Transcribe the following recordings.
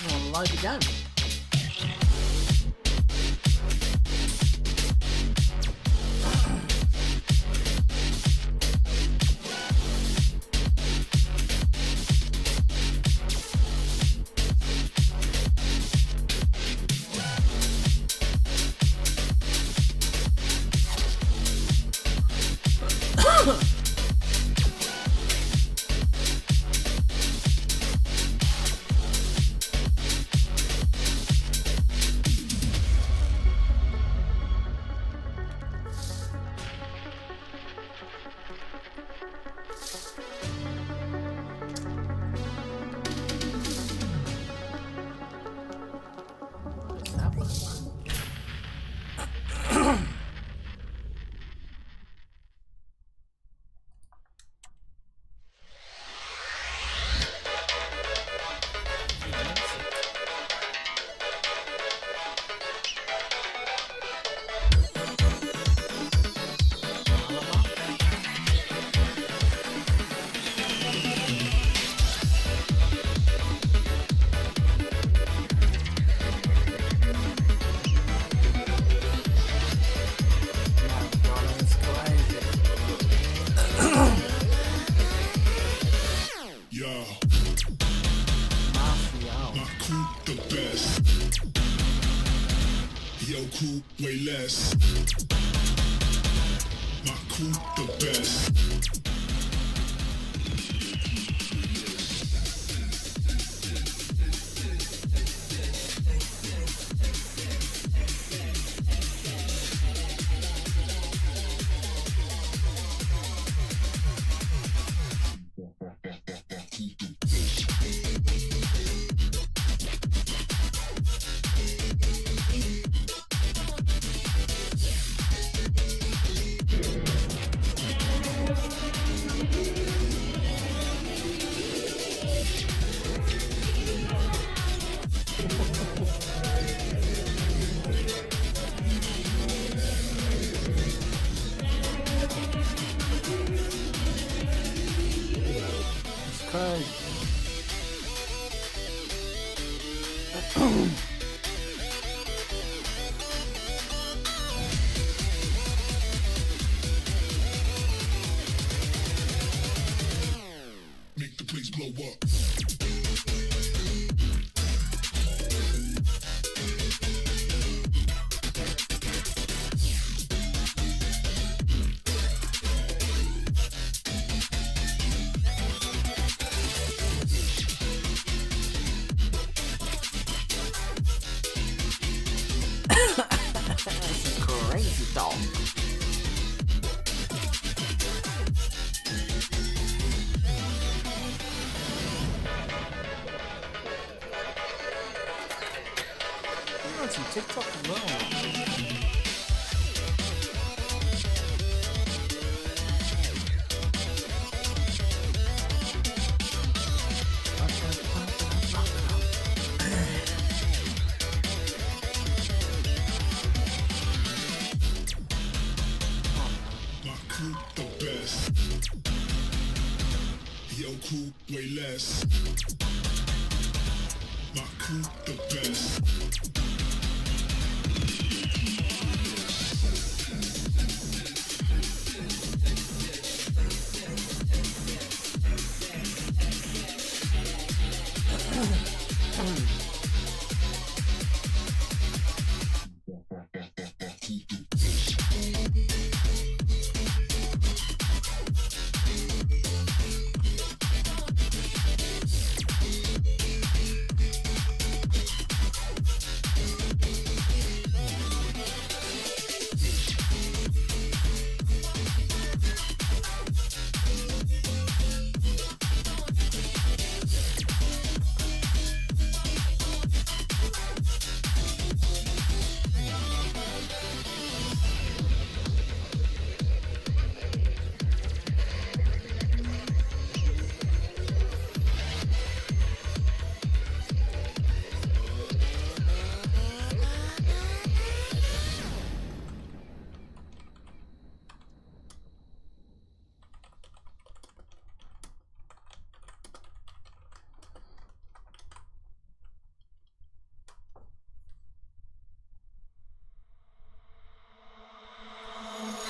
I'll load the game. Way less. My crew the best. Make the place blow up. That's a crazy dog. You're on some TikTok as well. The best. Yo crew way less. My crew the best.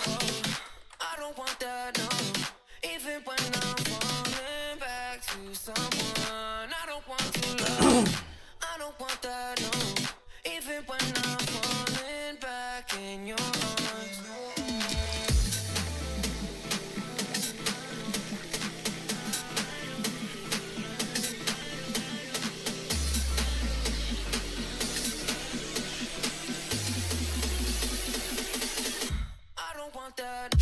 I don't want that, no. Even when I'm falling back to someone, I don't want to love. I don't want that, no. Even when I'm falling back in your arms. I don't want that.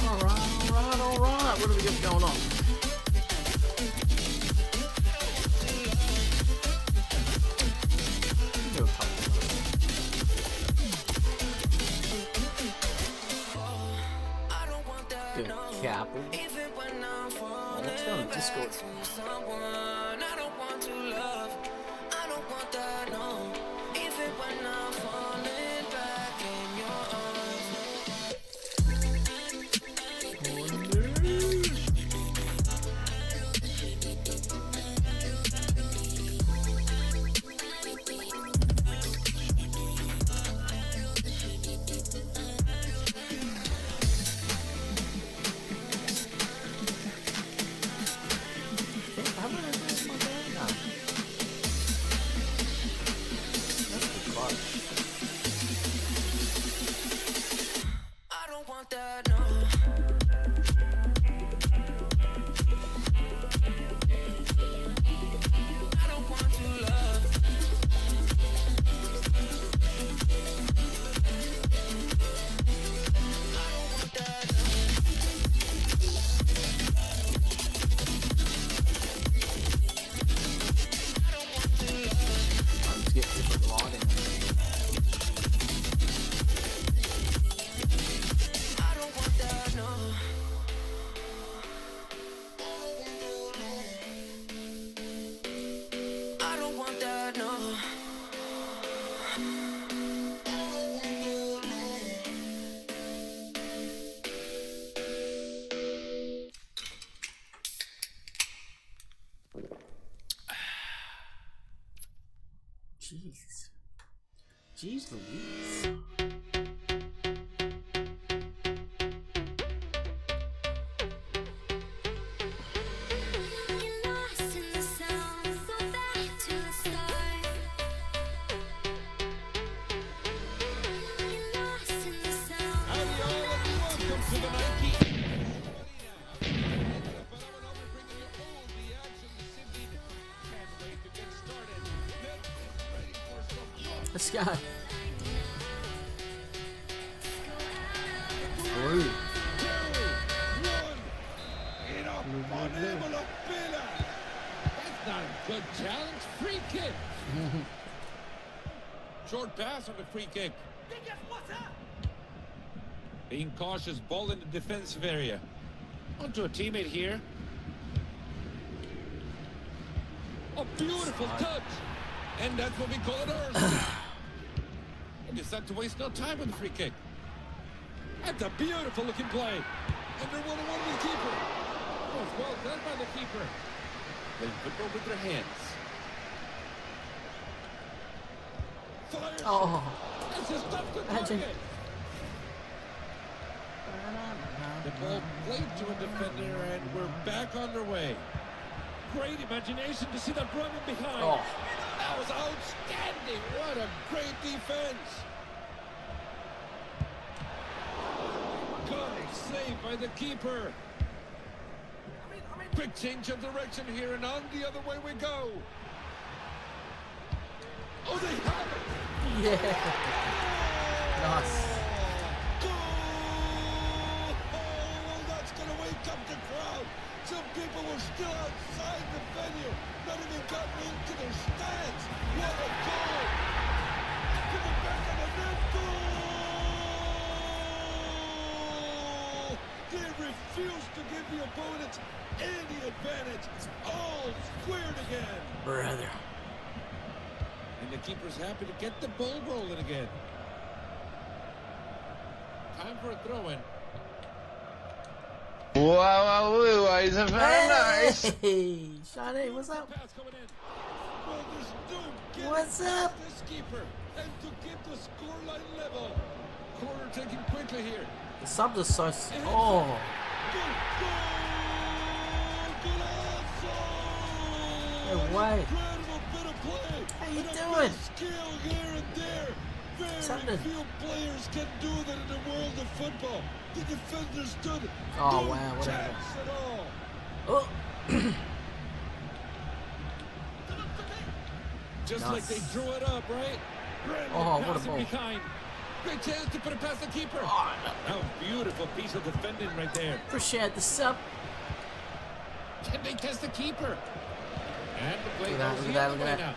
Alright, what do we got going on? Do a couple of those. Good cap. Let's go on Discord. I don't want to love. I don't want that, no. Even when I'm falling back in your Jeez Louise. This guy. That's not a good challenge. Free kick. Short pass on the free kick. Being cautious, ball in the defensive area. Onto a teammate here. A beautiful touch. And that's what we call it ours. And decide to waste no time with the free kick. That's a beautiful looking play. And they're 1-1 with the keeper. Oh, it's well done by the keeper. They football with their hands. Fires. Oh. This is tough to target. The ball played to a defender, and we're back underway. Great imagination to see that running behind. Oh. That was outstanding. What a great defense. save by the keeper. Quick change of direction here, and on the other way we go. Oh, they have it! Yeah. Nice. Goal! Oh, that's going to wake up the crowd. Some people were still outside the venue, not even gotten into their stands. What a goal! To the back of the net, goal! They refused to give the opponents any advantage. All squared again. Brother. And the keeper's happy to get the ball rolling again. Time for a throw-in. Wow, it's a very nice. Hey, Shani, what's up? Pass coming in. Well, there's no getting What's past up? this keeper. And to keep the scoreline level. Corner taken quickly here. The subs are so. Oh, Good goal! Golazo! no way. Incredible bit of play. How you And a doing? bit of skill here and there. What's Very happening? few players can do that in the world of football. The defender stood Oh, no wow, whatever. chance at all. Oh. Just Nice. like they drew it up, right? Oh, what a Passing ball. behind. Great chance to put it past the keeper. Oh, Oh, beautiful piece of defending right there. appreciate the sub. Can they test the keeper? And the play Look at that, goes look the at other that, way look at now.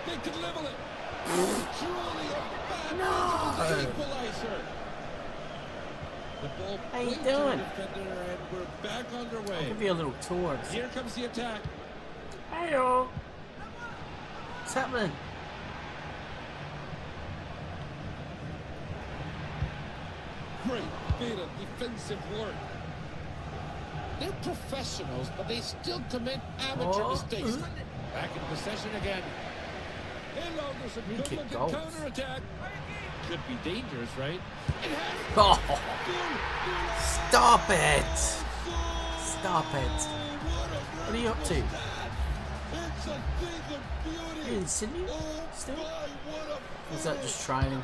They could level it. Truly a fabulous equalizer. The ball How you played to the doing? defender, and we're back underway. Give you a little tour. Here comes the attack. Heyo. What's happening? Great bit of defensive work. They're professionals, but they still commit amateur Oh. mistakes. Back in possession again. Hello, there's a good kick looking goals. counter-attack. Could be dangerous, right? It has Oh, goal. stop it. Stop it. What are you up to? It's a thing of beauty. You in Sydney Oh still? my, what a Or is that just training?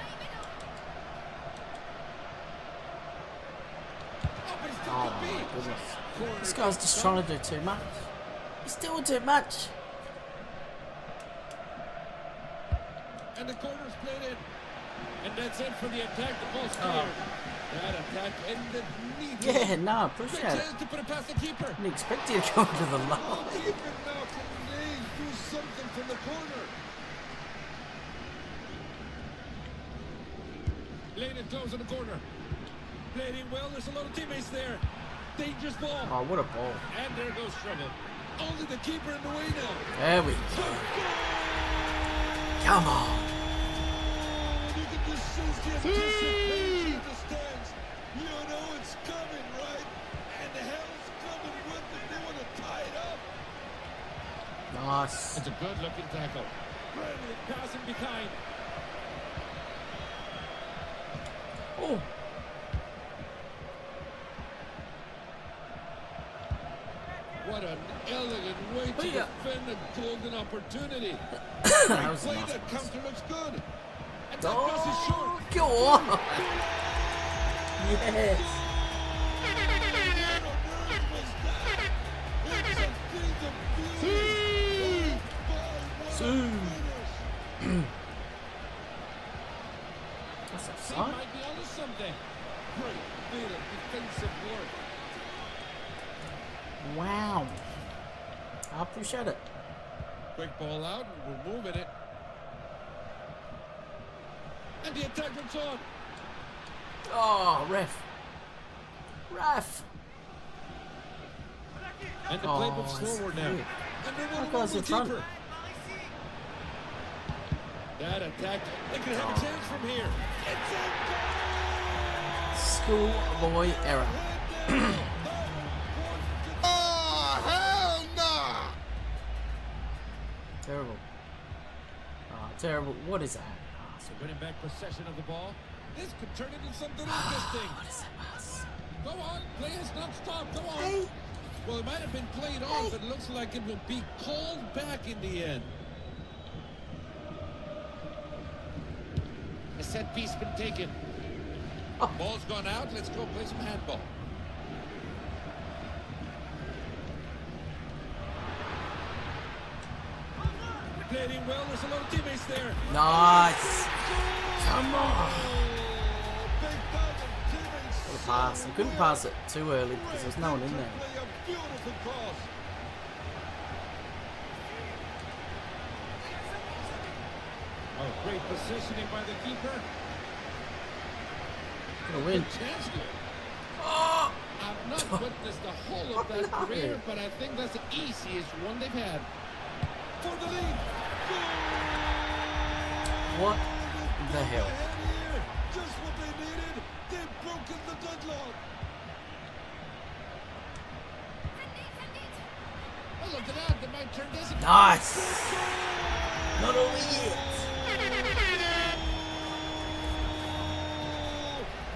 Oh my goodness. This guy's just trying to do too much. He's doing too much. And the corner's played in. And that's it for the attack. The ball's cleared. That attack ended neatly. Yeah, no, Great appreciate it. chance to put it past the keeper. Didn't expect you to come to the Oh, line. even now can they do something from the corner. Played it close in the corner. Played in well. There's a lot of teammates there. Dangerous ball. Oh, what a ball. And there goes trouble. Only the keeper in the way now. There we go. Come on. You can just sense the anticipation in the stands. You know it's coming, right? And the hell's coming with it. They want to tie it up. Nice. It's a good-looking tackle. Brilliant passing behind. Oh. What an elegant way to Yeah. defend a golden opportunity. That was a Play nice that pass. counter looks good. And that pass is short. Oh, go on. Yes. Soon. That's They offside. might be onto something. Great bit of defensive work. Wow. I appreciate it. Quick ball out, and we're moving it. And the attack looks on. Oh, ref. Ref. And the play Oh, moves it's forward now. weird. And they That want guy's to in the front. keeper. That attack, they could have a chance from here. It's a goal! Schoolboy error. Oh, hell nah. Terrible. Oh, terrible. What is that? Oh, So winning back possession of the ball. This could turn into something interesting. what is that pass? Go on, play has not stopped. Go on. Hey. Well, it might have been played off. It looks like it will be called back in the end. A set piece been taken. Ball's gone out. Let's go play some handball. Playing well. There's a lot of teammates there. Nice. Come on. Big bag of teammates. What a pass. I couldn't pass it too early because there's no one in there. Play a beautiful cross. Oh, great positioning by the keeper. Gonna win. Chance here. Oh! I've not witnessed the whole of that career, but I think that's the easiest one they've had. For the lead. What the hell? Just what they needed. They've broken the deadlock. Oh, look at that. They might turn this. Nice. Not over yet.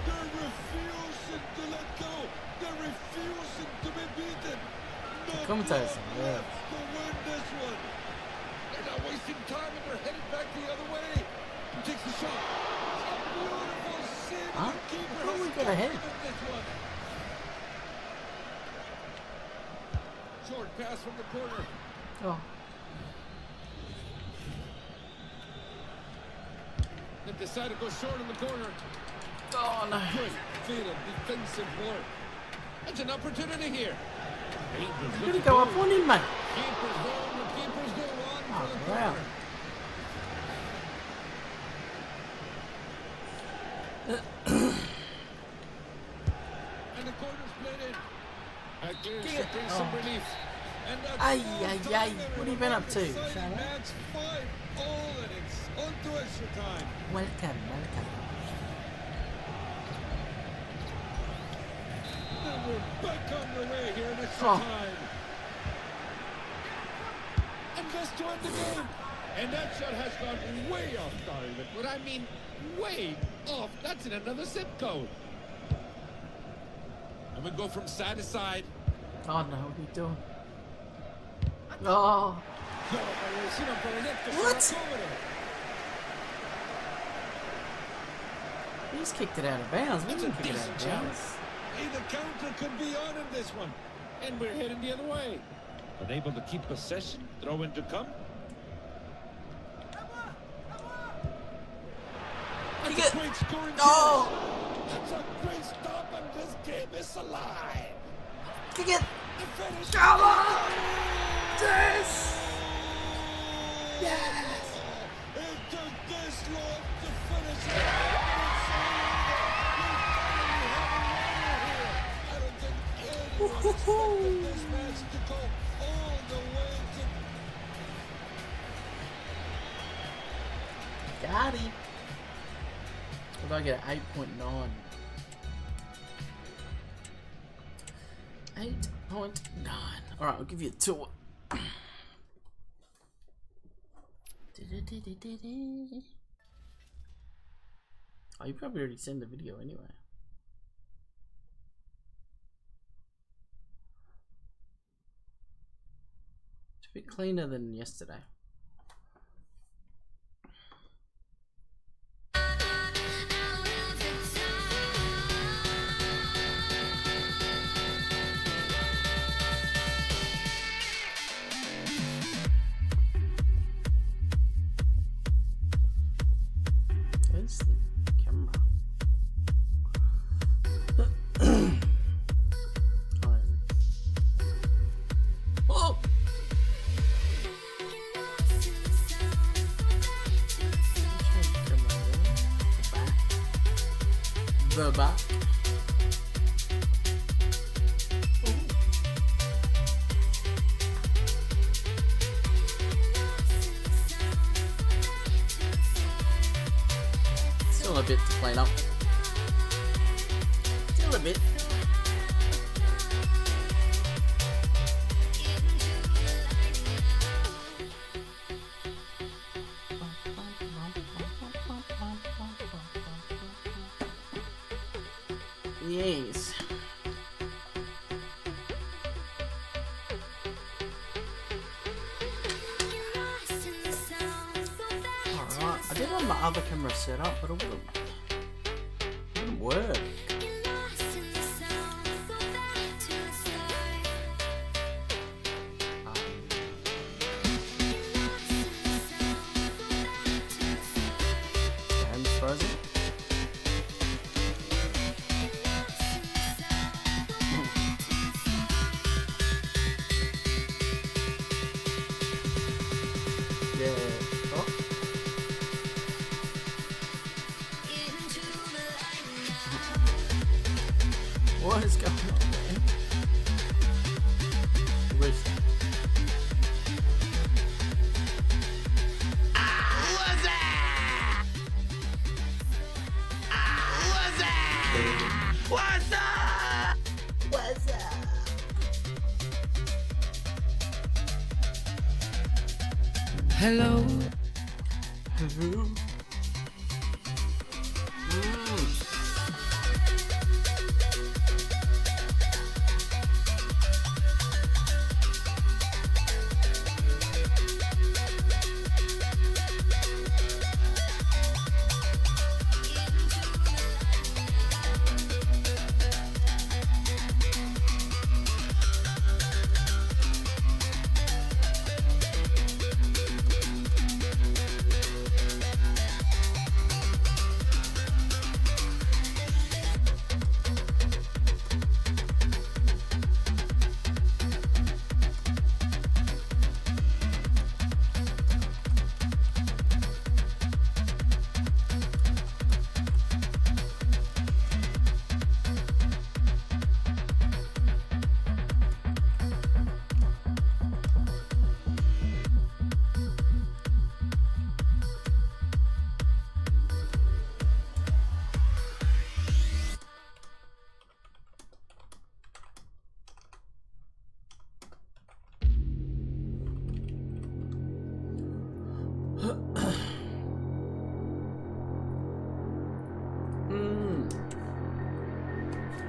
They're refusing to let go. They're refusing to be beaten. Commentators, yeah. To win this one. They're not wasting time and they're headed back the other way. Who takes the shot? A beautiful save. Huh? The keeper How has we got ahead? given this one. Short pass from the corner. Oh. They decide to go short in the corner. Oh no. Good feeling, defensive work. That's an opportunity here. I'm gonna go up on him, mate. Keepers home, the keepers go on for the Oh, wow. corner. And the corner's played in. Again, Kick it. brings some relief. And that's Ay, full ay, time ay. there. What have you been up to? Exciting Shut up. match, 5 all innings. On to extra time. Welcome. And we're back on the way here in extra Oh. time. And just to end the game. And that shot has gone way off target. What I mean, way off. That's in another zip code. And we go from side to side. Oh no, what are you doing? Oh. What? He just kicked it out of bounds. We That's a didn't kick it out decent of chance. bounds. Hey, the counter could be on in this one. And we're heading the other way. Unable to keep possession. Throw in to come. Kick That's it. a great scoring Oh. chance. That's a great stop, and this game is alive. Kick it. The finish. Come on. Yes. Yes. It took this long to finish it. I don't think anyone expected this match to go all the way to... Got him. What did I get? 8.9. 8.9. Alright, I'll give you a tour. Oh, you probably already seen the video anyway. It's a bit cleaner than yesterday. Where's the camera? Oh, the back. Still a bit to clean up. Still a bit. Yes. Alright, I did have my other camera set up, but it wouldn't didn't work. Game's frozen. Yeah. Oh. What is going on, man? Restart. Hello. Hello.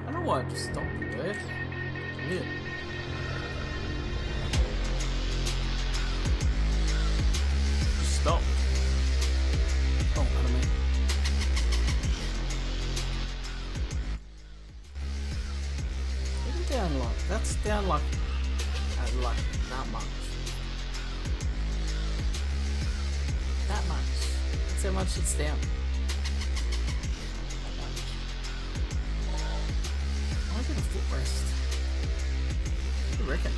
I don't know why I just stopped there. Weird. Just stop. Oh, what I mean. It's down like that's down like that much. That much. That's how much it's down. I get a footrest. What do you reckon?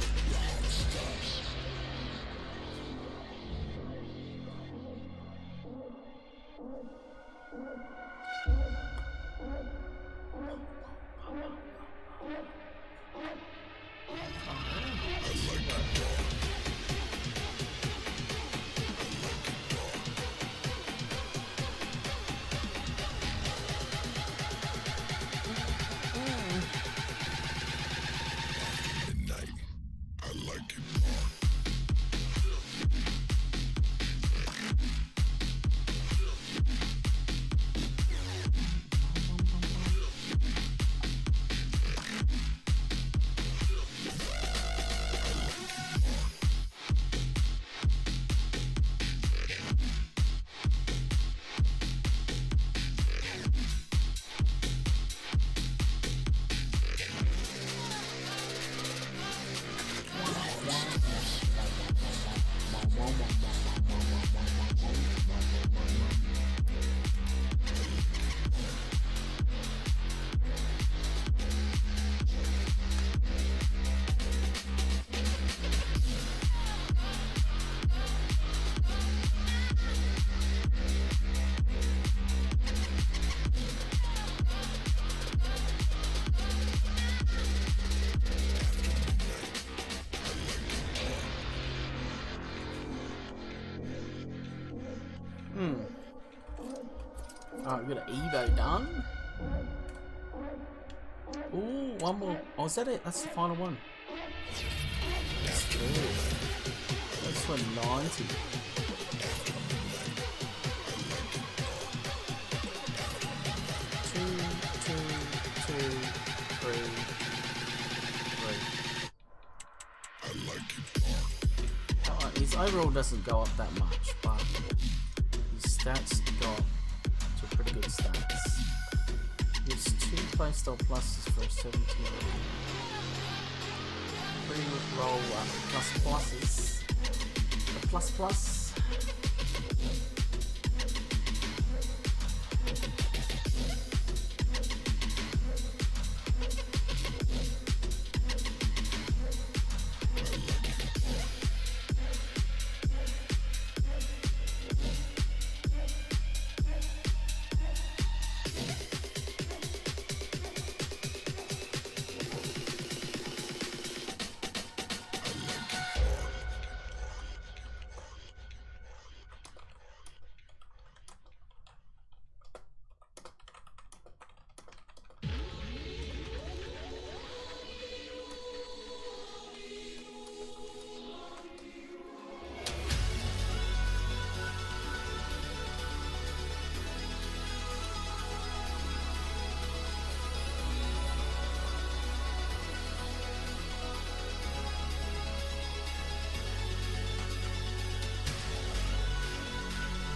Alright, we got an eBay done. Ooh, one more. Oh, is that it? That's the final one. That's good. That's for 90. His overall doesn't go up that much, but his stats got to pretty good stats. His Playstyle Plus is for 17. Pre-roll plus pluses. The plus plus.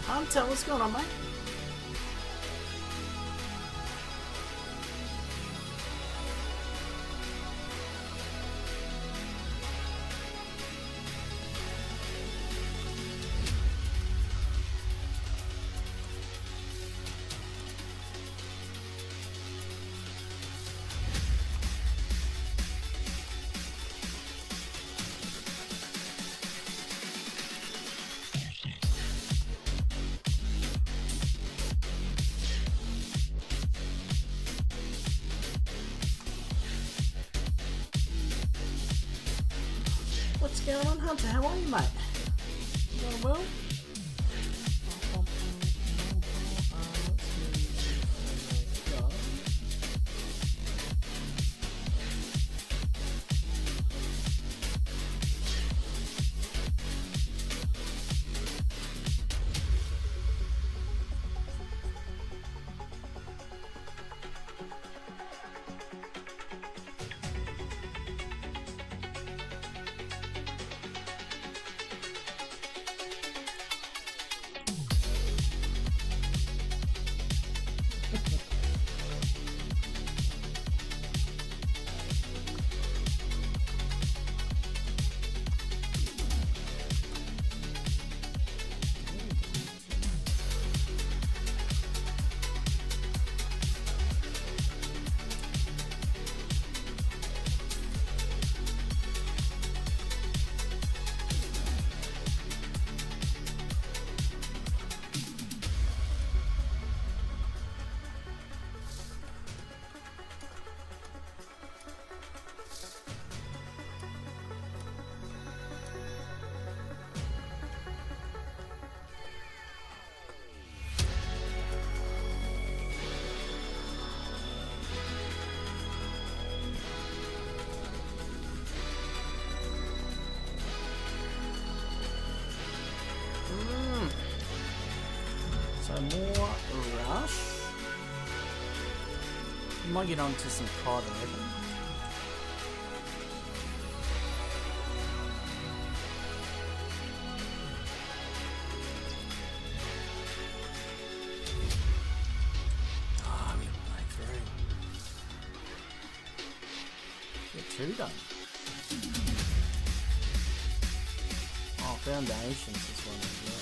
Hunter, what's going on, mate? What's going on, Hunter? How are you, mate? You doing well? So more rush. We might get onto some card I reckon. Ah, we can play through. Get two done. Oh, Foundations is one as well.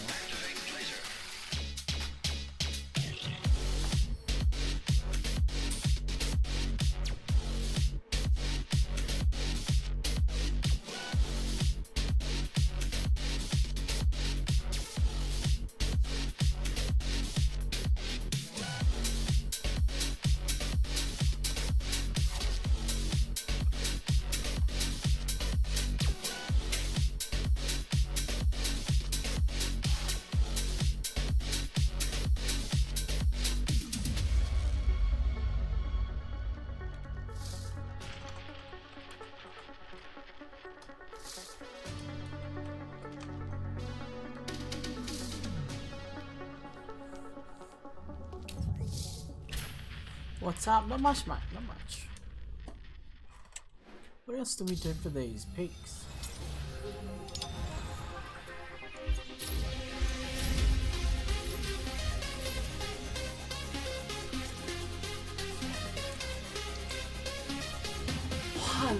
What's up? Not much, mate. Not much. What else do we do for these peaks? on.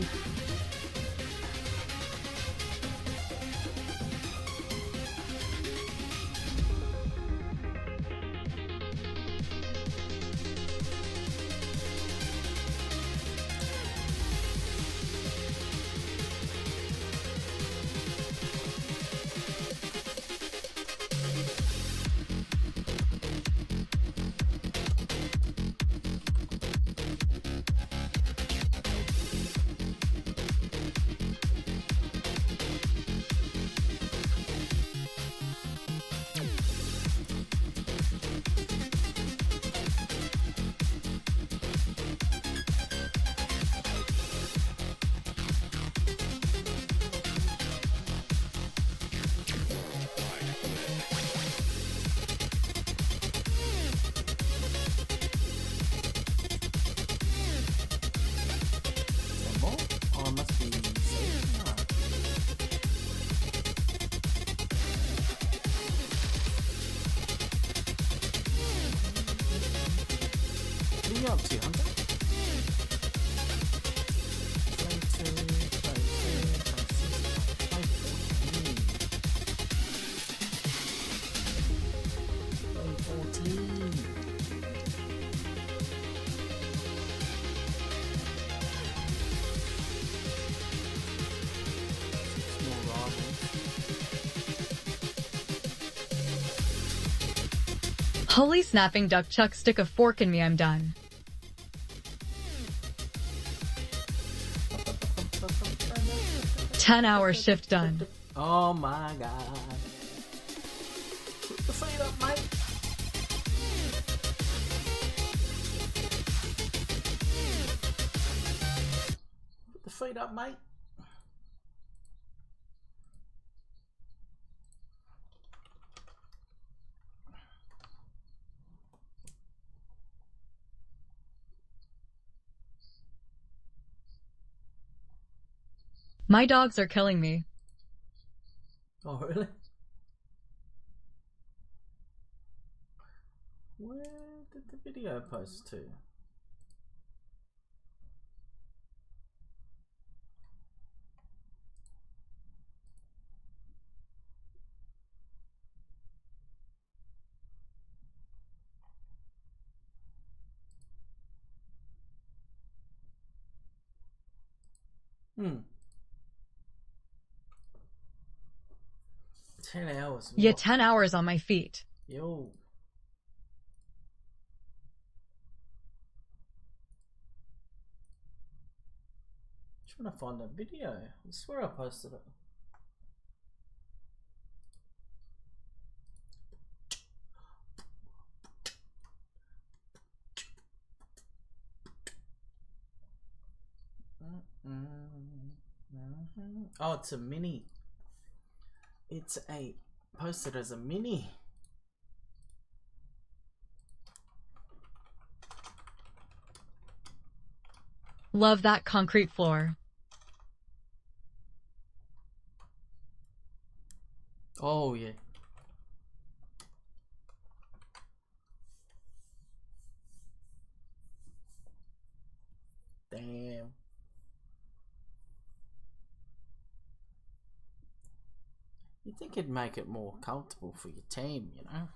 Oh, it must be safe. No. What are you up to, Hunter? Holy snapping duck chuck, stick a fork in me, I'm done. "10-hour shift done." Oh my god. Put the feet up, mate. Put the feet up, mate. My dogs are killing me. Oh, really? Where did the video post to? Hmm. 10 hours. Yeah, What? 10 hours on my feet. Yo. Trying to find that video. I swear I posted it. Oh, it's a mini. It's a posted as a mini. Love that concrete floor. Oh yeah. Damn. You think it'd make it more comfortable for your team, you know?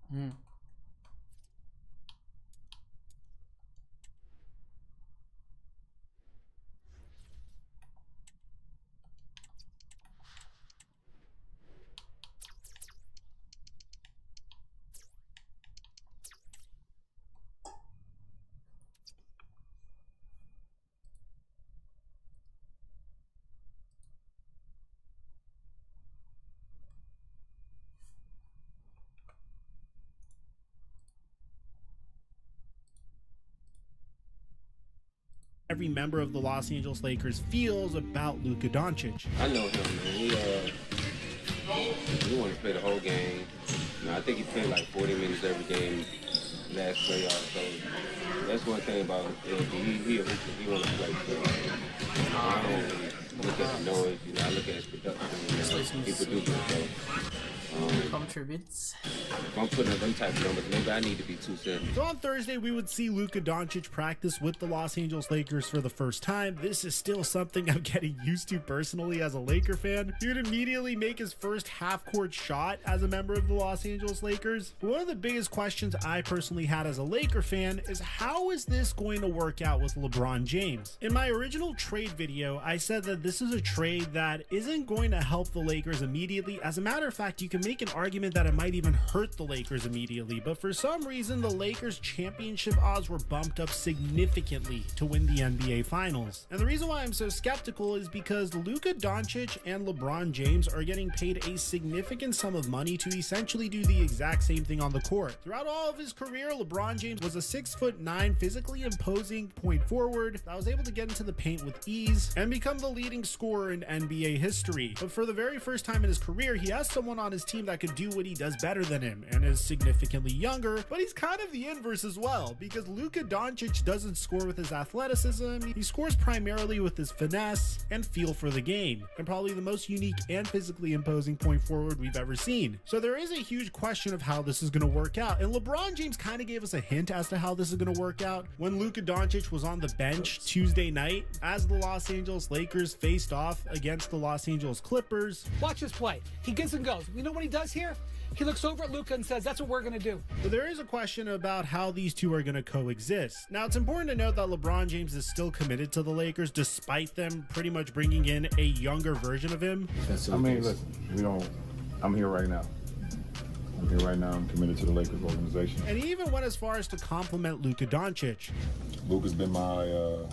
Hmm. Every member of the Los Angeles Lakers feels about Luka Doncic. I know him, man. He wanted to play the whole game. You know, I think he played like 40 minutes every game last playoff. So that's one thing about him. He want to play. So, look at the noise, you know, I look at his production, you know, he produces it. Contributes. If I'm putting up them type of numbers, maybe I need to be 270. So on Thursday, we would see Luka Doncic practice with the Los Angeles Lakers for the first time. This is still something I'm getting used to personally as a Laker fan. He would immediately make his first half-court shot as a member of the Los Angeles Lakers. One of the biggest questions I personally had as a Laker fan is how is this going to work out with LeBron James? In my original trade video, I said that this is a trade that isn't going to help the Lakers immediately. As a matter of fact, you can make an argument that it might even hurt the Lakers immediately, but for some reason the Lakers championship odds were bumped up significantly to win the NBA Finals. And the reason why I'm so skeptical is because Luka Doncic and LeBron James are getting paid a significant sum of money to essentially do the exact same thing on the court. Throughout all of his career, LeBron James was a 6'9" physically imposing point forward that was able to get into the paint with ease and become the leading scorer in NBA history. But for the very first time in his career, he has someone on his team that could do what he does better than him and is significantly younger, but he's kind of the inverse as well, because Luka Doncic doesn't score with his athleticism. He scores primarily with his finesse and feel for the game, and probably the most unique and physically imposing point forward we've ever seen. So there is a huge question of how this is going to work out, and LeBron James kind of gave us a hint as to how this is going to work out when Luka Doncic was on the bench Tuesday night as the Los Angeles Lakers faced off against the Los Angeles Clippers. Watch us play. He gets and goes. You know what he does here? He looks over at Luka and says, that's what we're going to do. So there is a question about how these two are going to coexist. Now, it's important to note that LeBron James is still committed to the Lakers despite them pretty much bringing in a younger version of him. I mean, listen, I'm here right now. I'm committed to the Lakers organization. And he even went as far as to compliment Luka Doncic. Luka's been my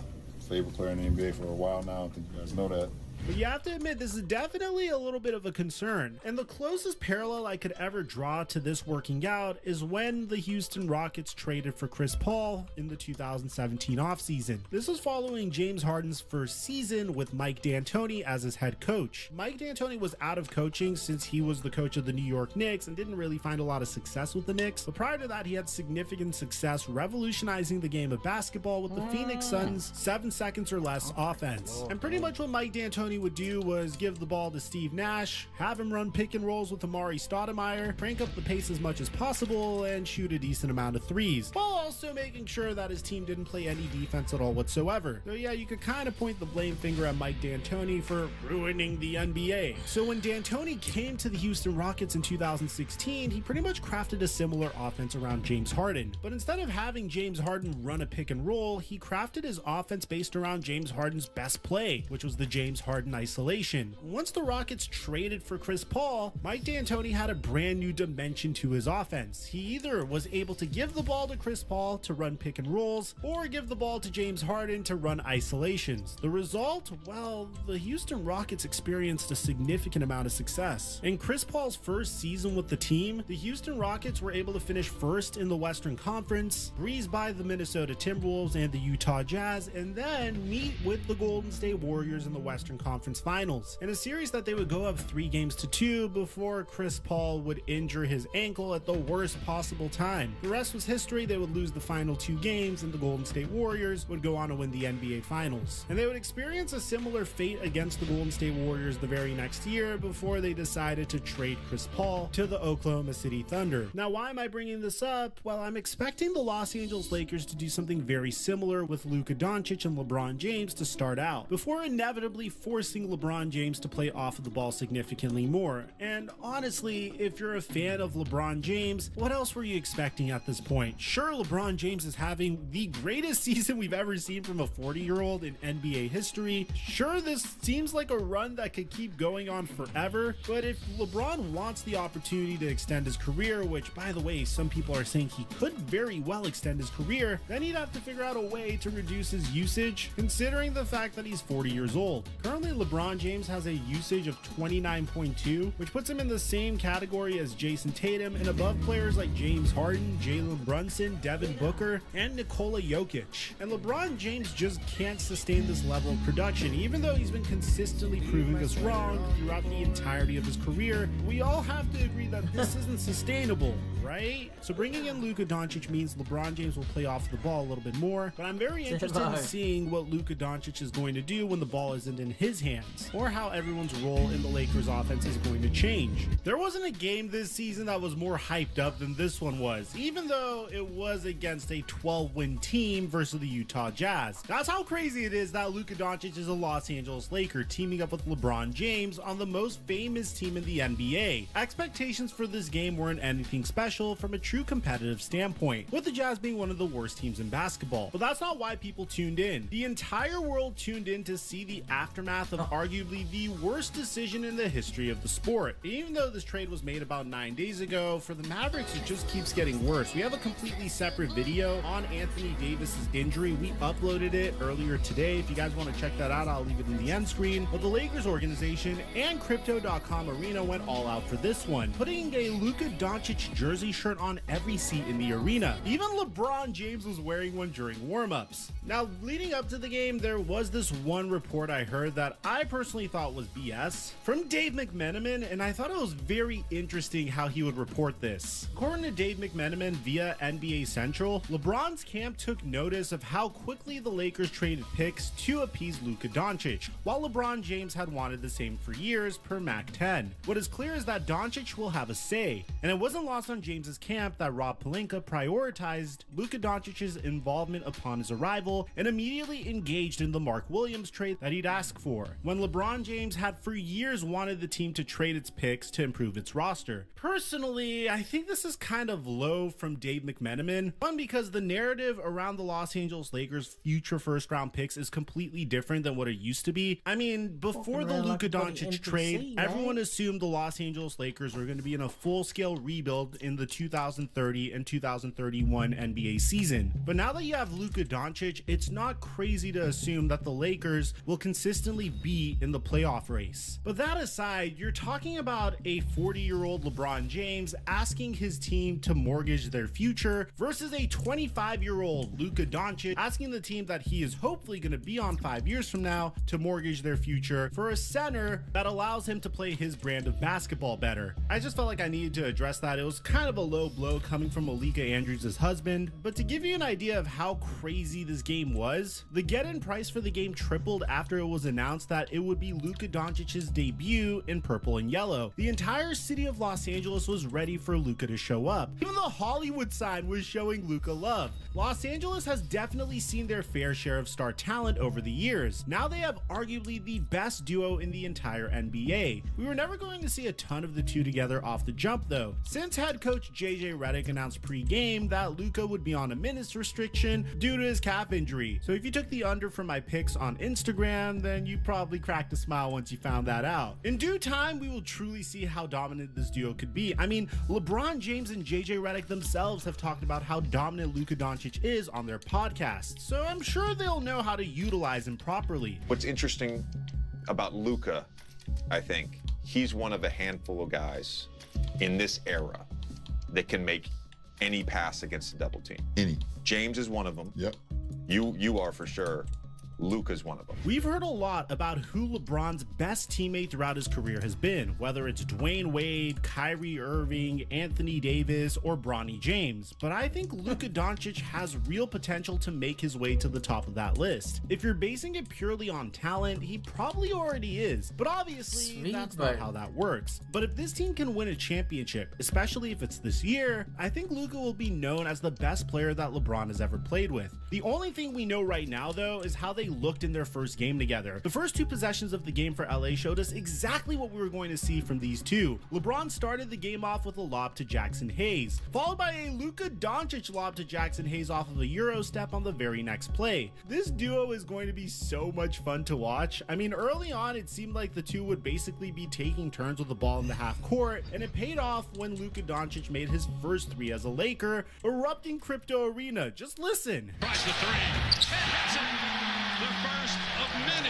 favorite player in the NBA for a while now. I think you guys know that. But you have to admit, this is definitely a little bit of a concern. And the closest parallel I could ever draw to this working out is when the Houston Rockets traded for Chris Paul in the 2017 offseason. This was following James Harden's first season with Mike D'Antoni as his head coach. Mike D'Antoni was out of coaching since he was the coach of the New York Knicks and didn't really find a lot of success with the Knicks. But prior to that, he had significant success revolutionizing the game of basketball with the Phoenix Suns' 7 seconds or less offense. And pretty much what Mike D'Antoni would do was give the ball to Steve Nash, have him run pick and rolls with Amari Stoudemire, crank up the pace as much as possible, and shoot a decent amount of threes, while also making sure that his team didn't play any defense at all whatsoever. So yeah, you could kind of point the blame finger at Mike D'Antoni for ruining the NBA. So when D'Antoni came to the Houston Rockets in 2016, he pretty much crafted a similar offense around James Harden. But instead of having James Harden run a pick and roll, he crafted his offense based around James Harden's best play, which was the James Harden isolation. Once the Rockets traded for Chris Paul, Mike D'Antoni had a brand new dimension to his offense. He either was able to give the ball to Chris Paul to run pick and rolls, or give the ball to James Harden to run isolations. The result? Well, the Houston Rockets experienced a significant amount of success. In Chris Paul's first season with the team, the Houston Rockets were able to finish first in the Western Conference, breeze by the Minnesota Timberwolves and the Utah Jazz, and then meet with the Golden State Warriors in the Western Conference Finals, in a series that they would go up 3-2 before Chris Paul would injure his ankle at the worst possible time. The rest was history. They would lose the final 2 games, and the Golden State Warriors would go on to win the NBA Finals. And they would experience a similar fate against the Golden State Warriors the very next year before they decided to trade Chris Paul to the Oklahoma City Thunder. Now, why am I bringing this up? Well, I'm expecting the Los Angeles Lakers to do something very similar with Luka Doncic and LeBron James to start out, before inevitably forcing LeBron James to play off of the ball significantly more. And honestly, if you're a fan of LeBron James, what else were you expecting at this point? Sure, LeBron James is having the greatest season we've ever seen from a 40-year-old in NBA history. Sure, this seems like a run that could keep going on forever, but if LeBron wants the opportunity to extend his career, which by the way, some people are saying he could very well extend his career, then he'd have to figure out a way to reduce his usage, considering the fact that he's 40 years old. Currently, LeBron James has a usage of 29.2, which puts him in the same category as Jason Tatum and above players like James Harden, Jalen Brunson, Devin Booker, and Nikola Jokic. And LeBron James just can't sustain this level of production, even though he's been consistently proving us wrong throughout the entirety of his career. We all have to agree that this isn't sustainable, right? So bringing in Luka Doncic means LeBron James will play off the ball a little bit more, but I'm very interested in seeing what Luka Doncic is going to do when the ball isn't in his his hands, or how everyone's role in the Lakers offense is going to change. There wasn't a game this season that was more hyped up than this one was, even though it was against a 12-win team versus the Utah Jazz. That's how crazy it is that Luka Doncic is a Los Angeles Laker teaming up with LeBron James on the most famous team in the NBA. Expectations for this game weren't anything special from a true competitive standpoint, with the Jazz being one of the worst teams in basketball. But that's not why people tuned in. The entire world tuned in to see the aftermath of arguably the worst decision in the history of the sport. Even though this trade was made about 9 days ago, for the Mavericks it just keeps getting worse. We have a completely separate video on Anthony Davis's injury. We uploaded it earlier today. If you guys want to check that out, I'll leave it in the end screen. But the Lakers organization and Crypto.com Arena went all out for this one, putting a Luka Doncic jersey shirt on every seat in the arena. Even LeBron James was wearing one during warm-ups. Now, leading up to the game, there was this one report I heard that I personally thought was BS from Dave McMenamin, and I thought it was very interesting how he would report this. According to Dave McMenamin via NBA Central, LeBron's camp took notice of how quickly the Lakers traded picks to appease Luka Doncic, while LeBron James had wanted the same for years per Mac 10. What is clear is that Doncic will have a say, and it wasn't lost on James's camp that Rob Pelinka prioritized Luka Doncic's involvement upon his arrival and immediately engaged in the Mark Williams trade that he'd asked for, when LeBron James had for years wanted the team to trade its picks to improve its roster. Personally, I think this is kind of low from Dave McMenamin. One, because the narrative around the Los Angeles Lakers' future first-round picks is completely different than what it used to be. I mean, before the Luka Doncic trade, everyone assumed the Los Angeles Lakers were going to be in a full-scale rebuild in the 2030 and 2031 NBA season. But now that you have Luka Doncic, it's not crazy to assume that the Lakers will consistently be in the playoff race. But that aside, you're talking about a 40-year-old LeBron James asking his team to mortgage their future versus a 25-year-old Luka Doncic asking the team that he is hopefully going to be on 5 years from now to mortgage their future for a center that allows him to play his brand of basketball better. I just felt like I needed to address that. It was kind of a low blow coming from Malika Andrews' husband, but to give you an idea of how crazy this game was, the get-in price for the game tripled after it was announced that it would be Luka Doncic's debut in purple and yellow. The entire city of Los Angeles was ready for Luka to show up. Even the Hollywood sign was showing Luka love. Los Angeles has definitely seen their fair share of star talent over the years. Now they have arguably the best duo in the entire NBA. We were never going to see a ton of the two together off the jump though, since head coach JJ Redick announced pre-game that Luka would be on a minutes restriction due to his calf injury. So if you took the under from my picks on Instagram, then you probably cracked a smile once you found that out. In due time, we will truly see how dominant this duo could be. I mean, LeBron James and JJ Redick themselves have talked about how dominant Luka Doncic is on their podcast, so I'm sure they'll know how to utilize him properly. What's interesting about Luka, I think, he's one of a handful of guys in this era that can make any pass against a double team. Any. James is one of them. Yep. You are for sure. Luka's one of them. We've heard a lot about who LeBron's best teammate throughout his career has been, whether it's Dwayne Wade, Kyrie Irving, Anthony Davis, or Bronny James. But I think Luka Doncic has real potential to make his way to the top of that list. If you're basing it purely on talent, he probably already is. But obviously, that's not how that works. But if this team can win a championship, especially if it's this year, I think Luka will be known as the best player that LeBron has ever played with. The only thing we know right now, though, is how they looked in their first game together. The first two possessions of the game for LA showed us exactly what we were going to see from these two. LeBron started the game off with a lob to Jackson Hayes, followed by a Luka Doncic lob to Jackson Hayes off of a Euro step on the very next play. This duo is going to be so much fun to watch. I mean, early on, it seemed like the two would basically be taking turns with the ball in the half court, and it paid off when Luka Doncic made his first three as a Laker, erupting Crypto Arena. Just listen. Tries the three. The first of many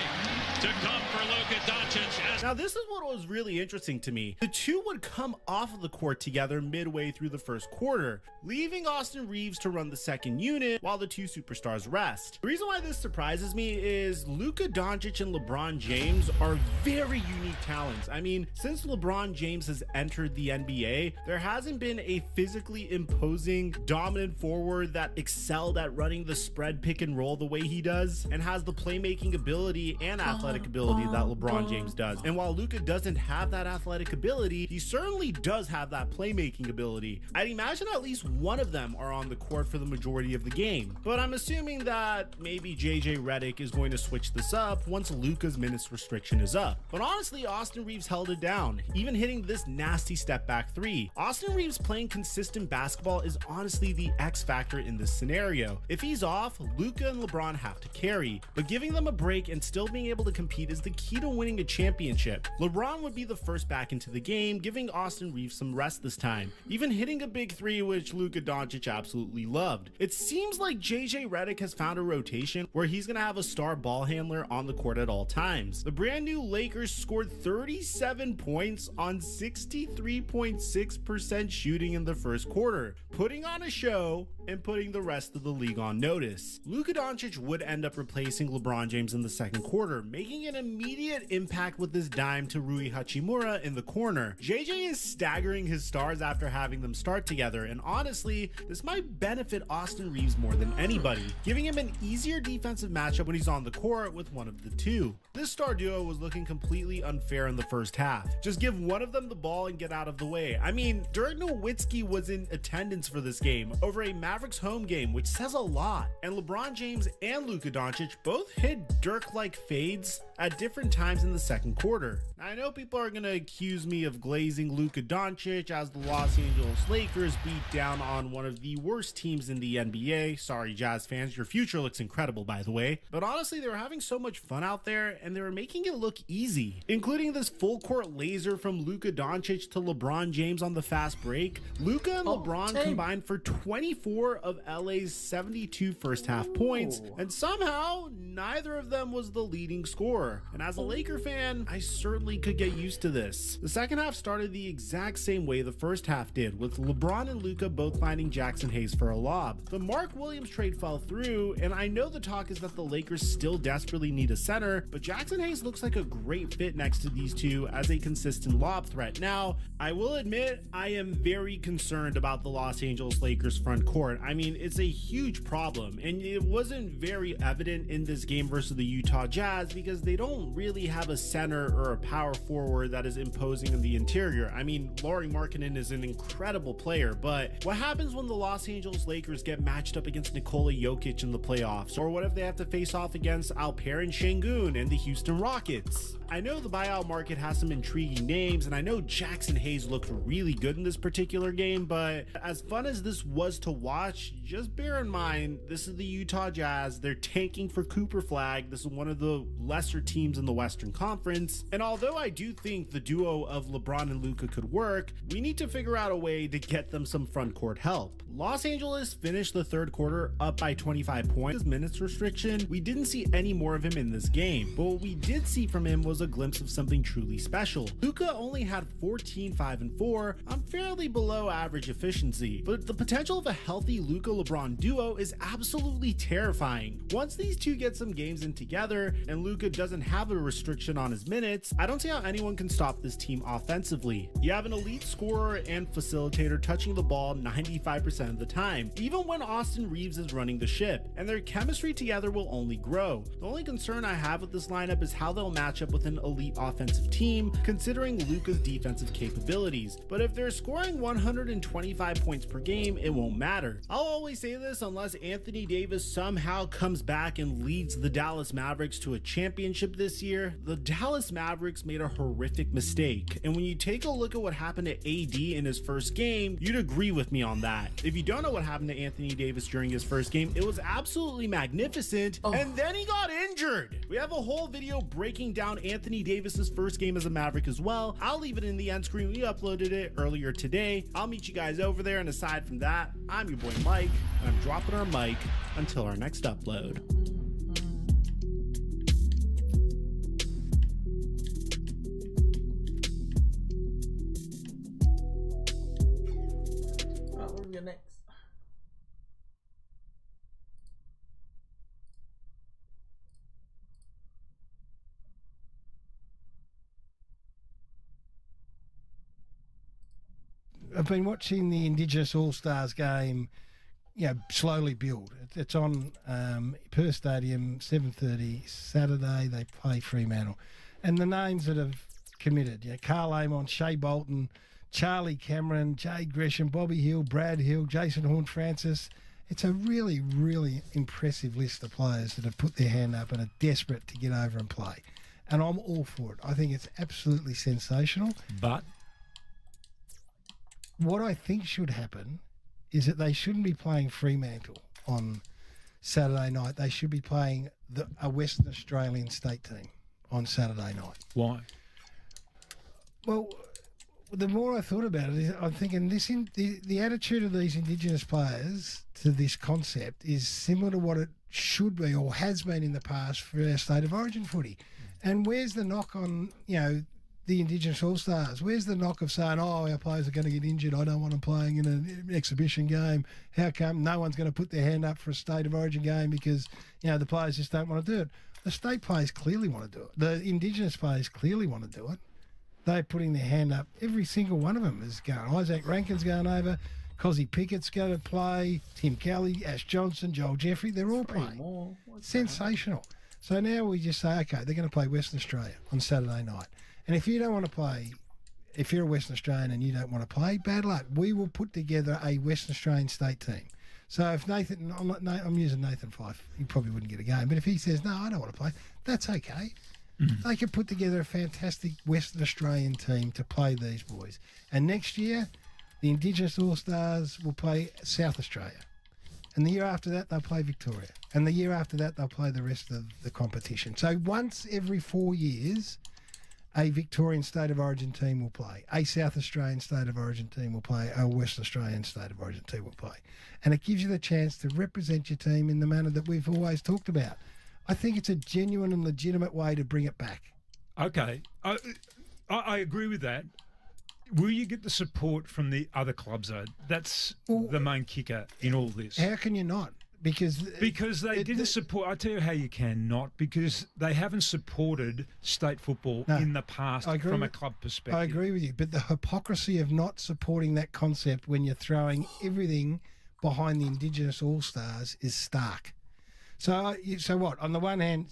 to come for Luka Doncic. Now this is what was really interesting to me. The two would come off of the court together midway through the first quarter, leaving Austin Reeves to run the second unit while the two superstars rest. The reason why this surprises me is Luka Doncic and LeBron James are very unique talents. I mean, since LeBron James has entered the NBA, there hasn't been a physically imposing, dominant forward that excelled at running the spread pick and roll the way he does and has the playmaking ability and athletic ability that LeBron James does. And while Luka doesn't have that athletic ability, he certainly does have that playmaking ability. I'd imagine at least one of them are on the court for the majority of the game. But I'm assuming that maybe JJ Redick is going to switch this up once Luka's minutes restriction is up. But honestly, Austin Reeves held it down, even hitting this nasty step back three. Austin Reeves playing consistent basketball is honestly the X factor in this scenario. If he's off, Luka and LeBron have to carry, but giving them a break and still being able to compete is the key to winning a championship. LeBron would be the first back into the game, giving Austin Reeves some rest this time, even hitting a big three, which Luka Doncic absolutely loved. It seems like JJ Redick has found a rotation where he's gonna have a star ball handler on the court at all times. The brand new Lakers scored 37 points on 63.6% shooting in the first quarter, putting on a show and putting the rest of the league on notice. Luka Doncic would end up replacing LeBron James in the second quarter, making an immediate impact with this dime to Rui Hachimura in the corner. JJ is staggering his stars after having them start together, and honestly, this might benefit Austin Reeves more than anybody, giving him an easier defensive matchup when he's on the court with one of the two. This star duo was looking completely unfair in the first half. Just give one of them the ball and get out of the way. I mean, Dirk Nowitzki was in attendance for this game over a Mavericks home game, which says a lot. And LeBron James and Luka Doncic both hit Dirk-like fades at different times in the second quarter. Now, I know people are gonna accuse me of glazing Luka Doncic as the Los Angeles Lakers beat down on one of the worst teams in the NBA. Sorry, Jazz fans, your future looks incredible, by the way. But honestly, they were having so much fun out there, and they were making it look easy, including this full court laser from Luka Doncic to LeBron James on the fast break. Luka and LeBron combined for 24 of LA's 72 first half points, and somehow neither of them was the leading scorer. And as a Laker fan, I certainly could get used to this. The second half started the exact same way the first half did, with LeBron and Luka both finding Jackson Hayes for a lob. The Mark Williams trade fell through, and I know the talk is that the Lakers still desperately need a center, but Jackson Hayes looks like a great fit next to these two as a consistent lob threat. Now, I will admit, I am very concerned about the Los Angeles Lakers front court. I mean, it's a huge problem, and it wasn't very evident in this game versus the Utah Jazz because they don't really have a center or a power forward that is imposing in the interior. I mean, Lauri Markkanen is an incredible player, but what happens when the Los Angeles Lakers get matched up against Nikola Jokic in the playoffs? Or what if they have to face off against Alperen Şengün and the Houston Rockets? I know the buyout market has some intriguing names, and I know Jackson Hayes looked really good in this particular game, but as fun as this was to watch, just bear in mind, this is the Utah Jazz. They're tanking for Cooper Flag. This is one of the lesser teams in the Western Conference, and although I do think the duo of LeBron and Luka could work, we need to figure out a way to get them some front court help. Los Angeles finished the third quarter up by 25 points. His minutes restriction, we didn't see any more of him in this game, but what we did see from him was a glimpse of something truly special. Luka only had 14, 5, and 4 on fairly below average efficiency, but the potential of a healthy Luka-LeBron duo is absolutely terrifying. Once these two get some games in together and Luka doesn't have a restriction on his minutes, I don't see how anyone can stop this team offensively. You have an elite scorer and facilitator touching the ball 95% of the time, even when Austin Reeves is running the ship, and their chemistry together will only grow. The only concern I have with this lineup is how they'll match up with an elite offensive team, considering Luka's defensive capabilities. But if they're scoring 125 points per game, it won't matter. I'll always say this unless Anthony Davis somehow comes back and leads the Dallas Mavericks to a championship this year. The Dallas Mavericks made a horrific mistake, and when you take a look at what happened to AD in his first game, you'd agree with me on that. If you don't know what happened to Anthony Davis during his first game, it was absolutely magnificent, and then he got injured. We have a whole video breaking down Anthony Davis's first game as a Maverick as well. I'll leave it in the end screen. We uploaded it earlier today. I'll meet you guys over there, and aside from that, I'm your boy Mike, and I'm dropping our mic until our next upload. What are you next? I've been watching the Indigenous All-Stars game, slowly build. It's on Perth Stadium, 7:30 Saturday. They play Fremantle. And the names that have committed, Carl Amon, Shea Bolton, Charlie Cameron, Jade Gresham, Bobby Hill, Brad Hill, Jason Horn-Francis. It's a really, really impressive list of players that have put their hand up and are desperate to get over and play. And I'm all for it. I think it's absolutely sensational. But what I think should happen is that they shouldn't be playing Fremantle on Saturday night. They should be playing a Western Australian state team on Saturday night. Why? Well, the more I thought about it, I'm thinking the attitude of these Indigenous players to this concept is similar to what it should be or has been in the past for our state of origin footy. And where's the knock on, the Indigenous All-Stars? Where's the knock of saying, our players are going to get injured, I don't want them playing in an exhibition game? How come no one's going to put their hand up for a state of origin game because, the players just don't want to do it? The state players clearly want to do it. The Indigenous players clearly want to do it. They're putting their hand up. Every single one of them is going. Isaac Rankin's going over. Cozzy Pickett's going to play. Tim Kelly, Ash Johnson, Joel Jeffrey, they're all playing. Sensational. So now we just say, okay, they're going to play Western Australia on Saturday night. And if you don't want to play, if you're a Western Australian and you don't want to play, bad luck. We will put together a Western Australian state team. So if Nathan, I'm using Nathan Fyfe, he probably wouldn't get a game. But if he says, no, I don't want to play, that's okay. They can put together a fantastic Western Australian team to play these boys. And next year, the Indigenous All-Stars will play South Australia. And the year after that, they'll play Victoria. And the year after that, they'll play the rest of the competition. So once every 4 years, a Victorian State of Origin team will play. A South Australian State of Origin team will play. A Western Australian State of Origin team will play. And it gives you the chance to represent your team in the manner that we've always talked about. I think it's a genuine and legitimate way to bring it back. Okay. I agree with that. Will you get the support from the other clubs, though? That's the main kicker in all this. How can you not? Because they didn't support. I tell you how you can not, because they haven't supported state football in the past from a club perspective. I agree with you, but the hypocrisy of not supporting that concept when you're throwing everything behind the Indigenous All-Stars is stark. So what? On the one hand,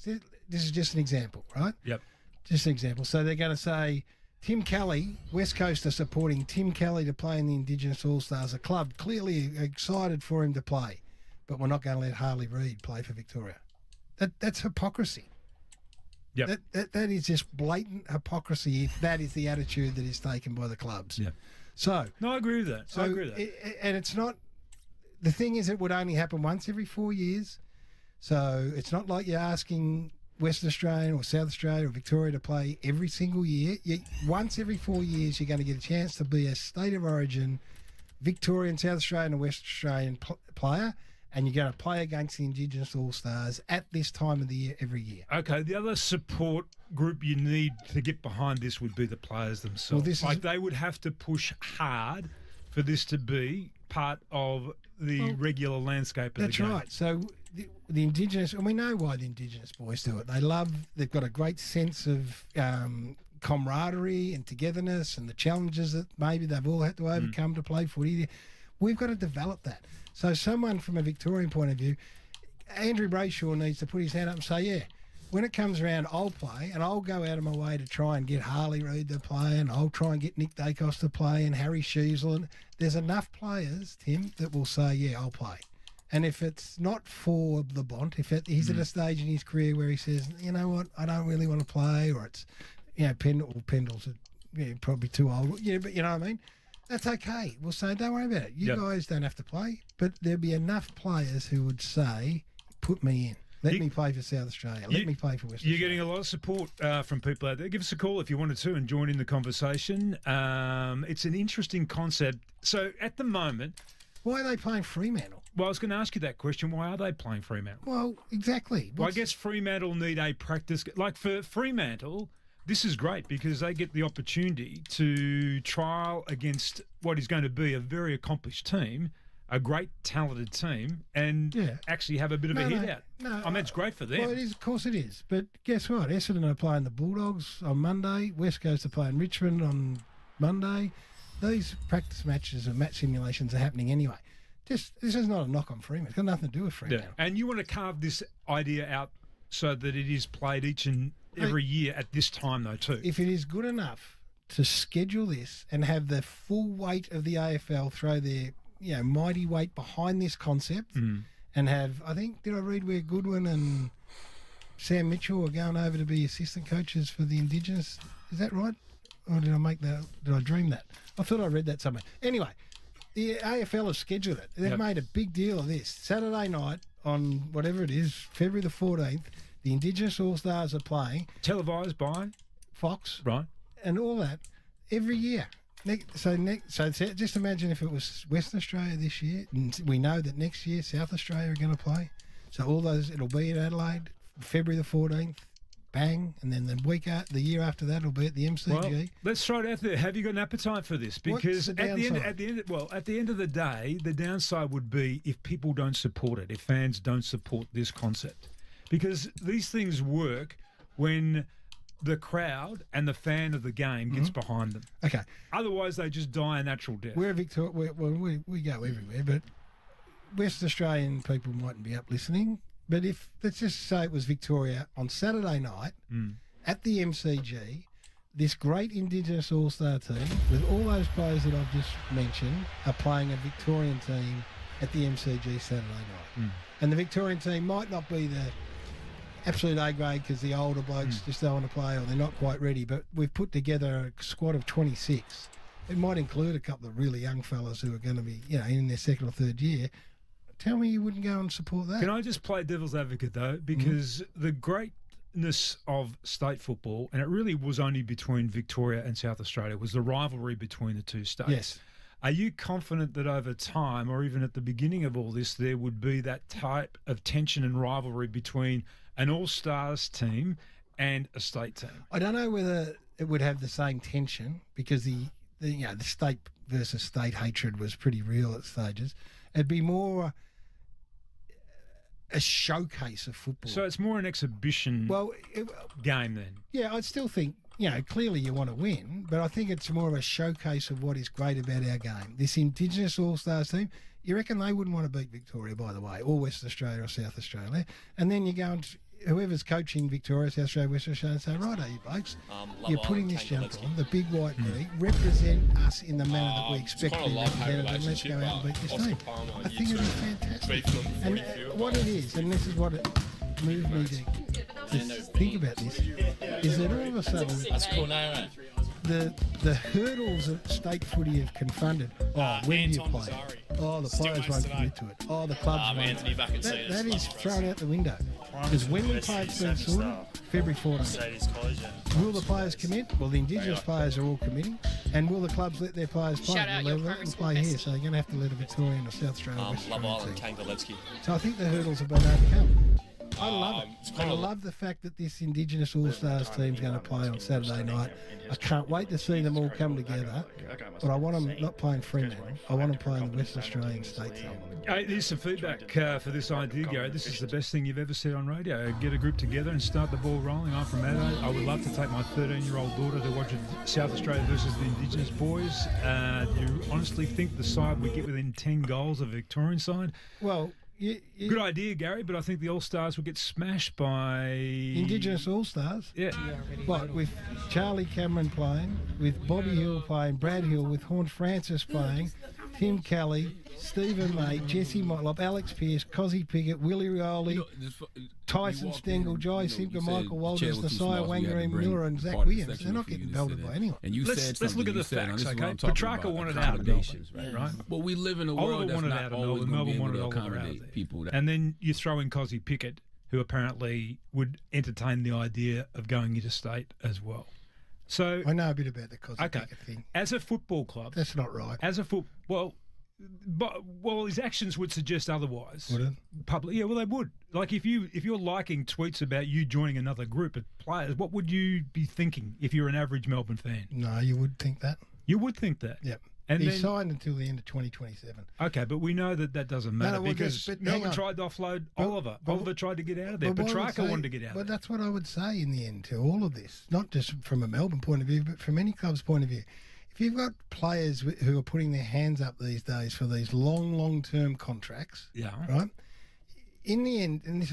this is just an example, right? Yep. Just an example. So they're going to say, Tim Kelly, West Coast are supporting Tim Kelly to play in the Indigenous All-Stars, a club clearly excited for him to play, but we're not going to let Harley Reid play for Victoria. That's hypocrisy. Yep. That is just blatant hypocrisy if that is the attitude that is taken by the clubs. Yeah. So no, I agree with that. I agree with that. And it's not. The thing is, it would only happen once every 4 years. So it's not like you're asking Western Australia or South Australia or Victoria to play every single year. Once every 4 years, you're going to get a chance to be a state of origin Victorian, South Australian, and Western Australian player, and you're going to play against the Indigenous All-Stars at this time of the year every year. Okay, the other support group you need to get behind this would be the players themselves. Well, they would have to push hard for this to be part of the regular landscape of the game. That's right. So the Indigenous, and we know why the Indigenous boys do it. They've got a great sense of camaraderie and togetherness and the challenges that maybe they've all had to overcome to play footy. We've got to develop that. So someone from a Victorian point of view, Andrew Brayshaw needs to put his hand up and say, when it comes around, I'll play, and I'll go out of my way to try and get Harley Reid to play, and I'll try and get Nick Dacos to play, and Harry Sheasel. And there's enough players, Tim, that will say, I'll play. And if it's not for the Bont, if he's at a stage in his career where he says, you know what, I don't really want to play, or it's, Pendle's probably too old, but you know what I mean? That's okay. We'll say, don't worry about it. You guys don't have to play, but there'll be enough players who would say, put me in. Let me play for South Australia. Let me play for Western Australia. You're getting a lot of support from people out there. Give us a call if you wanted to and join in the conversation. It's an interesting concept. So at the moment... Why are they playing Fremantle? Well, I was going to ask you that question. Why are they playing Fremantle? Well, exactly. Well, I guess Fremantle need a practice... Like for Fremantle, this is great because they get the opportunity to trial against what is going to be a very accomplished team, a great talented team, and actually have a bit of a hit out. No, I mean, it's great for them. Well, it is, of course it is. But guess what? Essendon are playing the Bulldogs on Monday. West Coast are playing Richmond on Monday. These practice matches and match simulations are happening anyway. This is not a knock on Fremantle. It's got nothing to do with Fremantle. Yeah. And you want to carve this idea out so that it is played each and every year at this time, though, too. If it is good enough to schedule this and have the full weight of the AFL throw their mighty weight behind this concept and have, I think, did I read where Goodwin and Sam Mitchell are going over to be assistant coaches for the Indigenous? Is that right? Or did I dream that? I thought I read that somewhere. Anyway, the AFL have scheduled it. They've made a big deal of this. Saturday night on whatever it is, February the 14th, the Indigenous All-Stars are playing. Televised by? Fox. Right. And all that every year. So just imagine if it was Western Australia this year, and we know that next year South Australia are going to play. So all those, it'll be in Adelaide, February the 14th, bang, and then the year after that will be at the MCG. Well, let's throw it out there. Have you got an appetite for this? Because at the end of the day, the downside would be if people don't support it, if fans don't support this concept, because these things work when the crowd and the fan of the game gets behind them. Okay. Otherwise, they just die a natural death. We're Victoria. We go everywhere, but West Australian people mightn't be up listening. But if let's just say it was Victoria on Saturday night at the MCG, this great Indigenous All-Star team with all those players that I've just mentioned are playing a Victorian team at the MCG Saturday night, and the Victorian team might not be the absolute A grade because the older blokes just don't want to play or they're not quite ready. But we've put together a squad of 26. It might include a couple of really young fellas who are going to be, in their second or third year. Tell me you wouldn't go and support that. Can I just play devil's advocate, though? Because the greatness of state football, and it really was only between Victoria and South Australia, was the rivalry between the two states. Yes. Are you confident that over time, or even at the beginning of all this, there would be that type of tension and rivalry between an All-Stars team and a state team? I don't know whether it would have the same tension because the state versus state hatred was pretty real at stages. It'd be more a showcase of football. So it's more an exhibition game then? Yeah, I'd still think, clearly you want to win, but I think it's more of a showcase of what is great about our game. This Indigenous All-Stars team, you reckon they wouldn't want to beat Victoria, by the way, or West Australia or South Australia, and then you go and whoever's coaching Victoria, South Australia, West Australia, and say, right, you blokes, you're putting this jump on, the big white knee, represent us in the manner that we expect to be represented, and let's go out and beat this team. I think it'd be fantastic. And what it is, and this is what it moved me to think about this, is that all of a sudden, the hurdles that state footy have confronted, when do you play? The players won't commit to it. The clubs won't. That is thrown out the window. Because when we play it's been sorted, February 14th. Will the players commit? Well, the Indigenous players are all committing. And will the clubs let their players play? Well, they'll let them play here, so they're going to have to let a Victorian or South Australian West Australian team. So I think the hurdles have been overcome. I love it. I love the fact that this Indigenous All-Stars team's going to play on Saturday night. I can't wait to see them all come together. But I want them not playing Fremantle. I want them playing the West Australian state team. Hey, here's some feedback for this idea, Gary. This is the best thing you've ever said on radio. Get a group together and start the ball rolling. I'm from Adelaide. I would love to take my 13-year-old daughter to watch South Australia versus the Indigenous boys. Do you honestly think the side we get within 10 goals of the Victorian side? Well, good idea, Gary, but I think the All-Stars will get smashed by Indigenous All-Stars. Yeah. What, with Charlie Cameron playing, with Bobby Hill playing, Brad Hill, with Horn Francis playing, Tim Kelly, Stephen May, Jesse Motlop, Alex Pearce, Cozzy Pickett, Willie Rioli, Tyson Stengel, Jai Simka, Michael Walters, Nasiah Wangareen Miller, and Zach Williams. They're not getting belted by anyone. And let's look at the facts, okay? Petrarca wanted out of Melbourne, right? Well, we live in a world that's not always going to be able to accommodate people. And then you throw in Cozzy Pickett, who apparently would entertain the idea of going interstate as well. So I know a bit about the Cozzy Pickett thing. As a football club, that's not right. Well, his actions would suggest otherwise. Would it? Public, yeah, well, they would. Like if you're liking tweets about you joining another group of players, what would you be thinking if you're an average Melbourne fan? No, you would think that. You would think that. Yep. And he signed until the end of 2027. Okay, but we know that doesn't matter because Melbourne tried to offload Oliver. Oliver tried to get out of there. Petrarca wanted to get out. But that's what I would say in the end to all of this, not just from a Melbourne point of view, but from any club's point of view. If you've got players who are putting their hands up these days for these long-term contracts, right? In the end, and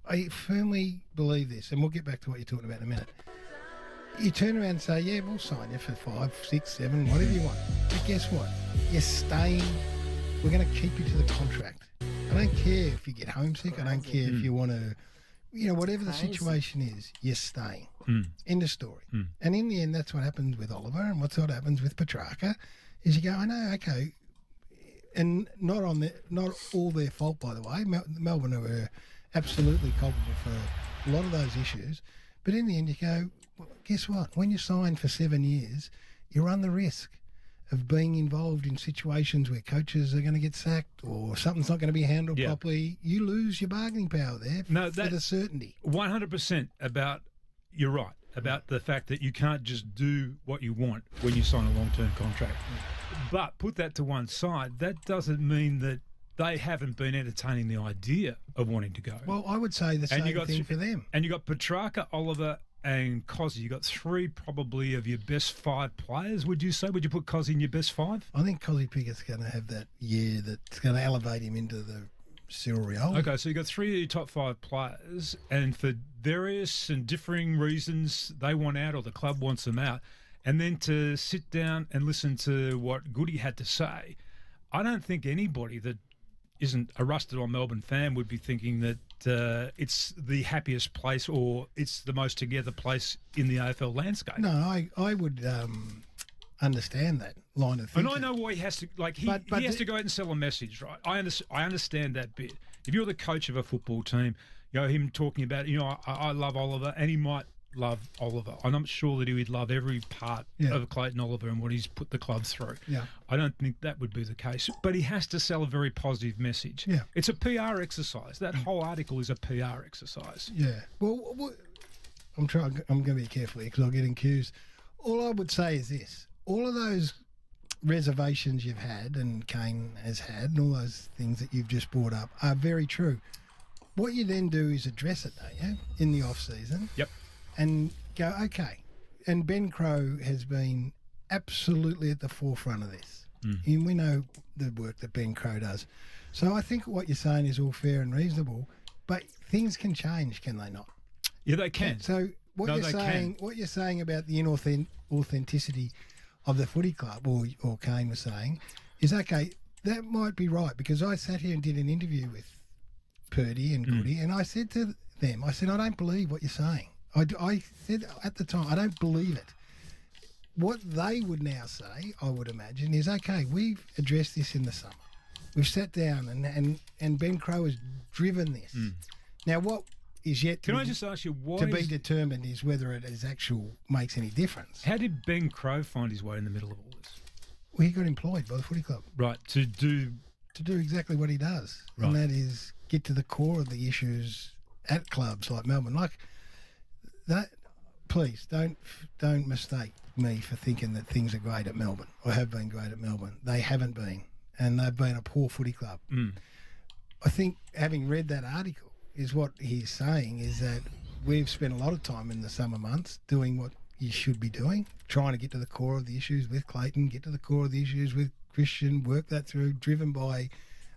I firmly believe this, and we'll get back to what you're talking about in a minute. You turn around and say, yeah, we'll sign you for 5, 6, 7, whatever you want. But guess what? You're staying. We're going to keep you to the contract. I don't care if you get homesick. I don't care if you want to, whatever the situation is, you're staying. End of story. And in the end, that's what happens with Oliver, and what happens with Petrarca is you go, I know, okay. And not all their fault, by the way. Melbourne were absolutely culpable for a lot of those issues. But in the end, you go, well, guess what? When you sign for 7 years, you run the risk of being involved in situations where coaches are going to get sacked or something's not going to be handled properly. You lose your bargaining power there for the certainty. 100% you're right, about the fact that you can't just do what you want when you sign a long-term contract. But put that to one side, that doesn't mean that they haven't been entertaining the idea of wanting to go. Well, I would say the same thing for them. And you got Petrarca, Oliver and Cozzy. You got 3 probably of your best 5 players, would you say? Would you put Cozzy in your best 5? I think Cozzy Pickett's going to have that year that's going to elevate him into the Cyril Riol. Okay, so you got 3 of your top 5 players, and for various and differing reasons, they want out or the club wants them out. And then to sit down and listen to what Goody had to say, I don't think anybody that isn't a rusted-on Melbourne fan would be thinking that it's the happiest place or it's the most together place in the AFL landscape. No, I would understand that line of thinking. And I know why he has to, he has to go out and sell a message, right? I understand that bit. If you're the coach of a football team, him talking about, I love Oliver, and he might love Oliver. I'm not sure that he would love every part of Clayton Oliver and what he's put the club through. Yeah. I don't think that would be the case. But he has to sell a very positive message. Yeah. It's a PR exercise. That whole article is a PR exercise. Yeah. Well, I'm going to be careful here because I'll get accused. All I would say is this. All of those reservations you've had and Kane has had and all those things that you've just brought up are very true. What you then do is address it, don't you, in the off-season? Yep. And go, okay. And Ben Crowe has been absolutely at the forefront of this. And we know the work that Ben Crowe does. So I think what you're saying is all fair and reasonable, but things can change, can they not? Yeah, they can. So what you're saying about the inauthenticity of the footy club, or Kane was saying, is okay, that might be right, because I sat here and did an interview with Purdy and Goody, and I said to them, I don't believe what you're saying. I said at the time, I don't believe it. What they would now say, I would imagine, is, okay, we've addressed this in the summer. We've sat down and Ben Crowe has driven this. Now, what is yet Can I just ask you, to be determined is whether it makes any difference. How did Ben Crowe find his way in the middle of all this? Well, he got employed by the footy club. Right, to do exactly what he does. Right. And that is get to the core of the issues at clubs like Melbourne. Like that, please don't mistake me for thinking that things are great at Melbourne or have been great at Melbourne. They haven't been, and they've been a poor footy club. I think having read that article is what he's saying is that we've spent a lot of time in the summer months doing what you should be doing, trying to get to the core of the issues with Clayton, get to the core of the issues with Christian, work that through, driven by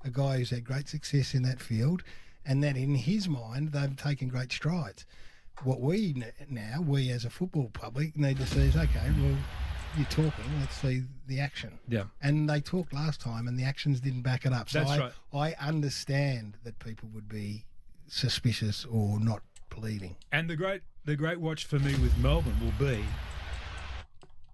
a guy who's had great success in that field, and that in his mind they've taken great strides. What we as a football public need to see is, okay, well, you're talking, let's see the action. Yeah. And they talked last time and the actions didn't back it up. So That's right. I understand that people would be suspicious or not believing. And the great watch for me with Melbourne will be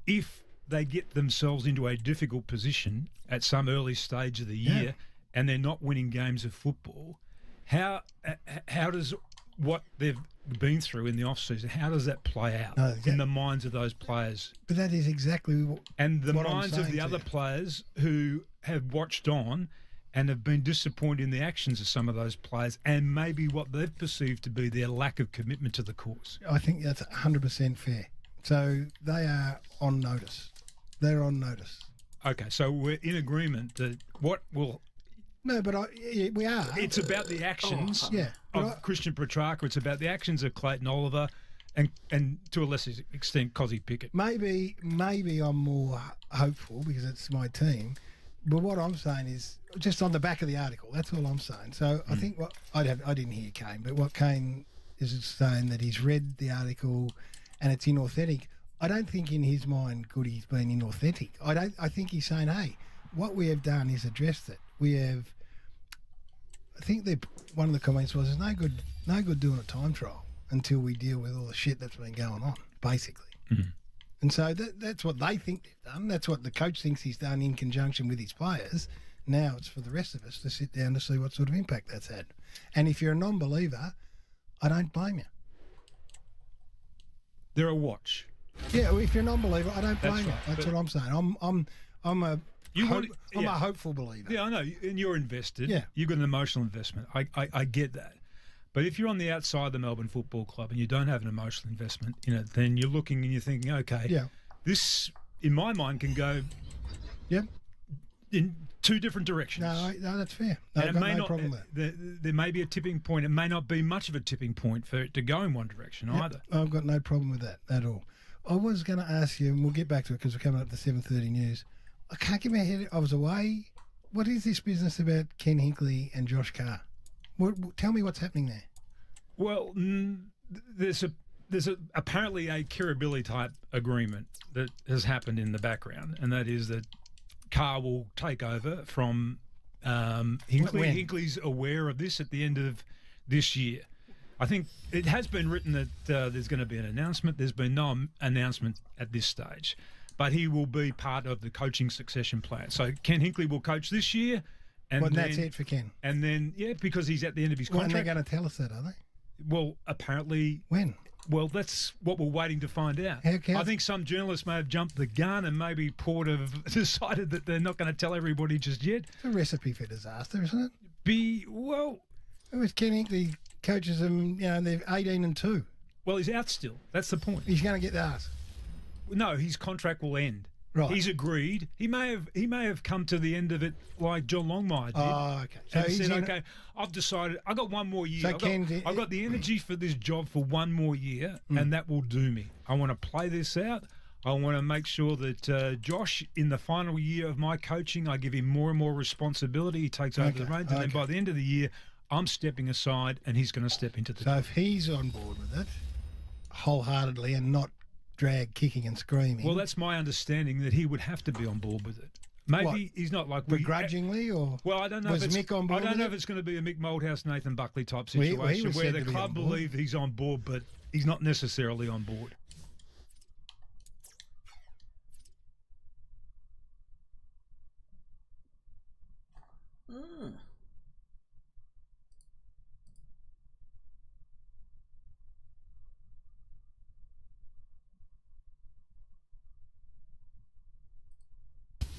if they get themselves into a difficult position at some early stage of the year and they're not winning games of football, how does what they've been through in the off-season, how does that play out in the minds of those players? But that is exactly what the what minds of the other players who have watched on and have been disappointed in the actions of some of those players and maybe what they've perceived to be their lack of commitment to the cause. I think that's 100% fair. So they are on notice. They're on notice. Okay, so we're in agreement that what will... No, but we are. It's about the actions of Christian Petrarca. It's about the actions of Clayton Oliver and to a lesser extent, Cozzy Pickett. Maybe I'm more hopeful because it's my team But what I'm saying is just on the back of the article. That's all I'm saying. So I think what I didn't hear Kane, but what Kane is saying that he's read the article and it's inauthentic. I don't think in his mind Goody's been inauthentic. I think he's saying, hey, what we have done is addressed it. We have. I think one of the comments was, "It's no good doing a time trial until we deal with all the shit that's been going on." Basically. Mm-hmm. And so that's what they think they've done. That's what the coach thinks he's done in conjunction with his players. Now it's for the rest of us to sit down to see what sort of impact that's had. And if you're a non-believer, I don't blame you. They're a watch. Yeah, well, if you're a non-believer, I don't blame That's you. right. That's But- what I'm saying. I'm a hopeful believer. Yeah, I know, and you're invested. Yeah. You've got an emotional investment. I get that. But if you're on the outside of the Melbourne Football Club and you don't have an emotional investment in it, then you're looking and you're thinking, okay, Yeah. this, in my mind, can go Yep. in two different directions. No, that's fair. No, And I've got no problem with that. there may be a tipping point. It may not be much of a tipping point for it to go in one direction Yep, either. I've got no problem with that at all. I was going to ask you, and we'll get back to it because we're coming up to 7:30 news. I can't get my head. I was away. What is this business about Ken Hinkley and Josh Carr? Tell me what's happening there. Well, there's apparently a Kirribilli type agreement that has happened in the background, and that is that Carr will take over from Hinkley. When? Hinkley's aware of this at the end of this year. I think it has been written that there's going to be an announcement. There's been no announcement at this stage, but he will be part of the coaching succession plan. So Ken Hinkley will coach this year. And that's it for Ken. And then, because he's at the end of his contract. When they're going to tell us that, are they? Well, apparently. When? Well, that's what we're waiting to find out. I think some journalists may have jumped the gun and maybe Port have decided that they're not going to tell everybody just yet. It's a recipe for disaster, isn't it? It was Ken Hinkley coaches them, they're 18-2. Well, he's out still. That's the point. He's going to get the arse. No, his contract will end. Right. He's agreed. He may have come to the end of it like John Longmire did. Oh, okay. So And he's said, okay, I've decided. I've got one more year. So I've got the energy for this job for one more year, and that will do me. I want to play this out. I want to make sure that Josh, in the final year of my coaching, I give him more and more responsibility. He takes over the reins, and then by the end of the year, I'm stepping aside, and he's going to step into the. So if he's on board with it, wholeheartedly, and not drag kicking and screaming. Well, that's my understanding that he would have to be on board with it. Maybe he's not like begrudgingly, or I don't know. Was if it's, Mick on board I don't know with if it's going to be a Mick Moldhouse, Nathan Buckley type Well, situation he was where said the to be club on board. believe he's on board, but he's not necessarily on board.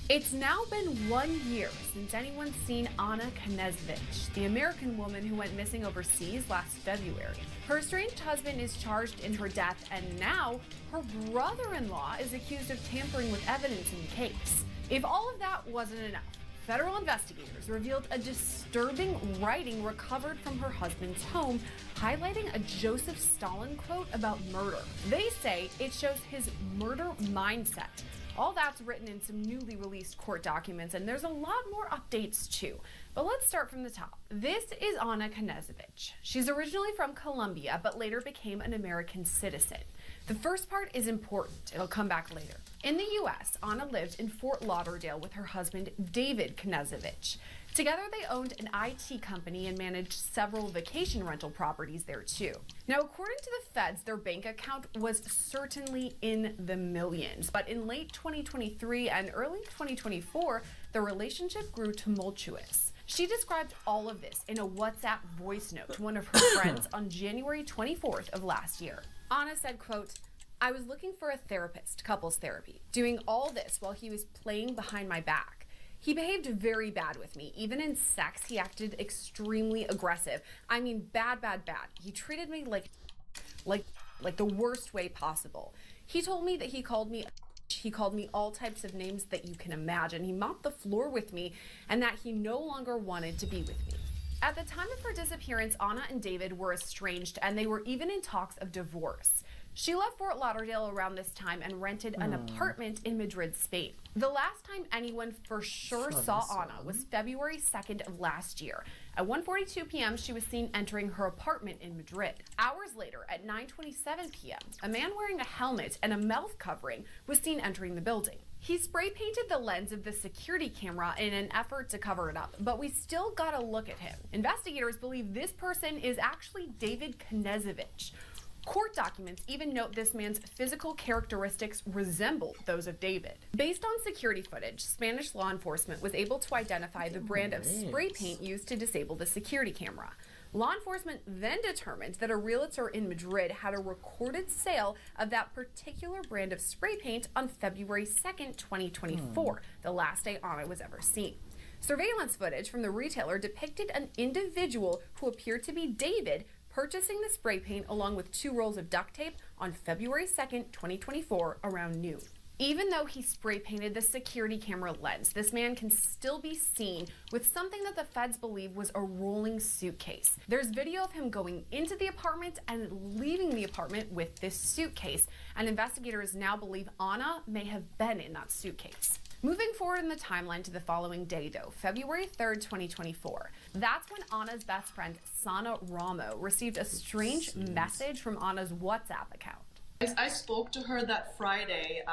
It's now been 1 year since anyone's seen Anna Knežević, the American woman who went missing overseas last February. Her estranged husband is charged in her death, and now her brother-in-law is accused of tampering with evidence in the case. If all of that wasn't enough, federal investigators revealed a disturbing writing recovered from her husband's home, highlighting a Joseph Stalin quote about murder. They say it shows his murder mindset. All that's written in some newly released court documents, and there's a lot more updates too. But let's start from the top. This is Anna Knežević. She's originally from Colombia, but later became an American citizen. The first part is important. It'll come back later. In the U.S., Anna lived in Fort Lauderdale with her husband, David Knežević. Together, they owned an IT company and managed several vacation rental properties there too. Now, according to the feds, their bank account was certainly in the millions. But in late 2023 and early 2024, the relationship grew tumultuous. She described all of this in a WhatsApp voice note to one of her friends on January 24th of last year. Anna said, quote, "I was looking for a therapist, couples therapy, doing all this while he was playing behind my back. He behaved very bad with me. Even in sex, he acted extremely aggressive. I mean, bad. He treated me like the worst way possible. He told me that he called me all types of names that you can imagine. He mopped the floor with me, and that he no longer wanted to be with me." At the time of her disappearance, Anna and David were estranged, and they were even in talks of divorce. She left Fort Lauderdale around this time and rented an apartment in Madrid, Spain. The last time anyone for sure saw Ana was February 2nd of last year. At 1:42 p.m., she was seen entering her apartment in Madrid. Hours later, at 9:27 p.m., a man wearing a helmet and a mouth covering was seen entering the building. He spray painted the lens of the security camera in an effort to cover it up, but we still gotta look at him. Investigators believe this person is actually David Knezevich. Court documents even note this man's physical characteristics resembled those of David. Based on security footage, Spanish law enforcement was able to identify the brand of spray paint used to disable the security camera. Law enforcement then determined that a realtor in Madrid had a recorded sale of that particular brand of spray paint on February 2nd, 2024, the last day Ana was ever seen. Surveillance footage from the retailer depicted an individual who appeared to be David purchasing the spray paint along with 2 rolls of duct tape on February 2nd, 2024 around noon. Even though he spray painted the security camera lens, this man can still be seen with something that the feds believe was a rolling suitcase. There's video of him going into the apartment and leaving the apartment with this suitcase, and investigators now believe Ana may have been in that suitcase. Moving forward in the timeline to the following day, though, February 3rd, 2024. That's when Ana's best friend, Sana Ramo, received a strange message from Ana's WhatsApp account. I spoke to her that Friday,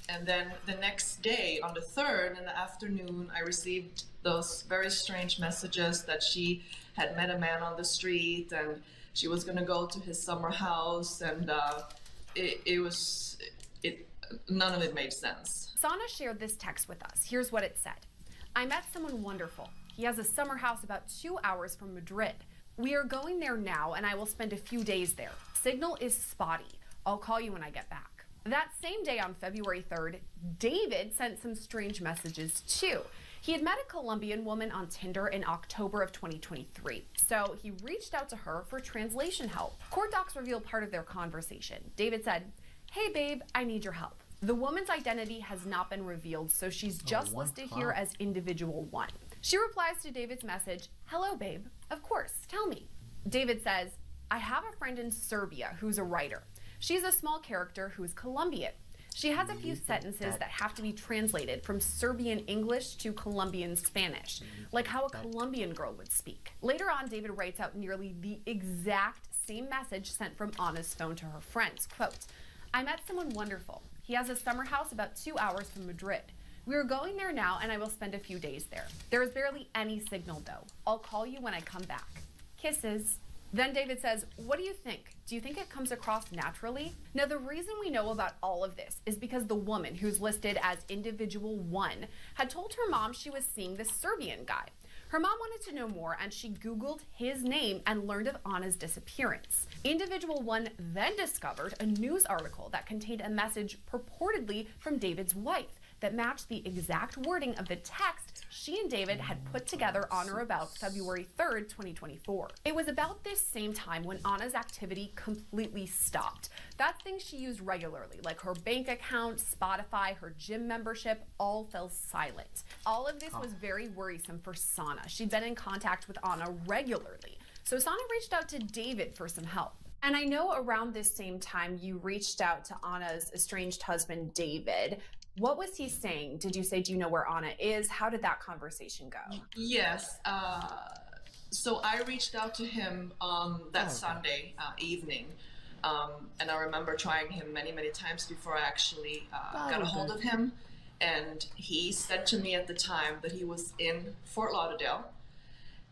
and then the next day, on the 3rd in the afternoon, I received those very strange messages that she had met a man on the street and she was going to go to his summer house, and none of it made sense. Sana shared this text with us. Here's what it said. I met someone wonderful. He has a summer house about 2 hours from Madrid. We are going there now, and I will spend a few days there. Signal is spotty. I'll call you when I get back. That same day on February 3rd, David sent some strange messages too. He had met a Colombian woman on Tinder in October of 2023, so he reached out to her for translation help. Court docs reveal part of their conversation. David said, "Hey babe, I need your help." The woman's identity has not been revealed, so she's just listed here as individual 1. She replies to David's message, "Hello babe, of course, tell me." David says, "I have a friend in Serbia who's a writer. She's a small character who's Colombian. She has a few sentences that have to be translated from Serbian English to Colombian Spanish, like how a Colombian girl would speak." Later on, David writes out nearly the exact same message sent from Ana's phone to her friends. Quote, "I met someone wonderful. He has a summer house about 2 hours from Madrid. We are going there now, and I will spend a few days there. There is barely any signal, though. I'll call you when I come back. Kisses." Then David says, "What do you think? Do you think it comes across naturally?" Now, the reason we know about all of this is because the woman, who's listed as individual 1, had told her mom she was seeing this Serbian guy. Her mom wanted to know more, and she Googled his name and learned of Ana's disappearance. Individual 1 then discovered a news article that contained a message purportedly from David's wife that matched the exact wording of the text she and David had put together on or about February 3rd, 2024. It was about this same time when Ana's activity completely stopped. That's things she used regularly, like her bank account, Spotify, her gym membership, all fell silent. All of this was very worrisome for Sana. She'd been in contact with Ana regularly. So Sana reached out to David for some help. And I know around this same time you reached out to Ana's estranged husband, David. What was he saying? Did you say, do you know where Ana is? How did that conversation go? Yes. So I reached out to him that Sunday evening. And I remember trying him many, many times before I actually got a hold of him. And he said to me at the time that he was in Fort Lauderdale.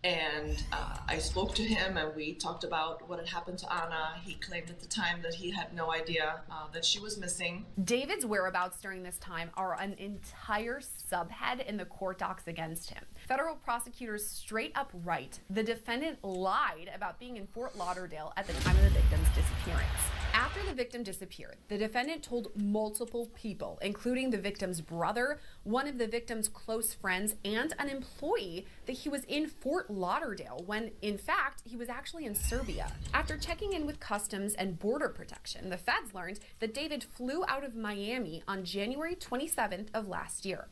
And I spoke to him and we talked about what had happened to Ana. He claimed at the time that he had no idea that she was missing. David's whereabouts during this time are an entire subhead in the court docs against him. Federal prosecutors straight up write the defendant lied about being in Fort Lauderdale at the time of the victim's disappearance. After the victim disappeared, the defendant told multiple people, including the victim's brother, one of the victim's close friends, and an employee, that he was in Fort Lauderdale when, in fact, he was actually in Serbia. After checking in with Customs and Border Protection, the feds learned that David flew out of Miami on January 27th of last year.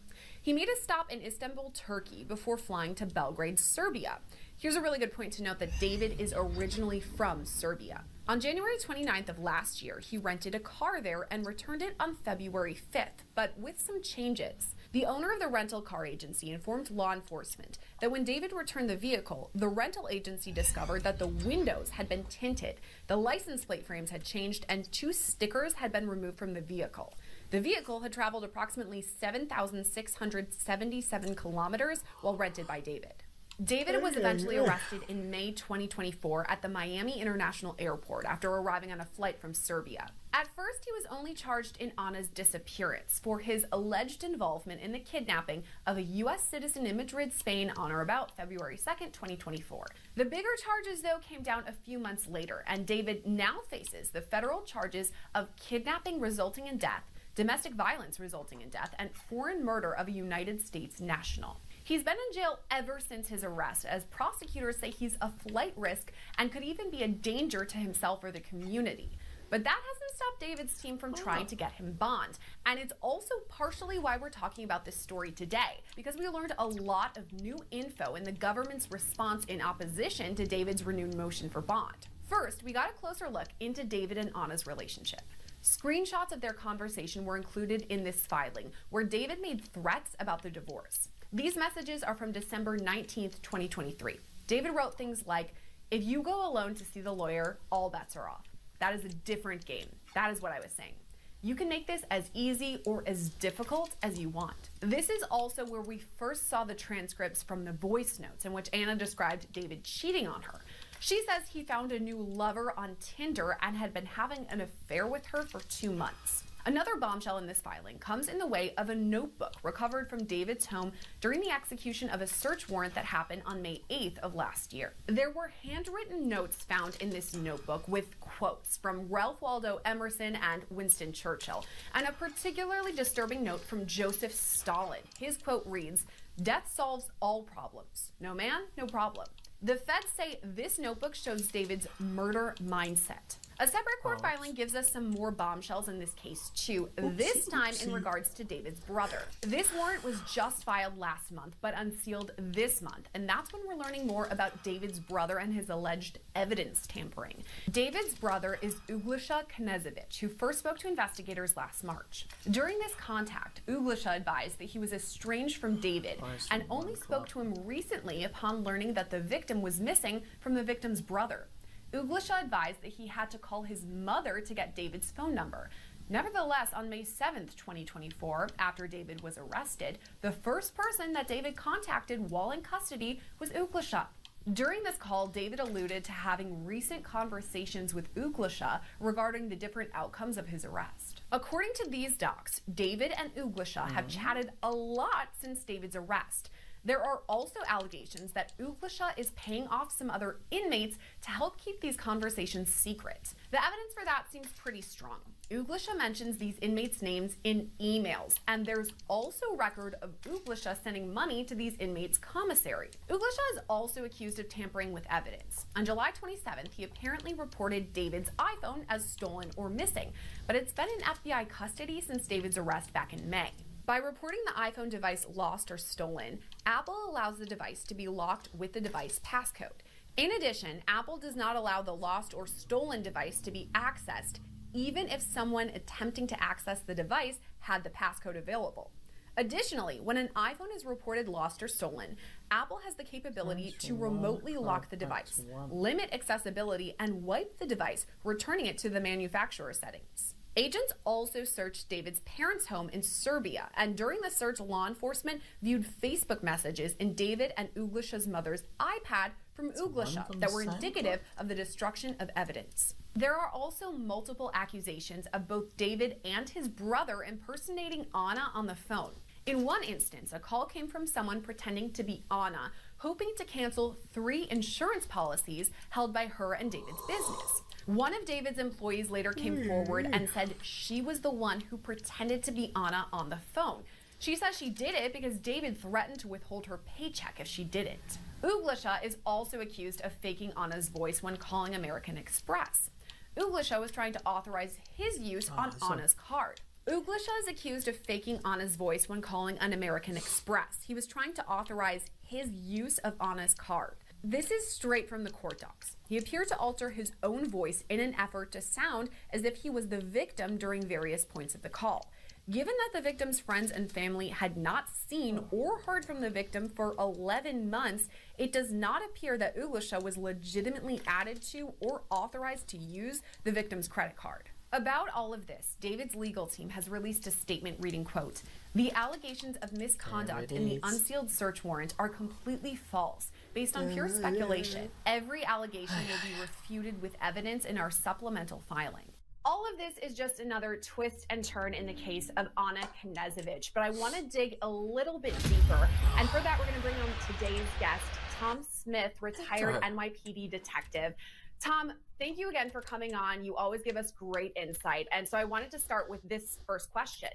He made a stop in Istanbul, Turkey, before flying to Belgrade, Serbia. Here's a really good point to note that David is originally from Serbia. On January 29th of last year, he rented a car there and returned it on February 5th, but with some changes. The owner of the rental car agency informed law enforcement that when David returned the vehicle, the rental agency discovered that the windows had been tinted, the license plate frames had changed, and 2 stickers had been removed from the vehicle. The vehicle had traveled approximately 7,677 kilometers while rented by David. David was eventually arrested in May 2024 at the Miami International Airport after arriving on a flight from Serbia. At first, he was only charged in Ana's disappearance for his alleged involvement in the kidnapping of a U.S. citizen in Madrid, Spain on or about February 2nd, 2024. The bigger charges, though, came down a few months later, and David now faces the federal charges of kidnapping resulting in death, domestic violence resulting in death, and foreign murder of a United States national. He's been in jail ever since his arrest, as prosecutors say he's a flight risk and could even be a danger to himself or the community. But that hasn't stopped David's team from trying to get him bond. And it's also partially why we're talking about this story today, because we learned a lot of new info in the government's response in opposition to David's renewed motion for bond. First, we got a closer look into David and Ana's relationship. Screenshots of their conversation were included in this filing, where David made threats about the divorce. These messages are from December 19th, 2023. David wrote things like, "If you go alone to see the lawyer, all bets are off. That is a different game. That is what I was saying. You can make this as easy or as difficult as you want." This is also where we first saw the transcripts from the voice notes in which Ana described David cheating on her. She says he found a new lover on Tinder and had been having an affair with her for 2 months. Another bombshell in this filing comes in the way of a notebook recovered from David's home during the execution of a search warrant that happened on May 8th of last year. There were handwritten notes found in this notebook with quotes from Ralph Waldo Emerson and Winston Churchill, and a particularly disturbing note from Joseph Stalin. His quote reads, "Death solves all problems. No man, no problem." The feds say this notebook shows David's murder mindset. A separate court filing gives us some more bombshells in this case too, this time in regards to David's brother. This warrant was just filed last month, but unsealed this month, and that's when we're learning more about David's brother and his alleged evidence tampering. David's brother is Uglasha Knežević, who first spoke to investigators last March. During this contact, Uglasha advised that he was estranged from David and only spoke to him recently upon learning that the victim was missing from the victim's brother. Uglasha advised that he had to call his mother to get David's phone number. Nevertheless, on May 7th, 2024, after David was arrested, the first person that David contacted while in custody was Uglasha. During this call, David alluded to having recent conversations with Uglasha regarding the different outcomes of his arrest. According to these docs, David and Uglasha have chatted a lot since David's arrest. There are also allegations that Uglasha is paying off some other inmates to help keep these conversations secret. The evidence for that seems pretty strong. Uglasha mentions these inmates' names in emails, and there's also record of Uglasha sending money to these inmates' commissary. Uglasha is also accused of tampering with evidence. On July 27th, he apparently reported David's iPhone as stolen or missing, but it's been in FBI custody since David's arrest back in May. By reporting the iPhone device lost or stolen, Apple allows the device to be locked with the device passcode. In addition, Apple does not allow the lost or stolen device to be accessed, even if someone attempting to access the device had the passcode available. Additionally, when an iPhone is reported lost or stolen, Apple has the capability to remotely lock the device, limit accessibility, and wipe the device, returning it to the manufacturer settings. Agents also searched David's parents' home in Serbia, and during the search, law enforcement viewed Facebook messages in David and Uglasha's mother's iPad from Uglasha that were indicative of the destruction of evidence. There are also multiple accusations of both David and his brother impersonating Ana on the phone. In one instance, a call came from someone pretending to be Ana, hoping to cancel 3 insurance policies held by her and David's business. One of David's employees later came forward and said she was the one who pretended to be Ana on the phone. She says she did it because David threatened to withhold her paycheck if she didn't. Uglasha is also accused of faking Ana's voice when calling American Express. Uglasha was trying to authorize his use on Ana's card. Uglasha is accused of faking Anna's voice when calling an American Express. He was trying to authorize his use of Anna's card. This is straight from the court docs. He appeared to alter his own voice in an effort to sound as if he was the victim during various points of the call. Given that the victim's friends and family had not seen or heard from the victim for 11 months, it does not appear that Uglasha was legitimately added to or authorized to use the victim's credit card. About all of this, David's legal team has released a statement reading, quote, "The allegations of misconduct in the unsealed search warrant are completely false, based on pure speculation. Every allegation will be refuted with evidence in our supplemental filing." All of this is just another twist and turn in the case of Anna Knežević, but I want to dig a little bit deeper. And for that, we're going to bring on today's guest, Tom Smith, retired NYPD detective. Tom, thank you again for coming on. You always give us great insight. And so I wanted to start with this first question.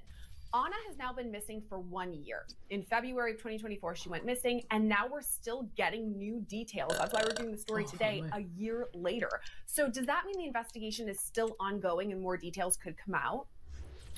Anna has now been missing for 1 year. In February of 2024, she went missing, and now we're still getting new details. That's why we're doing the story today, a year later. So does that mean the investigation is still ongoing and more details could come out?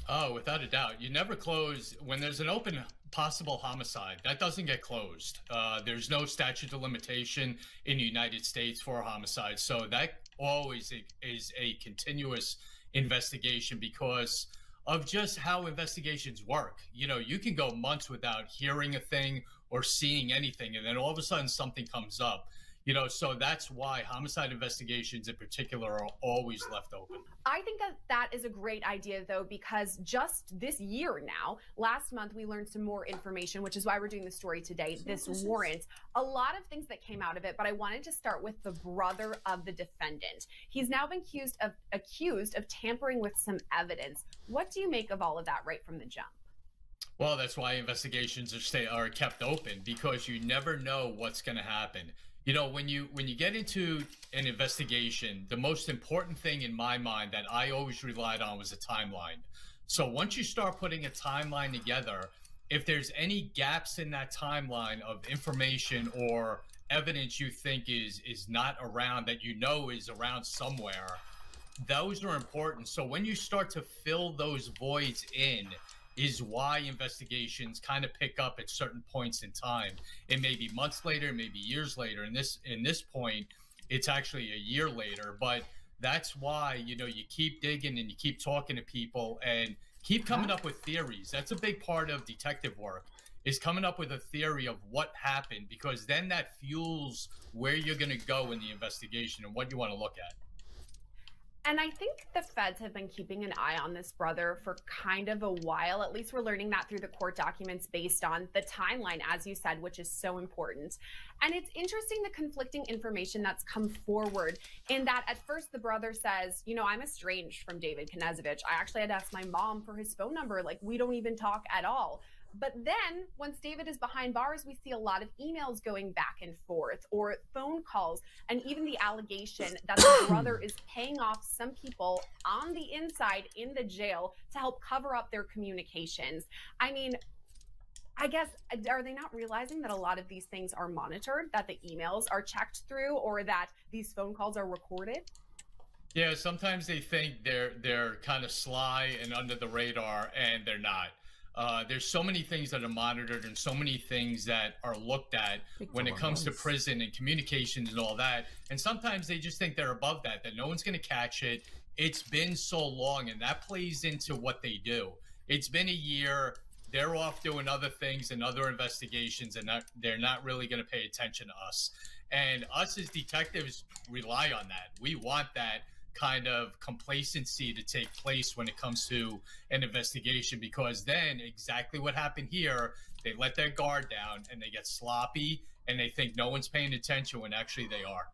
Oh, without a doubt. You never close when there's an open possible homicide. That doesn't get closed. There's no statute of limitation in the United States for a homicide. So that always is a continuous investigation because of just how investigations work. You know, you can go months without hearing a thing or seeing anything, and then all of a sudden something comes up. You know, so that's why homicide investigations in particular are always left open. I think that that is a great idea, though, because just this year now, last month, we learned some more information, which is why we're doing the story today, this warrant. A lot of things that came out of it, but I wanted to start with the brother of the defendant. He's now been accused of tampering with some evidence. What do you make of all of that right from the jump? Well, that's why investigations are kept open, because you never know what's going to happen. You know, when you get into an investigation, the most important thing in my mind that I always relied on was a timeline. So once you start putting a timeline together, if there's any gaps in that timeline of information or evidence you think is not around, that you know is around somewhere, those are important. So when you start to fill those voids in, is why investigations kind of pick up at certain points in time. It may be months later, maybe years later. In this point, it's actually a year later. But that's why, you know, you keep digging and you keep talking to people and keep coming up with theories. That's a big part of detective work, is coming up with a theory of what happened, because then that fuels where you're going to go in the investigation and what you want to look at. And I think the feds have been keeping an eye on this brother for kind of a while. At least we're learning that through the court documents based on the timeline, as you said, which is so important. And it's interesting the conflicting information that's come forward, in that at first the brother says, you know, I'm estranged from David Knežević. I actually had to ask my mom for his phone number. Like, we don't even talk at all. But then once David is behind bars, we see a lot of emails going back and forth, or phone calls, and even the allegation that the brother is paying off some people on the inside in the jail to help cover up their communications. I mean, I guess, are they not realizing that a lot of these things are monitored, that the emails are checked through, or that these phone calls are recorded? Yeah, sometimes they think they're kind of sly and under the radar, and they're not. There's so many things that are monitored and so many things that are looked at when it comes to prison and communications and all that. And sometimes they just think they're above that no one's going to catch it. It's been so long, and that plays into what they do. It's been a year. They're off doing other things and other investigations, and they're not really going to pay attention to us. And us as detectives rely on that. We want that kind of complacency to take place when it comes to an investigation, because then exactly what happened here, they let their guard down and they get sloppy and they think no one's paying attention when actually they are.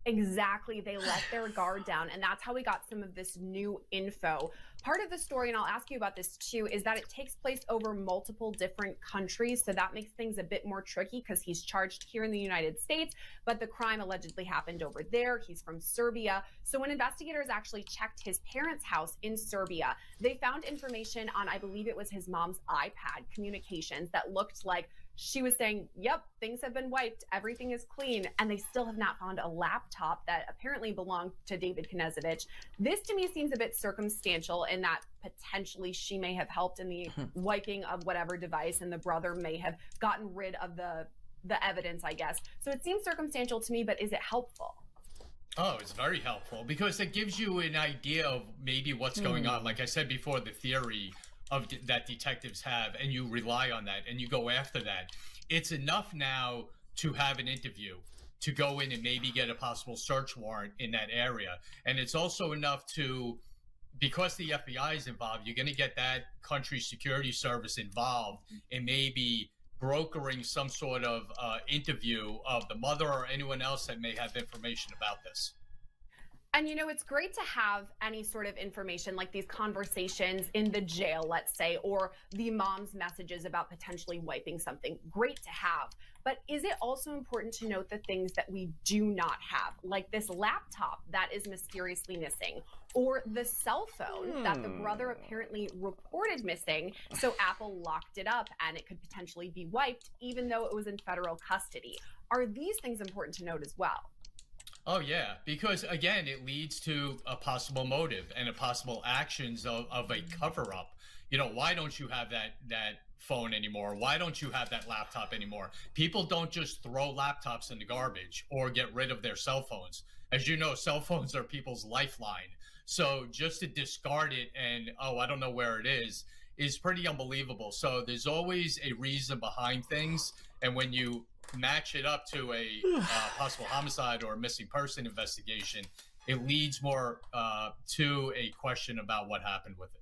Exactly. They let their guard down. And that's how we got some of this new info. Part of the story, and I'll ask you about this too, is that it takes place over multiple different countries. So that makes things a bit more tricky, because he's charged here in the United States, but the crime allegedly happened over there. He's from Serbia. So when investigators actually checked his parents' house in Serbia, they found information on, I believe it was his mom's iPad communications, that looked like she was saying, yep, things have been wiped, everything is clean, and they still have not found a laptop that apparently belonged to David Knežević. This to me seems a bit circumstantial in that potentially she may have helped in the wiping of whatever device, and the brother may have gotten rid of the evidence, I guess. So it seems circumstantial to me, but is it helpful? Oh, it's very helpful because it gives you an idea of maybe what's going on. Like I said before, the theory of that detectives have, and you rely on that and you go after that. It's enough now to have an interview, to go in and maybe get a possible search warrant in that area. And it's also enough to, because the FBI is involved, you're going to get that country's security service involved in maybe brokering some sort of interview of the mother or anyone else that may have information about this. And, you know, it's great to have any sort of information like these conversations in the jail, let's say, or the mom's messages about potentially wiping something. Great to have. But is it also important to note the things that we do not have, like this laptop that is mysteriously missing, or the cell phone that the brother apparently reported missing, so Apple locked it up and it could potentially be wiped even though it was in federal custody? Are these things important to note as well? Oh, yeah, because, again, it leads to a possible motive and a possible actions of a cover-up. You know, why don't you have that phone anymore? Why don't you have that laptop anymore? People don't just throw laptops in the garbage or get rid of their cell phones. As you know, cell phones are people's lifeline. So just to discard it and, oh, I don't know where it is pretty unbelievable. So there's always a reason behind things. And when you match it up to a possible homicide or a missing person investigation, it leads more to a question about what happened with it.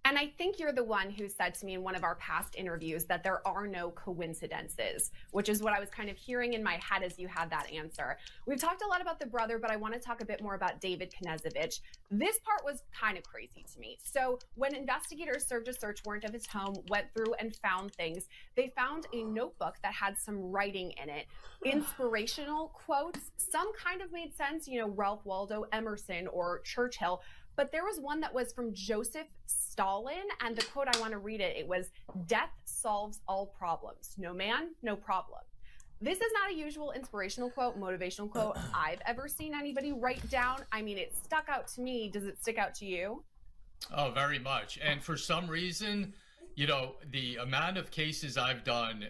And I think you're the one who said to me in one of our past interviews that there are no coincidences, which is what I was kind of hearing in my head as you had that answer. We've talked a lot about the brother, but I want to talk a bit more about David Knežević. This part was kind of crazy to me. So when investigators served a search warrant of his home, went through and found things, they found a notebook that had some writing in it, inspirational quotes. Some kind of made sense, you know, Ralph Waldo Emerson or Churchill. But there was one that was from Joseph Stalin, and the quote, I want to read it. It was, "Death solves all problems. No man, no problem." This is not a usual inspirational quote, motivational quote I've ever seen anybody write down. I mean, it stuck out to me. Does it stick out to you? Oh, very much. And for some reason, you know, the amount of cases I've done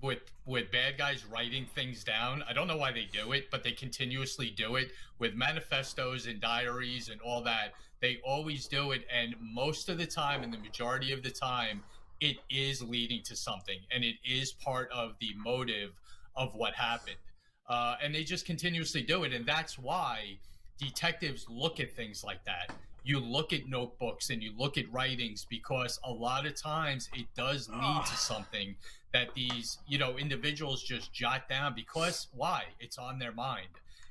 with bad guys writing things down, I don't know why they do it, but they continuously do it with manifestos and diaries and all that. They always do it, and most of the time, and the majority of the time, it is leading to something, and it is part of the motive of what happened. And they just continuously do it, and that's why detectives look at things like that. You look at notebooks and you look at writings, because a lot of times it does lead to something that these, you know, individuals just jot down, because why? It's on their mind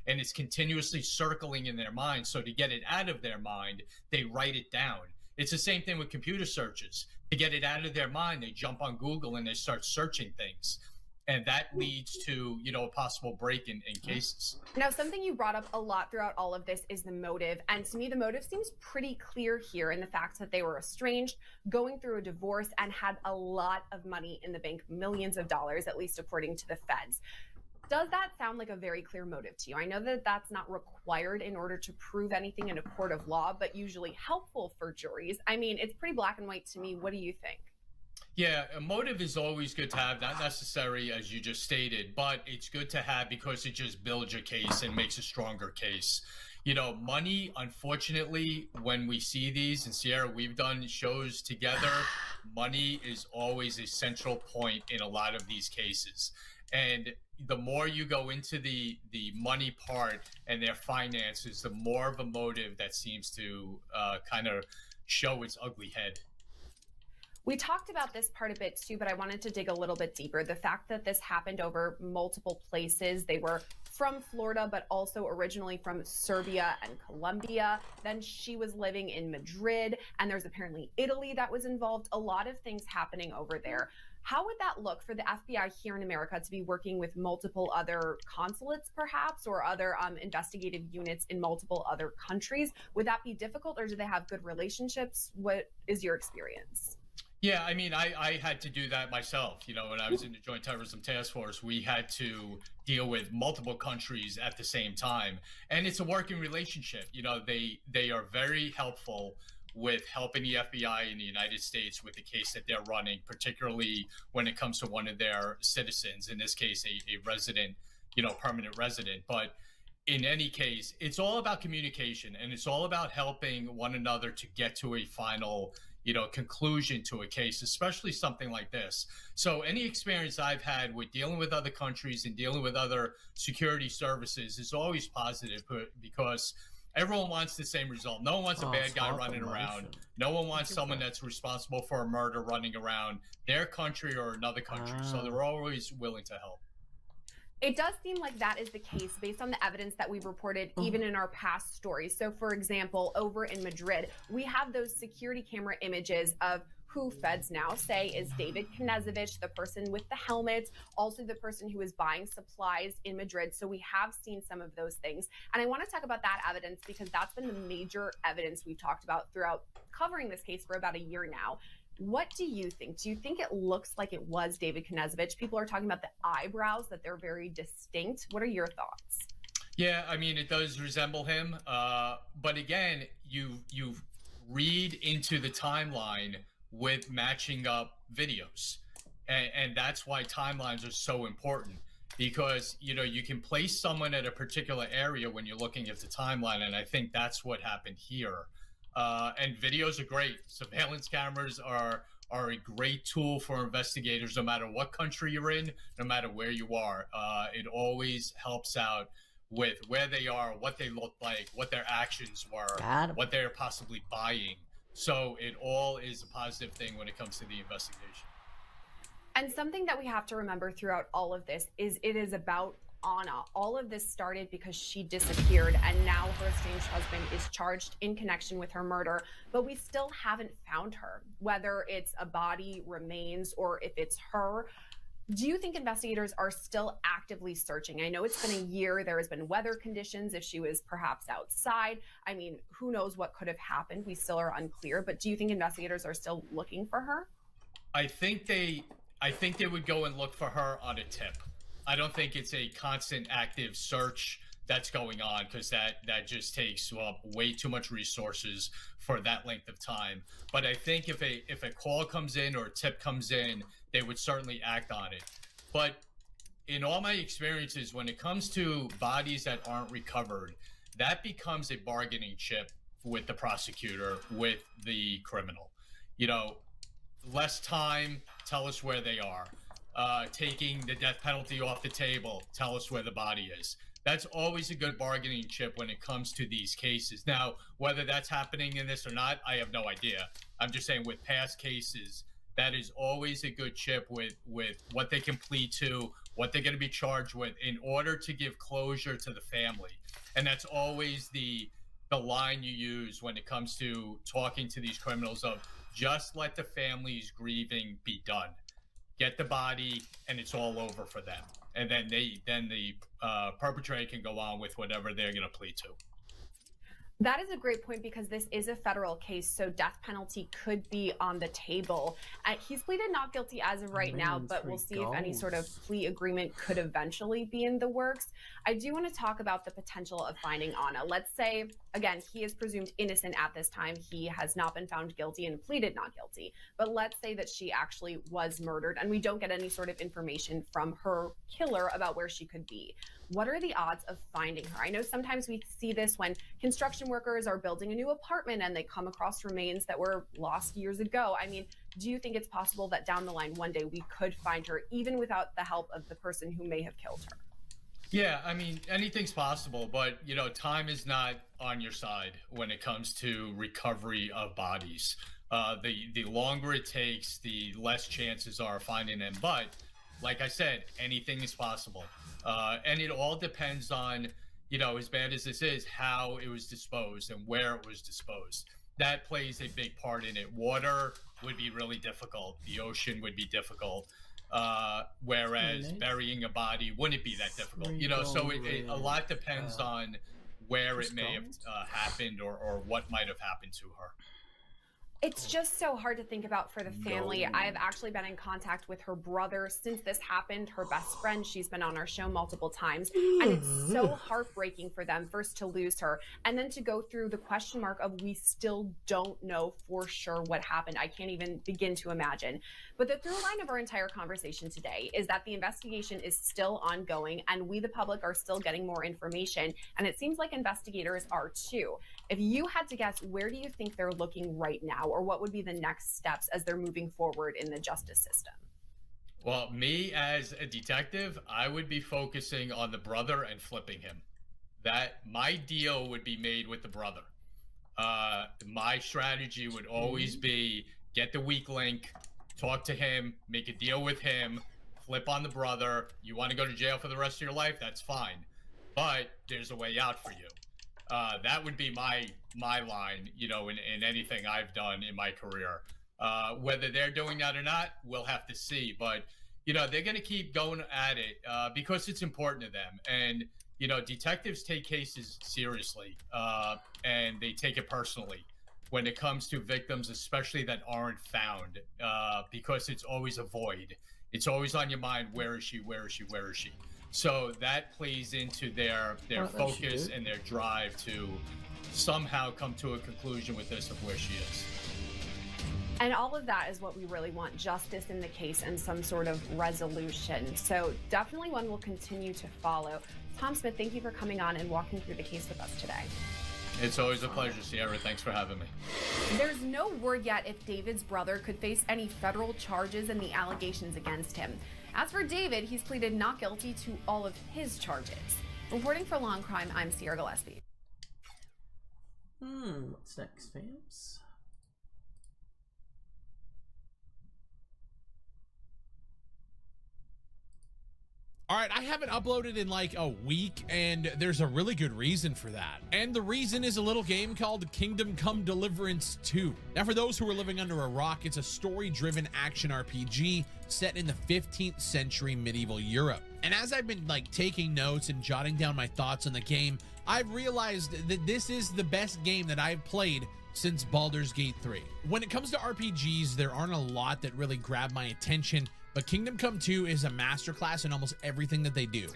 and it's continuously circling in their mind. So to get it out of their mind, they write it down. It's the same thing with computer searches. To get it out of their mind, they jump on Google and they start searching things. And that leads to, you know, a possible break in cases. Now, something you brought up a lot throughout all of this is the motive. And to me, the motive seems pretty clear here in the fact that they were estranged, going through a divorce, and had a lot of money in the bank, millions of dollars, at least according to the feds. Does that sound like a very clear motive to you? I know that that's not required in order to prove anything in a court of law, but usually helpful for juries. I mean, it's pretty black and white to me. What do you think? Yeah, a motive is always good to have, not necessary as you just stated, but it's good to have because it just builds your case and makes a stronger case. You know, money, unfortunately, when we see these, and Sierra, we've done shows together, money is always a central point in a lot of these cases. And the more you go into the money part and their finances, the more of a motive that seems to kind of show its ugly head. We talked about this part a bit too, but I wanted to dig a little bit deeper. The fact that this happened over multiple places. They were from Florida, but also originally from Serbia and Colombia. Then she was living in Madrid, and there's apparently Italy that was involved. A lot of things happening over there. How would that look for the FBI here in America to be working with multiple other consulates, perhaps, or other investigative units in multiple other countries? Would that be difficult, or do they have good relationships? What is your experience? Yeah, I mean, I had to do that myself. You know, when I was in the Joint Terrorism Task Force, we had to deal with multiple countries at the same time. And it's a working relationship. You know, they are very helpful with helping the FBI in the United States with the case that they're running, particularly when it comes to one of their citizens, in this case, a resident, you know, permanent resident. But in any case, it's all about communication, and it's all about helping one another to get to a final, you know, conclusion to a case, especially something like this. So any experience I've had with dealing with other countries and dealing with other security services is always positive, because everyone wants the same result. No one wants a bad guy running around. No one wants someone that's responsible for a murder running around their country or another country. So they're always willing to help. It does seem like that is the case based on the evidence that we've reported even in our past stories. So, for example, over in Madrid, we have those security camera images of who feds now say is David Knežević, the person with the helmet, also the person who is buying supplies in Madrid. So we have seen some of those things. And I want to talk about that evidence because that's been the major evidence we've talked about throughout covering this case for about a year now. What do you think? Do you think it looks like it was David Knežević? People are talking about the eyebrows, that they're very distinct. What are your thoughts? Yeah, I mean, it does resemble him. But again, you read into the timeline with matching up videos. And that's why timelines are so important, because, you know, you can place someone at a particular area when you're looking at the timeline. And I think that's what happened here. And videos are great. Surveillance cameras are a great tool for investigators, no matter what country you're in, no matter where you are. It always helps out with where they are, what they look like, what their actions were, what they're possibly buying. So it all is a positive thing when it comes to the investigation. And something that we have to remember throughout all of this is it is about Anna. All of this started because she disappeared, and now her estranged husband is charged in connection with her murder, but we still haven't found her, whether it's a body, remains, or if it's her. Do you think investigators are still actively searching? I know it's been a year. There has been weather conditions. If she was perhaps outside, I mean, who knows what could have happened? We still are unclear, but do you think investigators are still looking for her? I think they would go and look for her on a tip. I don't think it's a constant active search that's going on, because that just takes way too much resources for that length of time. But I think if a call comes in or a tip comes in, they would certainly act on it. But in all my experiences, when it comes to bodies that aren't recovered, that becomes a bargaining chip with the prosecutor, with the criminal. You know, less time, tell us where they are. Taking the death penalty off the table, tell us where the body is. That's always a good bargaining chip when it comes to these cases. Now, whether that's happening in this or not, I have no idea. I'm just saying, with past cases, that is always a good chip with what they can plead to, what they're going to be charged with, in order to give closure to the family. And that's always the line you use when it comes to talking to these criminals, of just let the family's grieving be done. Get the body, and it's all over for them. And then the perpetrator can go on with whatever they're going to plead to. That is a great point, because this is a federal case, so death penalty could be on the table. He's pleaded not guilty as of right now, but we'll see if any sort of plea agreement could eventually be in the works. I do want to talk about the potential of finding Anna. Let's say, again, he is presumed innocent at this time. He has not been found guilty and pleaded not guilty. But let's say that she actually was murdered, and we don't get any sort of information from her killer about where she could be. What are the odds of finding her? I know sometimes we see this when construction workers are building a new apartment and they come across remains that were lost years ago. I mean, do you think it's possible that down the line one day we could find her, even without the help of the person who may have killed her? Yeah, I mean, anything's possible, but, you know, time is not on your side when it comes to recovery of bodies. The longer it takes, the less chances are of finding them. But like I said, anything is possible. And it all depends on, you know, as bad as this is, how it was disposed and where it was disposed. That plays a big part in it. Water would be really difficult. The ocean would be difficult. Whereas burying a body wouldn't be that difficult. You know, so a lot depends on where it may have happened or what might have happened to her. It's just so hard to think about for the family. I've actually been in contact with her brother since this happened, her best friend. She's been on our show multiple times. And it's so heartbreaking for them, first to lose her, and then to go through the question mark of we still don't know for sure what happened. I can't even begin to imagine. But the through line of our entire conversation today is that the investigation is still ongoing, and we, the public, are still getting more information. And it seems like investigators are too. If you had to guess, where do you think they're looking right now, or what would be the next steps as they're moving forward in the justice system? Well, me as a detective, I would be focusing on the brother and flipping him. That my deal would be made with the brother. My strategy would always be get the weak link, talk to him, make a deal with him, flip on the brother. You want to go to jail for the rest of your life? That's fine. But there's a way out for you. That would be my line, you know, in anything I've done in my career. Whether they're doing that or not, we'll have to see. But, you know, they're going to keep going at it because it's important to them. And, you know, detectives take cases seriously and they take it personally when it comes to victims, especially that aren't found, because it's always a void. It's always on your mind. Where is she? Where is she? Where is she? So that plays into their focus and their drive to somehow come to a conclusion with this of where she is. And all of that is what we really want, justice in the case and some sort of resolution. So definitely one we'll continue to follow. Tom Smith, thank you for coming on and walking through the case with us today. It's always a pleasure, Sierra. Thanks for having me. There's no word yet if David's brother could face any federal charges and the allegations against him. As for David, he's pleaded not guilty to all of his charges. Reporting for Law and Crime, I'm Sierra Gillespie. What's next, fams? All right, I haven't uploaded in like a week, and there's a really good reason for that. And the reason is a little game called Kingdom Come Deliverance 2. Now, for those who are living under a rock, it's a story-driven action RPG set in the 15th century medieval Europe. And as I've been like taking notes and jotting down my thoughts on the game, I've realized that this is the best game that I've played since Baldur's Gate 3. When it comes to RPGs, there aren't a lot that really grab my attention, but Kingdom Come 2 is a masterclass in almost everything that they do.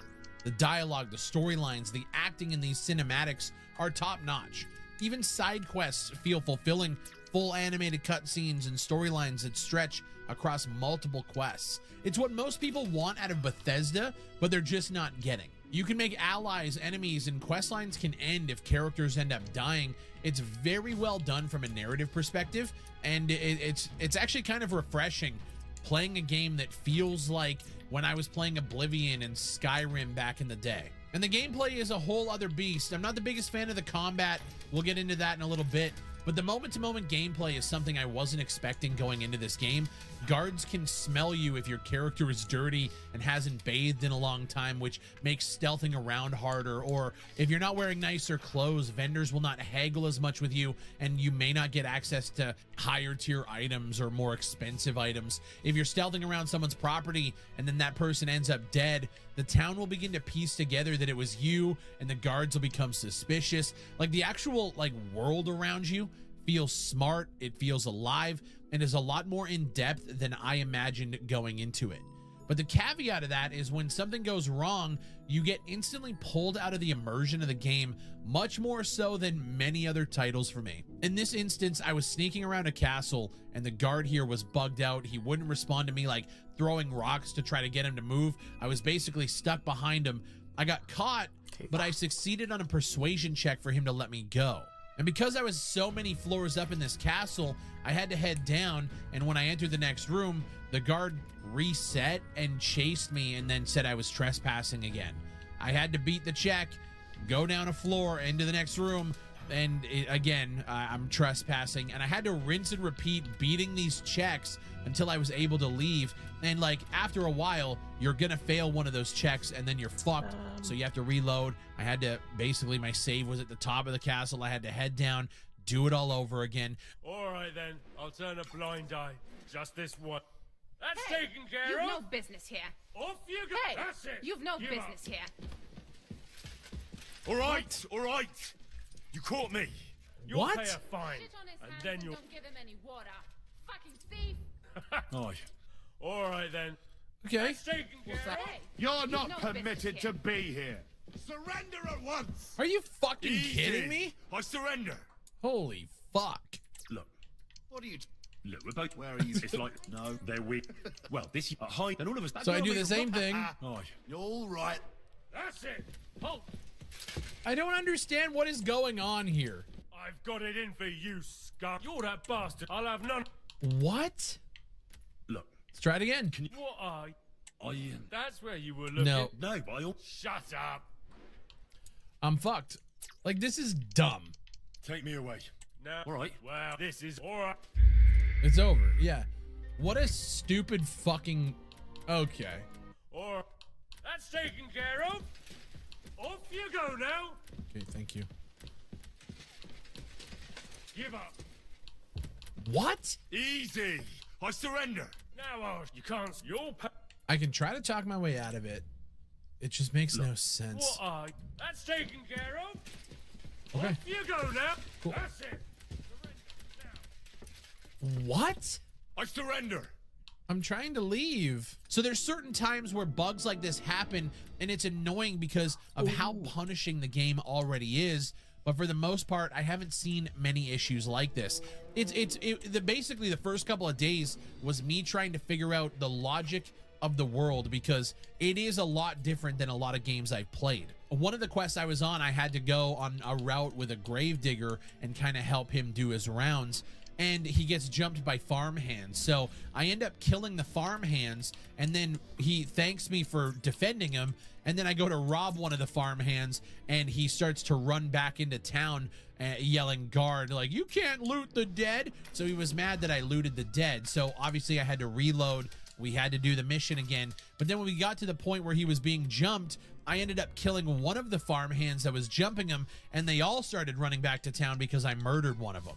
The dialogue, the storylines, the acting in these cinematics are top-notch. Even side quests feel fulfilling, full animated cutscenes and storylines that stretch across multiple quests. It's what most people want out of Bethesda, but they're just not getting. You can make allies, enemies, and quest lines can end if characters end up dying. It's very well done from a narrative perspective, and it's actually kind of refreshing playing a game that feels like when I was playing Oblivion and Skyrim back in the day. And the gameplay is a whole other beast. I'm not the biggest fan of the combat. We'll get into that in a little bit. But the moment-to-moment gameplay is something I wasn't expecting going into this game. Guards can smell you if your character is dirty and hasn't bathed in a long time, which makes stealthing around harder. Or if you're not wearing nicer clothes, vendors will not haggle as much with you, and you may not get access to higher tier items or more expensive items. If you're stealthing around someone's property and then that person ends up dead, the town will begin to piece together that it was you, and the guards will become suspicious. Like, the actual world around you feels smart, it feels alive, and is a lot more in depth than I imagined going into it. But the caveat of that is when something goes wrong, you get instantly pulled out of the immersion of the game, much more so than many other titles for me. In this instance, I was sneaking around a castle and the guard here was bugged out. He wouldn't respond to me, like throwing rocks to try to get him to move. I was basically stuck behind him. I got caught, but I succeeded on a persuasion check for him to let me go. And because I was so many floors up in this castle, I had to head down, and when I entered the next room, the guard reset and chased me and then said I was trespassing again. I had to beat the check, go down a floor into the next room, and again, I'm trespassing, and I had to rinse and repeat beating these checks until I was able to leave. And after a while, you're gonna fail one of those checks and then you're fucked, so you have to reload. I had to, basically my save was at the top of the castle. I had to head down, do it all over again. All right then, I'll turn a blind eye. Just this one. That's taken care You've of. no business here. Off you go. Hey, That's it. you've no Give business up. here. All right, all right. You caught me. You'll What? pay a fine, and then you'll. Don't give him any water. Fucking thief. Oh, all right then. Okay. That's taken care of. You're not permitted to be here. Surrender at once. Are you fucking kidding me? I surrender. Holy fuck. Look. What are you? Look, we're both. Where are you? It's like no, they're weak. Well, this is high, and all of us. So I do the same thing. Oh, You're all right. that's it. Halt. I don't understand what is going on here. I've got it in for you, scum. You're that bastard. I'll have none. What? Look. Let's try it again. What are? I am. That's where you were looking. No. No, by all. Shut up. I'm fucked. Like, this is dumb. Take me away. No. All right. Well, this is all right. It's over. Yeah. What a stupid fucking. Okay. Or that's taken care of. Off you go now. Okay, thank you. Give up. What? Easy. I surrender. Now, you can't. You're. I can try to talk my way out of it. It just makes no sense. What are? That's taken care of. Okay. Off you go now. Cool. That's it. What? I surrender. I'm trying to leave. So there's certain times where bugs like this happen, and it's annoying because of how punishing the game already is. But for the most part, I haven't seen many issues like this. Basically the first couple of days was me trying to figure out the logic of the world, because it is a lot different than a lot of games I've played. One of the quests I was on, I had to go on a route with a gravedigger and kind of help him do his rounds, and he gets jumped by farmhands. So I end up killing the farmhands, and then he thanks me for defending him, and then I go to rob one of the farmhands, and he starts to run back into town yelling guard, like, you can't loot the dead. So he was mad that I looted the dead. So obviously I had to reload. We had to do the mission again. But then when we got to the point where he was being jumped, I ended up killing one of the farmhands that was jumping him, and they all started running back to town because I murdered one of them.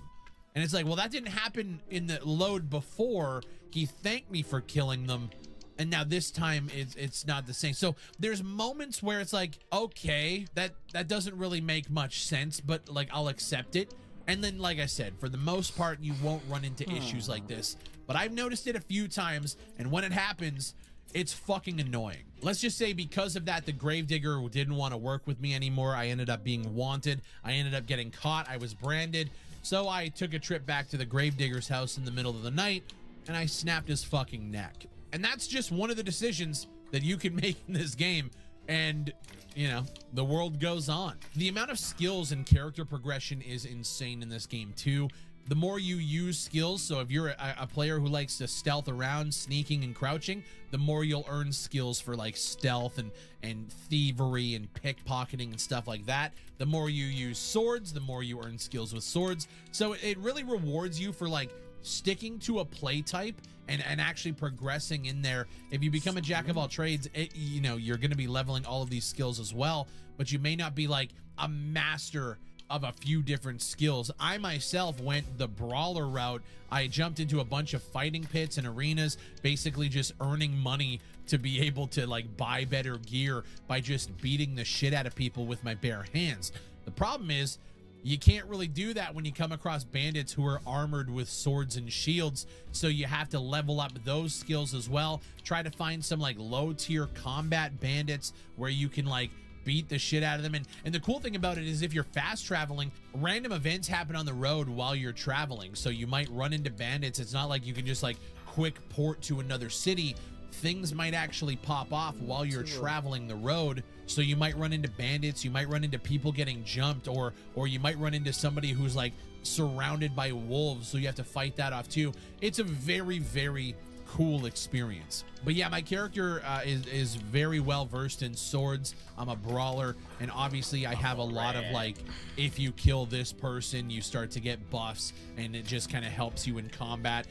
And it's like, well, that didn't happen in the load before. He thanked me for killing them, and now this time it's not the same. So there's moments where it's like, okay, that doesn't really make much sense, but like, I'll accept it. And then, like I said, for the most part, you won't run into issues like this. But I've noticed it a few times, and when it happens, it's fucking annoying. Let's just say because of that, the gravedigger didn't want to work with me anymore. I ended up being wanted. I ended up getting caught. I was branded. So I took a trip back to the gravedigger's house in the middle of the night, and I snapped his fucking neck. And that's just one of the decisions that you can make in this game. And, you know, the world goes on. The amount of skills and character progression is insane in this game too. The more you use skills, so if you're a player who likes to stealth around, sneaking and crouching, the more you'll earn skills for like stealth and thievery and pickpocketing and stuff like that. The more you use swords, the more you earn skills with swords. So it really rewards you for like sticking to a play type and actually progressing in there. If you become a jack of all trades, you know, you're going to be leveling all of these skills as well, but you may not be like a master of a few different skills. I myself went the brawler route. I jumped into a bunch of fighting pits and arenas, basically just earning money to be able to like buy better gear by just beating the shit out of people with my bare hands. The problem is you can't really do that when you come across bandits who are armored with swords and shields, so you have to level up those skills as well. Try to find some like low tier combat bandits where you can like beat the shit out of them. And the cool thing about it is if you're fast traveling, random events happen on the road while you're traveling. So you might run into bandits. It's not like you can just like quick port to another city. Things might actually pop off while you're traveling the road. So you might run into bandits, you might run into people getting jumped, or you might run into somebody who's like surrounded by wolves, so you have to fight that off too. It's a very, very cool experience. But yeah, my character is very well versed in swords. I'm a brawler, and obviously I have a lot of like, if you kill this person, you start to get buffs, and it just kind of helps you in combat.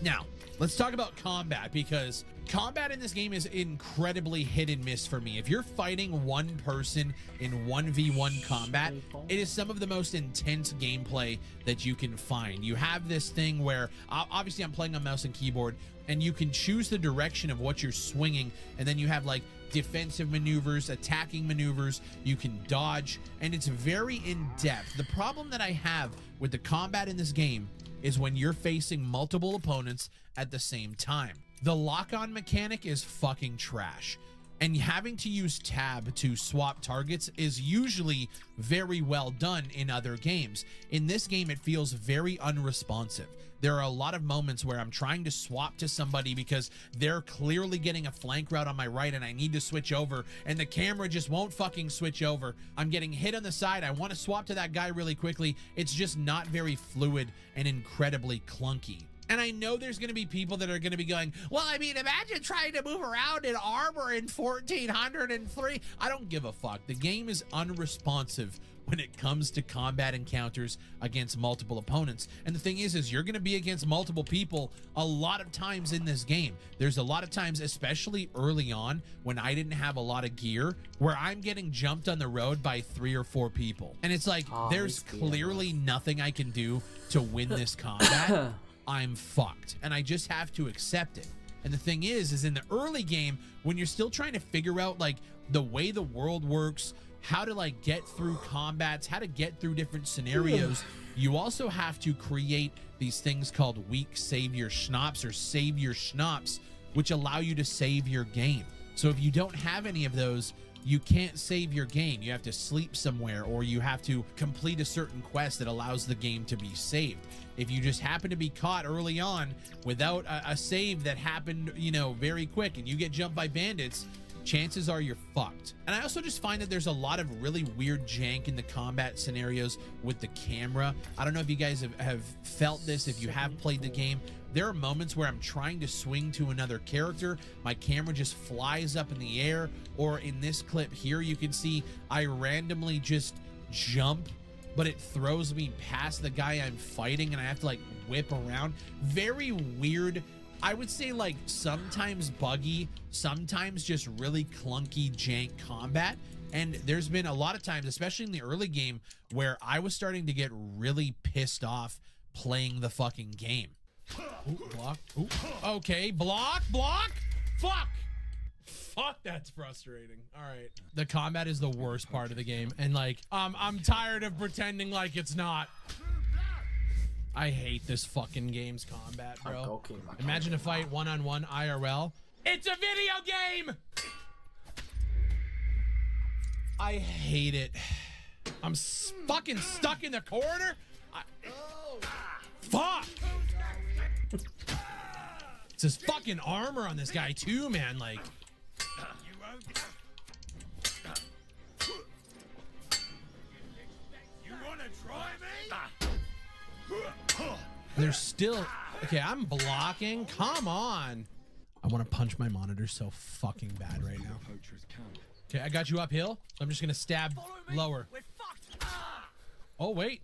Now, let's talk about combat, because combat in this game is incredibly hit and miss for me. If you're fighting one person in 1v1 combat, it is some of the most intense gameplay that you can find. You have this thing where, obviously I'm playing on mouse and keyboard, and you can choose the direction of what you're swinging, and then you have like defensive maneuvers, attacking maneuvers, you can dodge, and it's very in-depth. The problem that I have with the combat in this game is when you're facing multiple opponents at the same time. The lock-on mechanic is fucking trash, and having to use tab to swap targets is usually very well done in other games. In this game, it feels very unresponsive. There are a lot of moments where I'm trying to swap to somebody because they're clearly getting a flank route on my right and I need to switch over, and the camera just won't fucking switch over. I'm getting hit on the side. I want to swap to that guy really quickly. It's just not very fluid and incredibly clunky. And I know there's going to be people that are going to be going, well, I mean, imagine trying to move around in armor in 1403. I don't give a fuck. The game is unresponsive when it comes to combat encounters against multiple opponents. And the thing is you're going to be against multiple people a lot of times in this game. There's a lot of times, especially early on, when I didn't have a lot of gear, where I'm getting jumped on the road by 3 or 4 people. And it's like, there's clearly nothing I can do to win this combat. I'm fucked, and I just have to accept it. And the thing is in the early game, when you're still trying to figure out like the way the world works, how to like get through combats, how to get through different scenarios, you also have to create these things called weak savior schnapps or savior schnapps, which allow you to save your game. So if you don't have any of those, you can't save your game. You have to sleep somewhere, or you have to complete a certain quest that allows the game to be saved. If you just happen to be caught early on without a save that happened, you know, very quick, and you get jumped by bandits, chances are you're fucked. And I also just find that there's a lot of really weird jank in the combat scenarios with the camera. I don't know if you guys have felt this, if you have played the game. There are moments where I'm trying to swing to another character, my camera just flies up in the air, or in this clip here, you can see I randomly just jump, but it throws me past the guy I'm fighting and I have to like whip around. Very weird. I would say like sometimes buggy, sometimes just really clunky jank combat. And there's been a lot of times, especially in the early game, where I was starting to get really pissed off playing the fucking game. Ooh, block. Ooh. Okay, block. Fuck, that's frustrating. All right. The combat is the worst part of the game, and like I'm tired of pretending like it's not. I hate this fucking game's combat, bro. Imagine a fight one-on-one IRL. It's a video game! I hate it. I'm fucking stuck in the corner. Fuck! It's his fucking armor on this guy too, man. Like, You wanna try me? there's still... Okay, I'm blocking. Come on. I want to punch my monitor so fucking bad right now. Okay, I got you uphill. So I'm just gonna stab lower. Oh, wait.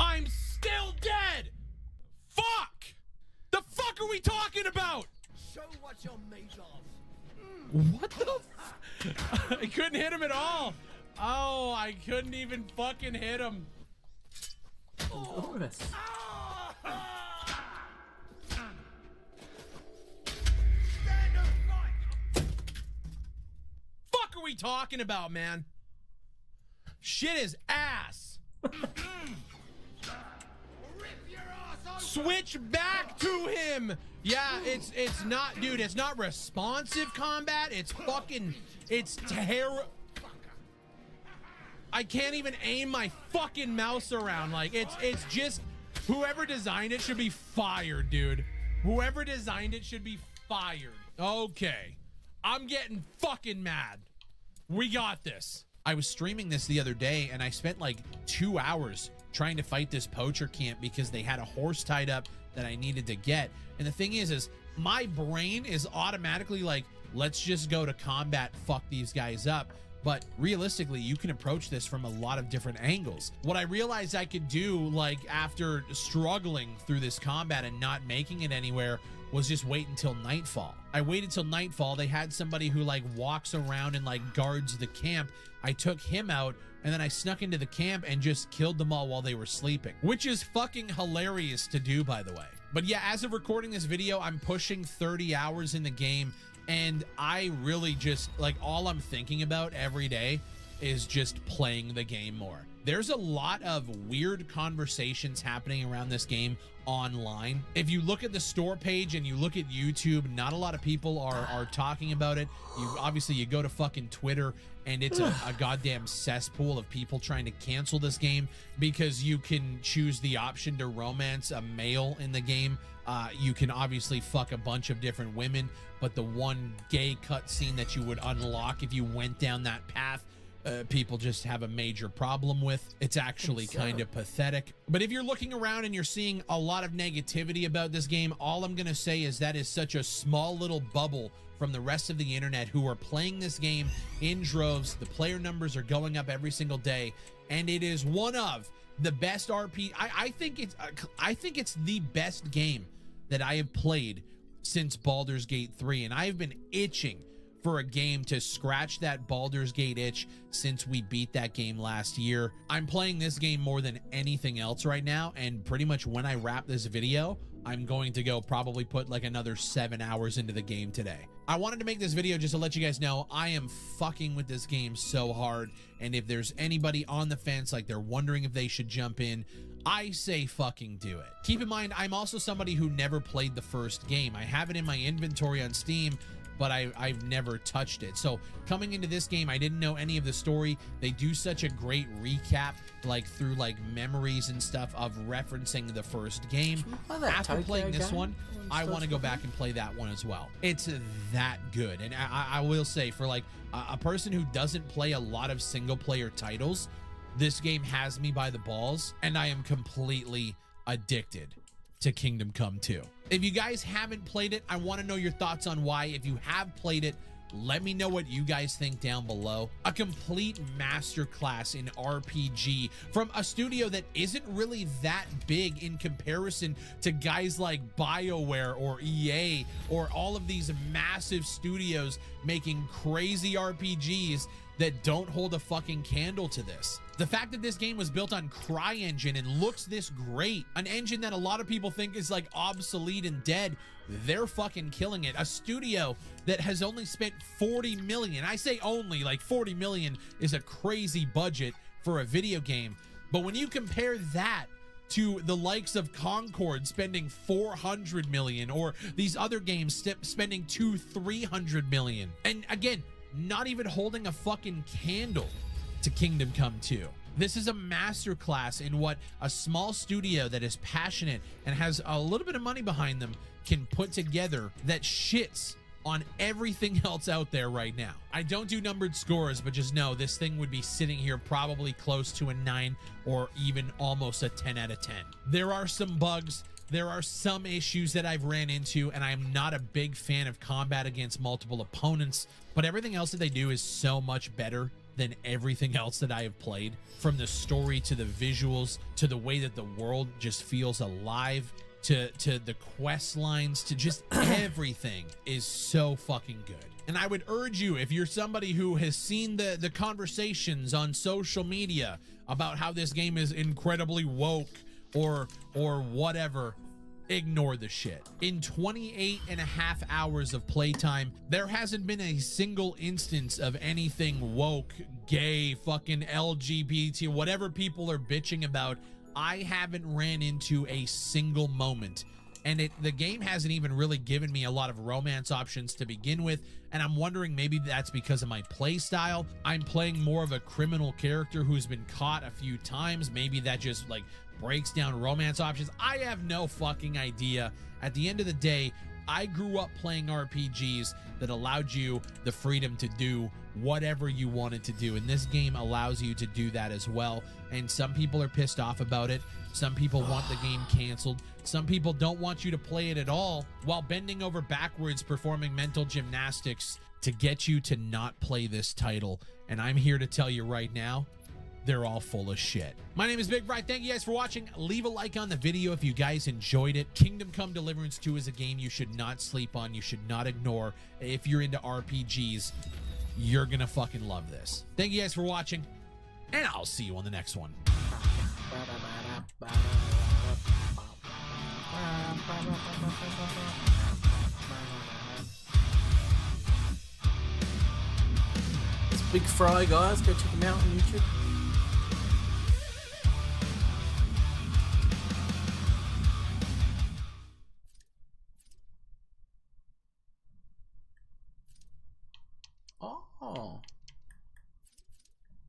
I'm still dead! Fuck! The fuck are we talking about? Show what you're made of. What the f... I couldn't hit him at all. Oh, I couldn't even fucking hit him. Glorious. Fuck are we talking about, man? Shit is ass. Switch back to him. Yeah, it's not, dude, it's not responsive combat. It's fucking, it's terrible. I can't even aim my fucking mouse around. Like, it's just, whoever designed it should be fired, dude. Whoever designed it should be fired. Okay, I'm getting fucking mad. We got this. I was streaming this the other day and I spent like 2 hours trying to fight this poacher camp because they had a horse tied up that I needed to get. And the thing is my brain is automatically like, let's just go to combat, fuck these guys up. but realistically, you can approach this from a lot of different angles. What I realized I could do, like after struggling through this combat and not making it anywhere, was just wait until nightfall. I waited till nightfall. They had somebody who like walks around and like guards the camp. I took him out, and then I snuck into the camp and just killed them all while they were sleeping, which is fucking hilarious to do, by the way. But yeah, as of recording this video, I'm pushing 30 hours in the game, and I really just, like, all I'm thinking about every day is just playing the game more. There's a lot of weird conversations happening around this game online. If you look at the store page and you look at YouTube, not a lot of people are talking about it. You go to fucking Twitter, and it's a goddamn cesspool of people trying to cancel this game because you can choose the option to romance a male in the game. You can obviously fuck a bunch of different women, but the one gay cutscene that you would unlock if you went down that path, people just have a major problem with. It's actually kind of pathetic. But if you're looking around and you're seeing a lot of negativity about this game, all I'm gonna say is that is such a small little bubble from the rest of the internet who are playing this game in droves. The player numbers are going up every single day, and it is one of the best RP. I think it's the best game that I have played since Baldur's Gate 3, and I've been itching for a game to scratch that Baldur's Gate itch since we beat that game last year. I'm playing this game more than anything else right now, and pretty much when I wrap this video, I'm going to go probably put like another 7 hours into the game today. I wanted to make this video just to let you guys know I am fucking with this game so hard, and if there's anybody on the fence, like they're wondering if they should jump in, I say fucking do it. Keep in mind, I'm also somebody who never played the first game. I have it in my inventory on Steam, but I've never touched it. So coming into this game, I didn't know any of the story. They do such a great recap, like through like memories and stuff of referencing the first game. After playing this one, I want to go back and play that one as well. It's that good. And I will say, for like a person who doesn't play a lot of single player titles, this game has me by the balls, and I am completely addicted to Kingdom Come 2. If you guys haven't played it, I want to know your thoughts on why. If you have played it, let me know what you guys think down below. A complete masterclass in RPG from a studio that isn't really that big in comparison to guys like BioWare or EA or all of these massive studios making crazy RPGs that don't hold a fucking candle to this. The fact that this game was built on CryEngine and looks this great, an engine that a lot of people think is like obsolete and dead, they're fucking killing it. A studio that has only spent 40 million. I say only, like 40 million is a crazy budget for a video game. But when you compare that to the likes of Concord spending 400 million, or these other games spending 200-300 million, and again, not even holding a fucking candle to Kingdom Come 2. This is a masterclass in what a small studio that is passionate and has a little bit of money behind them can put together that shits on everything else out there right now. I don't do numbered scores, but just know this thing would be sitting here probably close to a 9 or even almost a 10 out of 10. There are some bugs. There are some issues that I've ran into, and I'm not a big fan of combat against multiple opponents, but everything else that they do is so much better than everything else that I have played. From the story to the visuals to the way that the world just feels alive to the quest lines to just everything is so fucking good. And I would urge you, if you're somebody who has seen the conversations on social media about how this game is incredibly woke or whatever, ignore the shit. In 28.5 hours of playtime, there hasn't been a single instance of anything woke, gay, fucking LGBT, whatever people are bitching about. I haven't ran into a single moment, and the game hasn't even really given me a lot of romance options to begin with, and I'm wondering maybe that's because of my play style. I'm playing more of a criminal character who's been caught a few times. Maybe that just like breaks down romance options. I have no fucking idea. At the end of the day, I grew up playing RPGs that allowed you the freedom to do whatever you wanted to do, and this game allows you to do that as well. And some people are pissed off about it. Some people want the game canceled. Some people don't want you to play it at all, while bending over backwards performing mental gymnastics to get you to not play this title. And I'm here to tell you right now, they're all full of shit. My name is Big Bright. Thank you guys for watching. Leave a like on the video if you guys enjoyed it. Kingdom Come Deliverance 2 is a game you should not sleep on. You should not ignore. If you're into RPGs, you're gonna fucking love this. Thank you guys for watching, and I'll see you on the next one. It's Big Fry, guys. Go check him out on YouTube. Oh.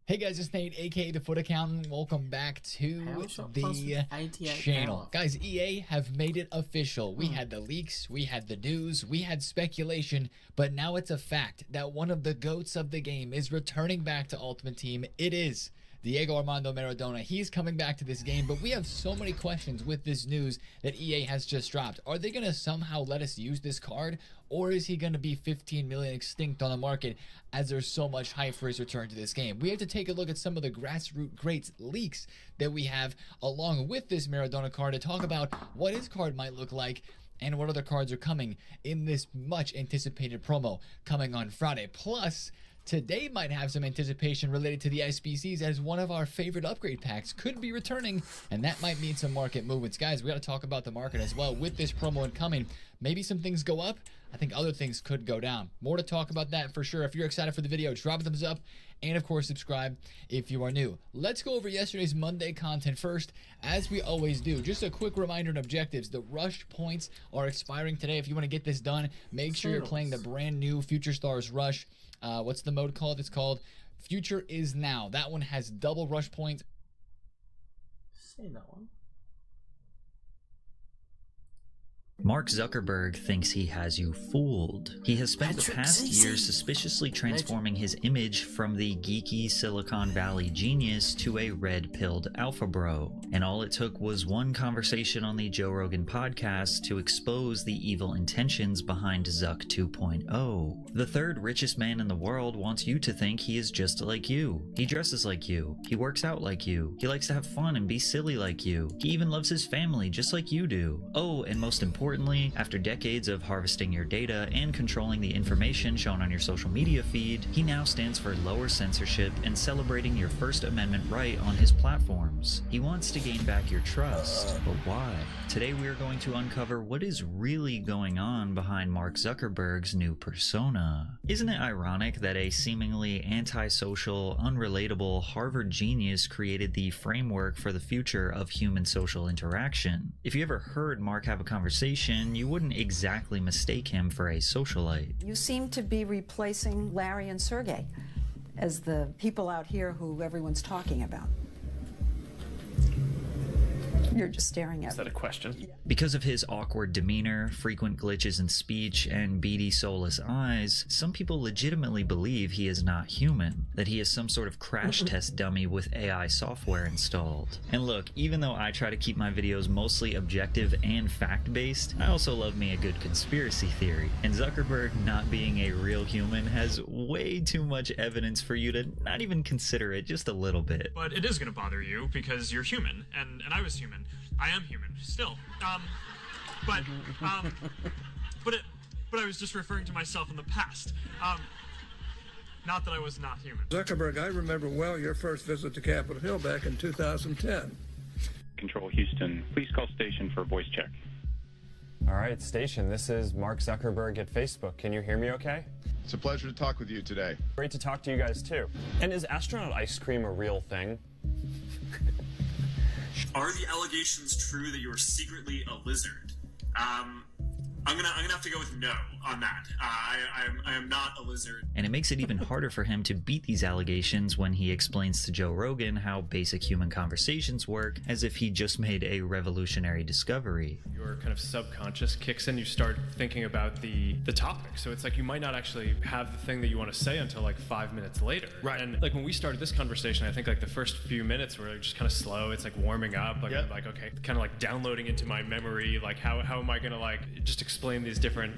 Hey guys, it's Nate, aka the Foot Accountant. Welcome back to the channel. Guys, EA have made it official. We had the leaks, we had the news, we had speculation, but now it's a fact that one of the GOATs of the game is returning back to Ultimate Team. It is Diego Armando Maradona. He's coming back to this game, but we have so many questions with this news that EA has just dropped. Are they going to somehow let us use this card, or is he going to be 15 million extinct on the market as there's so much hype for his return to this game? We have to take a look at some of the grassroots greats leaks that we have along with this Maradona card to talk about what his card might look like and what other cards are coming in this much anticipated promo coming on Friday. Plus, today might have some anticipation related to the SBCs, as one of our favorite upgrade packs could be returning, and that might mean some market movements. Guys, we got to talk about the market as well with this promo incoming. Maybe some things go up. I think other things could go down. More to talk about that for sure. If you're excited for the video, drop a thumbs up, and of course subscribe if you are new. Let's go over yesterday's Monday content first, as we always do. Just a quick reminder and objectives. The rush points are expiring today. If you want to get this done, make sure you're playing the brand new Future Stars Rush. What's the mode called? It's called Future Is Now. That one has double rush points. Say that one. Mark Zuckerberg thinks he has you fooled. He has spent the past year suspiciously transforming his image from the geeky Silicon Valley genius to a red-pilled alpha bro. And all it took was one conversation on the Joe Rogan podcast to expose the evil intentions behind Zuck 2.0. The third richest man in the world wants you to think he is just like you. He dresses like you. He works out like you. He likes to have fun and be silly like you. He even loves his family just like you do. Oh, and most importantly, after decades of harvesting your data and controlling the information shown on your social media feed, he now stands for lower censorship and celebrating your First Amendment right on his platforms. He wants to gain back your trust, but why? Today we are going to uncover what is really going on behind Mark Zuckerberg's new persona. Isn't it ironic that a seemingly antisocial, unrelatable Harvard genius created the framework for the future of human social interaction? If you ever heard Mark have a conversation, you wouldn't exactly mistake him for a socialite. You seem to be replacing Larry and Sergey as the people out here who everyone's talking about. You're just staring at me. Is that a question? Because of his awkward demeanor, frequent glitches in speech, and beady, soulless eyes, some people legitimately believe he is not human, that he is some sort of crash test dummy with AI software installed. And look, even though I try to keep my videos mostly objective and fact-based, I also love me a good conspiracy theory. And Zuckerberg not being a real human has way too much evidence for you to not even consider it just a little bit. But it is going to bother you because you're human, and I was human. I am human still. But I was just referring to myself in the past. Not that I was not human. Zuckerberg, I remember well your first visit to Capitol Hill back in 2010. Control Houston, please call station for voice check. All right, station, this is Mark Zuckerberg at Facebook. Can you hear me okay? It's a pleasure to talk with you today. Great to talk to you guys too. And is astronaut ice cream a real thing? Are the allegations true that you are secretly a lizard? I'm gonna have to go with no on that. I am not a lizard. And it makes it even harder for him to beat these allegations when he explains to Joe Rogan how basic human conversations work, as if he just made a revolutionary discovery. Your kind of subconscious kicks in, you start thinking about the topic. So it's like you might not actually have the thing that you want to say until like 5 minutes later. Right. And like when we started this conversation, I think like the first few minutes were just kind of slow. It's like warming up. Like I'm like, okay, kind of like downloading into my memory, like how am I gonna like just explain these different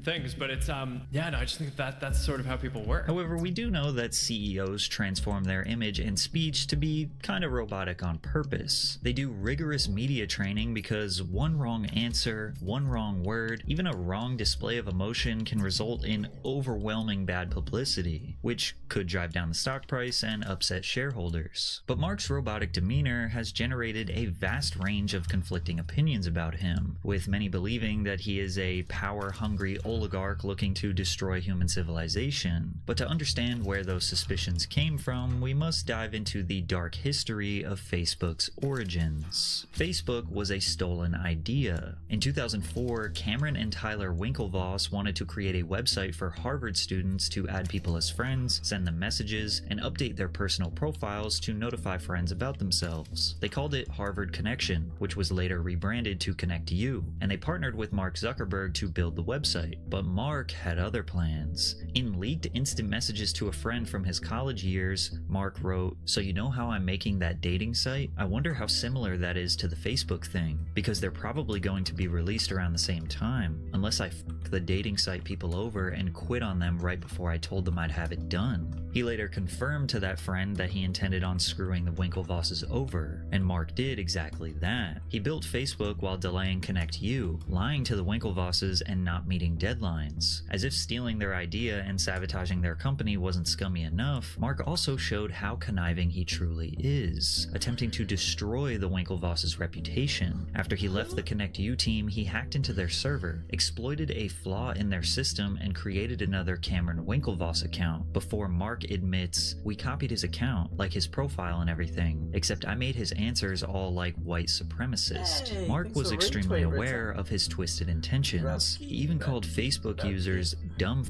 things, but it's yeah, no, I just think that's sort of how people work. However, we do know that CEOs transform their image and speech to be kind of robotic on purpose. They do rigorous media training because one wrong answer, one wrong word, even a wrong display of emotion can result in overwhelming bad publicity, which could drive down the stock price and upset shareholders. But Mark's robotic demeanor has generated a vast range of conflicting opinions about him, with many believing that he is a power-hungry oligarch looking to destroy human civilization. But to understand where those suspicions came from, we must dive into the dark history of Facebook's origins. Facebook was a stolen idea. In 2004, Cameron and Tyler Winklevoss wanted to create a website for Harvard students to add people as friends, send them messages, and update their personal profiles to notify friends about themselves. They called it Harvard Connection, which was later rebranded to Connect You, and they partnered with Mark Zuckerberg to build the website. But Mark had other plans. In leaked instant messages to a friend from his college years, Mark wrote, "So you know how I'm making that dating site? I wonder how similar that is to the Facebook thing, because they're probably going to be released around the same time, unless I f*** the dating site people over and quit on them right before I told them I'd have it done." He later confirmed to that friend that he intended on screwing the Winklevosses over, and Mark did exactly that. He built Facebook while delaying Connect You, lying to the Winklevosses and not meeting deadlines. As if stealing their idea and sabotaging their company wasn't scummy enough, Mark also showed how conniving he truly is, attempting to destroy the Winklevosses' reputation. After he left the Connect You team, he hacked into their server, exploited a flaw in their system, and created another Cameron Winklevoss account, before Mark admits, "We copied his account, like his profile and everything, except I made his answers all like white supremacist." Hey, Mark was extremely aware of his twisted intentions. He even called Facebook users dumb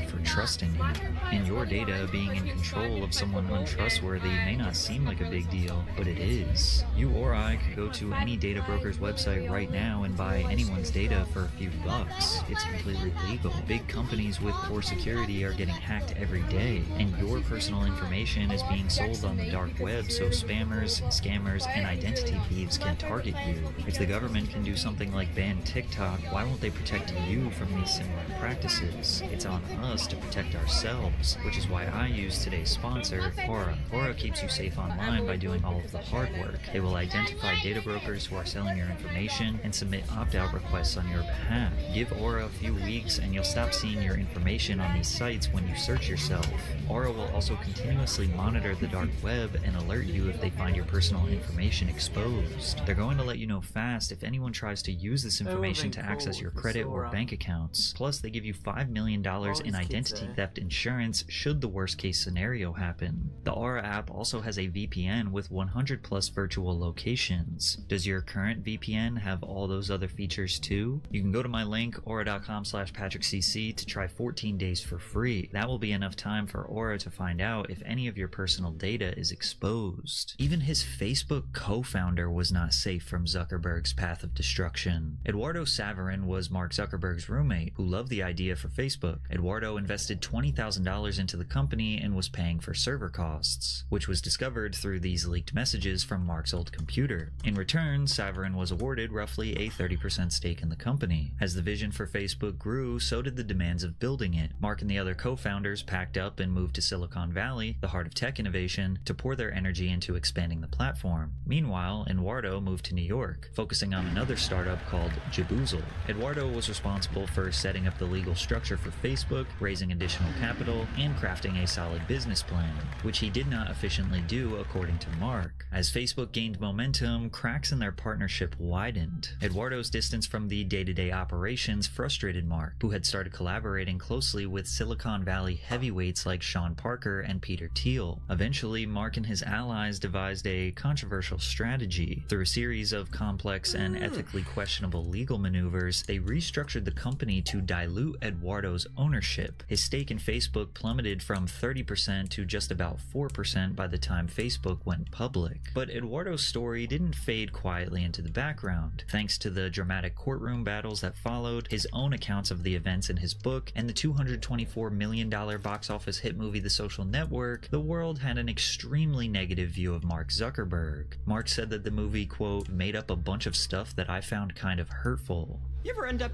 for trusting him. And your data being in control of someone untrustworthy may not seem like a big deal, but it is. You or I could go to any data broker's website right now and buy anyone's data for a few bucks. It's completely legal. Big companies with poor security are getting hacked every day, and your personal information is being sold on the dark web so spammers, scammers, and identity thieves can target you. If the government can do something like ban TikTok, why won't they protect you from these similar practices? It's on us to protect ourselves, which is why I use today's sponsor, Aura. Aura keeps you safe online by doing all of the hard work. They will identify data brokers who are selling your information and submit opt-out requests on your behalf. Give Aura a few weeks and you'll stop seeing your information on these sites when you search yourself. Aura will also continuously monitor the dark web and alert you if they find your personal information exposed. They're going to let you know fast if anyone tries to use this information to access your credit or bank accounts. Plus, they give you $5 million in identity theft insurance should the worst case scenario happen. The Aura app also has a VPN with 100 plus virtual locations. Does your current VPN have all those other features too? You can go to my link, aura.com/PatrickCC, to try 14 days for free. That will be enough time for Aura to find out if any of your personal data is exposed. Even his Facebook co-founder was not safe from Zuckerberg's path of destruction. Eduardo Saverin was Mark Zuckerberg's roommate, who loved the idea for Facebook. Eduardo invested $20,000 into the company and was paying for server costs, which was discovered through these leaked messages from Mark's old computer. In return, Saverin was awarded roughly a 30% stake in the company. As the vision for Facebook grew, so did the demands of building it. Mark and the other co-founders packed up and moved to Silicon Valley, the heart of tech innovation, to pour their energy into expanding the platform. Meanwhile, Eduardo moved to New York, focusing on another startup called Jaboozle. Eduardo was responsible for for setting up the legal structure for Facebook, raising additional capital, and crafting a solid business plan, which he did not efficiently do according to Mark. As Facebook gained momentum, cracks in their partnership widened. Eduardo's distance from the day-to-day operations frustrated Mark, who had started collaborating closely with Silicon Valley heavyweights like Sean Parker and Peter Thiel. Eventually, Mark and his allies devised a controversial strategy. Through a series of complex and ethically questionable legal maneuvers, they restructured the company to dilute Eduardo's ownership. His stake in Facebook plummeted from 30% to just about 4% by the time Facebook went public. But Eduardo's story didn't fade quietly into the background. Thanks to the dramatic courtroom battles that followed, his own accounts of the events in his book, and the $224 million box office hit movie The Social Network, the world had an extremely negative view of Mark Zuckerberg. Mark said that the movie, quote, made up a bunch of stuff that I found kind of hurtful. You ever end up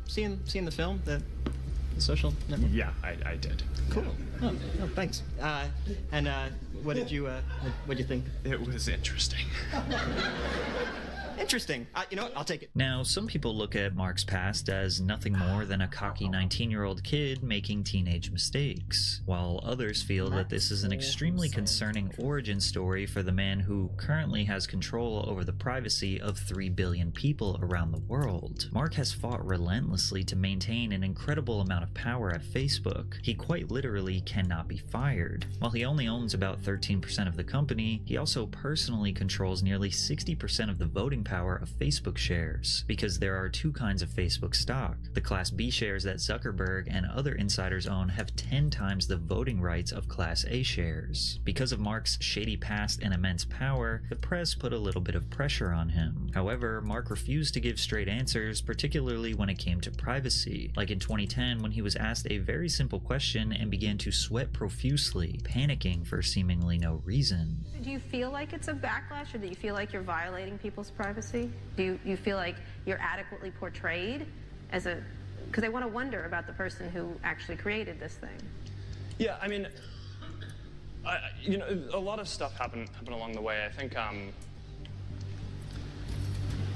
seeing the film, the Social Network? Yeah, I did. Cool. Oh, thanks. And what did you think? It was interesting. Interesting. You know what? I'll take it. Now, some people look at Mark's past as nothing more than a cocky 19-year-old kid making teenage mistakes, while others feel that this is an extremely concerning origin story for the man who currently has control over the privacy of 3 billion people around the world. Mark has fought relentlessly to maintain an incredible amount of power at Facebook. He quite literally cannot be fired. While he only owns about 13% of the company, he also personally controls nearly 60% of the voting power of Facebook shares, because there are two kinds of Facebook stock. The Class B shares that Zuckerberg and other insiders own have 10 times the voting rights of Class A shares. Because of Mark's shady past and immense power, the press put a little bit of pressure on him. However, Mark refused to give straight answers, particularly when it came to privacy, like in 2010 when he was asked a very simple question and began to sweat profusely, panicking for seemingly no reason. Do you feel like it's a backlash, or do you feel like you're violating people's privacy? Do you feel like you're adequately portrayed as a... Because I want to wonder about the person who actually created this thing. Yeah, I mean, you know, a lot of stuff happened along the way. I think,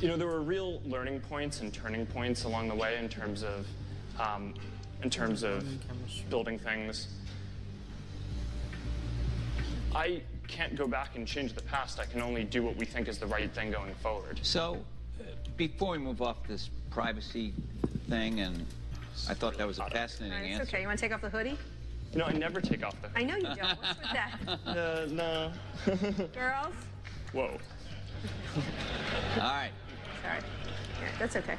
you know, there were real learning points and turning points along the way in terms of building things. I can't go back and change the past. I can only do what we think is the right thing going forward. So, before we move off this privacy thing, and I thought that was a fascinating answer. Okay, you want to take off the hoodie? You know, I never take off the hoodie. I know you don't. What's with that? No. Girls? Whoa. All right. Sorry. Yeah, that's okay.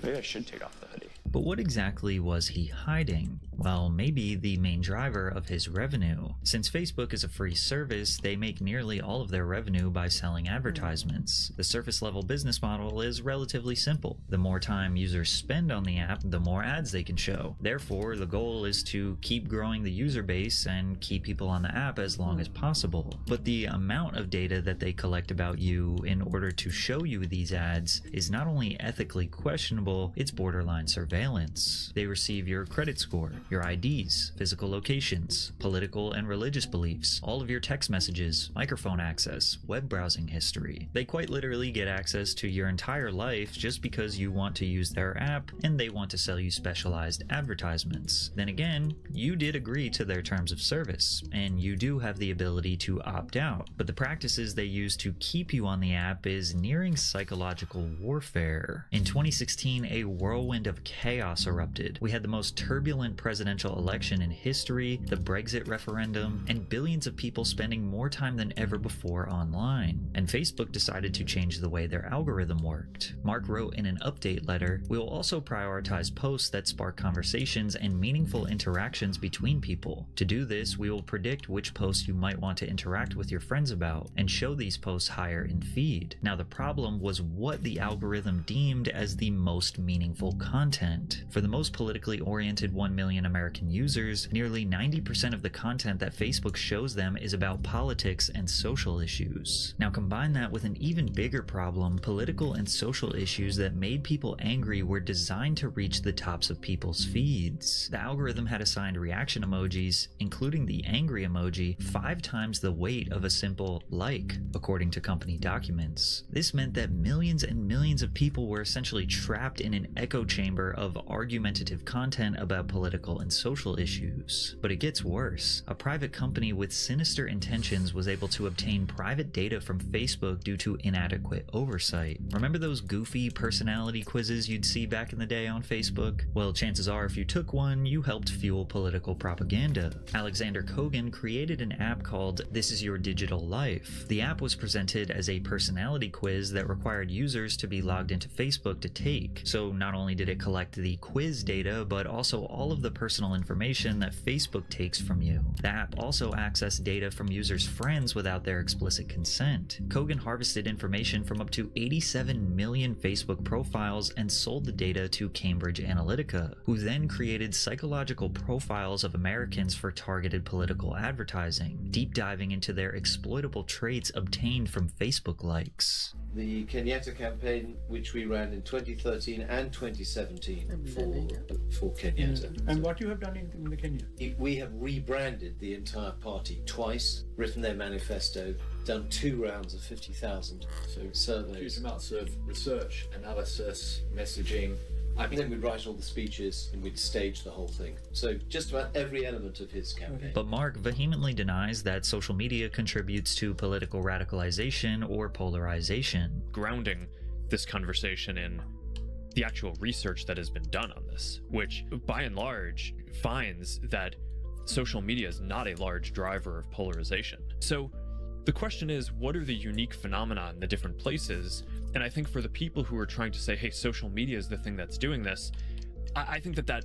Maybe I should take off the hoodie. But what exactly was he hiding? Well, maybe the main driver of his revenue. Since Facebook is a free service, they make nearly all of their revenue by selling advertisements. The surface level business model is relatively simple. The more time users spend on the app, the more ads they can show. Therefore, the goal is to keep growing the user base and keep people on the app as long as possible. But the amount of data that they collect about you in order to show you these ads is not only ethically questionable, it's borderline surveillance. They receive your credit score, your IDs, physical locations, political and religious beliefs, all of your text messages, microphone access, web browsing history. They quite literally get access to your entire life just because you want to use their app and they want to sell you specialized advertisements. Then again, you did agree to their terms of service, and you do have the ability to opt out. But the practices they use to keep you on the app is nearing psychological warfare. In 2016, a whirlwind of chaos erupted. We had the most turbulent presidential election in history, the Brexit referendum, and billions of people spending more time than ever before online. And Facebook decided to change the way their algorithm worked. Mark wrote in an update letter, "We will also prioritize posts that spark conversations and meaningful interactions between people. To do this, we will predict which posts you might want to interact with your friends about, and show these posts higher in feed." Now the problem was what the algorithm deemed as the most meaningful content. For the most politically oriented 1 million American users, nearly 90% of the content that Facebook shows them is about politics and social issues. Now combine that with an even bigger problem, political and social issues that made people angry were designed to reach the tops of people's feeds. The algorithm had assigned reaction emojis, including the angry emoji, 5 times the weight of a simple like, according to company documents. This meant that millions and millions of people were essentially trapped in an echo chamber of argumentative content about political and social issues. But it gets worse. A private company with sinister intentions was able to obtain private data from Facebook due to inadequate oversight. Remember those goofy personality quizzes you'd see back in the day on Facebook? Well, chances are if you took one, you helped fuel political propaganda. Alexander Kogan created an app called This Is Your Digital Life. The app was presented as a personality quiz that required users to be logged into Facebook to take. So not only did it collect the quiz data, but also all of the personal information that Facebook takes from you. The app also accessed data from users' friends without their explicit consent. Kogan harvested information from up to 87 million Facebook profiles and sold the data to Cambridge Analytica, who then created psychological profiles of Americans for targeted political advertising, deep diving into their exploitable traits obtained from Facebook likes. The Kenyatta campaign, which we ran in 2013 and 2017 for Kenyatta. And what you have done in the Kenya? We have rebranded the entire party twice, written their manifesto, done 2 rounds of 50,000 surveys. Huge amounts of research, analysis, messaging. And then we'd write all the speeches and we'd stage the whole thing. So just about every element of his campaign. But Mark vehemently denies that social media contributes to political radicalization or polarization. Grounding this conversation in the actual research that has been done on this, which by and large finds that social media is not a large driver of polarization. So the question is, what are the unique phenomena in the different places? And I think for the people who are trying to say, hey, social media is the thing that's doing this, I think that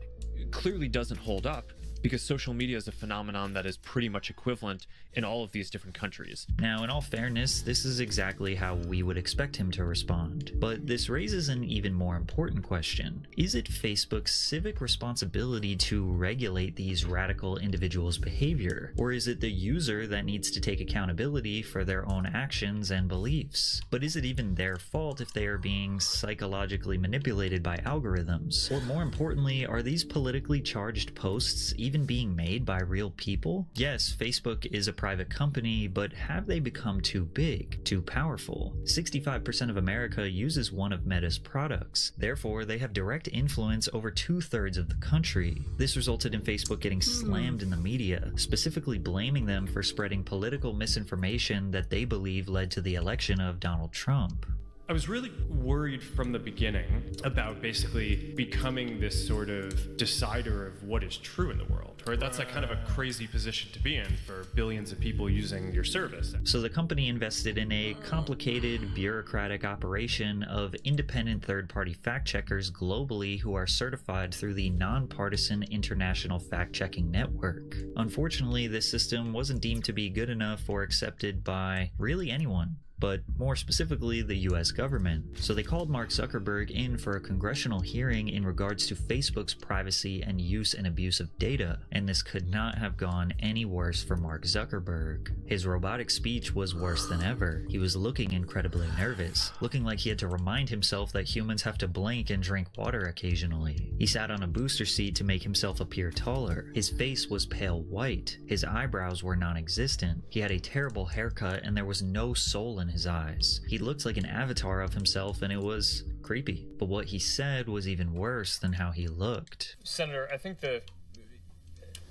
clearly doesn't hold up, because social media is a phenomenon that is pretty much equivalent in all of these different countries. Now, in all fairness, this is exactly how we would expect him to respond. But this raises an even more important question. Is it Facebook's civic responsibility to regulate these radical individuals' behavior? Or is it the user that needs to take accountability for their own actions and beliefs? But is it even their fault if they are being psychologically manipulated by algorithms? Or more importantly, are these politically charged posts even being made by real people? Yes, Facebook is a private company, but have they become too big, too powerful? 65% of America uses one of Meta's products. Therefore, they have direct influence over 2/3 of the country. This resulted in Facebook getting slammed in the media, specifically blaming them for spreading political misinformation that they believe led to the election of Donald Trump. I was really worried from the beginning about basically becoming this sort of decider of what is true in the world, right? That's like kind of a crazy position to be in for billions of people using your service. So the company invested in a complicated bureaucratic operation of independent third-party fact-checkers globally who are certified through the Nonpartisan International Fact-Checking Network. Unfortunately, this system wasn't deemed to be good enough or accepted by really anyone, but more specifically the US government. So they called Mark Zuckerberg in for a congressional hearing in regards to Facebook's privacy and use and abuse of data, and this could not have gone any worse for Mark Zuckerberg. His robotic speech was worse than ever. He was looking incredibly nervous, looking like he had to remind himself that humans have to blink and drink water occasionally. He sat on a booster seat to make himself appear taller. His face was pale white. His eyebrows were non-existent. He had a terrible haircut and there was no soul in his eyes. He looked like an avatar of himself and it was creepy. But what he said was even worse than how he looked. Senator, I think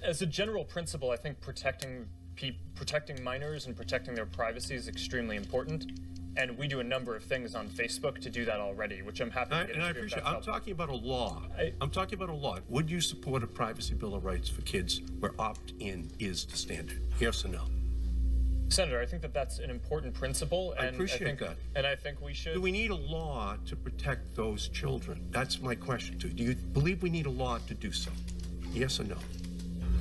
as a general principle, I think protecting minors and protecting their privacy is extremely important. And we do a number of things on Facebook to do that already, which I'm happy to get into. And I appreciate. I'm talking about a law. I'm talking about a law. Would you support a privacy bill of rights for kids where opt-in is the standard? Yes or no? Senator, I think that that's an important principle, and I appreciate that. And I think we should. Do we need a law to protect those children? That's my question to you. Do you believe we need a law to do so? Yes or no?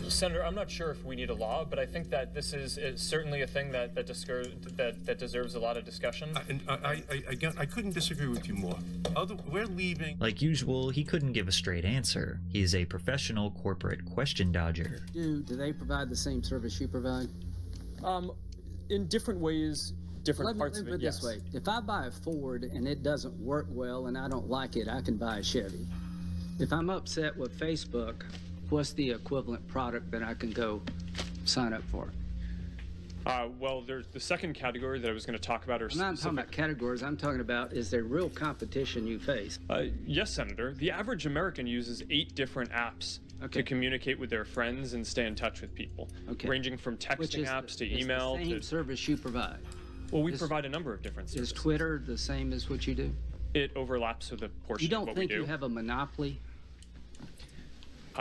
Senator, I'm not sure if we need a law, but I think that this is certainly a thing that deserves a lot of discussion. I couldn't disagree with you more. We're leaving. Like usual, he couldn't give a straight answer. He is a professional corporate question dodger. Do they provide the same service you provide? In different ways, different parts Let of me it, put it this yes. way. If I buy a Ford and it doesn't work well and I don't like it, I can buy a Chevy. If I'm upset with Facebook, what's the equivalent product that I can go sign up for? Well, there's the second category that I was going to talk about. I'm not talking about categories. I'm talking about, is there real competition you face? Yes, Senator. The average American uses 8 different apps to communicate with their friends and stay in touch with people, ranging from texting apps to email. It's the same service you provide. Well, we provide a number of different services. Is Twitter the same as what you do? It overlaps with a portion You of don't what we think do. you have a monopoly?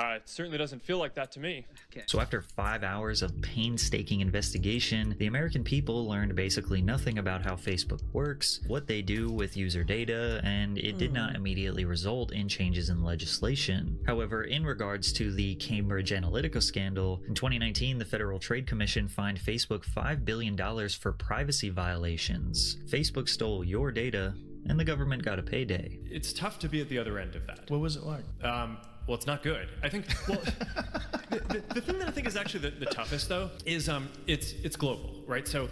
It certainly doesn't feel like that to me. So after 5 hours of painstaking investigation, the American people learned basically nothing about how Facebook works, what they do with user data, and it did not immediately result in changes in legislation. However, in regards to the Cambridge Analytica scandal, in 2019, the Federal Trade Commission fined Facebook $5 billion for privacy violations. Facebook stole your data, and the government got a payday. It's tough to be at the other end of that. What was it like? Well, it's not good. I think. Well, the thing that I think is actually the toughest, though, is it's global, right? So,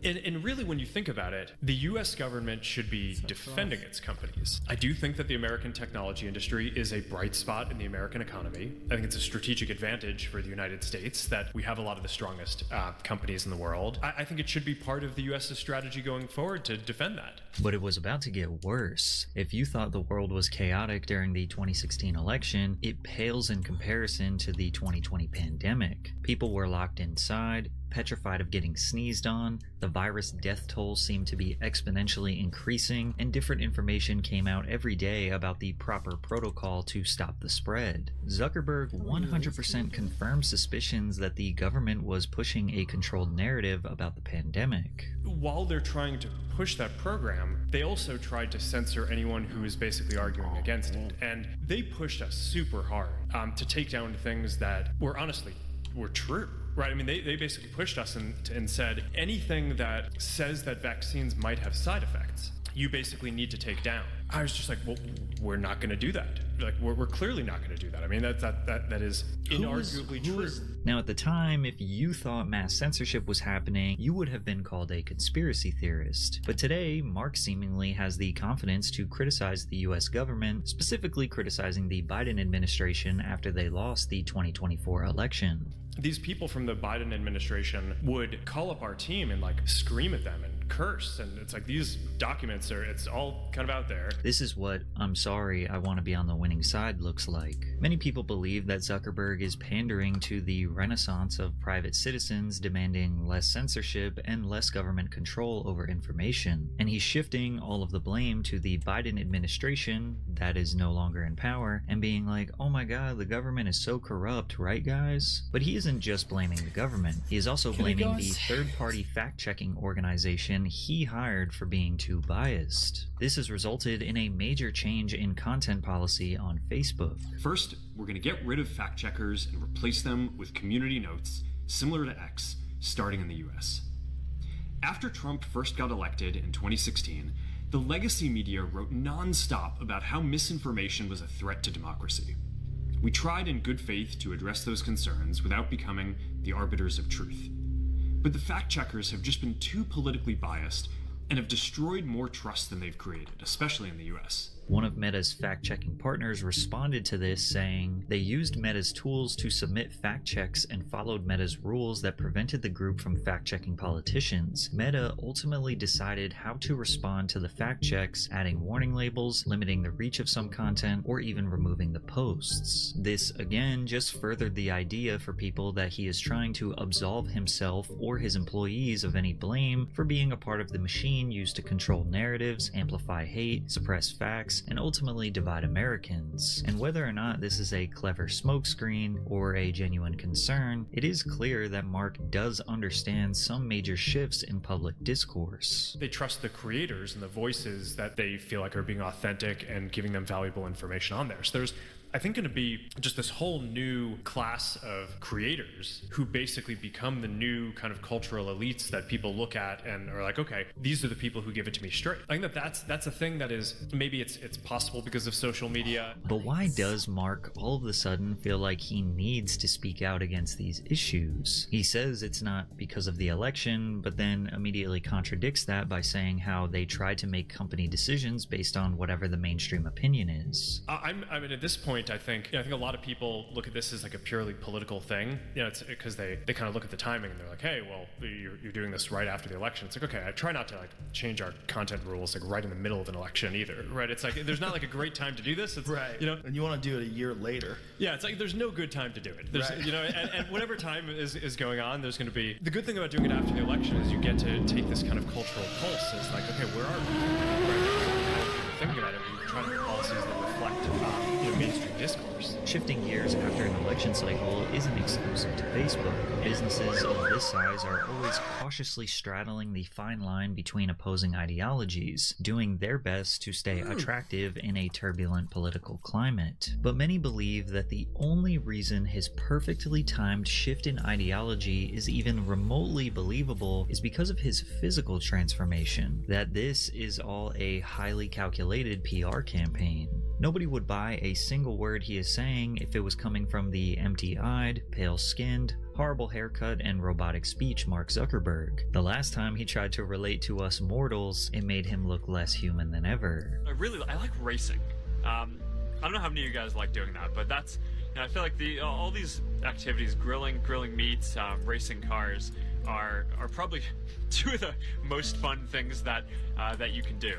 and really, when you think about it, the U.S. government should be defending its companies. I do think that the American technology industry is a bright spot in the American economy. I think it's a strategic advantage for the United States that we have a lot of the strongest companies in the world. I think it should be part of the U.S.'s strategy going forward to defend that. But it was about to get worse. If you thought the world was chaotic during the 2016 election, it pales in comparison to the 2020 pandemic. People were locked inside, petrified of getting sneezed on, the virus death toll seemed to be exponentially increasing, and different information came out every day about the proper protocol to stop the spread. Zuckerberg 100% confirmed suspicions that the government was pushing a controlled narrative about the pandemic. While they're trying to push that program, they also tried to censor anyone who is basically arguing against it. And they pushed us super hard to take down things that were honestly true. Right, I mean, they basically pushed us and said anything that says that vaccines might have side effects, you basically need to take down. I was just like, well, we're not going to do that. Like, we're clearly not going to do that. I mean, that is inarguably true. Now, at the time, if you thought mass censorship was happening, you would have been called a conspiracy theorist. But today, Mark seemingly has the confidence to criticize the US government, specifically criticizing the Biden administration after they lost the 2024 election. These people from the Biden administration would call up our team and like scream at them and curse, and it's like these documents it's all kind of out there. This is what "I'm sorry, I want to be on the winning side" looks like. Many people believe that Zuckerberg is pandering to the renaissance of private citizens demanding less censorship and less government control over information, and he's shifting all of the blame to the Biden administration that is no longer in power and being like, oh my god, the government is so corrupt, right guys? But he isn't just blaming the government, he is also blaming the third-party fact-checking organization he hired for being too biased. This has resulted in a major change in content policy on Facebook. First, we're going to get rid of fact checkers and replace them with community notes, similar to X, starting in the US. After Trump first got elected in 2016, the legacy media wrote non-stop about how misinformation was a threat to democracy. We tried in good faith to address those concerns without becoming the arbiters of truth. But the fact checkers have just been too politically biased and have destroyed more trust than they've created, especially in the US. One of Meta's fact-checking partners responded to this saying they used Meta's tools to submit fact checks and followed Meta's rules that prevented the group from fact-checking politicians. Meta ultimately decided how to respond to the fact checks, adding warning labels, limiting the reach of some content, or even removing the posts. This again just furthered the idea for people that he is trying to absolve himself or his employees of any blame for being a part of the machine used to control narratives, amplify hate, suppress facts, and ultimately divide Americans. And whether or not this is a clever smokescreen or a genuine concern, it is clear that Mark does understand some major shifts in public discourse. They trust the creators and the voices that they feel like are being authentic and giving them valuable information on there. So I think, going to be just this whole new class of creators who basically become the new kind of cultural elites that people look at and are like, okay, these are the people who give it to me straight. I think that's a thing that is, maybe it's possible because of social media. But why does Mark all of a sudden feel like he needs to speak out against these issues? He says it's not because of the election, but then immediately contradicts that by saying how they try to make company decisions based on whatever the mainstream opinion is. I mean, at this point, I think a lot of people look at this as like a purely political thing. It's because they kind of look at the timing and they're like, hey, well, you're doing this right after the election. It's like, okay, I try not to like change our content rules like right in the middle of an election either, right? It's like there's not like a great time to do this. It's, right. And you want to do it a year later. Yeah, it's like there's no good time to do it. There's, right. And whatever time is going on, there's going to be, the good thing about doing it after the election is you get to take this kind of cultural pulse. It's like, okay, where are we? Right? Thinking about it, we're trying to make policies that reflect mainstream discourse. Shifting gears after an election cycle isn't exclusive to Facebook. Businesses of this size are always cautiously straddling the fine line between opposing ideologies, doing their best to stay attractive in a turbulent political climate. But many believe that the only reason his perfectly timed shift in ideology is even remotely believable is because of his physical transformation, that this is all a highly calculated PR campaign. Nobody would buy a single word he is saying if it was coming from the empty-eyed, pale-skinned, horrible haircut, and robotic speech Mark Zuckerberg. The last time he tried to relate to us mortals, it made him look less human than ever. I like racing. I don't know how many of you guys like doing that, but that's, I feel like all these activities, grilling meats, racing cars, are probably two of the most fun things that you can do.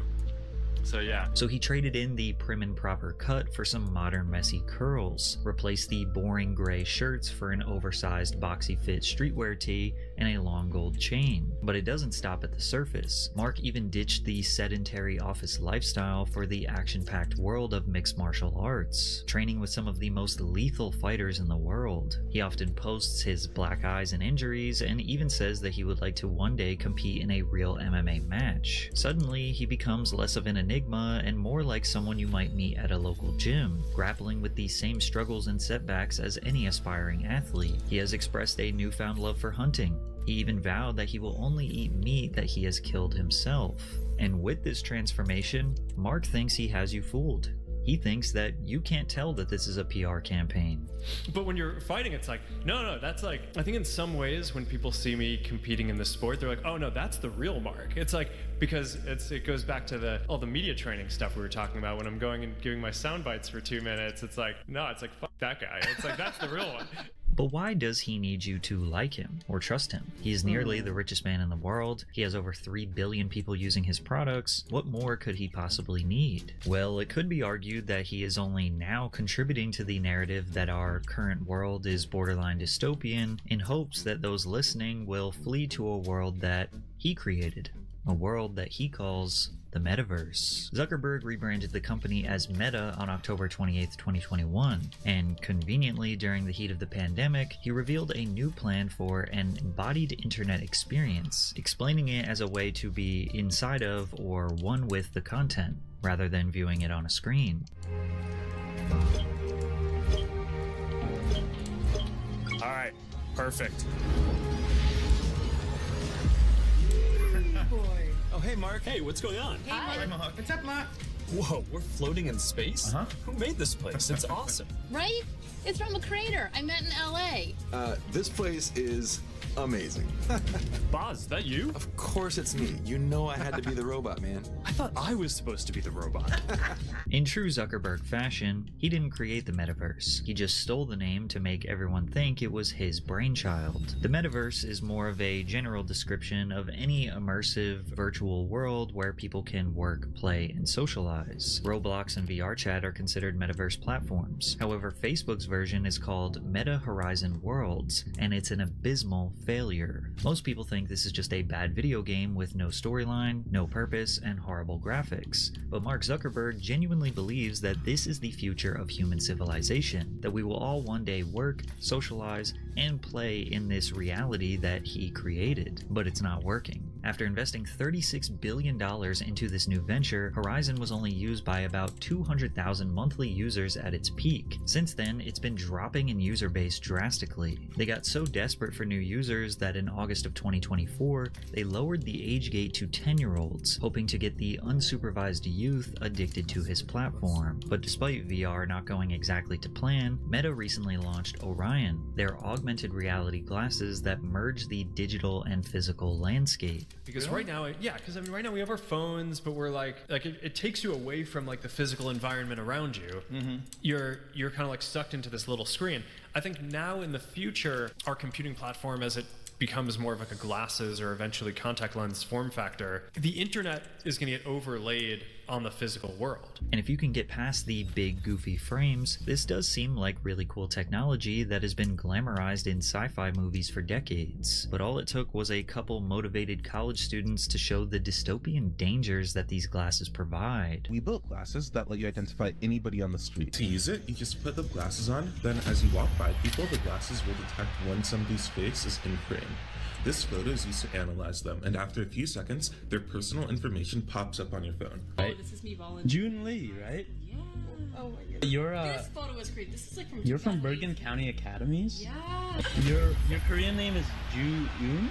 So yeah. So he traded in the prim and proper cut for some modern messy curls, replaced the boring gray shirts for an oversized boxy fit streetwear tee and a long gold chain. But it doesn't stop at the surface. Mark even ditched the sedentary office lifestyle for the action-packed world of mixed martial arts, training with some of the most lethal fighters in the world. He often posts his black eyes and injuries, and even says that he would like to one day compete in a real MMA match. Suddenly, he becomes less of an enigma and more like someone you might meet at a local gym, grappling with the same struggles and setbacks as any aspiring athlete. He has expressed a newfound love for hunting. He even vowed that he will only eat meat that he has killed himself. And with this transformation, Mark thinks he has you fooled. He thinks that you can't tell that this is a PR campaign. But when you're fighting, it's like, no, that's like, I think in some ways when people see me competing in this sport, they're like, oh no, that's the real Mark. It's like, because it goes back to all the media training stuff we were talking about when I'm going and giving my sound bites for 2 minutes. It's like, no, it's like, fuck that guy. It's like, that's the real one. But why does he need you to like him or trust him? He is nearly the richest man in the world. He has over 3 billion people using his products. What more could he possibly need? Well, it could be argued that he is only now contributing to the narrative that our current world is borderline dystopian in hopes that those listening will flee to a world that he created, a world that he calls the metaverse. Zuckerberg rebranded the company as Meta on October 28, 2021, and conveniently during the heat of the pandemic, he revealed a new plan for an embodied internet experience, explaining it as a way to be inside of or one with the content, rather than viewing it on a screen. All right, perfect. Boy. Oh, hey, Mark. Hey, what's going on? Hey, Mark. What's up, Mark? Whoa, we're floating in space? Uh-huh. Who made this place? It's awesome. Right? It's from a creator I met in LA. This place is amazing. Boz, is that you? Of course it's me. You know I had to be the robot, man. I thought I was supposed to be the robot. In true Zuckerberg fashion, he didn't create the metaverse. He just stole the name to make everyone think it was his brainchild. The metaverse is more of a general description of any immersive virtual world where people can work, play, and socialize. Roblox and VR Chat are considered metaverse platforms. However, Facebook's version is called Meta Horizon Worlds, and it's an abysmal failure. Most people think this is just a bad video game with no storyline, no purpose, and horrible graphics. But Mark Zuckerberg genuinely believes that this is the future of human civilization, that we will all one day work, socialize, and play in this reality that he created. But it's not working. After investing $36 billion into this new venture, Horizon was only used by about 200,000 monthly users at its peak. Since then, it's been dropping in user base drastically. They got so desperate for new users that in August of 2024, they lowered the age gate to 10-year-olds, hoping to get the unsupervised youth addicted to his platform. But despite VR not going exactly to plan, Meta recently launched Orion, their augmented reality glasses that merge the digital and physical landscape. Because right now, right now we have our phones, but we're like it takes you away from like the physical environment around you. You're kind of like sucked into this little screen. I think now in the future, our computing platform, as it becomes more of like a glasses or eventually contact lens form factor, the internet is going to get overlaid on the physical world. And if you can get past the big goofy frames, this does seem like really cool technology that has been glamorized in sci-fi movies for decades. But all it took was a couple motivated college students to show the dystopian dangers that these glasses provide. We built glasses that let you identify anybody on the street. To use it, you just put the glasses on, then as you walk by people, the glasses will detect when somebody's face is in frame. This photo is used to analyze them, and after a few seconds, their personal information pops up on your phone. Right. This is me volunteering. June Lee, right? Yeah. Oh my god. This photo was great. This is like from. You're from Bergen County Academies. Yeah. Your Korean name is Ju Yoon.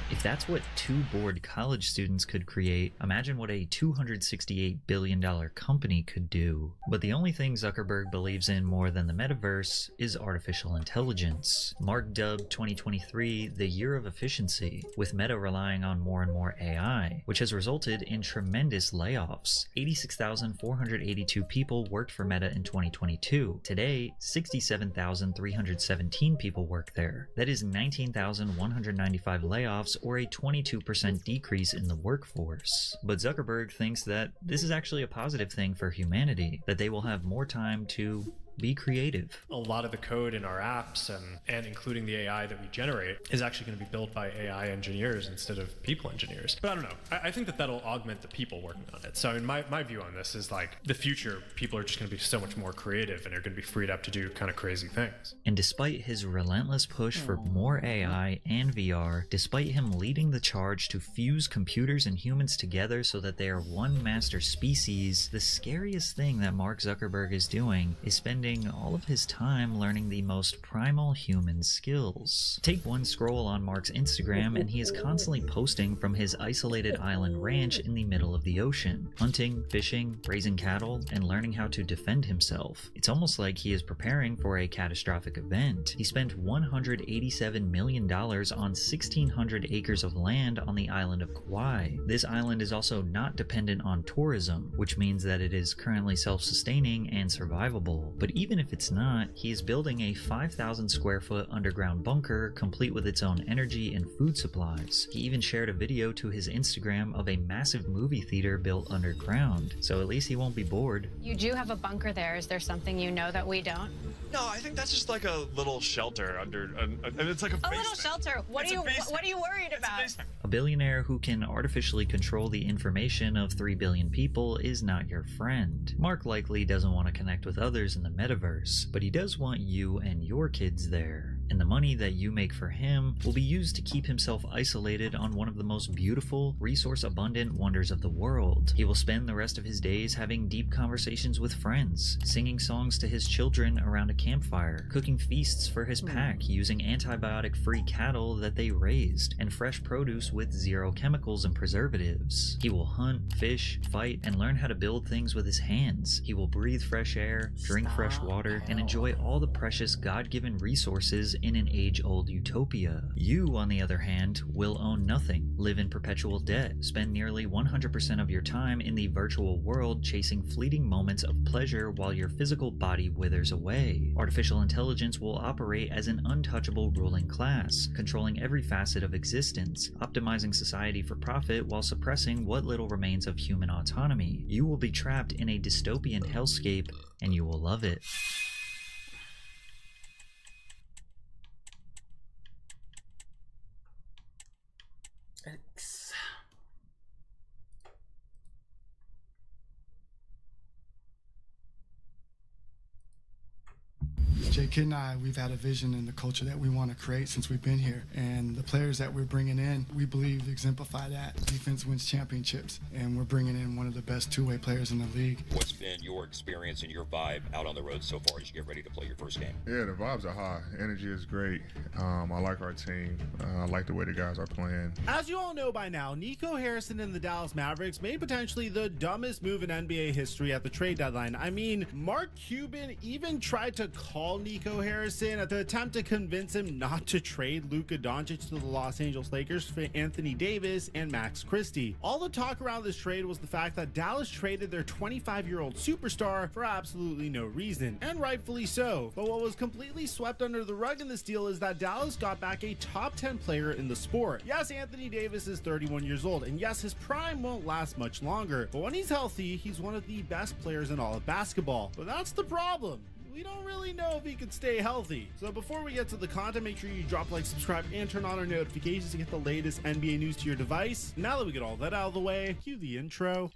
If that's what two bored college students could create, imagine what a $268 billion company could do. But the only thing Zuckerberg believes in more than the metaverse is artificial intelligence. Mark dubbed 2023 the year of efficiency, with Meta relying on more and more AI, which has resulted in tremendous layoffs. 86,482 people worked for Meta in 2022. Today, 67,317 people work there. That is 19,195 layoffs, or a 22% decrease in the workforce. But Zuckerberg thinks that this is actually a positive thing for humanity, that they will have more time to be creative. A lot of the code in our apps and including the AI that we generate is actually going to be built by AI engineers instead of people engineers. But I don't know. I think that that'll augment the people working on it. So my view on this is like the future, people are just going to be so much more creative and are going to be freed up to do kind of crazy things. And despite his relentless push for more AI and VR, despite him leading the charge to fuse computers and humans together so that they are one master species, the scariest thing that Mark Zuckerberg is doing is spending all of his time learning the most primal human skills. Take one scroll on Mark's Instagram and he is constantly posting from his isolated island ranch in the middle of the ocean, hunting, fishing, raising cattle, and learning how to defend himself. It's almost like he is preparing for a catastrophic event. He spent $187 million on 1,600 acres of land on the island of Kauai. This island is also not dependent on tourism, which means that it is currently self-sustaining and survivable. But even if it's not, he is building a 5,000 square foot underground bunker complete with its own energy and food supplies. He even shared a video to his Instagram of a massive movie theater built underground, so at least he won't be bored. You do have a bunker there. Is there something you know that we don't? No, I think that's just like a little shelter under, and it's like a basement. Little shelter. What are you worried about? A billionaire who can artificially control the information of 3 billion people is not your friend. Mark likely doesn't want to connect with others in the metaverse, but he does want you and your kids there. And the money that you make for him will be used to keep himself isolated on one of the most beautiful, resource-abundant wonders of the world. He will spend the rest of his days having deep conversations with friends, singing songs to his children around a campfire, cooking feasts for his pack using antibiotic-free cattle that they raised, and fresh produce with 0 chemicals and preservatives. He will hunt, fish, fight, and learn how to build things with his hands. He will breathe fresh air, drink fresh water, and enjoy all the precious God-given resources in an age-old utopia. You, on the other hand, will own nothing, live in perpetual debt, spend nearly 100% of your time in the virtual world chasing fleeting moments of pleasure while your physical body withers away. Artificial intelligence will operate as an untouchable ruling class, controlling every facet of existence, optimizing society for profit while suppressing what little remains of human autonomy. You will be trapped in a dystopian hellscape, and you will love it. Jay Kidd and I, we've had a vision in the culture that we want to create since we've been here. And the players that we're bringing in, we believe exemplify that. Defense wins championships, and we're bringing in one of the best two-way players in the league. What's been your experience and your vibe out on the road so far as you get ready to play your first game? Yeah, the vibes are high. Energy is great. I like our team. I like the way the guys are playing. As you all know by now, Nico Harrison and the Dallas Mavericks made potentially the dumbest move in NBA history at the trade deadline. I mean, Mark Cuban even tried to call Nico Harrison to attempt to convince him not to trade Luka Doncic to the Los Angeles Lakers for Anthony Davis and Max Christie. All the talk around this trade was the fact that Dallas traded their 25-year-old superstar for absolutely no reason, and rightfully so. But what was completely swept under the rug in this deal is that Dallas got back a top 10 player in the sport. Yes, Anthony Davis is 31 years old, and yes, his prime won't last much longer, but when he's healthy, he's one of the best players in all of basketball. But that's the problem. We don't really know if he could stay healthy. So before we get to the content, make sure you drop a like, subscribe, and turn on our notifications to get the latest NBA news to your device. Now that we get all that out of the way, cue the intro.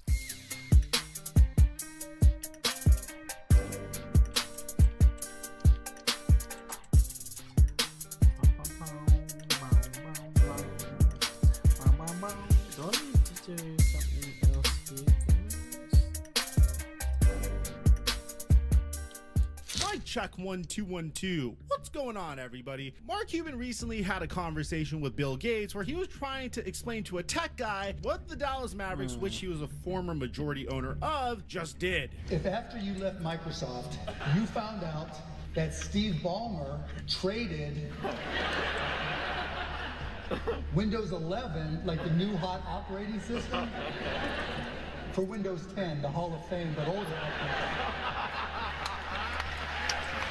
Check 1 2 1 2. What's going on, everybody? Mark Cuban recently had a conversation with Bill Gates where he was trying to explain to a tech guy what the Dallas Mavericks, which he was a former majority owner of, just did. If after you left Microsoft, you found out that Steve Ballmer traded Windows 11, like the new hot operating system, for Windows 10, the Hall of Fame, but older.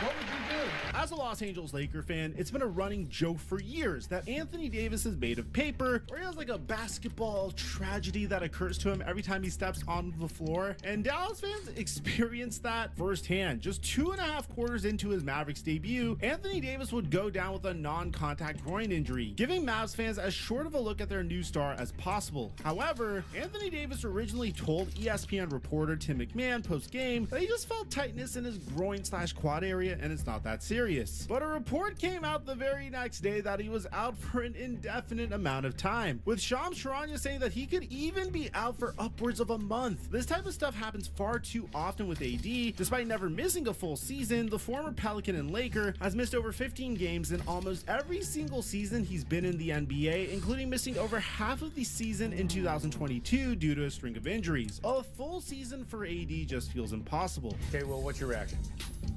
What would you do? As a Los Angeles Laker fan, it's been a running joke for years that Anthony Davis is made of paper, or he has like a basketball tragedy that occurs to him every time he steps onto the floor. And Dallas fans experienced that firsthand. Just 2.5 quarters into his Mavericks debut, Anthony Davis would go down with a non-contact groin injury, giving Mavs fans as short of a look at their new star as possible. However, Anthony Davis originally told ESPN reporter Tim McMahon post-game that he just felt tightness in his groin/quad area, and it's not that serious. But a report came out the very next day that he was out for an indefinite amount of time, with Shams Charania saying that he could even be out for upwards of a month. This type of stuff happens far too often with AD. Despite never missing a full season, the former Pelican and Laker has missed over 15 games in almost every single season he's been in the NBA, including missing over half of the season in 2022 due to a string of injuries. A full season for AD just feels impossible. Okay, well, what's your reaction?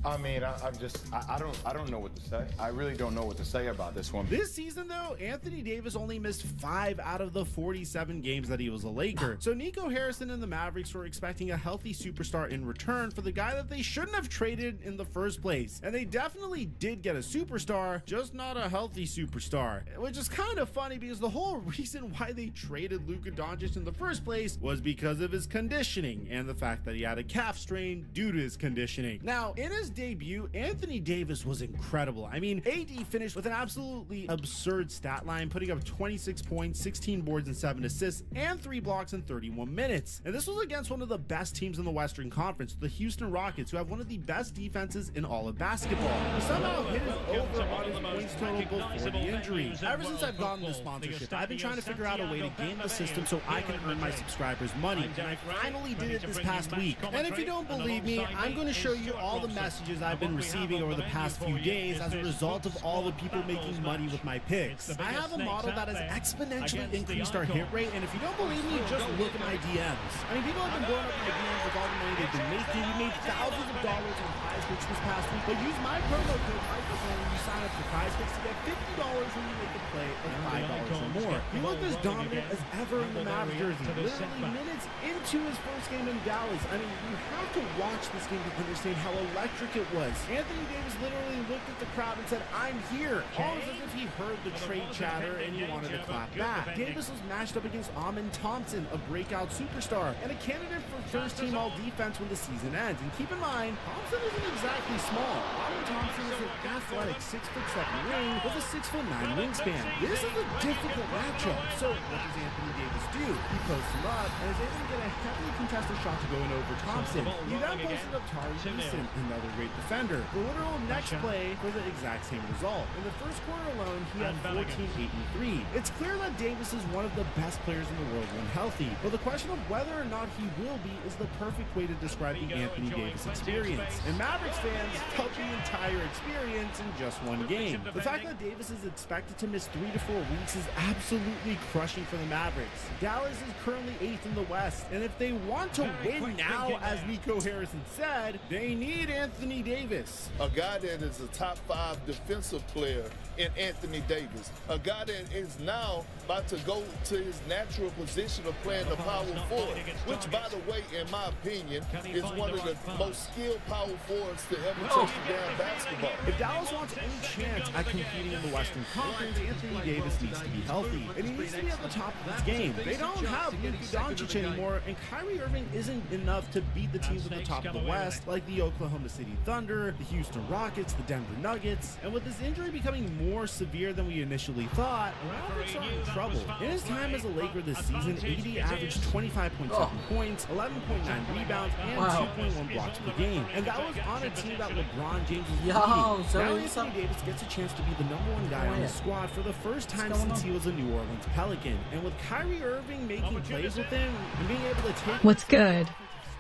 I mean, I don't know what to say. I really don't know what to say about this one. This season, though, Anthony Davis only missed 5 out of the 47 games that he was a Laker. So Nico Harrison and the Mavericks were expecting a healthy superstar in return for the guy that they shouldn't have traded in the first place. And they definitely did get a superstar, just not a healthy superstar. Which is kind of funny because the whole reason why they traded Luka Doncic in the first place was because of his conditioning and the fact that he had a calf strain due to his conditioning. Now, in his debut, Anthony Davis was incredible. I mean, AD finished with an absolutely absurd stat line, putting up 26 points, 16 boards, and 7 assists, and 3 blocks in 31 minutes. And this was against one of the best teams in the Western Conference, the Houston Rockets, who have one of the best defenses in all of basketball. He somehow hit his over on his points total before the injury. Ever since I've gotten this sponsorship, I've been trying to figure out a way to game the system so I can earn my subscribers money, and I finally did it this past week. And if you don't believe me, I'm going to show you all the messages I've been receiving over the past few days as a result of all the people making money with my picks. I have a model that has exponentially increased our hit rate, and if you don't believe me, just look at my DMs. I mean, people have been blowing up my DMs with all the money they've been making. We made thousands of dollars on PrizePicks this past week, but use my promo code microphone when you sign up for PrizePicks to get $50 when you make a play of $5 or more. He looked as dominant as ever in the Mavs jersey, literally minutes into his first game in Dallas. I mean, you have to watch this game to understand how electric it was. Anthony Davis literally looked at the crowd and said, "I'm here," almost as if he heard the trade chatter and he wanted to clap back. Davis was matched up against Amen Thompson, a breakout superstar, and a candidate for first-team all-defense when the season ends. And keep in mind, Thompson isn't exactly small. Amen Thompson is an athletic 6'7" wing with a 6'9" wingspan. This is a difficult matchup. So what does Anthony Davis do? He posts him up and is able to get a heavily contested shot to go in over Thompson. He then posted up Tari Eason, another great defender. The literal next play for the exact same result. In the first quarter alone, he had 14, 8, and 3. It's clear that Davis is one of the best players in the world when healthy, but the question of whether or not he will be is the perfect way to describe the Anthony Davis experience. And Mavericks fans felt the entire experience in just one game. The fact that Davis is expected to miss 3 to 4 weeks is absolutely crushing for the Mavericks. Dallas is currently 8th in the West, and if they want to win now, as Nico Harrison said, they need Anthony Davis. A guy that is a top 5 defensive player in Anthony Davis. A guy that is now about to go to his natural position of playing the power forward, which, by the way, in my opinion, is one of the most skilled power forwards to ever touch the damn basketball. If Dallas wants any chance at competing in the Western Conference, Anthony Davis needs to be healthy, and he needs to be at the top of his game. They don't have Luka Doncic anymore, and Kyrie Irving isn't enough to beat the teams at the top of the West, like the Oklahoma City Thunder, the Houston Rockets, the Denver Nuggets. And with this injury becoming more severe than we initially thought, Mavericks are in trouble. In his time as a Laker this season, AD averaged 25.7 points, 11.9 rebounds, and 2.1 blocks per game. And that was on a team that LeBron James was leading. Now Anthony Davis gets a chance to be the #1 guy on the squad for the first time since he was a New Orleans Pelican. And with Kyrie Irving making plays with him and being able to take... What's good?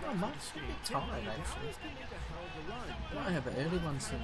I'm not tired, actually. I have an early one soon.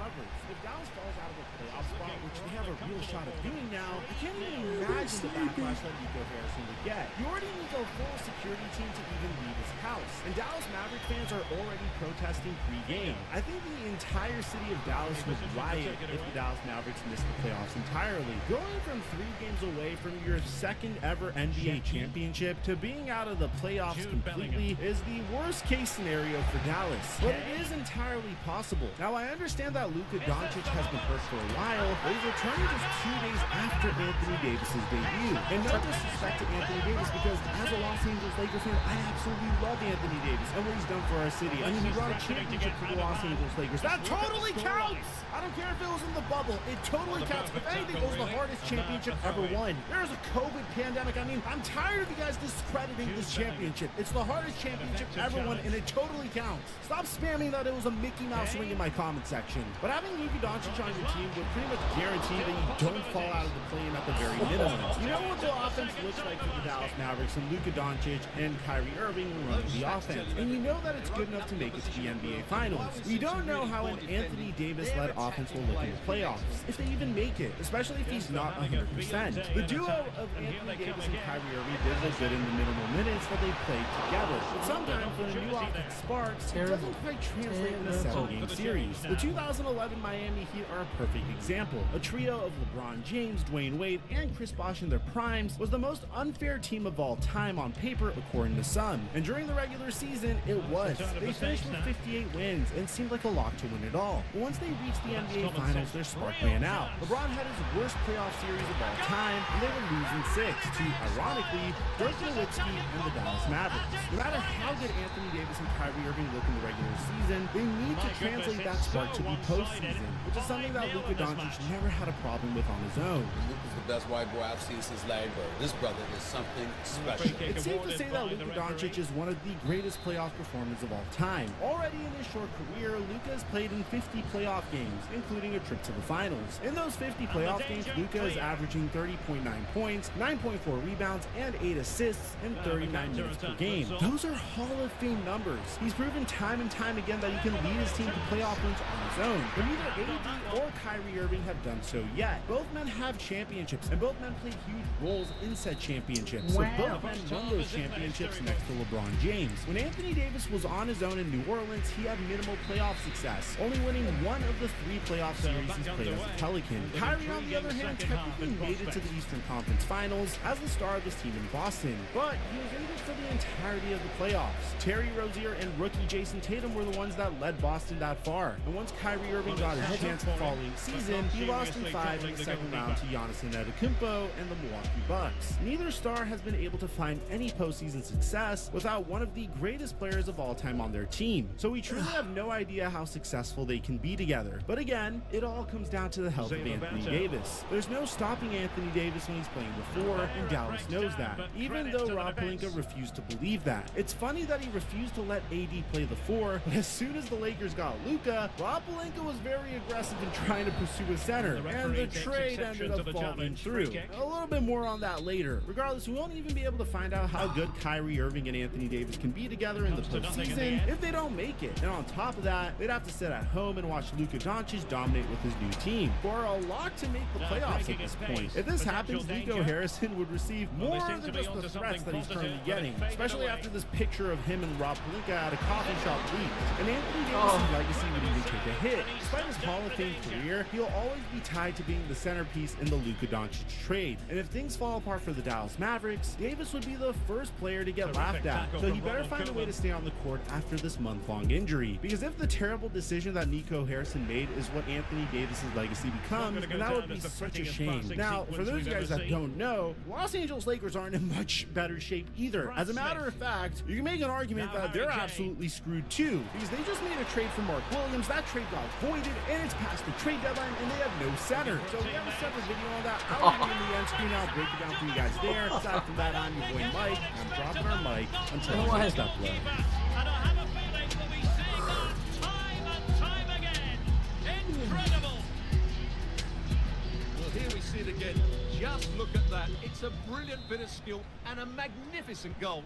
If Dallas falls out of the playoff spot, which they have a real shot of doing now, I can't even imagine the backlash that Nico Harrison would get. You already need a full security team to even leave his house, and Dallas Maverick fans are already protesting pre-game. I think the entire city of Dallas would riot if the Dallas Mavericks missed the playoffs entirely. Going from 3 games away from your second ever NBA championship to being out of the playoffs completely is the worst case scenario for Dallas, but it is entirely possible. Now, I understand that Luka Doncic has been hurt for a while, but he's returning just 2 days after Anthony Davis's debut. And no disrespect to Anthony Davis, because as a Los Angeles Lakers fan, I absolutely love Anthony Davis and what he's done for our city. I mean, he brought a championship for the Los Angeles Lakers. That totally counts! I don't care if it was in the bubble. It totally counts. If anything, it was the hardest championship ever won. There's a COVID pandemic. I mean, I'm tired of you guys discrediting this championship. It's the hardest championship ever won, and it totally counts. Stop spamming that it was a Mickey Mouse ring in my comment section. But having Luka Doncic on your team would pretty much guarantee that you don't fall out of the play-in at the very minimum. You know what the offense looks like for the Dallas Mavericks and Luka Doncic and Kyrie Irving when running the offense. And you know that it's good enough to make it to the NBA Finals. We don't know how an Anthony Davis-led offense will look in the playoffs, if they even make it, especially if he's not 100%. The duo of Anthony Davis and Kyrie Irving did look good in the minimal minutes that they played together. But sometimes when a new offense sparks, it doesn't quite translate in a 7-game series. The 2011 Miami Heat are a perfect example. A trio of LeBron James, Dwayne Wade, and Chris Bosh in their primes was the most unfair team of all time on paper, according to some. And during the regular season, it was. They finished with 58 wins and seemed like a lock to win it all. But once they reached the NBA Finals, their spark ran out. LeBron had his worst playoff series of all time, and they were losing 6 to, ironically, Dirk Nowitzki and the Dallas Mavericks. No matter how good Anthony Davis and Kyrie Irving look in the regular season, they need to translate that spark to the postseason, which is something that Luka Doncic never had a problem with on his own. Luka's the best white boy I've seen since Larry Bird. This brother is something special. It's safe to say that Luka Doncic is one of the greatest playoff performers of all time. Already in his short career, Luka has played in 50 playoff games, including a trip to the finals. In those 50 playoff games, Luka is averaging 30.9 points, 9.4 rebounds, and 8 assists in 39 minutes per game. Those are Hall of Fame numbers. He's proven time and time again that he can lead his team to playoff wins on his own. But neither AD or Kyrie Irving have done so yet. Both men have championships, and both men played huge roles in said championships. So both men won those championships next to LeBron James. When Anthony Davis was on his own in New Orleans, he had minimal playoff success, only winning 1 of the 3 playoff series he's played as a Pelican. Kyrie, on the other hand, technically made it to the Eastern Conference Finals as the star of his team in Boston, but he was injured for the entirety of the playoffs. Terry Rozier and rookie Jason Tatum were the ones that led Boston that far, and once Kyrie Irving got his chance the following season, he lost in 5 in the second round to Giannis Antetokounmpo and the Milwaukee Bucks. Neither star has been able to find any postseason success without one of the greatest players of all time on their team, so we truly have no idea how successful they can be together. But again, it all comes down to the health of Anthony Davis. There's no stopping Anthony Davis when he's playing the 4, and Dallas knows that, even though Rob Pelinka refused to believe that. It's funny that he refused to let AD play the 4, but as soon as the Lakers got Luka, Rob Pelinka was very aggressive in trying to pursue a center, and the trade ended up falling through. A little bit more on that later. Regardless, we won't even be able to find out how good Kyrie Irving and Anthony Davis can be together in the postseason if they don't make it. And on top of that, they'd have to sit at home and watch Luka Doncic dominate with his new team for a lot to make the playoffs at this point. If this happens, Nico Harrison would receive more than just the threats that he's currently getting, especially after this picture of him and Rob Pelinka at a coffee shop leaked. And Anthony Davis' legacy would even take a hit. Despite his Hall of Fame career, he'll always be tied to being the centerpiece in the Luka Doncic trade. And if things fall apart for the Dallas Mavericks, Davis would be the first player to get laughed at, so he better find a way to stay on the court after this month-long injury. Because if the terrible decision that Nico Harrison made is what Anthony Davis' legacy becomes, then that would be such a shame. Now, for those guys that don't know, Los Angeles Lakers aren't in much better shape either. As a matter of fact, you can make an argument that they're absolutely screwed too, because they just made a trade for Mark Williams. That trade got voided, and it's past the trade deadline, and they have no center. So we have a separate video on that. I'll leave it in the end screen. I'll break it down for you guys there. Aside from that, I'm your boy Mike. I'm dropping our mic until next upload. And I have a feeling we'll be seeing that time and time again. Incredible. Well, here we see it again. Just look at that. It's a brilliant bit of skill and a magnificent goal.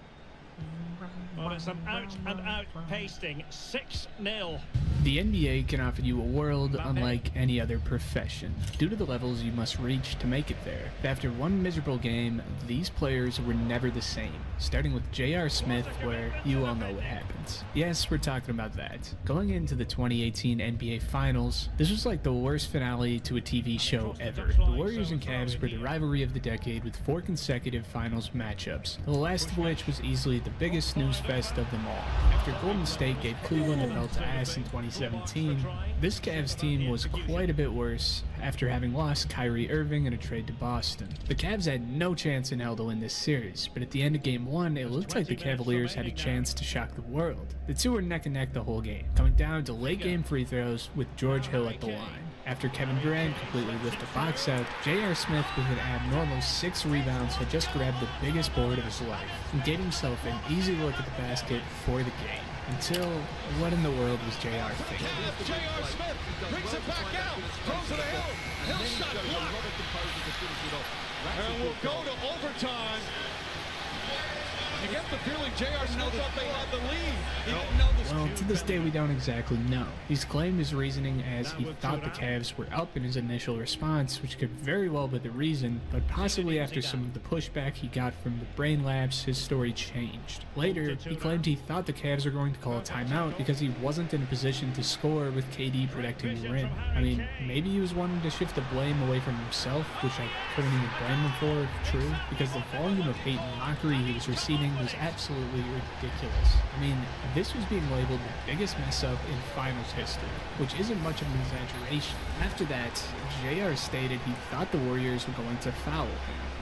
Well, it's some out-and-out pasting. 6-0. The NBA can offer you a world unlike any other profession, due to the levels you must reach to make it there. After one miserable game, these players were never the same, starting with J.R. Smith, where you all know what happens. Yes, we're talking about that. Going into the 2018 NBA Finals, this was like the worst finale to a TV show ever. The Warriors and Cavs were the rivalry of the decade with 4 consecutive Finals matchups, the last of which was easily the biggest snooze fest of them all. After Golden State gave Cleveland a belt to ass in 2017, this Cavs team was quite a bit worse after having lost Kyrie Irving in a trade to Boston. The Cavs had no chance in hell to win this series, but at the end of Game 1, it looked like the Cavaliers had a chance to shock the world. The two were neck and neck the whole game, coming down to late game free throws with George Hill at the line. After Kevin Durant completely whiffed a box out, J.R. Smith with an abnormal 6 rebounds had just grabbed the biggest board of his life and gave himself an easy look at the basket for the game. Until, what in the world was J.R. thinking? J.R. Smith brings it back out, throws it a Hill. Hill shot blocked. And we'll go to overtime. You get the feeling J.R. Smith thought they had the lead. He didn't know this. Well, to this day we don't exactly know. He's claimed his reasoning as he thought the Cavs were up in his initial response, which could very well be the reason, but possibly after some of the pushback he got from the brain lapse, his story changed. Later, he claimed he thought the Cavs were going to call a timeout because he wasn't in a position to score with KD protecting the rim. I mean, maybe he was wanting to shift the blame away from himself, which I couldn't even blame him for if true, because the volume of hate and mockery he was receiving was absolutely ridiculous. I mean, this was being labeled the biggest mess up in Finals history, which isn't much of an exaggeration. After that, JR stated he thought the Warriors were going to foul him.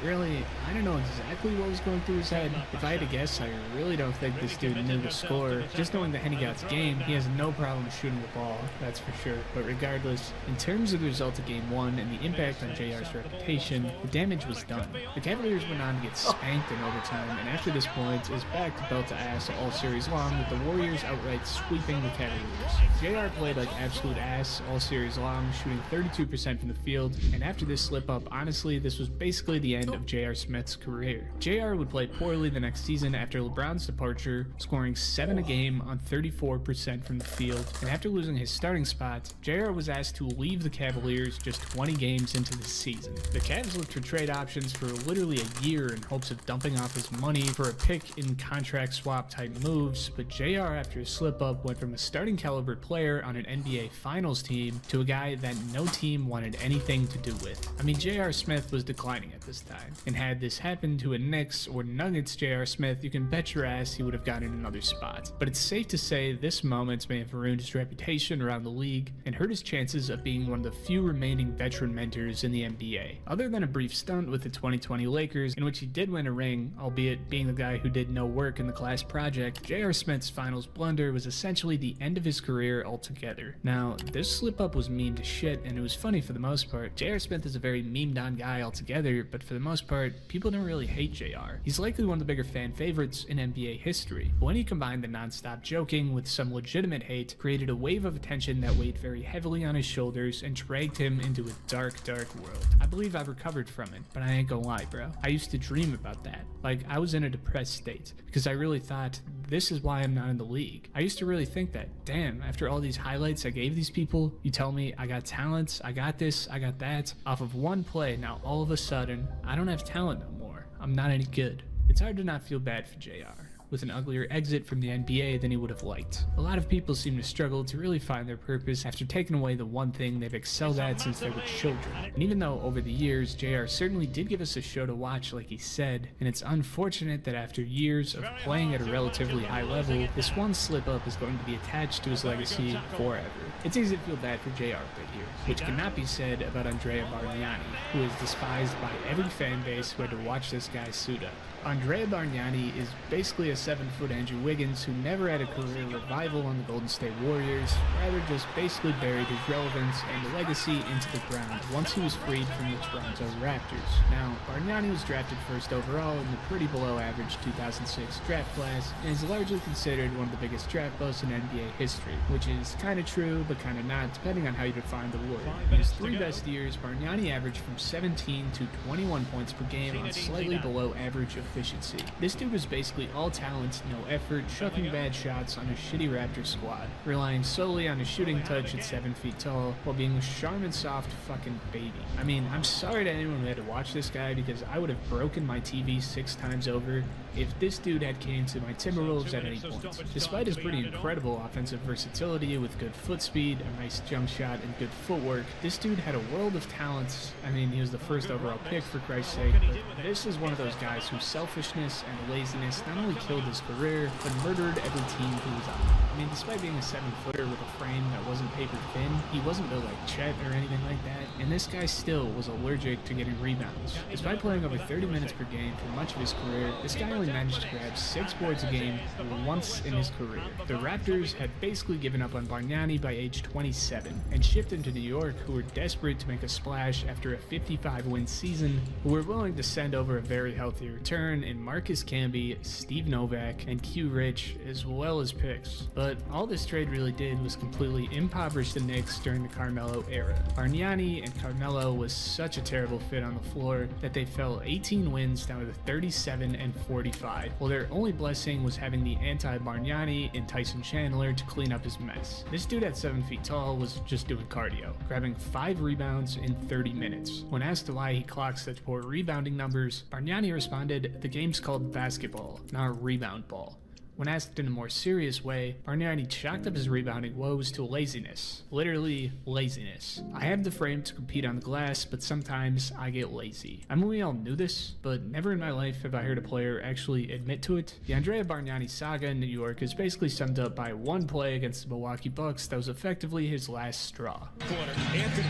Really, I don't know exactly what was going through his head. If I had to guess, I really don't think this dude knew the score. Just knowing the Henny God's game, he has no problem shooting the ball, that's for sure. But regardless, in terms of the result of Game 1 and the impact on JR's reputation, the damage was done. The Cavaliers went on to get spanked in overtime, and after this point, is back to belt to ass all series long, with the Warriors outright sweeping the Cavaliers. JR played like absolute ass all series long, shooting 32% from the field, and after this slip-up, honestly, this was basically the end of J.R. Smith's career. J.R. would play poorly the next season after LeBron's departure, scoring 7 a game on 34% from the field, and after losing his starting spot, J.R. was asked to leave the Cavaliers just 20 games into the season. The Cavs looked for trade options for literally a year in hopes of dumping off his money for a pick in contract swap type moves, but J.R. after his slip-up went from a starting caliber player on an NBA Finals team to a guy that no team wanted anything to do with. I mean, J.R. Smith was declining at this time, and had this happened to a Knicks or Nuggets J.R. Smith, you can bet your ass he would have gotten another spot. But it's safe to say this moment may have ruined his reputation around the league and hurt his chances of being one of the few remaining veteran mentors in the NBA. Other than a brief stunt with the 2020 Lakers, in which he did win a ring, albeit being the guy who did no work in the class project, J.R. Smith's finals blunder was essentially the end of his career altogether. Now, this slip-up was mean to shit, and it was funny for the most part. J.R. Smith is a very memed-on guy altogether, but for the most part, people don't really hate J.R. He's likely one of the bigger fan favorites in NBA history, but when he combined the non-stop joking with some legitimate hate, created a wave of attention that weighed very heavily on his shoulders and dragged him into a dark, dark world. I believe I've recovered from it, but I ain't gonna lie, bro. I used to dream about that. Like, I was in a depressed state, because I really thought, this is why I'm not in the league. I used to really think that, damn, after all these highlights I gave these people, you tell me I got talents, I got this, I got that, off of one play, now all of a sudden, I don't have talent no more. I'm not any good. It's hard to not feel bad for JR, with an uglier exit from the NBA than he would have liked. A lot of people seem to struggle to really find their purpose after taking away the one thing they've excelled at since they were children. And even though over the years, JR certainly did give us a show to watch like he said, and it's unfortunate that after years of playing at a relatively high level, this one slip-up is going to be attached to his legacy forever. It's easy to feel bad for JR right here, which cannot be said about Andrea Bargnani, who is despised by every fan base who had to watch this guy suit up. Andrea Bargnani is basically a 7-foot Andrew Wiggins who never had a career revival on the Golden State Warriors, rather just basically buried his relevance and legacy into the ground once he was freed from the Toronto Raptors. Now, Bargnani was drafted first overall in the pretty below average 2006 draft class and is largely considered one of the biggest draft busts in NBA history, which is kinda true but kinda not, depending on how you define the word. In his 3 best years, Bargnani averaged from 17 to 21 points per game on slightly below average efficiency. This dude was basically all talent, no effort, chucking bad shots on a shitty Raptors squad, relying solely on his shooting touch at 7 feet tall, while being a charming soft fucking baby. I mean, I'm sorry to anyone who had to watch this guy because I would have broken my TV 6 times over if this dude had came to my Timberwolves at any point. Despite his pretty incredible offensive versatility with good foot speed, a nice jump shot, and good footwork, this dude had a world of talents. I mean, he was the first overall pick for Christ's sake, but this is one of those guys whose selfishness and laziness not only killed his career, but murdered every team he was on. I mean, despite being a 7-footer with a frame that wasn't paper thin, he wasn't built like Chet or anything like that, and this guy still was allergic to getting rebounds. Despite playing over 30 minutes per game for much of his career, this guy only managed to grab 6 boards a game once in his career. The Raptors had basically given up on Bargnani by age 27, and shipped him to New York, who were desperate to make a splash after a 55-win season, who were willing to send over a very healthy return in Marcus Camby, Steve Novak, and Q Rich, as well as picks. But all this trade really did was completely impoverish the Knicks during the Carmelo era. Bargnani and Carmelo was such a terrible fit on the floor that they fell 18 wins down to 37 and 45, while their only blessing was having the anti-Bargnani in Tyson Chandler to clean up his mess. This dude at 7 feet tall was just doing cardio, grabbing 5 rebounds in 30 minutes. When asked why he clocked such poor rebounding numbers, Bargnani responded, "The game's called basketball, not rebound ball." When asked in a more serious way, Bargnani chalked up his rebounding woes to laziness. Literally, laziness. "I have the frame to compete on the glass, but sometimes I get lazy." I mean, we all knew this, but never in my life have I heard a player actually admit to it. The Andrea Bargnani saga in New York is basically summed up by one play against the Milwaukee Bucks that was effectively his last straw. Corner, Anthony,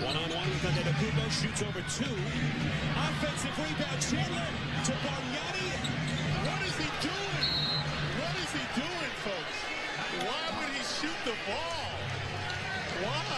one-on-one with Antetokounmpo, shoots over 2. Offensive rebound, Chandler to Bargnani. What is he doing? What is he doing, folks? Why would he shoot the ball? Why?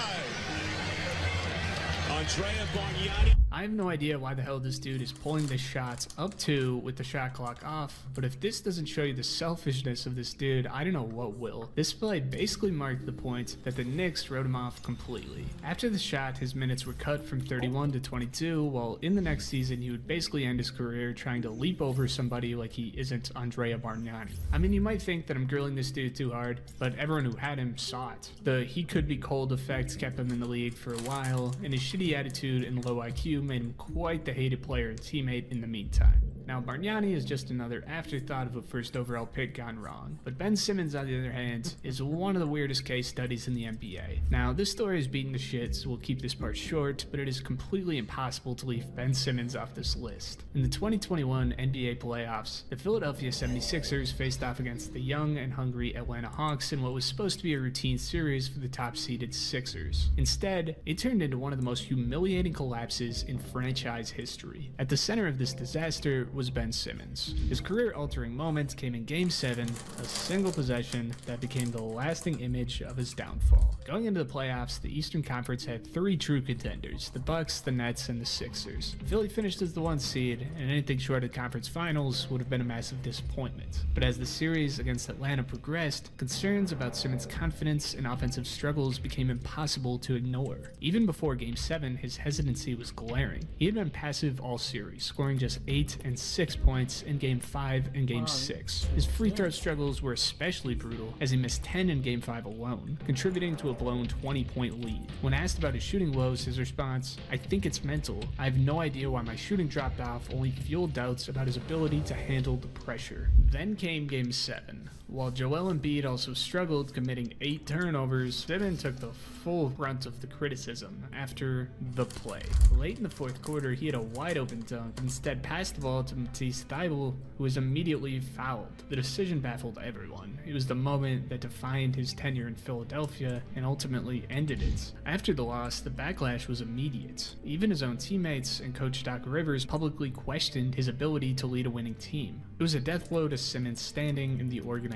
Andrea Bargnani. I have no idea why the hell this dude is pulling this shot up to with the shot clock off, but if this doesn't show you the selfishness of this dude, I don't know what will. This play basically marked the point that the Knicks wrote him off completely. After the shot, his minutes were cut from 31 to 22, while in the next season he would basically end his career trying to leap over somebody like he isn't Andrea Bargnani. I mean, you might think that I'm grilling this dude too hard, but everyone who had him saw it. The he could be cold effect kept him in the league for a while, and his shitty attitude and low IQ made him quite the hated player and teammate in the meantime. Now, Bargnani is just another afterthought of a first overall pick gone wrong, but Ben Simmons, on the other hand, is one of the weirdest case studies in the NBA. Now, this story is beaten to shit, so we'll keep this part short, but it is completely impossible to leave Ben Simmons off this list. In the 2021 NBA playoffs, the Philadelphia 76ers faced off against the young and hungry Atlanta Hawks in what was supposed to be a routine series for the top-seeded Sixers. Instead, it turned into one of the most humiliating collapses in in franchise history. At the center of this disaster was Ben Simmons. His career-altering moment came in Game 7, a single possession that became the lasting image of his downfall. Going into the playoffs, the Eastern Conference had 3 true contenders: the Bucks, the Nets, and the Sixers. Philly finished as the 1 seed, and anything short of conference finals would have been a massive disappointment. But as the series against Atlanta progressed, concerns about Simmons' confidence and offensive struggles became impossible to ignore. Even before Game 7, his hesitancy was glaring. He had been passive all series, scoring just 8 and 6 points in Game 5 and Game 6. His free throw struggles were especially brutal, as he missed 10 in Game 5 alone, contributing to a blown 20-point lead. When asked about his shooting woes, his response, "I think it's mental. I have no idea why my shooting dropped off, only fueled doubts about his ability to handle the pressure." Then came Game 7. While Joel Embiid also struggled, committing 8 turnovers, Simmons took the full brunt of the criticism after the play. Late in the 4th quarter, he had a wide-open dunk, instead passed the ball to Matisse Thybulle, who was immediately fouled. The decision baffled everyone. It was the moment that defined his tenure in Philadelphia and ultimately ended it. After the loss, the backlash was immediate. Even his own teammates and coach Doc Rivers publicly questioned his ability to lead a winning team. It was a death blow to Simmons' standing in the organization.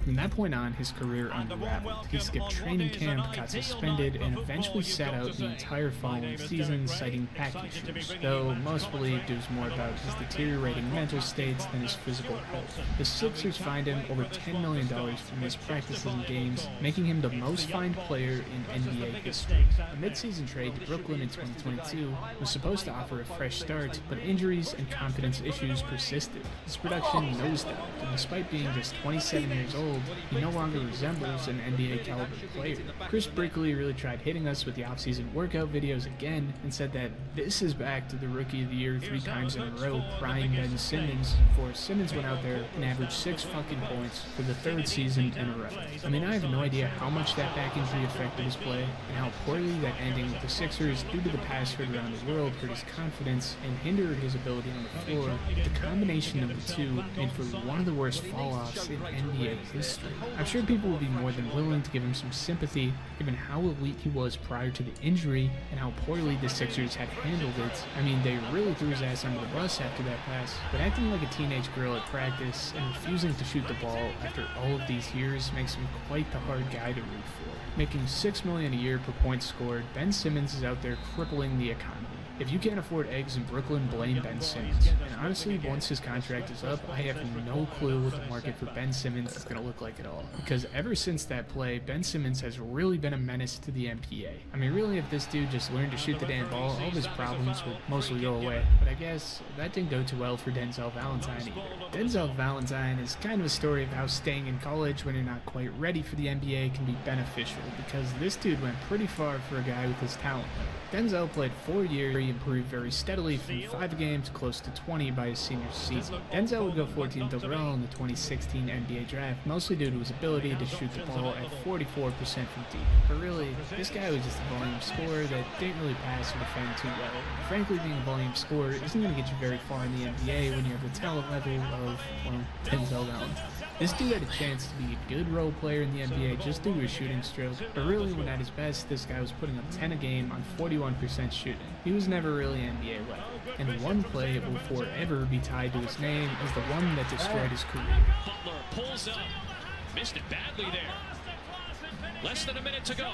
From that point on, his career unraveled. He skipped training camp, got suspended, and eventually sat out the entire following season, citing back issues, though most believed it was more about his deteriorating mental states than his physical health. The Sixers fined him over $10 million for missed practices and games, making him the most fined player in NBA history. A mid-season trade to Brooklyn in 2022 was supposed to offer a fresh start, but injuries and confidence issues persisted. His production nosedived, and despite being just 27 years old, he no longer resembles an NBA-caliber player. Chris Brickley really tried hitting us with the offseason workout videos again, and said that this is back to the Rookie of the Year 3 times in a row, prime Ben Simmons, before Simmons went out there and averaged 6 fucking points for the 3rd season in a row. I mean, I have no idea how much that back injury affected his play, and how poorly that ending with the Sixers due to the pass hurt around the world hurt his confidence and hindered his ability on the floor. The combination of the two made for one of the worst fall-offs in NBA history. I'm sure people will be more than willing to give him some sympathy, given how elite he was prior to the injury and how poorly the Sixers had handled it. I mean, they really threw his ass under the bus after that pass, but acting like a teenage girl at practice and refusing to shoot the ball after all of these years makes him quite the hard guy to root for. Making $6 million a year per point scored, Ben Simmons is out there crippling the economy. If you can't afford eggs in Brooklyn, blame Ben Simmons. And honestly, once his contract is up, I have no clue what the market for Ben Simmons is going to look like at all. Because ever since that play, Ben Simmons has really been a menace to the NBA. I mean, really, if this dude just learned to shoot the damn ball, all of his problems would mostly go away. But I guess that didn't go too well for Denzel Valentine either. Denzel Valentine is kind of a story of how staying in college when you're not quite ready for the NBA can be beneficial, because this dude went pretty far for a guy with his talent. Denzel played 4 years. He improved very steadily from 5 games to close to 20 by his senior season. Denzel would go 14th overall in the 2016 NBA draft, mostly due to his ability to shoot the ball at 44% from deep. But really, this guy was just a volume scorer that didn't really pass or defend too well. Frankly, being a volume scorer isn't going to get you very far in the NBA when you have the talent level of, well, Denzel Valentine. This dude had a chance to be a good role player in the NBA just due to his shooting stroke, but really when at his best, this guy was putting up 10 a game on 41% shooting. He was never really NBA level, and one play will forever be tied to his name is the one that destroyed his career. Butler pulls up, missed it badly there. Less than a minute to go.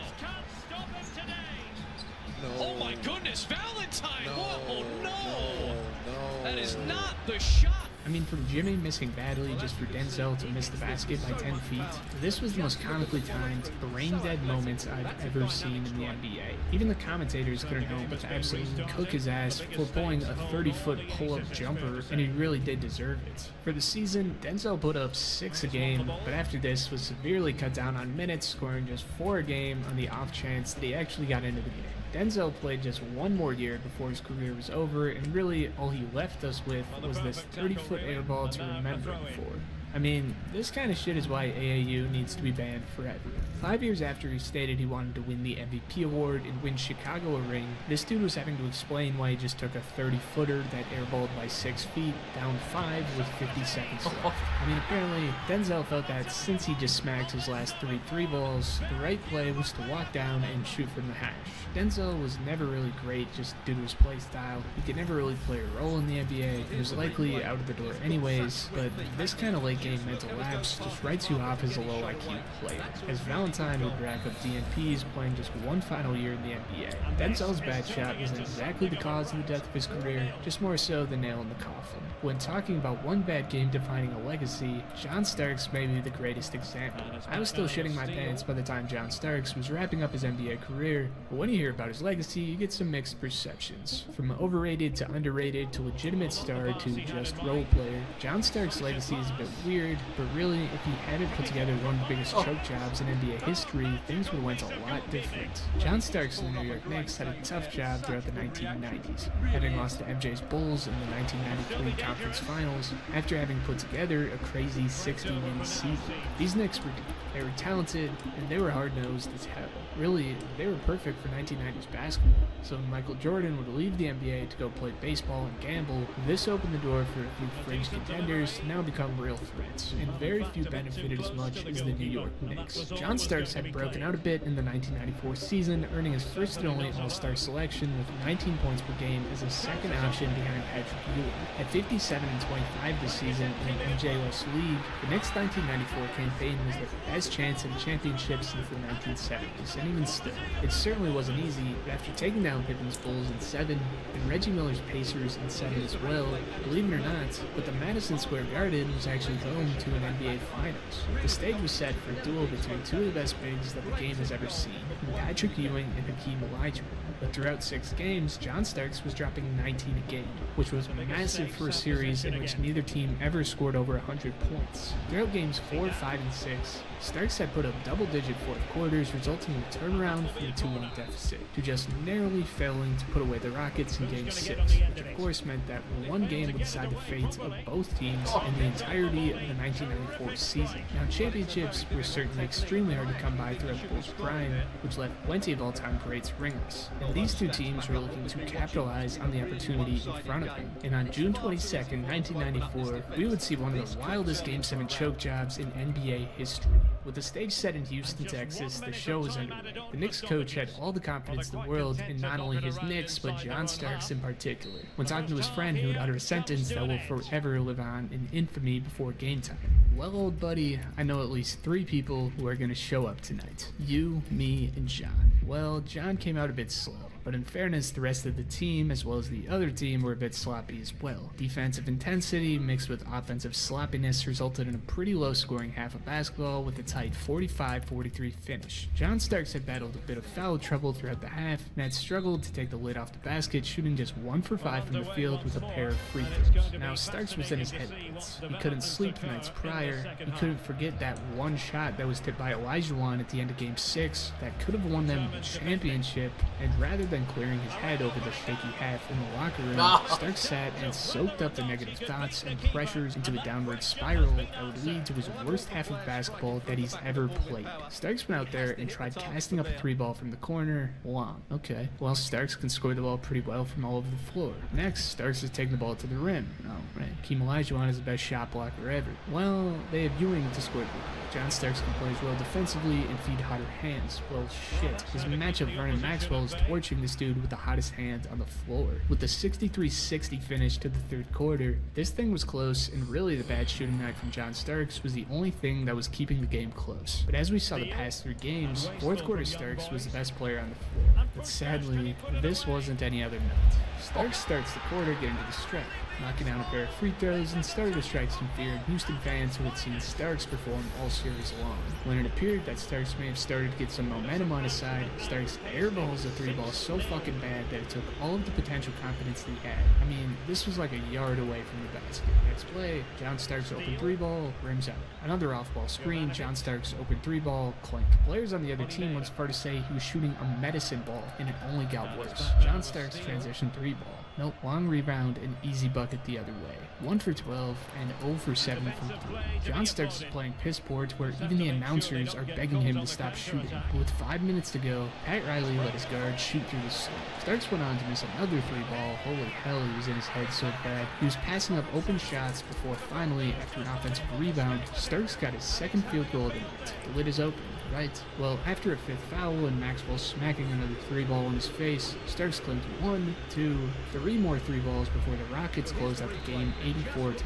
No. Oh my goodness, Valentine! No. Whoa, no! No. That is not the shot. I mean, from Jimmy missing badly just for Denzel to miss the basket by 10 feet, this was the most comically timed, brain-dead moments I've ever seen in the NBA. Even the commentators couldn't help but to absolutely cook his ass for pulling a 30-foot pull-up jumper, and he really did deserve it. For the season, Denzel put up 6 a game, but after this was severely cut down on minutes, scoring just 4 a game on the off chance that he actually got into the game. Denzel played just 1 more year before his career was over, and really all he left us with was this 30-foot airball to remember him for. I mean, this kind of shit is why AAU needs to be banned forever. 5 years after he stated he wanted to win the MVP award and win Chicago a ring, this dude was having to explain why he just took a 30-footer that airballed by 6 feet down 5 with 50 seconds left. I mean, apparently, Denzel felt that since he just smacked his last 3 balls, the right play was to walk down and shoot from the hash. Denzel was never really great just due to his play style. He could never really play a role in the NBA. He was likely out of the door anyways, but this kind of late game mental lapse just writes you off as a low IQ player, as Valentine would rack up DNPs playing just one final year in the NBA. Denzel's bad shot wasn't exactly the cause of the death of his career, just more so the nail in the coffin. When talking about one bad game defining a legacy, John Starks may be the greatest example. I was still shitting my pants by the time John Starks was wrapping up his NBA career, but when you hear about his legacy, you get some mixed perceptions. From overrated to underrated to legitimate star to just role player, John Starks' legacy is a bit weird, but really, if he hadn't put together one of the biggest choke jobs in NBA history, things would have went a lot different. John Starks and the New York Knicks had a tough job throughout the 1990s, having lost to MJ's Bulls in the 1993 Conference Finals after having put together a crazy 60-win season. These Knicks were deep, they were talented, and they were hard-nosed as hell. Really, they were perfect for 1990s basketball. So when Michael Jordan would leave the NBA to go play baseball and gamble, this opened the door for a few fringe contenders to now become real threats, and very few benefited as much as the New York Knicks. John Starks had broken out a bit in the 1994 season, earning his first and only All-Star selection with 19 points per game as a second option behind Patrick Ewing. At 57 and 25 this season in an MJLS league, the Knicks' 1994 campaign was their best chance at a championship since the 1970s, and even still, it certainly wasn't easy, but after taking down Pippen's Bulls in 7, and Reggie Miller's Pacers in 7 as well, believe it or not, but the Madison Square Garden was actually home to an NBA Finals. The stage was set for a duel between two of the best bigs that the game has ever seen, Patrick Ewing and Hakeem Olajuwon. But throughout 6 games, John Starks was dropping 19 a game, which was massive for a series in which neither team ever scored over 100 points. Throughout games 4, 5, and 6, Starks had put up double-digit fourth quarters, resulting in a turnaround from a 2-1 deficit, to just narrowly failing to put away the Rockets in Game 6, which of course meant that one game would decide the fate of both teams in the entirety of the 1994 season. Now, championships were certainly extremely hard to come by throughout the Bulls' prime, which left plenty of all-time greats ringless, and these two teams were looking to capitalize on the opportunity in front of them. And on June 22nd, 1994, we would see one of the wildest Game 7 choke jobs in NBA history. With the stage set in Houston, Texas, the show was underway. The Knicks coach had all the confidence in the world in not only his Knicks, but John Starks in particular. When talking to his friend, he would utter a sentence that will forever live on in infamy before game time. Well, old buddy, I know at least 3 people who are going to show up tonight. You, me, and John. Well, John came out a bit slow. But in fairness, the rest of the team, as well as the other team, were a bit sloppy as well. Defensive intensity mixed with offensive sloppiness resulted in a pretty low-scoring half of basketball with a tight 45-43 finish. John Starks had battled a bit of foul trouble throughout the half and had struggled to take the lid off the basket, shooting just 1 for 5 from the field with a pair of free throws. Now, Starks was in his headlights. He couldn't sleep the nights prior. He couldn't forget that one shot that was tipped by Olajuwon at the end of Game 6 that could have won them the championship, and rather than clearing his head over the shaky half in the locker room, Starks sat and soaked up the negative thoughts and pressures into a downward spiral that would lead to his worst half of basketball that he's ever played. Starks went out there and tried casting up a 3-ball from the corner. Long. Okay. Well, Starks can score the ball pretty well from all over the floor. Next, Starks is taking the ball to the rim. Oh, right. Hakeem Olajuwon is the best shot blocker ever. Well, they have Ewing to score the ball. John Starks can play well defensively and feed hotter hands. Well, shit. His matchup Vernon Maxwell is torching this dude with the hottest hand on the floor. With the 63-60 finish to the 3rd quarter, this thing was close, and really the bad shooting night from John Starks was the only thing that was keeping the game close. But as we saw the past 3 games, 4th quarter Starks was the best player on the floor. But sadly, this wasn't any other night. Starks starts the quarter getting to the stripe, knocking down a pair of free throws, and started to strike some fear in Houston fans who had seen Starks perform all series long. When it appeared that Starks may have started to get some momentum on his side, Starks airballs a 3-ball so fucking bad that it took all of the potential confidence that he had. I mean, this was like a yard away from the basket. Next play, John Starks open 3-ball, rims out. Another off-ball screen, John Starks open 3-ball, clink. Players on the other team went as far to say he was shooting a medicine ball, and it only got worse. John Starks transition 3-ball. Nope, long rebound and easy bucket the other way. 1 for 12 and 0 for 7 from 3. John Starks is playing piss poor to where even the announcers are begging him to stop shooting. But with 5 minutes to go, Pat Riley let his guard shoot through the slope. Starks went on to miss another 3-ball. Holy hell, he was in his head so bad. He was passing up open shots before finally, after an offensive rebound, Starks got his second field goal of the night. The lid is open. Right? Well, after a 5th foul and Maxwell smacking another 3-ball in his face, Starks claimed 1, 2, 3 more 3-balls before the Rockets closed out the game 84-90.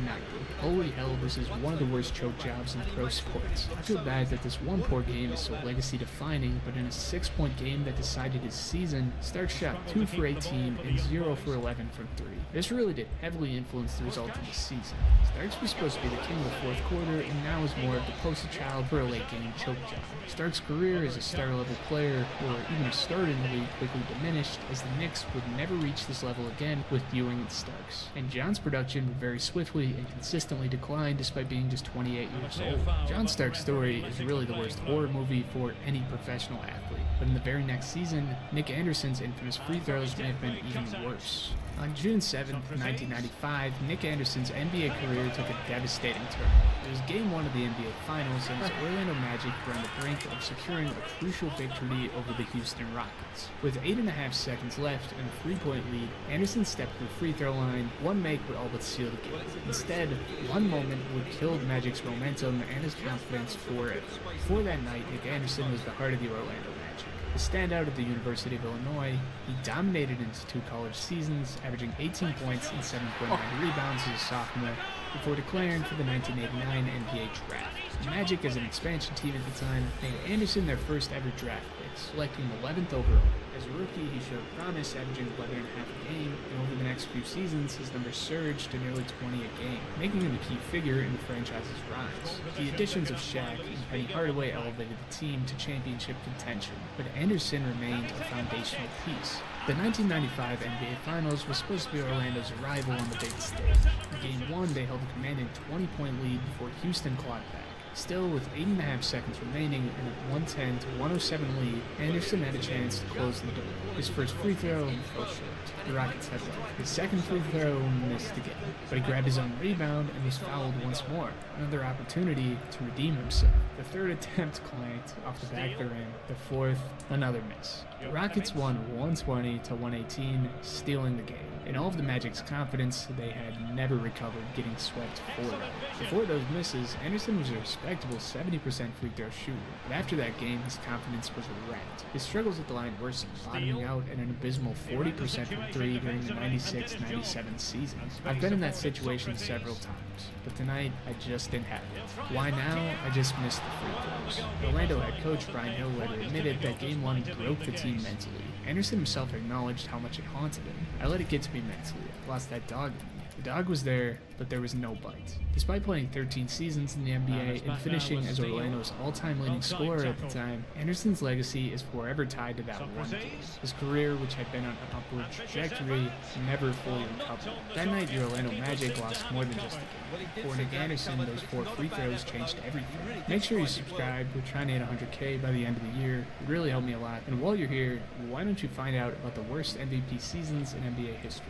Holy hell, this is one of the worst choke jobs in pro sports. I feel bad that this one poor game is so legacy defining, but in a 6-point game that decided his season, Starks shot 2 for 18 and 0 for 11 from 3. This really did heavily influence the result of the season. Starks was supposed to be the king of the 4th quarter, and now is more of the poster child for a late game choke job. Starks' career as a star-level player, or even a starter in the league, quickly diminished, as the Knicks would never reach this level again with Ewing and Starks. And John's production would very swiftly and consistently decline despite being just 28 years old. John Starks' story is really the worst horror movie for any professional athlete. But in the very next season, Nick Anderson's infamous free throws may have been even worse. On June 7, 1995, Nick Anderson's NBA career took a devastating turn. It was Game 1 of the NBA Finals, and his Orlando Magic were on the brink of securing a crucial victory over the Houston Rockets. With 8.5 seconds left and a 3-point lead, Anderson stepped to the free throw line. One make would all but seal the game. Instead, one moment would kill Magic's momentum and his confidence forever. Before that night, Nick Anderson was the heart of the Orlando Magic. A standout at the University of Illinois, he dominated in his 2 college seasons, averaging 18 points and 7.9 rebounds as a sophomore, before declaring for the 1989 NBA Draft. The Magic, as an expansion team at the time, made Anderson their first ever draft pick, selecting 11th overall. As a rookie, he showed promise, averaging 11.5 a game, and over the next few seasons, his numbers surged to nearly 20 a game, making him a key figure in the franchise's rise. The additions of Shaq and Penny Hardaway elevated the team to championship contention, but Anderson remained a foundational piece. The 1995 NBA Finals was supposed to be Orlando's arrival on the big stage. In Game 1, they held a commanding 20-point lead before Houston clawed back. Still, with 8.5 seconds remaining and a 110 to 107 lead, Anderson had a chance to close the door. His first free throw fell short. The Rockets had led. His second free throw missed again, but he grabbed his own rebound and was fouled once more. Another opportunity to redeem himself. The third attempt clanked off the back of the rim. The fourth, another miss. The Rockets won 120 to 118, stealing the game. In all of the Magic's confidence, they had never recovered, getting swept 4-0. Before those misses, Anderson was a respectable 70% free throw shooter, but after that game, his confidence was wrecked. His struggles at the line worsened, bottoming out at an abysmal 40% from 3 during the 96-97 season. I've been in that situation several times, but tonight, I just didn't have it. Why now? I just missed the free throws. Orlando head coach Brian Hill later admitted that Game 1 broke the team mentally. Anderson himself acknowledged how much it haunted him. I let it get to me mentally. I lost that dog in me. The dog was there, but there was no bite. Despite playing 13 seasons in the NBA and finishing as Orlando's all-time leading scorer at the time, Anderson's legacy is forever tied to that one game. His career, which had been on an upward trajectory, never fully recovered. That night, the Orlando Magic lost more than just the game. For Nick Anderson, those 4 free throws changed everything. Make sure you subscribe. We're trying to hit 100K by the end of the year. It really helped me a lot. And while you're here, why don't you find out about the worst MVP seasons in NBA history?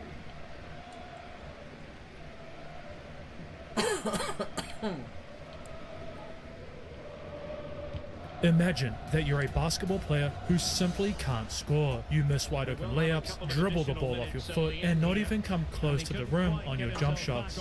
Imagine that you're a basketball player who simply can't score. You miss wide open layups, dribble the ball off your foot, and not even come close to the rim on your jump shots.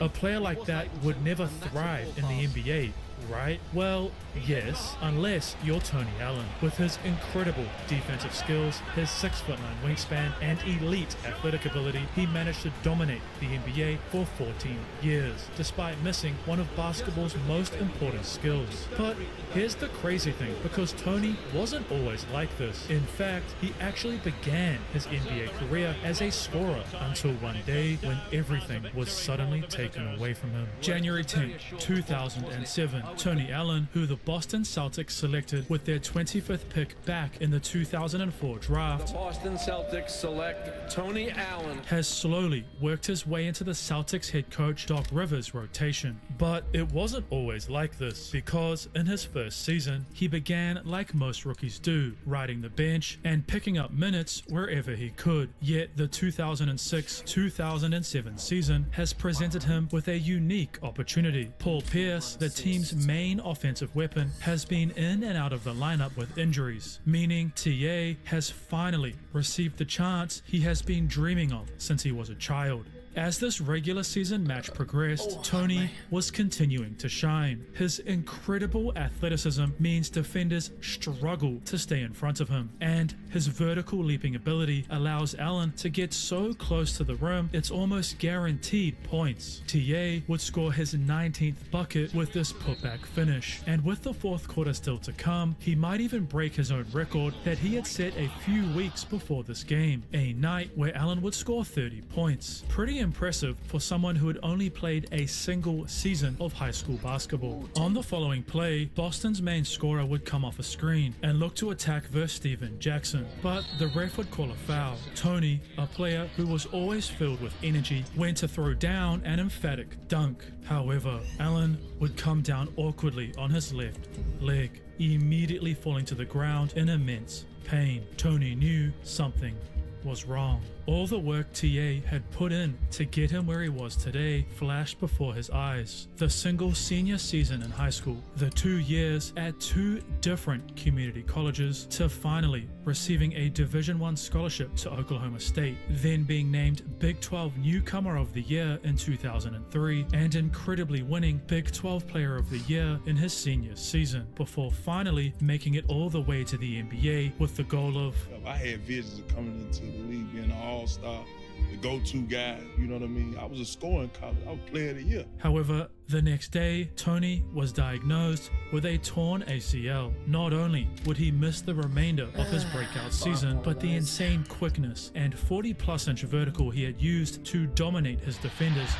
A player like that would never thrive in the NBA, right? Well, yes, unless you're Tony Allen. With his incredible defensive skills, his 6'9" wingspan, and elite athletic ability, he managed to dominate the NBA for 14 years, despite missing one of basketball's most important skills. But here's the crazy thing, because Tony wasn't always like this. In fact, he actually began his NBA career as a scorer until one day when everything was suddenly taken away from him. January 10, 2007, Tony Allen, who the Boston Celtics selected with their 25th pick back in the 2004 draft, The Boston Celtics select Tony Allen. has slowly worked his way into the Celtics head coach Doc Rivers' rotation. But it wasn't always like this, because in his first season, he began like most rookies do, riding the bench and picking up minutes wherever he could. Yet the 2006-2007 season has presented him with a unique opportunity. Paul Pierce, the team's main offensive weapon, has been in and out of the lineup with injuries, meaning TA has finally received the chance he has been dreaming of since he was a child. As this regular season match progressed, Tony was continuing to shine. His incredible athleticism means defenders struggle to stay in front of him, and his vertical leaping ability allows Allen to get so close to the rim it's almost guaranteed points. TA would score his 19th bucket with this putback finish, and with the fourth quarter still to come, he might even break his own record that he had set a few weeks before this game, a night where Allen would score 30 points. Pretty impressive for someone who had only played a single season of high school basketball. On the following play, Boston's main scorer would come off a screen and look to attack versus Steven Jackson, but the ref would call a foul. Tony, a player who was always filled with energy, went to throw down an emphatic dunk. However, Allen would come down awkwardly on his left leg, immediately falling to the ground in immense pain. Tony knew something was wrong. All the work TA had put in to get him where he was today flashed before his eyes. The single senior season in high school, the 2 years at 2 different community colleges, to finally receiving a Division I scholarship to Oklahoma State, then being named Big 12 Newcomer of the Year in 2003, and incredibly winning Big 12 Player of the Year in his senior season, before finally making it all the way to the NBA with the goal of... I had visions of coming into the league, being an all-star, the go-to guy, you know what I mean? I was a scorer in college. I was player of the year. However, the next day, Tony was diagnosed with a torn ACL. Not only would he miss the remainder of his breakout season, but the insane quickness and 40+ inch vertical he had used to dominate his defenders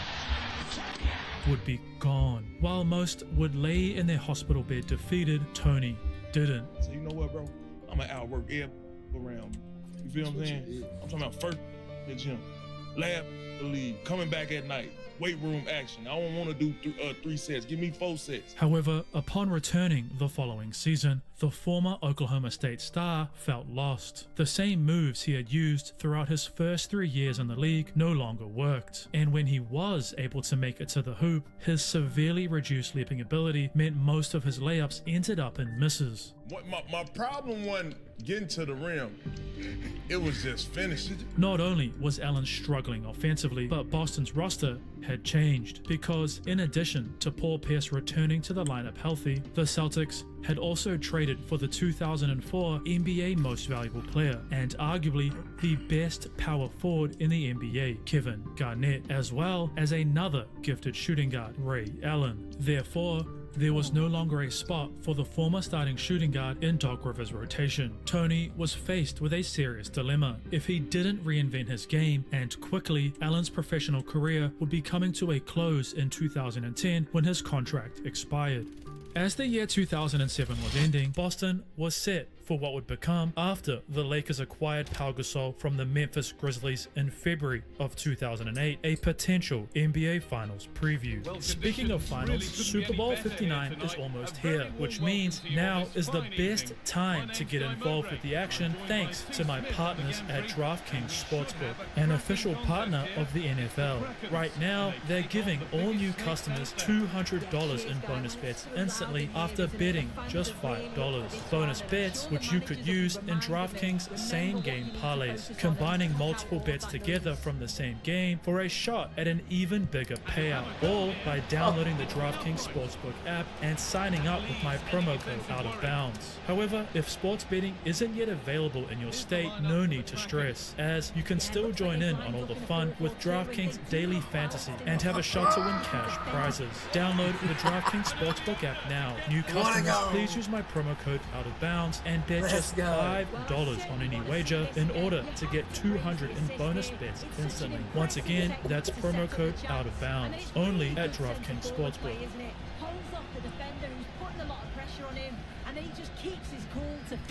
would be gone. While most would lay in their hospital bed defeated, Tony didn't. So you know what, bro? I'm gonna outwork every around me. You feel what I'm saying? I'm talking about first in the gym, lab the league, coming back at night, weight room action. I don't want to do 3 sets. Give me 4 sets. However, upon returning the following season, the former Oklahoma State star felt lost. The same moves he had used throughout his first 3 years in the league no longer worked, and when he was able to make it to the hoop, his severely reduced leaping ability meant most of his layups ended up in misses. My problem wasn't getting to the rim, it was just finishing. Not only was Allen struggling offensively, but Boston's roster had changed, because in addition to Paul Pierce returning to the lineup healthy, the Celtics had also traded for the 2004 NBA Most Valuable Player and arguably the best power forward in the NBA, Kevin Garnett, as well as another gifted shooting guard, Ray Allen. Therefore, there was no longer a spot for the former starting shooting guard in Doc Rivers' rotation. Tony was faced with a serious dilemma. If he didn't reinvent his game, and quickly, Allen's professional career would be coming to a close in 2010 when his contract expired. As the year 2007 was ending, Boston was set for what would become, after the Lakers acquired Pau Gasol from the Memphis Grizzlies in February of 2008, a potential NBA Finals preview. Speaking of finals, Super Bowl 59 is almost here, which means now is the best time to get involved with the action thanks to my partners at DraftKings Sportsbook, an official partner of the NFL. Right now, they're giving all new customers $200 in bonus bets instantly after betting just $5. Bonus bets which you could use in DraftKings same-game parlays, combining multiple bets together from the same game for a shot at an even bigger payout, all by downloading the DraftKings Sportsbook app and signing up with my promo code Out of Bounds. However, if sports betting isn't yet available in your state, no need to stress, as you can still join in on all the fun with DraftKings Daily Fantasy and have a shot to win cash prizes. Download the DraftKings Sportsbook app now. New customers, please use my promo code Out of Bounds and bet just $5 on any wager in order to get $200 in bonus bets instantly. Once again, that's promo code Out of Bounds, only at DraftKings Sportsbook. Holds up the defender.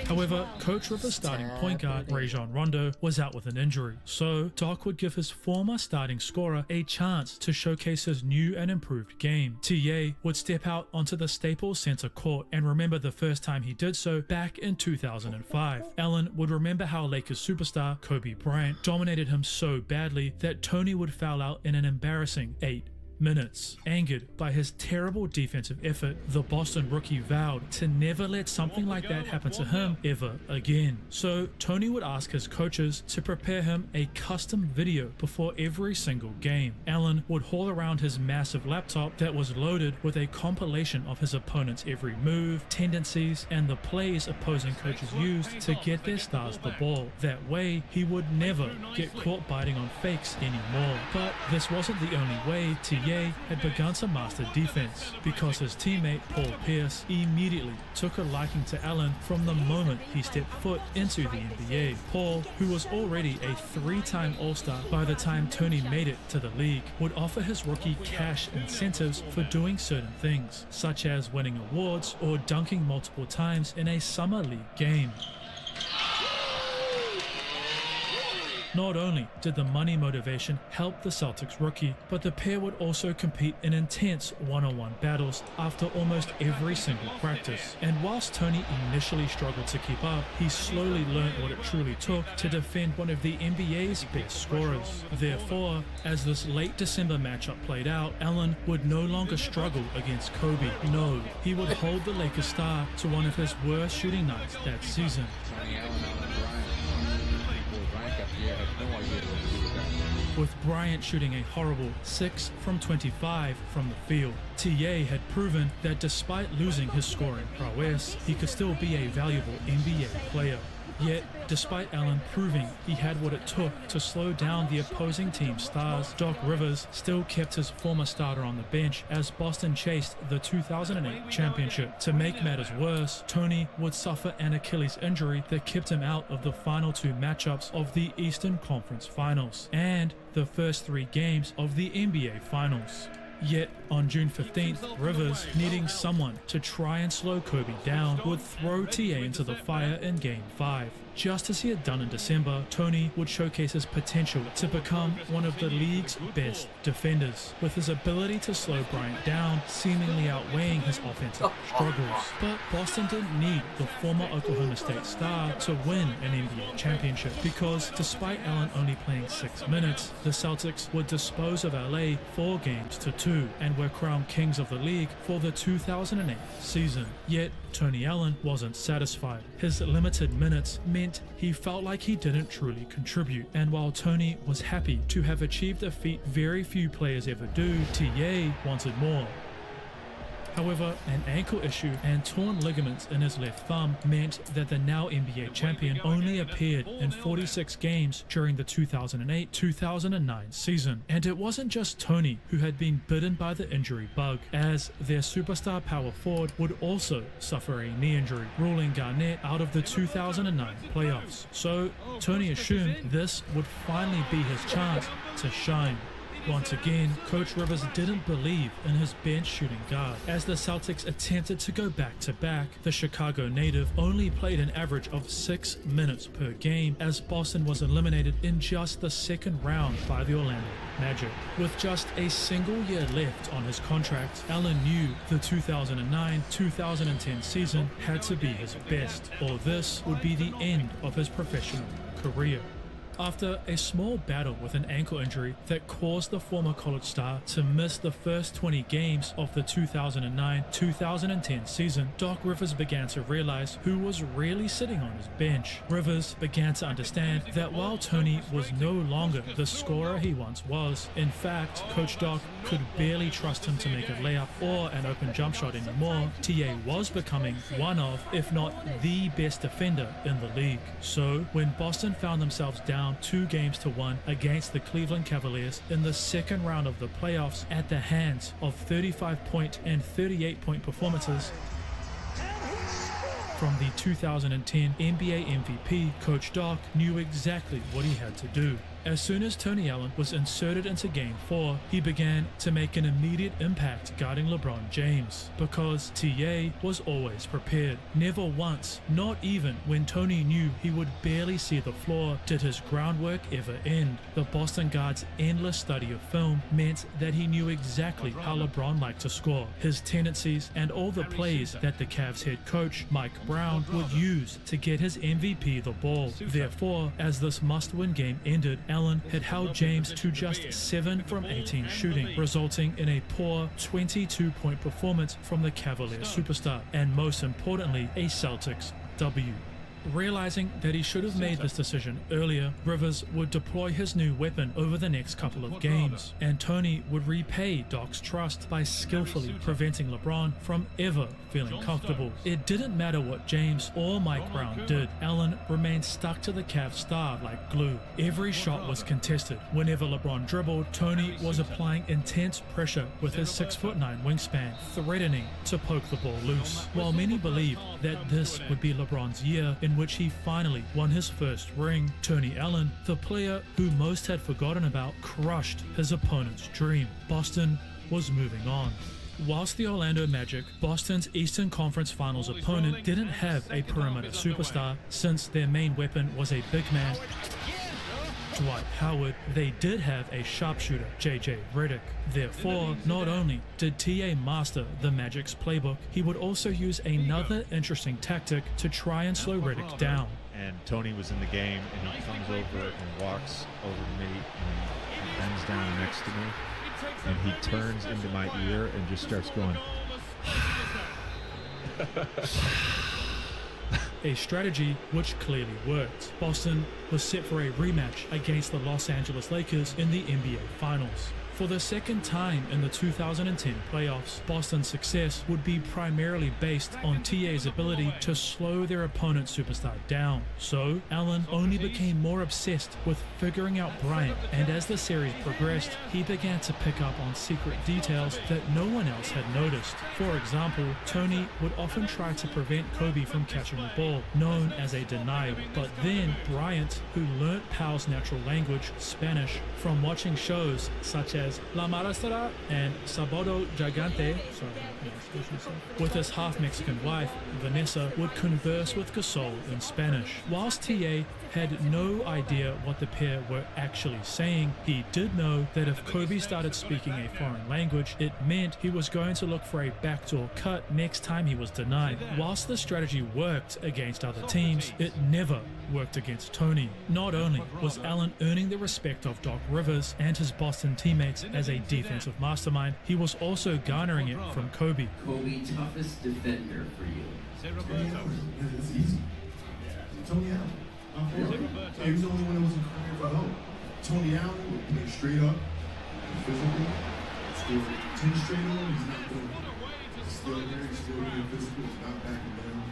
However, Coach Rivers' starting point guard, Rajon Rondo, was out with an injury, so Doc would give his former starting scorer a chance to showcase his new and improved game. TA would step out onto the Staples Center court and remember the first time he did so back in 2005. Allen would remember how Lakers superstar Kobe Bryant dominated him so badly that Tony would foul out in an embarrassing 8 minutes. Angered by his terrible defensive effort, the Boston rookie vowed to never let something like that happen to him ever again. So Tony would ask his coaches to prepare him a custom video before every single game. Allen would haul around his massive laptop that was loaded with a compilation of his opponent's every move, tendencies, and the plays opposing coaches used to get their stars the ball. That way, he would never get caught biting on fakes anymore. But this wasn't the only way TA had begun to master defense, because his teammate Paul Pierce immediately took a liking to Allen from the moment he stepped foot into the NBA. Paul, who was already a 3-time All-Star by the time Tony made it to the league, would offer his rookie cash incentives for doing certain things, such as winning awards or dunking multiple times in a summer league game. Not only did the money motivation help the Celtics rookie, but the pair would also compete in intense one-on-one battles after almost every single practice. And whilst Tony initially struggled to keep up, he slowly learned what it truly took to defend one of the NBA's best scorers. Therefore, as this late December matchup played out, Allen would no longer struggle against Kobe. No, he would hold the Lakers star to one of his worst shooting nights that season. With Bryant shooting a horrible 6 from 25 from the field. TA had proven that despite losing his scoring prowess, he could still be a valuable NBA player. Yet, despite Allen proving he had what it took to slow down the opposing team's stars, Doc Rivers still kept his former starter on the bench as Boston chased the 2008 championship. To make matters worse, Tony would suffer an Achilles injury that kept him out of the final 2 matchups of the Eastern Conference Finals and the first 3 games of the NBA Finals. Yet, on June 15th, Rivers, needing someone to try and slow Kobe down, would throw TA into the fire in Game 5. Just as he had done in December, Tony would showcase his potential to become one of the league's best defenders, with his ability to slow Bryant down seemingly outweighing his offensive struggles. But Boston didn't need the former Oklahoma State star to win an NBA championship, because despite Allen only playing 6 minutes, the Celtics would dispose of LA 4 games to 2 and were crowned kings of the league for the 2008 season. Yet, Tony Allen wasn't satisfied. His limited minutes meant he felt like he didn't truly contribute, and while Tony was happy to have achieved a feat very few players ever do, TA wanted more. However, an ankle issue and torn ligaments in his left thumb meant that the now NBA champion only appeared in 46 games during the 2008-2009 season. And it wasn't just Tony who had been bitten by the injury bug, as their superstar power forward would also suffer a knee injury, ruling Garnett out of the 2009 playoffs. So Tony assumed this would finally be his chance to shine. Once again, Coach Rivers didn't believe in his bench shooting guard. As the Celtics attempted to go back-to-back, the Chicago native only played an average of 6 minutes per game, as Boston was eliminated in just the second round by the Orlando Magic. With just a single year left on his contract, Allen knew the 2009-2010 season had to be his best, or this would be the end of his professional career. After a small battle with an ankle injury that caused the former college star to miss the first 20 games of the 2009-2010 season, Doc Rivers began to realize who was really sitting on his bench. Rivers began to understand that while Tony was no longer the scorer he once was, in fact, Coach Doc could barely trust him to make a layup or an open jump shot anymore. TA was becoming one of, if not the best defender in the league. So, when Boston found themselves down 2-1 against the Cleveland Cavaliers in the second round of the playoffs at the hands of 35-point and 38-point performances from the 2010 NBA MVP, Coach Doc knew exactly what he had to do. As soon as Tony Allen was inserted into Game 4, he began to make an immediate impact guarding LeBron James, because TA was always prepared. Never once, not even when Tony knew he would barely see the floor, did his groundwork ever end. The Boston guard's endless study of film meant that he knew exactly how LeBron liked to score, his tendencies, and all the plays that the Cavs head coach Mike Brown would use to get his MVP the ball. Therefore, as this must-win game ended, Allen had held James to just 7 from 18 shooting, resulting in a poor 22-point performance from the Cavaliers superstar, and most importantly, a Celtics W. Realizing that he should have made this decision earlier, Rivers would deploy his new weapon over the next couple of games, and Tony would repay Doc's trust by skillfully preventing LeBron from ever feeling comfortable. It didn't matter what James or Mike Brown did, Allen remained stuck to the Cavs star like glue. Every shot was contested. Whenever LeBron dribbled, Tony was applying intense pressure with his 6'9" wingspan, threatening to poke the ball loose. While many believed that this would be LeBron's year in which he finally won his first ring, Tony Allen, the player who most had forgotten about, crushed his opponent's dream. Boston was moving on. Whilst the Orlando Magic, Boston's Eastern Conference Finals opponent, didn't have a perimeter superstar since their main weapon was a big man, Dwight Howard, they did have a sharpshooter, JJ Redick. Therefore, not only did TA master the Magic's playbook, he would also use another interesting tactic to try and slow Redick down. And Tony was in the game, and he comes over and walks over to me, and he bends down next to me, and he turns into my ear and just starts going, a strategy which clearly worked. Boston was set for a rematch against the Los Angeles Lakers in the NBA Finals. For the second time in the 2010 playoffs, Boston's success would be primarily based on TA's ability to slow their opponent's superstar down. So, Allen only became more obsessed with figuring out Bryant, and as the series progressed, he began to pick up on secret details that no one else had noticed. For example, Tony would often try to prevent Kobe from catching the ball, known as a denial. But then, Bryant, who learnt Powell's natural language, Spanish, from watching shows such as La Marastra and Sábado Gigante, with his half-Mexican wife, Vanessa, would converse with Gasol in Spanish. Whilst TA had no idea what the pair were actually saying, he did know that if Kobe started speaking a foreign language, it meant he was going to look for a backdoor cut next time he was denied. Whilst the strategy worked against other teams, it never worked against Tony. Not only was Allen earning the respect of Doc Rivers and his Boston teammates as a defensive mastermind, he was also garnering it from Kobe. Kobe, toughest defender for you. Tony Allen. Yeah, that's easy. Tony Allen. He was the only one that wasn't crying for help. Tony Allen would play straight up, physical, score 10 straight on. He's not doing it. He's still there. He's still being physical. He's not backing down.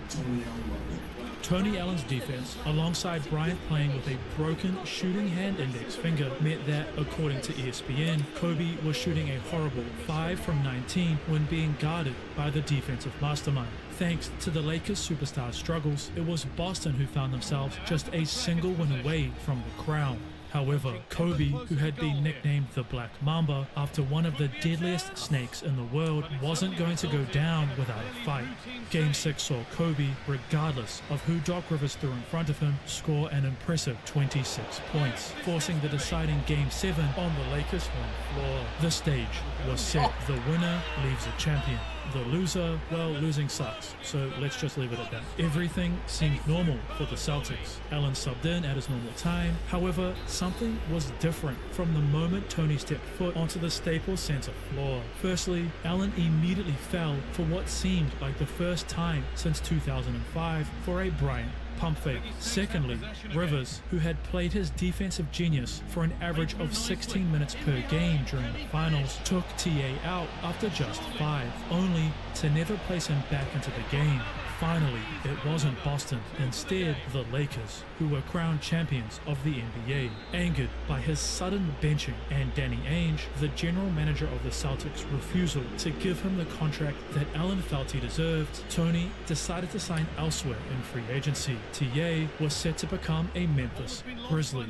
Tony Allen loved it. Tony Allen's defense, alongside Bryant playing with a broken shooting hand index finger, meant that, according to ESPN, Kobe was shooting a horrible 5 from 19 when being guarded by the defensive mastermind. Thanks to the Lakers' superstar struggles, it was Boston who found themselves just a single win away from the crown. However, Kobe, who had been nicknamed the Black Mamba after one of the deadliest snakes in the world, wasn't going to go down without a fight. Game 6 saw Kobe, regardless of who Doc Rivers threw in front of him, score an impressive 26 points, forcing the deciding Game 7 on the Lakers' home floor. The stage was set. The winner leaves a champion. The loser, well, losing sucks, so let's just leave it at that. Everything seemed normal for the Celtics. Allen subbed in at his normal time. However, something was different from the moment Tony stepped foot onto the Staples Center floor. Firstly, Allen immediately fell for what seemed like the first time since 2005 for a Bryant pump fake. Secondly, Rivers, who had played his defensive genius for an average of 16 minutes per game during the finals, took TA out after just 5, only to never place him back into the game. Finally, it wasn't Boston, instead the Lakers, who were crowned champions of the NBA. Angered by his sudden benching and Danny Ainge, the general manager of the Celtics' refusal to give him the contract that Allen felt he deserved, Tony decided to sign elsewhere in free agency. TA was set to become a Memphis Grizzly.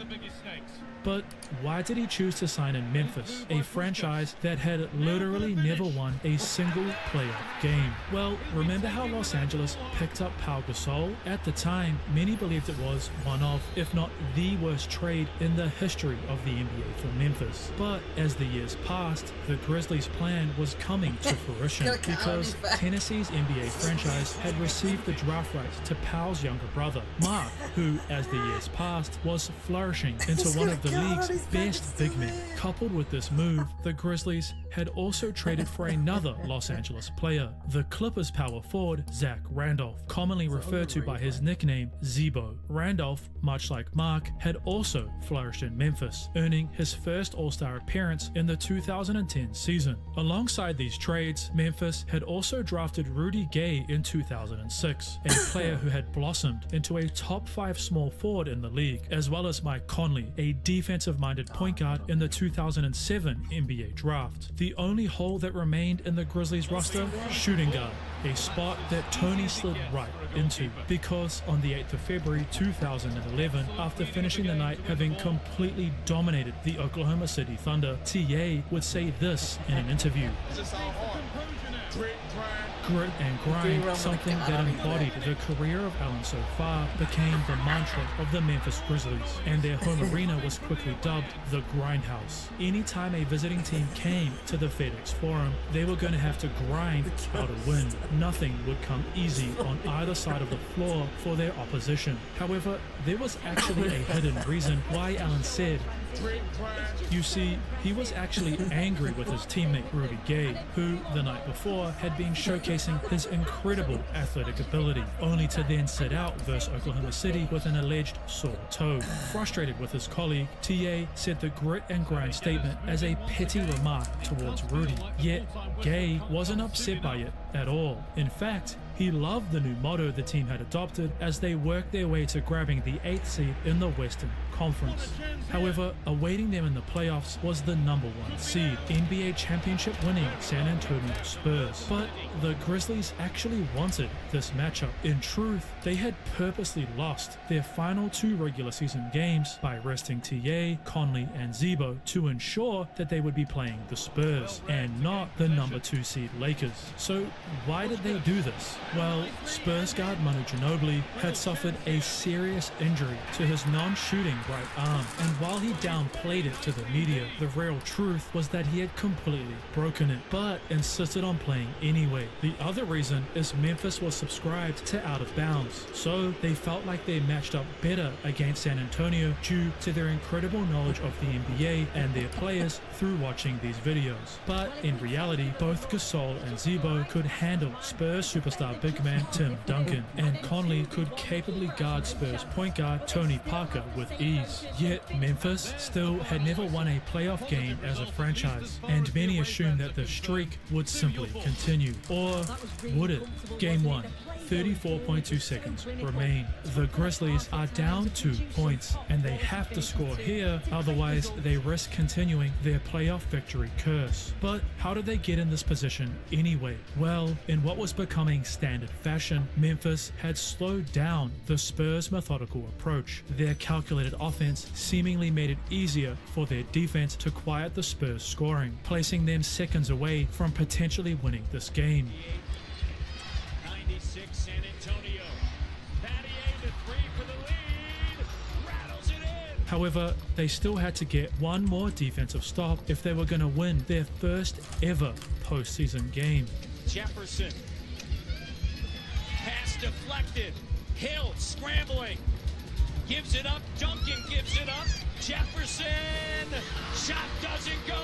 But why did he choose to sign in Memphis, a franchise that had literally never won a single playoff game? Well, remember how Los Angeles picked up Pau Gasol? At the time, many believed it was one of, if not the worst trade in the history of the NBA for Memphis. But as the years passed, the Grizzlies' plan was coming to fruition because Tennessee's NBA franchise had received the draft rights to Pau's younger brother, Mark, who, as the years passed, was flourishing into one of the league's best big men. Coupled with this move, the Grizzlies had also traded for another Los Angeles player, the Clippers power forward Zach Randolph, commonly referred to by his nickname Zebo. Randolph, much like Mark, had also flourished in Memphis, earning his first All-Star appearance in the 2010 season. Alongside these trades, Memphis had also drafted Rudy Gay in 2006, a player who had blossomed into a top 5 small forward in the league, as well as Mike Conley, a defensive-minded point guard in the 2007 NBA draft. The only hole that remained in the Grizzlies roster? Shooting guard, a spot that Tony slid right into, because on the 8th of February 2011, after finishing the night having completely dominated the Oklahoma City Thunder, TA would say this in an interview. Grit and grind, something that embodied the career of Allen so far, became the mantra of the Memphis Grizzlies, and their home arena was quickly dubbed the Grindhouse. Anytime a visiting team came to the FedEx Forum, they were going to have to grind out a win. Nothing would come easy on either side of the floor for their opposition. However, there was actually a hidden reason why Allen said, you see, he was actually angry with his teammate Rudy Gay, who the night before had been showcasing his incredible athletic ability, only to then sit out versus Oklahoma City with an alleged sore toe. Frustrated with his colleague, TA said the grit and grind statement as a petty remark towards Rudy, yet Gay wasn't upset by it at all. In fact, he loved the new motto the team had adopted as they worked their way to grabbing the 8th seed in the Western Conference. However, awaiting them in the playoffs was the #1 seed, NBA championship winning San Antonio Spurs. But the Grizzlies actually wanted this matchup. In truth, they had purposely lost their final 2 regular season games by resting TA, Conley, and Zebo to ensure that they would be playing the Spurs and not the #2 seed Lakers. So why did they do this? Well, Spurs guard Manu Ginobili had suffered a serious injury to his non-shooting right arm, and while he downplayed it to the media, the real truth was that he had completely broken it, but insisted on playing anyway. The other reason is Memphis was subscribed to Out of Bounds, so they felt like they matched up better against San Antonio due to their incredible knowledge of the NBA and their players through watching these videos. But in reality, both Gasol and Zebo could handle Spurs superstar big man Tim Duncan, and Conley could capably guard Spurs point guard Tony Parker with ease. Yet Memphis still had never won a playoff game as a franchise, and many assumed that the streak would simply continue. Or would it? Game 1. 34.2 seconds remain. The Grizzlies are down 2 points, and they have to score here, otherwise they risk continuing their playoff victory curse. But how did they get in this position anyway? Well, in what was becoming standard fashion, Memphis had slowed down the Spurs' methodical approach. Their calculated offense seemingly made it easier for their defense to quiet the Spurs' scoring, placing them seconds away from potentially winning this game. 96 San Antonio. Battier the 3 for the lead. Rattles it in. However, they still had to get one more defensive stop if they were going to win their first ever postseason game. Jefferson. Pass deflected. Hill scrambling. Gives it up. Duncan gives it up. Jefferson. Shot doesn't go.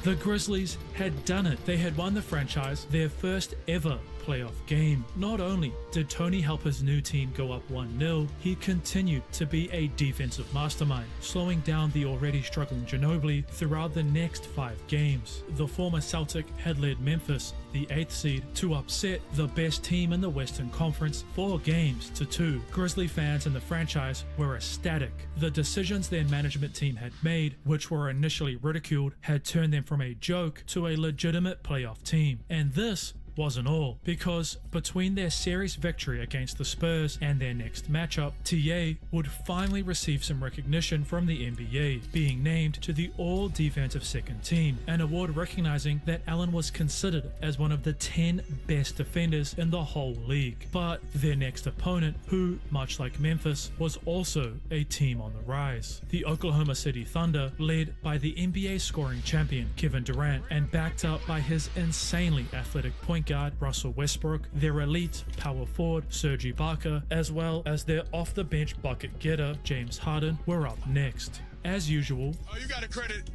The Grizzlies had done it. They had won the franchise their first ever playoff game. Not only did Tony help his new team go up 1-0, he continued to be a defensive mastermind, slowing down the already struggling Ginobili throughout the next 5 games. The former Celtic had led Memphis, the 8th seed, to upset the best team in the Western Conference 4-2. Grizzly fans and the franchise were ecstatic. The decisions their management team had made, which were initially ridiculed, had turned them from a joke to a legitimate playoff team. And this wasn't all, because between their series victory against the Spurs and their next matchup, TA would finally receive some recognition from the NBA, being named to the All-Defensive Second Team, an award recognizing that Allen was considered as one of the 10 best defenders in the whole league. But their next opponent, who, much like Memphis, was also a team on the rise. The Oklahoma City Thunder, led by the NBA scoring champion Kevin Durant and backed up by his insanely athletic point guard Russell Westbrook, their elite power forward Serge Ibaka, as well as their off-the-bench bucket getter James Harden, were up next. As usual, you got to credit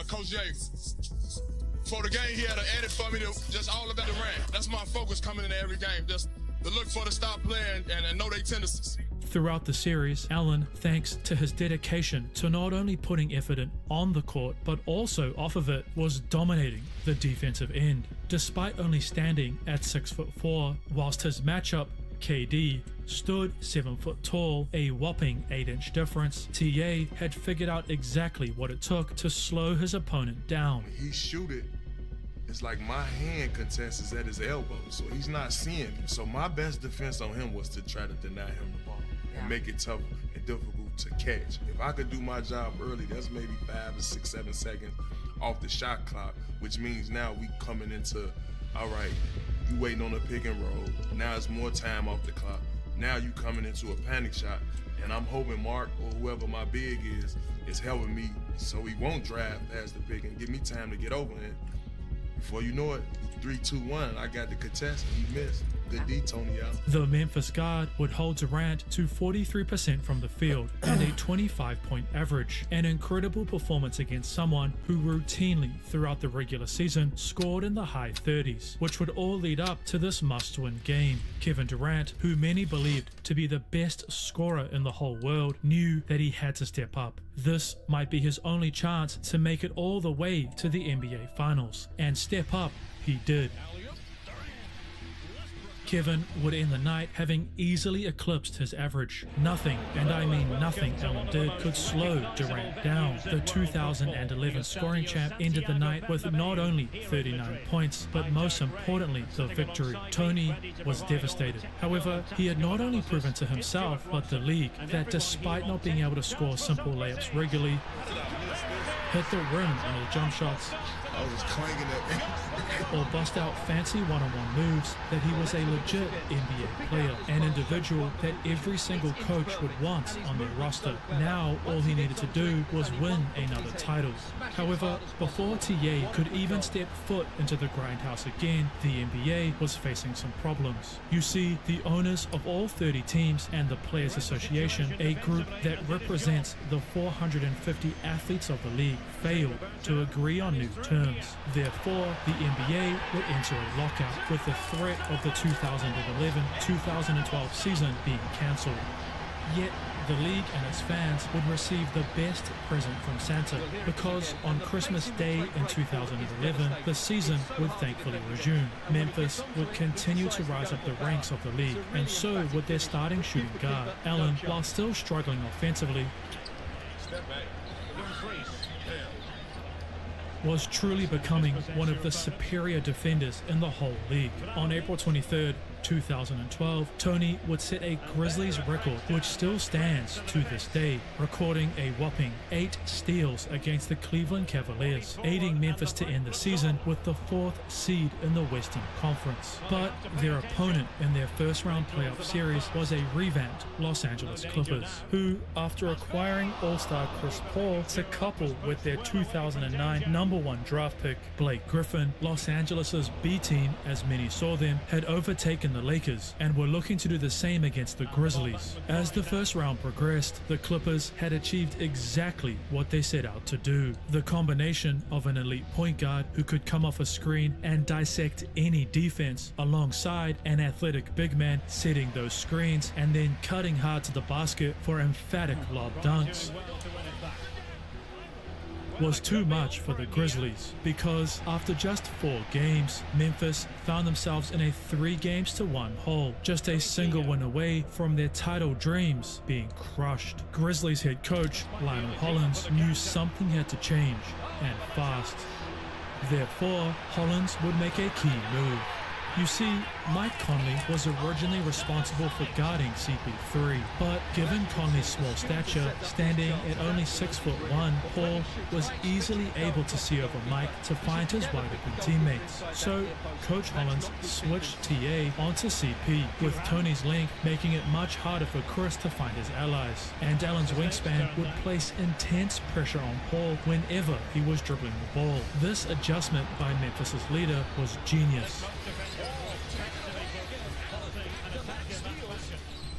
Coach J. For the game, he had an edit for me to just all about Durant. That's my focus coming into every game, just to look for the stop player and know their tendencies. Throughout the series, Allen, thanks to his dedication to not only putting effort in on the court, but also off of it, was dominating the defensive end. Despite only standing at 6'4", whilst his matchup, KD, stood 7 foot tall, a whopping 8-inch difference, TA had figured out exactly what it took to slow his opponent down. He shoot it, it's like my hand contest is at his elbow, so he's not seeing me. So my best defense on him was to try to deny him the ball and make it tough and difficult to catch. If I could do my job early, that's maybe 5 or 6, 7 seconds off the shot clock, which means now we coming into, all right, you waiting on a pick and roll. Now it's more time off the clock. Now you coming into a panic shot, and I'm hoping Mark or whoever my big is helping me so he won't drive past the pick and give me time to get over it. Before you know it, 3, 2, 1, I got the contest and he missed. Good D, Tony Allen. The Memphis guard would hold Durant to 43% from the field and a 25-point average, an incredible performance against someone who routinely throughout the regular season scored in the high 30s, which would all lead up to this must-win game. Kevin Durant, who many believed to be the best scorer in the whole world, knew that he had to step up. This might be his only chance to make it all the way to the NBA Finals, and step up he did. Kevin would end the night having easily eclipsed his average. Nothing, and I mean nothing, Allen did could slow Durant down. The 2011 scoring champ ended the night with not only 39 points, but most importantly, the victory. Tony was devastated. However, he had not only proven to himself, but the league, that despite not being able to score simple layups regularly, hit the rim on all jump shots, I was clanging it. or bust out fancy one-on-one moves, that he was a legit NBA player, an individual that every single coach would want on their roster. Now all he needed to do was win another title. However, before TA could even step foot into the grindhouse again, the NBA was facing some problems. You see, the owners of all 30 teams and the Players Association, a group that represents the 450 athletes of the league, failed to agree on new terms. Therefore, the NBA would enter a lockout, with the threat of the 2011-2012 season being cancelled. Yet, the league and its fans would receive the best present from Santa, because on Christmas Day in 2011, the season would thankfully resume. Memphis would continue to rise up the ranks of the league, and so would their starting shooting guard. Allen, while still struggling offensively, was truly becoming one of the superior defenders in the whole league. On April 23rd, 2012, Tony would set a Grizzlies record, which still stands to this day, recording a whopping 8 steals against the Cleveland Cavaliers, aiding Memphis to end the season with the 4th seed in the Western Conference. But their opponent in their first-round playoff series was a revamped Los Angeles Clippers, who, after acquiring All-Star Chris Paul to couple with their 2009 #1 draft pick Blake Griffin, Los Angeles' B team, as many saw them, had overtaken the Lakers and were looking to do the same against the Grizzlies. As the first round progressed, the Clippers had achieved exactly what they set out to do. The combination of an elite point guard who could come off a screen and dissect any defense, alongside an athletic big man setting those screens and then cutting hard to the basket for emphatic lob dunks, was too much for the Grizzlies, because after just 4 games, Memphis found themselves in a 3-1 hole, just a single win away from their title dreams being crushed. Grizzlies head coach Lionel Hollins knew something had to change, and fast. Therefore, Hollins would make a key move. You see, Mike Conley was originally responsible for guarding CP3, but given Conley's small stature, standing at only 6'1", Paul was easily able to see over Mike to find his wide open teammates. So Coach Hollins switched TA onto CP, with Tony's length making it much harder for Chris to find his allies, and Allen's wingspan would place intense pressure on Paul whenever he was dribbling the ball. This adjustment by Memphis's leader was genius.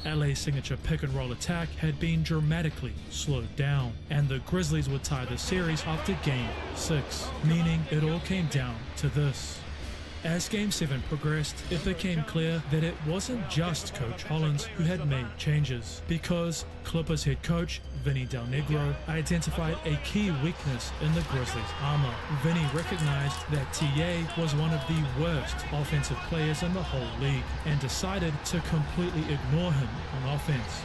LA's signature pick and roll attack had been dramatically slowed down, and the Grizzlies would tie the series after Game 6, meaning it all came down to this. As Game 7 progressed, it became clear that it wasn't just Coach Hollins who had made changes, because Clippers head coach Vinny Del Negro identified a key weakness in the Grizzlies' armor. Vinny recognized that TA was one of the worst offensive players in the whole league and decided to completely ignore him on offense.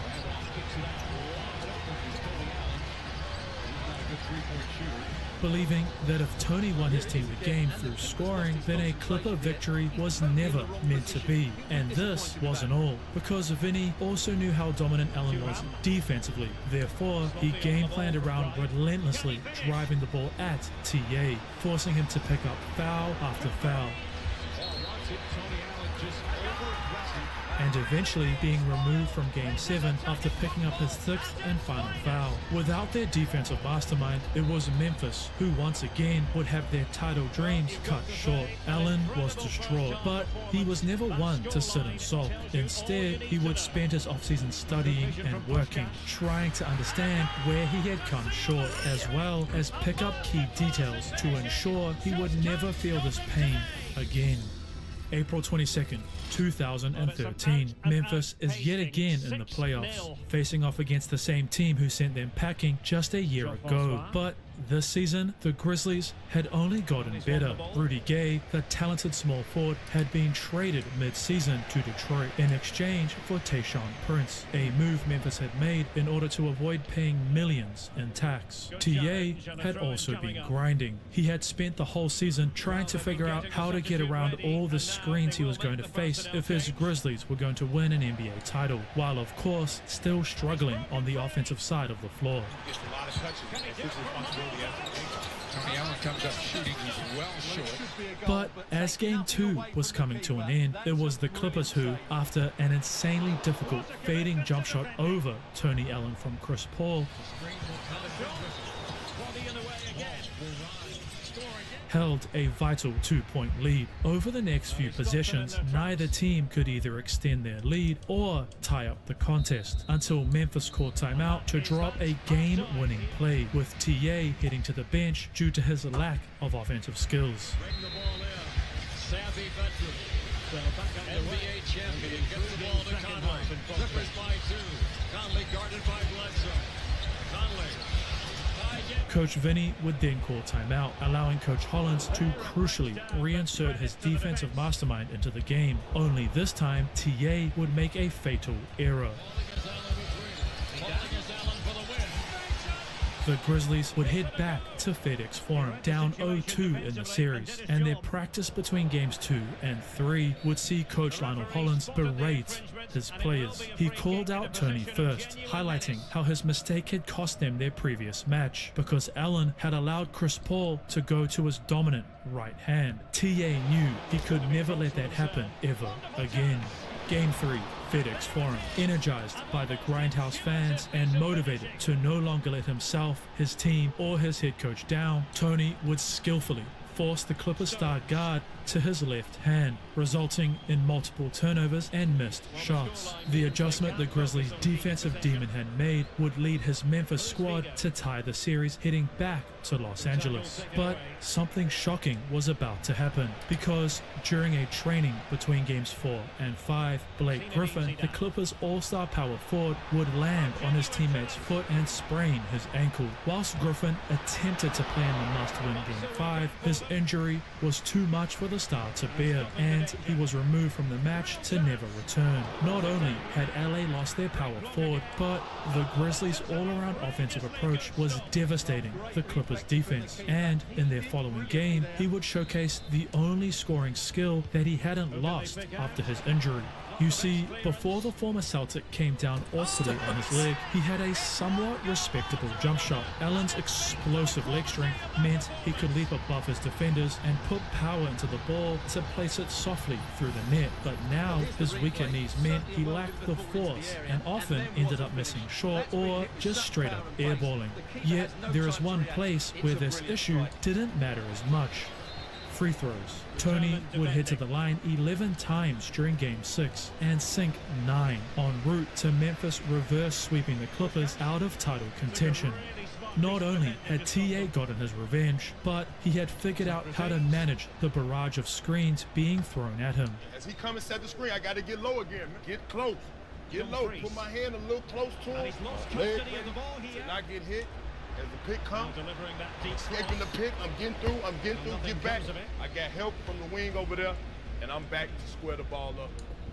Believing that if Tony won his team the game through scoring, then a Clipper victory was never meant to be. And this wasn't all, because Vinny also knew how dominant Allen was defensively. Therefore, he game planned around relentlessly driving the ball at TA, forcing him to pick up foul after foul, and eventually being removed from Game 7 after picking up his 6th and final foul. Without their defensive mastermind, it was Memphis who once again would have their title dreams cut short. Allen was distraught, but he was never one to sit and sulk. Instead, he would spend his offseason studying and working, trying to understand where he had come short, as well as pick up key details to ensure he would never feel this pain again. April 22nd, 2013. Memphis is yet again in the playoffs, facing off against the same team who sent them packing just a year ago. But this season, the Grizzlies had only gotten better. Rudy Gay, the talented small forward, had been traded mid-season to Detroit in exchange for Tayshaun Prince, a move Memphis had made in order to avoid paying millions in tax. TA had also been grinding. He had spent the whole season trying to figure out how to get around all the screens he was going to face if his Grizzlies were going to win an NBA title, while of course still struggling on the offensive side of the floor. Tony Allen comes up shooting, he's well short. But as Game 2 was coming to an end, it was the Clippers who, after an insanely difficult fading jump shot over Tony Allen from Chris Paul, held a vital 2-point lead. Over the next few possessions, neither team could either extend their lead or tie up the contest, until Memphis called timeout to drop a game-winning play, with TA heading to the bench due to his lack of offensive skills. Savvy veteran. NBA champion gets the ball to Conley. Clippers by 2. Conley guarded by Bledsoe. Conley. Coach Vinny would then call timeout, allowing Coach Hollins to crucially reinsert his defensive mastermind into the game. Only this time, TA would make a fatal error. The Grizzlies would head back to FedEx Forum, down 0-2 in the series, and their practice between games 2 and 3 would see Coach Lionel Hollins berate his players. He called out Tony first, highlighting how his mistake had cost them their previous match, because Allen had allowed Chris Paul to go to his dominant right hand. TA knew he could never let that happen ever again. Game 3, FedEx Forum. Energized by the Grindhouse fans and motivated to no longer let himself, his team, or his head coach down, Tony would skillfully force the Clippers star guard to his left hand, resulting in multiple turnovers and missed shots. The adjustment the Grizzlies' defensive demon had made would lead his Memphis squad to tie the series, heading back to Los Angeles. But something shocking was about to happen, because during a training between games 4 and 5, Blake Griffin, the Clippers' all-star power forward, would land on his teammate's foot and sprain his ankle. Whilst Griffin attempted to play in the must-win Game 5, his injury was too much for the superstar to bear, and he was removed from the match to never return. Not only had LA lost their power forward, but the Grizzlies' all-around offensive approach was devastating the Clippers' defense, and in their following game, he would showcase the only scoring skill that he hadn't lost after his injury. You see, before the former Celtic came down awkwardly on his leg, he had a somewhat respectable jump shot. Allen's explosive leg strength meant he could leap above his defenders and put power into the ball to place it softly through the net. But now, his weaker knees meant he lacked the force and often ended up missing short or just straight up airballing. Yet, there is one place where this issue didn't matter as much. Free throws. Tony would head to the line 11 times during Game 6 and sink 9 en route to Memphis reverse sweeping the Clippers out of title contention. Not only had TA gotten his revenge, but he had figured out how to manage the barrage of screens being thrown at him. As he comes and set the screen, I got to get low again. Get close. Get low. Put my hand a little close to him. Leg to not get hit. As the pick comes, escaping the pick, I'm getting through, get back. I got help from the wing over there, and I'm back to square the ball up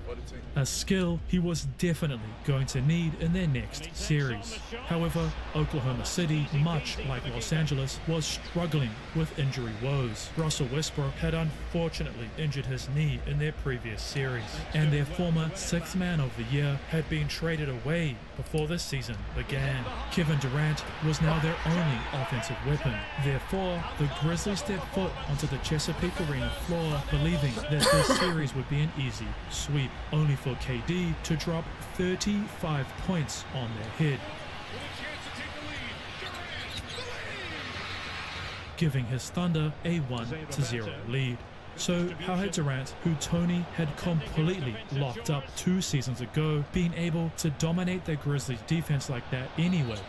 for the team. A skill he was definitely going to need in their next series. However, Oklahoma City, much like Los Angeles, was struggling with injury woes. Russell Westbrook had unfortunately injured his knee in their previous series, and their former sixth man of the year had been traded away before this season began. Kevin Durant was now their only offensive weapon. Therefore, the Grizzlies stepped foot onto the Chesapeake Arena floor, believing that this series would be an easy sweep, only for KD to drop 35 points on their head, giving his Thunder a 1-0 lead. So how had Durant, who Tony had completely locked up 2 seasons ago, been able to dominate the Grizzlies defense like that anyway?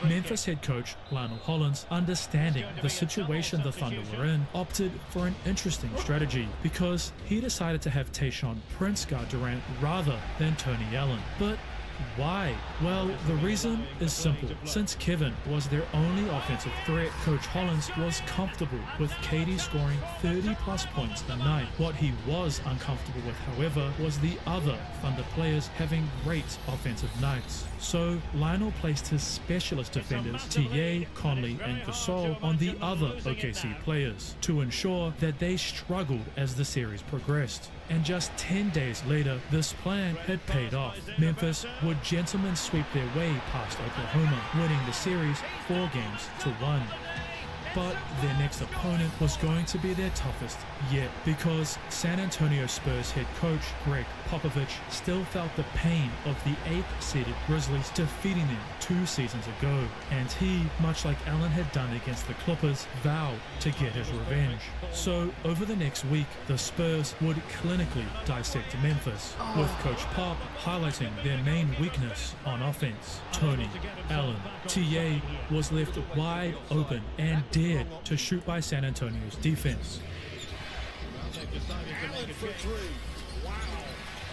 Memphis head coach Lionel Hollins, understanding the situation the Thunder were in, opted for an interesting strategy because he decided to have Tayshaun Prince guard Durant rather than Tony Allen. But why? Well, the reason is simple. Since Kevin was their only offensive threat, Coach Hollins was comfortable with KD scoring 30-plus points a night. What he was uncomfortable with, however, was the other Thunder players having great offensive nights. So Lionel placed his specialist defenders, TA, Conley, and Gasol, on the other OKC players to ensure that they struggled as the series progressed. And just 10 days later, this plan had paid off. Memphis would gentlemen sweep their way past Oklahoma, winning the series 4-1. But their next opponent was going to be their toughest yet, because San Antonio Spurs head coach Greg Popovich still felt the pain of the 8th-seeded Grizzlies defeating them 2 seasons ago, and he, much like Allen had done against the Clippers, vowed to get his revenge. So over the next week, the Spurs would clinically dissect Memphis, with Coach Pop highlighting their main weakness on offense. Tony Allen. TA was left wide open and dared to shoot by San Antonio's defense. Allen for 3. Wow.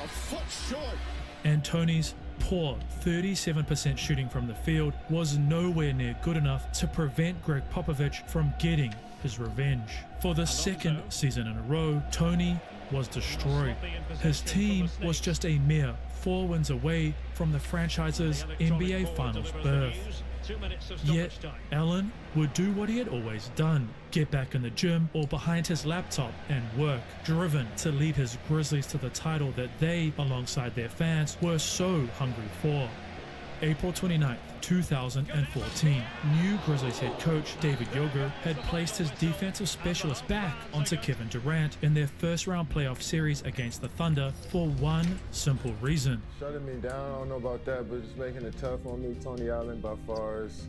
A foot short. And Tony's poor 37% shooting from the field was nowhere near good enough to prevent Greg Popovich from getting his revenge. For the second season in a row, Tony was destroyed. His team was just a mere 4 wins away from the franchise's NBA Finals berth. Yet, Allen would do what he had always done, get back in the gym or behind his laptop and work, driven to lead his Grizzlies to the title that they, alongside their fans, were so hungry for. April 29th, 2014, new Grizzlies head coach David Yoger had placed his defensive specialist back onto Kevin Durant in their first-round playoff series against the Thunder for one simple reason. Shutting me down, I don't know about that, but just making it tough on me. Tony Allen by far is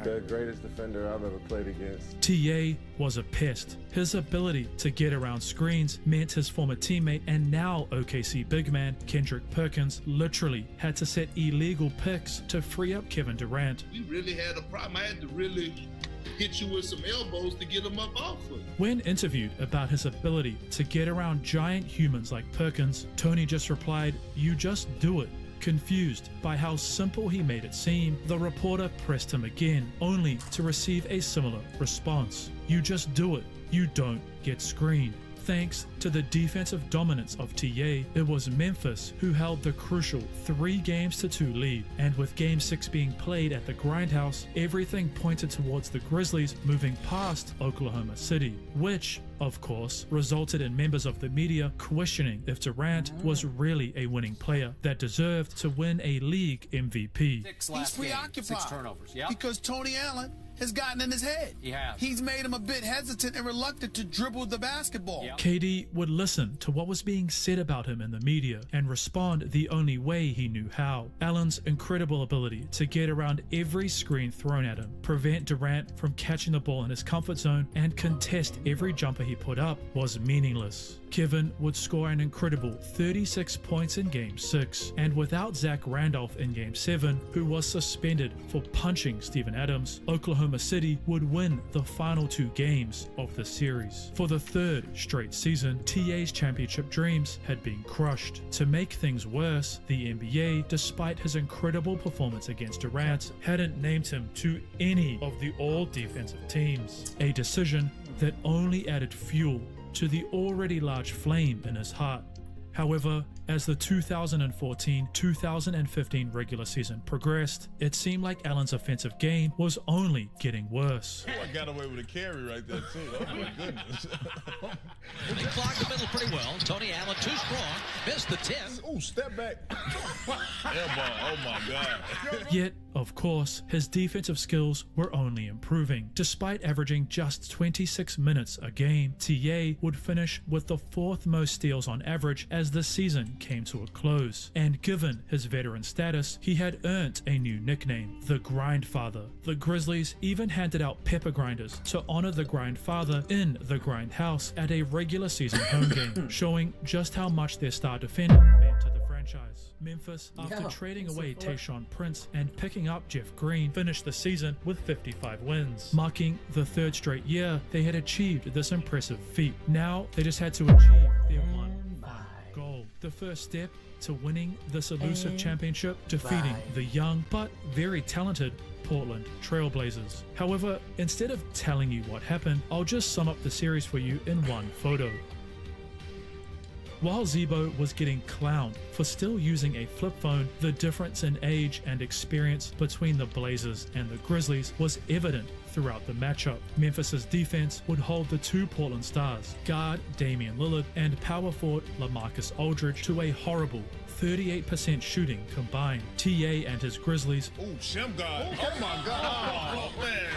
the greatest defender I've ever played against. TA was a pest. His ability to get around screens meant his former teammate and now OKC big man Kendrick Perkins literally had to set illegal picks to free up Kevin Durant. We really had a problem. I had to really hit you with some elbows to get him up off of. When interviewed about his ability to get around giant humans like Perkins, Tony just replied, "You just do it." Confused by how simple he made it seem, the reporter pressed him again, only to receive a similar response. You just do it. You don't get screened. Thanks to the defensive dominance of TA, it was Memphis who held the crucial 3-2 lead, and with Game 6 being played at the Grindhouse, everything pointed towards the Grizzlies moving past Oklahoma City, which, of course, resulted in members of the media questioning if Durant was really a winning player that deserved to win a league MVP. He's preoccupied 6 turnovers, yeah. because Tony Allen has gotten in his head. He has. He's made him a bit hesitant and reluctant to dribble the basketball. Yep. KD would listen to what was being said about him in the media and respond the only way he knew how. Allen's incredible ability to get around every screen thrown at him, prevent Durant from catching the ball in his comfort zone, and contest every jumper he put up was meaningless. Kevin would score an incredible 36 points in Game 6, and without Zach Randolph in Game 7, who was suspended for punching Steven Adams, Oklahoma City would win the final 2 games of the series. For the 3rd straight season, TA's championship dreams had been crushed. To make things worse, the NBA, despite his incredible performance against Durant, hadn't named him to any of the all-defensive teams, a decision that only added fuel to the already large flame in his heart. However, as the 2014-2015 regular season progressed, it seemed like Allen's offensive game was only getting worse. Oh, I got away with a carry right there, too. Oh, my goodness. He clogged the middle pretty well. Tony Allen too strong. Missed the tip. Oh, step back. Airball. Oh, my God. Yet, of course, his defensive skills were only improving. Despite averaging just 26 minutes a game, TA would finish with the 4th most steals on average as the season came to a close. And given his veteran status, he had earned a new nickname, the Grindfather. The Grizzlies even handed out pepper grinders to honor the Grindfather in the Grindhouse at a regular season home game, showing just how much their star defender meant to the franchise. Memphis, after trading away Tayshaun Prince and picking up Jeff Green, finished the season with 55 wins, marking the 3rd straight year they had achieved this impressive feat. Now they just had to achieve their one goal, the first step to winning this elusive championship, defeating the young but very talented Portland Trailblazers. However, instead of telling you what happened, I'll just sum up the series for you in one photo. While Zebo was getting clowned for still using a flip phone, the difference in age and experience between the Blazers and the Grizzlies was evident throughout the matchup. Memphis's defense would hold the 2 Portland stars, guard Damian Lillard and power forward LaMarcus Aldridge, to a horrible 38% shooting combined. TA and his Grizzlies Shem God. Oh my God. Oh, man.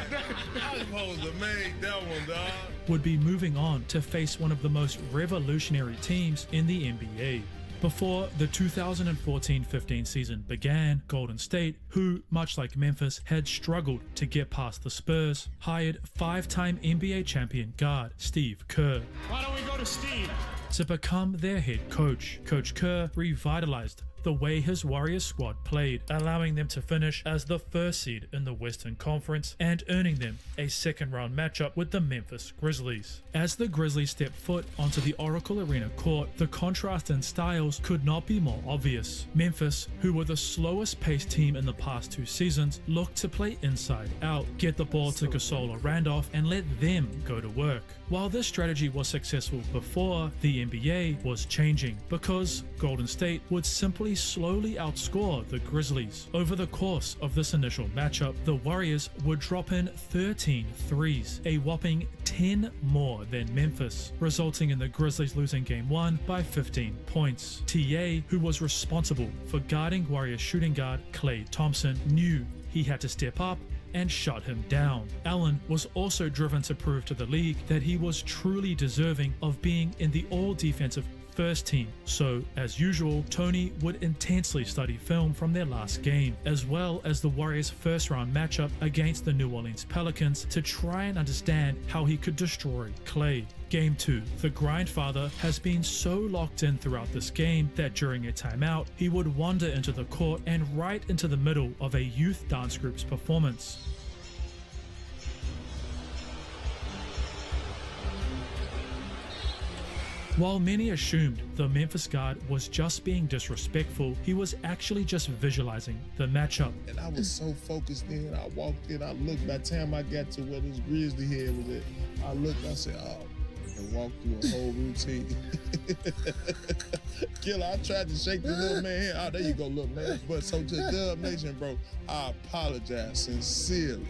I was supposed to make that one, dog. would be moving on to face one of the most revolutionary teams in the NBA. Before the 2014-15 season began, Golden State, who, much like Memphis, had struggled to get past the Spurs, hired 5-time NBA champion guard Steve Kerr. Why don't we go to Steve? To become their head coach. Coach Kerr revitalized the way his Warriors squad played, allowing them to finish as the 1st seed in the Western Conference and earning them a 2nd round matchup with the Memphis Grizzlies. As the Grizzlies stepped foot onto the Oracle Arena court, the contrast in styles could not be more obvious. Memphis, who were the slowest paced team in the past 2 seasons, looked to play inside out, get the ball to Gasol or Randolph and let them go to work. While this strategy was successful before, the NBA was changing because Golden State would simply slowly outscore the Grizzlies. Over the course of this initial matchup, the Warriors would drop in 13 threes, a whopping 10 more than Memphis, resulting in the Grizzlies losing Game 1 by 15 points. TA, who was responsible for guarding Warriors shooting guard Klay Thompson, knew he had to step up and shut him down. Allen was also driven to prove to the league that he was truly deserving of being in the all-defensive first team. So, as usual, Tony would intensely study film from their last game, as well as the Warriors' 1st round matchup against the New Orleans Pelicans, to try and understand how he could destroy Klay. Game 2. The Grindfather has been so locked in throughout this game that during a timeout, he would wander into the court and right into the middle of a youth dance group's performance. While many assumed the Memphis guard was just being disrespectful, he was actually just visualizing the matchup. And I was so focused in. I walked in, I looked. By the time I got to where this grizzly head was at, I looked, I said, oh, and walked through a whole routine. Killer, I tried to shake the little man hand. Oh, there you go, little man. But so to Dub Nation, bro, I apologize sincerely.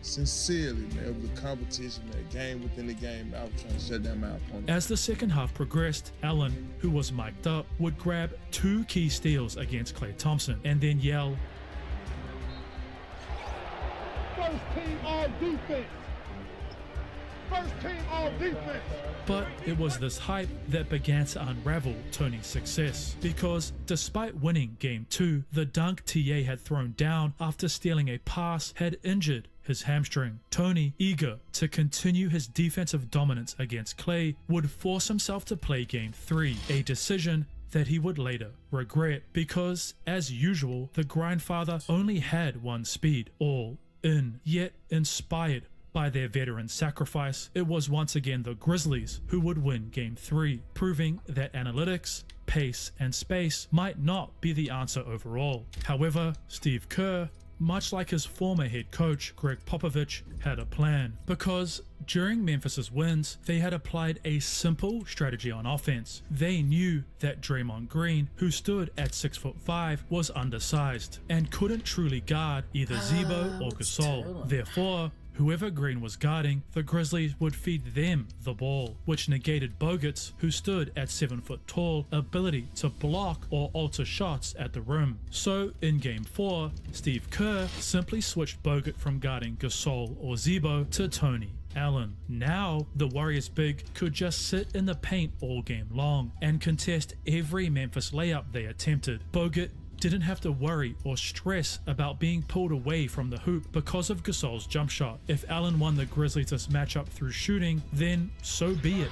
Sincerely, man. It was a competition, man. Game within the game. I was trying to shut down my opponent. As the second half progressed, Allen, who was mic'd up, would grab 2 key steals against Klay Thompson and then yell, First team all defense. First team all defense. But it was this hype that began to unravel Tony's success, because despite winning Game 2, the dunk TA had thrown down after stealing a pass had injured his hamstring. Tony, eager to continue his defensive dominance against Klay, would force himself to play Game 3, a decision that he would later regret, because, as usual, the grindfather only had one speed, all in. Yet, inspired by their veteran sacrifice, it was once again the Grizzlies who would win Game 3, proving that analytics, pace, and space might not be the answer overall. However, Steve Kerr, much like his former head coach Greg Popovich, had a plan, because during Memphis's wins, they had applied a simple strategy on offense. They knew that Draymond Green, who stood at 6'5", was undersized and couldn't truly guard either Zebo or Gasol. Therefore, whoever Green was guarding, the Grizzlies would feed them the ball, which negated Bogut's, who stood at 7 foot tall, ability to block or alter shots at the rim. So in Game 4, Steve Kerr simply switched Bogut from guarding Gasol or Zebo to Tony Allen. Now, the Warriors big could just sit in the paint all game long and contest every Memphis layup they attempted. Bogut didn't have to worry or stress about being pulled away from the hoop because of Gasol's jump shot. If Allen won the Grizzlies this matchup through shooting, then so be it.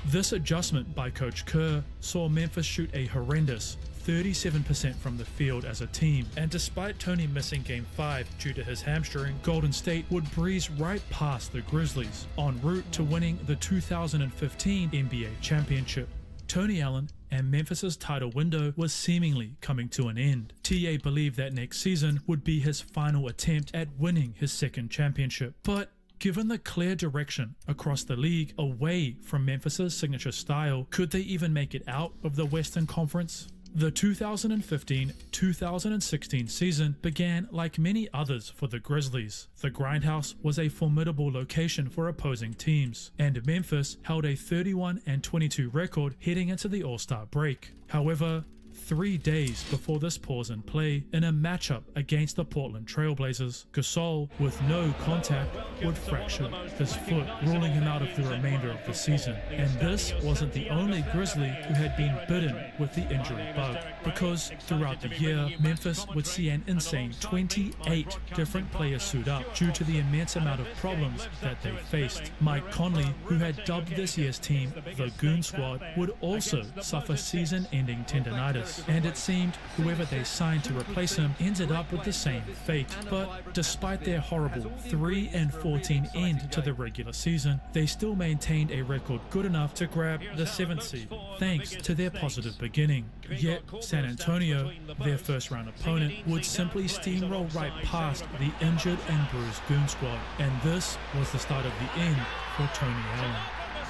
This adjustment by Coach Kerr saw Memphis shoot a horrendous 37% from the field as a team, and despite Tony missing Game 5 due to his hamstring, Golden State would breeze right past the Grizzlies, en route to winning the 2015 NBA championship. Tony Allen and Memphis's title window was seemingly coming to an end. TA believed that next season would be his final attempt at winning his second championship, but given the clear direction across the league away from Memphis's signature style, could they even make it out of the Western Conference? The 2015-2016 season began like many others for the Grizzlies. The Grindhouse was a formidable location for opposing teams, and Memphis held a 31-22 record heading into the All-Star break. However, 3 days before this pause in play, in a matchup against the Portland Trailblazers, Gasol, with no contact, would fracture his foot, ruling him out of the remainder of the season. And this wasn't the only Grizzly who had been bitten with the injury bug, because throughout the year, Memphis would see an insane 28 different players suit up due to the immense amount of problems that they faced. Mike Conley, who had dubbed this year's team the Goon Squad, would also suffer season-ending tendonitis. And it seemed whoever they signed to replace him ended up with the same fate. But despite their horrible 3-14 end to the regular season, they still maintained a record good enough to grab the 7th seed, thanks to their positive beginning. Yet San Antonio, their first round opponent, would simply steamroll right past the injured and bruised Goon Squad. And this was the start of the end for Tony Allen.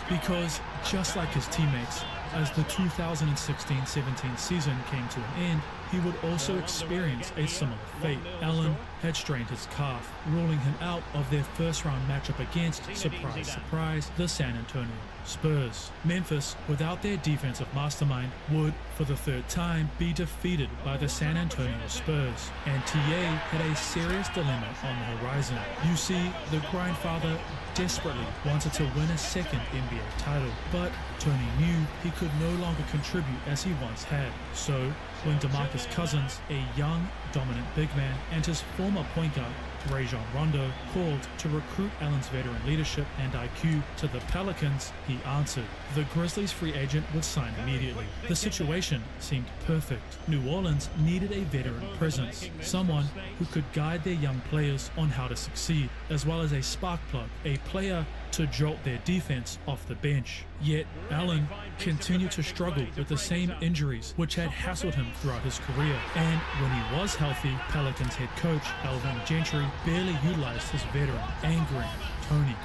Because just like his teammates, as the 2016-17 season came to an end, he would also experience a similar fate. Allen had strained his calf, ruling him out of their first round matchup against, surprise, surprise, the San Antonio Spurs. Memphis, without their defensive mastermind, would, for the third time, be defeated by the San Antonio Spurs, and TA had a serious dilemma on the horizon. You see, the Grindfather desperately wanted to win a second NBA title, but Tony knew he could no longer contribute as he once had. So, when DeMarcus Cousins, a young, dominant big man, and his former point guard, Rajon Rondo, called to recruit Allen's veteran leadership and IQ to the Pelicans, he answered. The Grizzlies free agent would sign immediately. The situation seemed perfect. New Orleans needed a veteran presence, someone who could guide their young players on how to succeed, as well as a spark plug, a player to jolt their defense off the bench. Yet Allen continued to struggle with the same injuries which had hassled him throughout his career, and when he was healthy, Pelicans head coach Alvin Gentry barely utilized his veteran, angering Tony.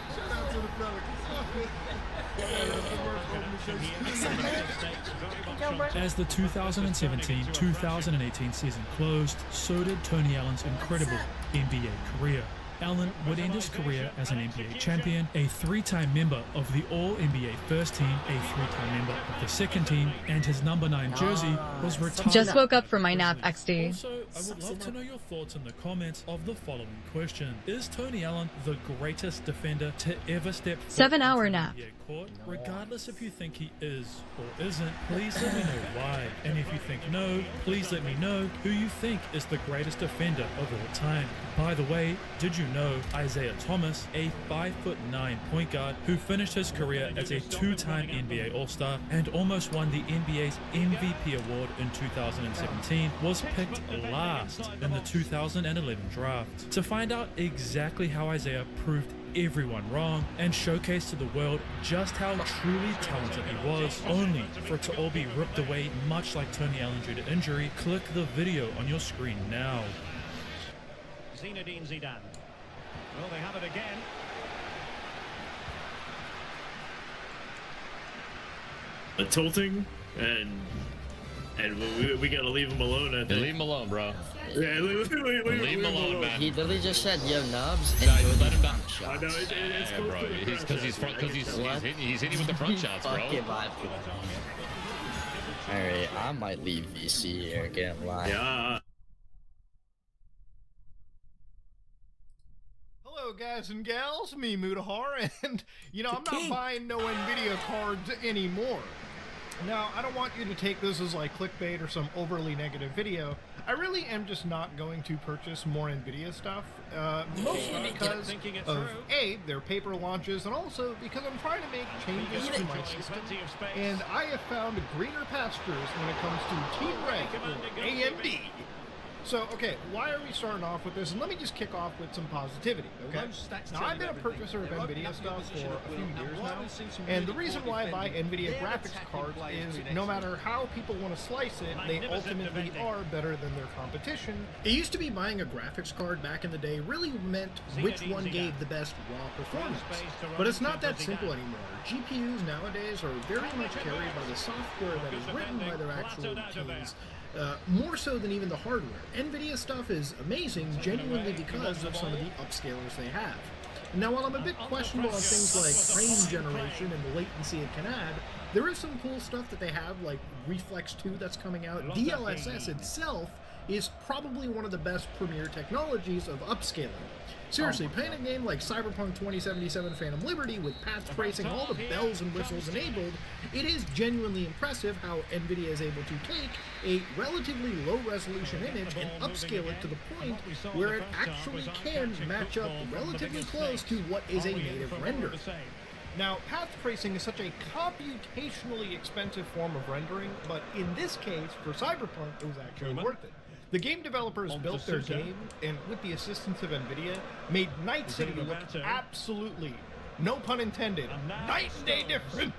As the 2017-2018 season closed, so did Tony Allen's incredible NBA career. Allen would end his career as an NBA champion, a 3-time member of the All-NBA first team, a 3-time member of the second team, and his number 9 jersey was retired. Just woke up from my nap, XD. Also, I would love to know your thoughts in the comments of the following question. Is Tony Allen the greatest defender to ever step foot 7-hour nap. into the NBA court? Regardless if you think he is or isn't, please let me know why. And if you think no, please let me know who you think is the greatest defender of all time. By the way, did you know Isaiah Thomas, a 5'9" point guard who finished his career as a 2-time NBA All-Star and almost won the NBA's MVP award in 2017, was picked last in the 2011 draft? To find out exactly how Isaiah proved everyone wrong and showcased to the world just how truly talented he was, only for it to all be ripped away much like Tony Allen due to injury, click the video on your screen now. Zinedine Zidane. Well, they have it again. A tilting, and we gotta leave him alone. I think. Leave him alone, bro. Yeah, leave him alone, man. He literally just said, "Yo, Nubs," and let him back. I know it's cool bro. He's hitting with the front shots, bro. Alright, I might leave VC here. Can't lie. Yeah. Hello guys and gals, me Mutahar, and you know, I'm not buying no NVIDIA cards anymore. Now, I don't want you to take this as like clickbait or some overly negative video. I really am just not going to purchase more NVIDIA stuff, mostly because of A, their paper launches, and also because I'm trying to make changes to my system, and I have found greener pastures when it comes to T-Red or AMD. So, okay, why are we starting off with this? And let me just kick off with some positivity, okay? Now, I've been a purchaser of NVIDIA stuff for a few years now, and the reason why I buy NVIDIA graphics cards is no matter how people want to slice it, they ultimately are better than their competition. It used to be buying a graphics card back in the day really meant which one gave the best raw performance, but it's not that simple anymore. GPUs nowadays are very much carried by the software that is written by their actual teams. More so than even the hardware. NVIDIA stuff is amazing genuinely because of some of the upscalers they have. Now, while I'm a bit questionable on things like frame generation and the latency it can add, there is some cool stuff that they have, like Reflex 2 that's coming out. DLSS itself is probably one of the best premier technologies of upscaling. Seriously, playing a game like Cyberpunk 2077 Phantom Liberty with path tracing, all the bells and whistles enabled, it is genuinely impressive how NVIDIA is able to take a relatively low-resolution image and upscale it to the point where it actually can match up relatively close to what is a native render. Now, path tracing is such a computationally expensive form of rendering, but in this case, for Cyberpunk, it was actually worth it. The game developers built their game, and with the assistance of NVIDIA, made Night City look absolutely, no pun intended, night and day different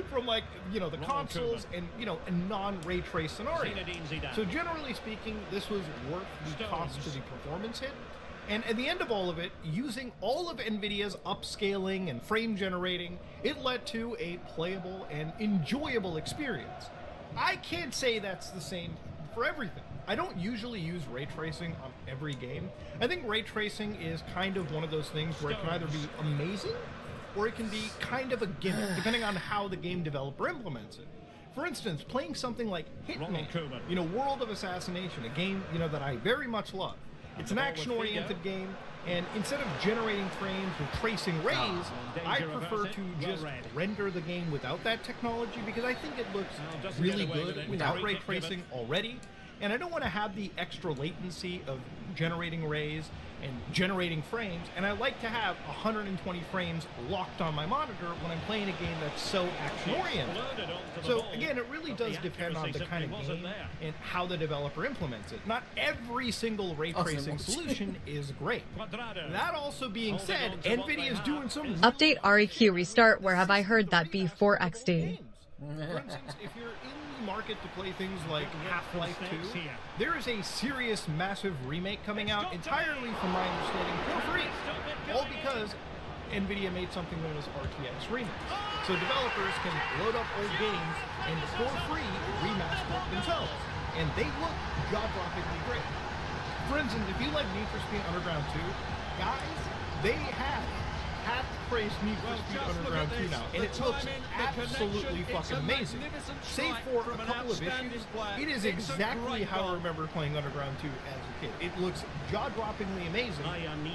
from, like, you know, the consoles and, you know, a non-ray trace scenario. So generally speaking, this was worth the cost to the performance hit. And at the end of all of it, using all of NVIDIA's upscaling and frame generating, it led to a playable and enjoyable experience. I can't say that's the same for everything. I don't usually use ray tracing on every game. I think ray tracing is kind of one of those things where it can either be amazing or it can be kind of a gimmick, depending on how the game developer implements it. For instance, playing something like Hitman, you know, World of Assassination, a game, you know, that I very much love. It's an action-oriented game, and instead of generating frames or tracing rays, I prefer to just render the game without that technology because I think it looks really good without ray tracing already. and I don't want to have the extra latency of generating rays and generating frames, and I like to have 120 frames locked on my monitor when I'm playing a game that's so action-oriented. So again, it really does depend on the kind of game and how the developer implements it. Not every single ray tracing solution is great. That also being said, NVIDIA is doing some Update REQ restart. Where have I heard that before XD? For instance, if you're in the market to play things like Half-Life 2, there is a serious, massive remake coming out entirely, from my understanding, for free. All because NVIDIA made something known as RTX Remix. So developers can load up old games and for free remaster it themselves. And they look jaw-droppingly great. For instance, if you like Need for Speed Underground 2, guys, they have half-praised Need for Speed Underground 2 now, and it looks absolutely fucking amazing. Save for a couple of issues, it is exactly how I remember playing Underground 2 as a kid. It looks jaw-droppingly amazing,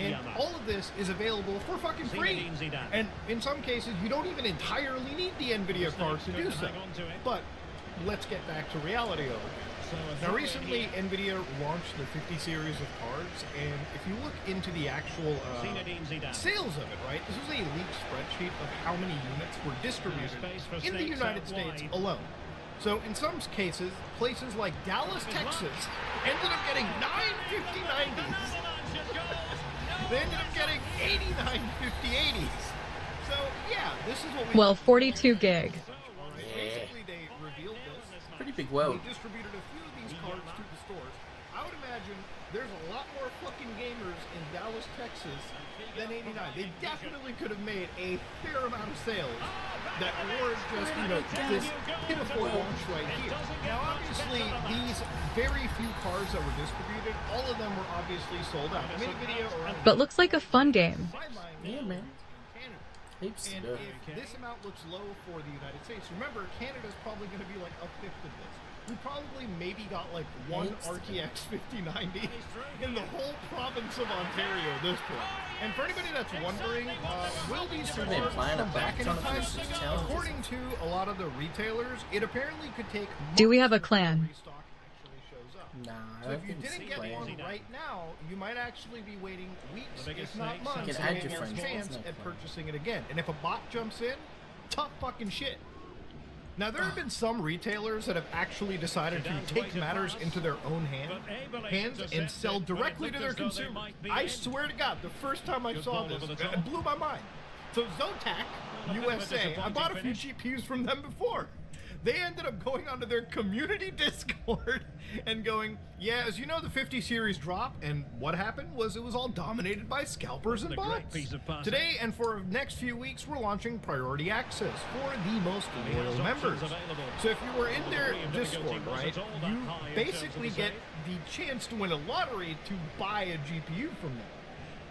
and all of this is available for fucking free. And in some cases, you don't even entirely need the NVIDIA card to do so. But let's get back to reality of it. Now recently, NVIDIA launched the 50 series of cards, and if you look into the actual sales of it, right, this was a leaked spreadsheet of how many units were distributed in the United States alone. So in some cases, places like Dallas, Texas, ended up getting 950-90s. They ended up getting 8950-80s. So yeah, this is what we... Well, 42 gig. Basically, they revealed this. Pretty big world. They distributed a few of these cards to the stores. I would imagine there's a lot more fucking gamers in Dallas, Texas than 89. They definitely could have made a fair amount of sales that weren't just, you know, this pitiful launch right here. Now, obviously, these very few cards that were distributed, all of them were obviously sold out. I made a video around... But looks like a fun game. Yeah, man. And if this amount looks low for the United States, remember, Canada's probably going to be like a fifth of this. We probably maybe got like one RTX 5090 in the whole province of Ontario at this point. And for anybody that's wondering, will these cards come back anytime soon? According to a lot of the retailers, it apparently could take months. Do we have a clan? Nah, so if you didn't get one right now, you might actually be waiting weeks, if not months, to get your chance at purchasing it again. And if a bot jumps in, tough fucking shit. Now, there have been some retailers that have actually decided to take matters into their own hands and sell directly to their consumers. I swear to God, the first time I saw this, it blew my mind. So Zotac USA, I bought a few GPUs from them before. They ended up going onto their community Discord and going, yeah, as you know, the 50 series drop, and what happened was it was all dominated by scalpers and bots. Today and for the next few weeks, we're launching priority access for the most loyal members. So if you were in their Discord, right, you basically get the chance to win a lottery to buy a GPU from them.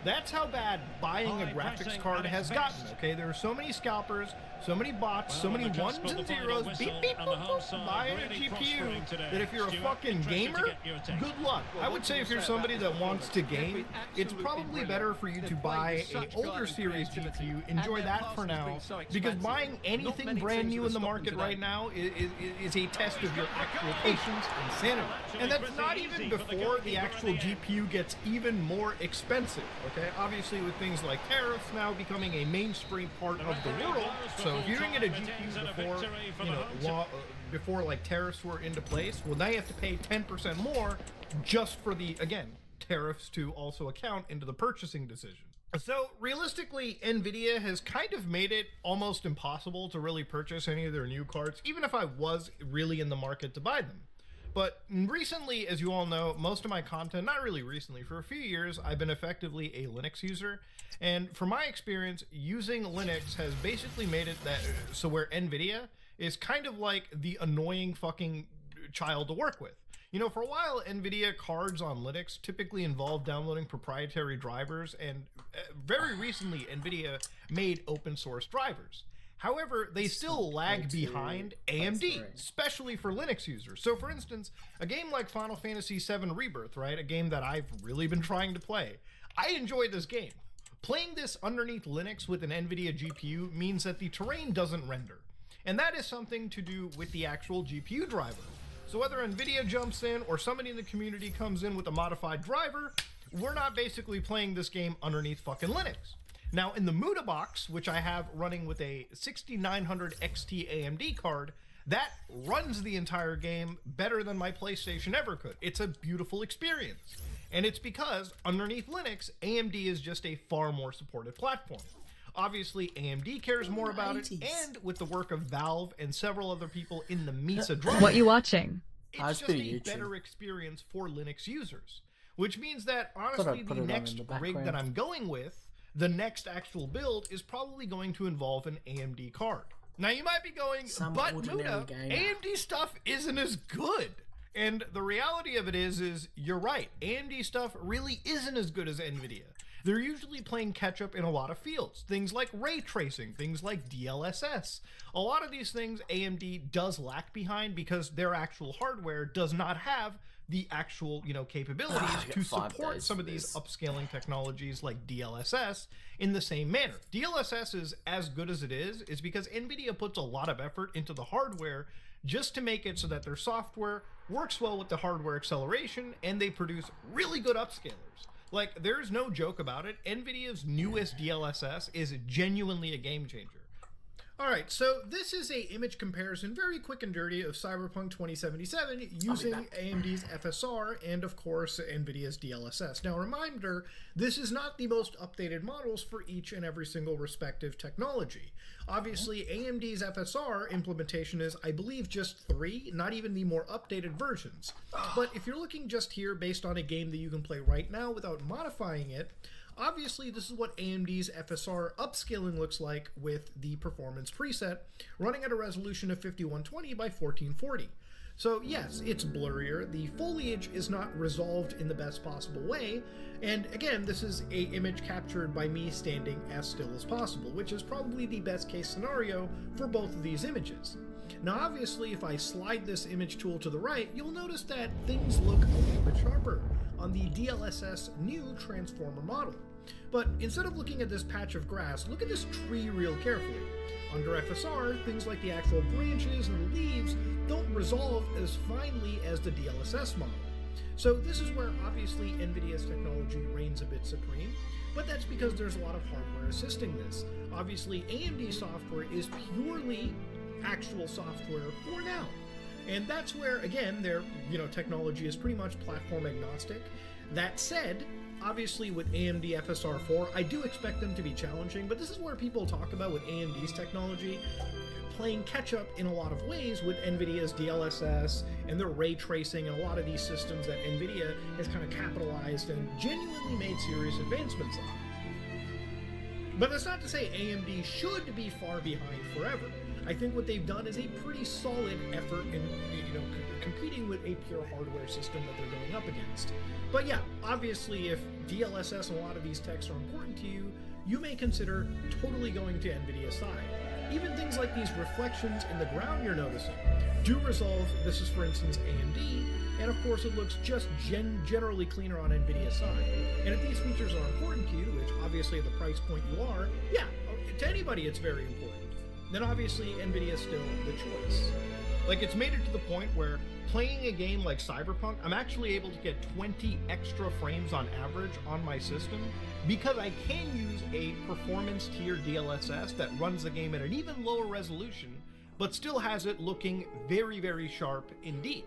That's how bad buying a graphics card has gotten, okay? There are so many scalpers, so many bots, so many ones and zeros, beep, beep, boop, boop, buying a GPU, that if you're a fucking gamer, good luck. I would say if you're somebody that wants to game, it's probably better for you to buy an older series GPU, enjoy that for now, because buying anything brand new in the market right now is a test of your actual patience and sanity. And that's not even before the actual GPU gets even more expensive. Okay, obviously with things like tariffs now becoming a mainstream part of the world, so if you didn't get a GPU before, you know, before like tariffs were into place, well now you have to pay 10% more just for the, again, tariffs to also account into the purchasing decision. So realistically, NVIDIA has kind of made it almost impossible to really purchase any of their new cards, even if I was really in the market to buy them. But recently, as you all know, most of my content, not really recently, for a few years, I've been effectively a Linux user. And from my experience, using Linux has basically made it that so where NVIDIA is kind of like the annoying fucking child to work with. You know, for a while, NVIDIA cards on Linux typically involved downloading proprietary drivers, and very recently, NVIDIA made open source drivers. However, they still lag behind AMD, especially for Linux users. So for instance, a game like Final Fantasy VII Rebirth, right? A game that I've really been trying to play. I enjoyed this game. Playing this underneath Linux with an NVIDIA GPU means that the terrain doesn't render. And that is something to do with the actual GPU driver. So whether NVIDIA jumps in or somebody in the community comes in with a modified driver, we're not basically playing this game underneath fucking Linux. Now in the Muda box, which I have running with a 6900 XT AMD card, that runs the entire game better than my PlayStation ever could. It's a beautiful experience. And it's because underneath Linux, AMD is just a far more supported platform. Obviously, AMD cares more about it, and with the work of Valve and several other people in the Mesa drone, What you watching? it's just a better experience for Linux users. Which means that, honestly, the next rig that I'm going with, the next actual build, is probably going to involve an AMD card. Now, you might be going, but Muda, AMD stuff isn't as good. And the reality of it is you're right. AMD stuff really isn't as good as NVIDIA. They're usually playing catch up in a lot of fields. Things like ray tracing, things like DLSS. A lot of these things AMD does lag behind because their actual hardware does not have the actual, capabilities to support some of these upscaling technologies like DLSS in the same manner. DLSS is as good as it is because NVIDIA puts a lot of effort into the hardware just to make it so that their software works well with the hardware acceleration, and they produce really good upscalers. Like, there's no joke about it. NVIDIA's newest DLSS is genuinely a game changer. Alright, so this is a image comparison, very quick and dirty, of Cyberpunk 2077 using AMD's FSR and, of course, NVIDIA's DLSS. Now, reminder, this is not the most updated models for each and every single respective technology. Obviously, AMD's FSR implementation is, I believe, just 3, not even the more updated versions. But if you're looking just here based on a game that you can play right now without modifying it, obviously, this is what AMD's FSR upscaling looks like with the performance preset, running at a resolution of 5120 by 1440. So yes, it's blurrier, the foliage is not resolved in the best possible way, and again, this is an image captured by me standing as still as possible, which is probably the best case scenario for both of these images. Now obviously, if I slide this image tool to the right, you'll notice that things look a little bit sharper on the DLSS new Transformer model. But instead of looking at this patch of grass, look at this tree real carefully. Under FSR, things like the actual branches and the leaves don't resolve as finely as the DLSS model. So this is where obviously NVIDIA's technology reigns a bit supreme, but that's because there's a lot of hardware assisting this. Obviously, AMD software is purely actual software for now. And that's where, again, their technology is pretty much platform agnostic. That said, obviously with AMD FSR 4, I do expect them to be challenging, but this is where people talk about with AMD's technology playing catch-up in a lot of ways with NVIDIA's DLSS and their ray tracing and a lot of these systems that NVIDIA has kind of capitalized and genuinely made serious advancements on. But that's not to say AMD should be far behind forever. I think what they've done is a pretty solid effort in competing with a pure hardware system that they're going up against. But yeah, obviously if DLSS and a lot of these techs are important to you, you may consider totally going to NVIDIA's side. Even things like these reflections in the ground you're noticing do resolve. This is for instance AMD, and of course it looks just generally cleaner on NVIDIA's side. And if these features are important to you, which obviously at the price point you are, yeah, to anybody it's very important, then obviously NVIDIA is still the choice. Like, it's made it to the point where playing a game like Cyberpunk, I'm actually able to get 20 extra frames on average on my system because I can use a performance tier DLSS that runs the game at an even lower resolution, but still has it looking very, very sharp indeed.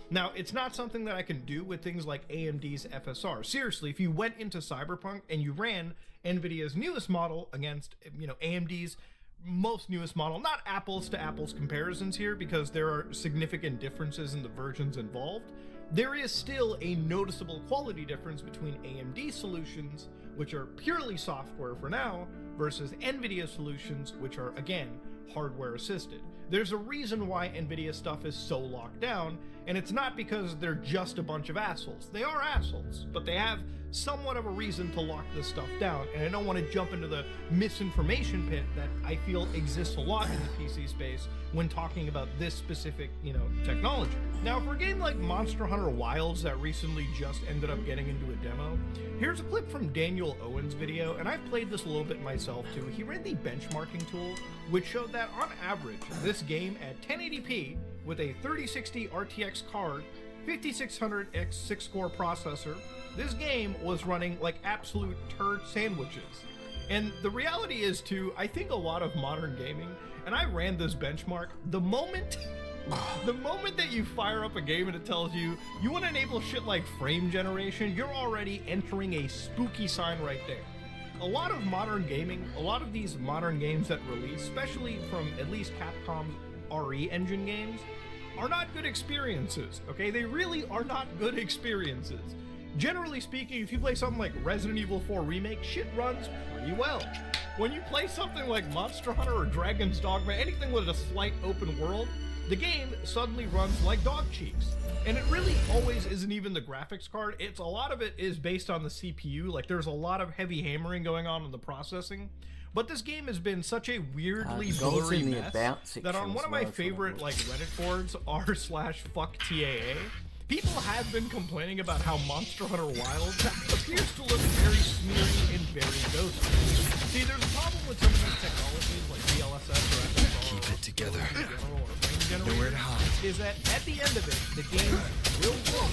Now, it's not something that I can do with things like AMD's FSR. Seriously, if you went into Cyberpunk and you ran NVIDIA's newest model against, AMD's most newest model, not apples to apples comparisons here because there are significant differences in the versions involved, there is still a noticeable quality difference between AMD solutions, which are purely software for now, versus NVIDIA solutions, which are, again, hardware assisted. There's a reason why NVIDIA stuff is so locked down, and it's not because they're just a bunch of assholes. They are assholes, but they have somewhat of a reason to lock this stuff down, and I don't want to jump into the misinformation pit that I feel exists a lot in the PC space when talking about this specific, technology. Now, for a game like Monster Hunter Wilds that recently just ended up getting into a demo, here's a clip from Daniel Owen's video, and I've played this a little bit myself too. He ran the benchmarking tool, which showed that on average, this game at 1080p with a 3060 RTX card, 5600X 6-core processor, this game was running like absolute turd sandwiches. And the reality is too, I think a lot of modern gaming, and I ran this benchmark, the moment that you fire up a game and it tells you, you want to enable shit like frame generation, you're already entering a spooky sign right there. A lot of modern gaming, a lot of these modern games that release, especially from at least Capcom's RE engine games, are not good experiences, okay? They really are not good experiences. Generally speaking, if you play something like Resident Evil 4 Remake, shit runs pretty well. When you play something like Monster Hunter or Dragon's Dogma, anything with a slight open world, the game suddenly runs like dog cheeks. And it really always isn't even the graphics card. A lot of it is based on the CPU. Like, there's a lot of heavy hammering going on in the processing. But this game has been such a weirdly blurry mess that on one of my favorite like Reddit boards, r/fuckTAA, people have been complaining about how Monster Hunter Wilds appears to look very smeary and very ghostly. See, there's a problem with some of these technologies like DLSS or FSR. Keep it together. Nowhere to hide. Is that at the end of it, the game will look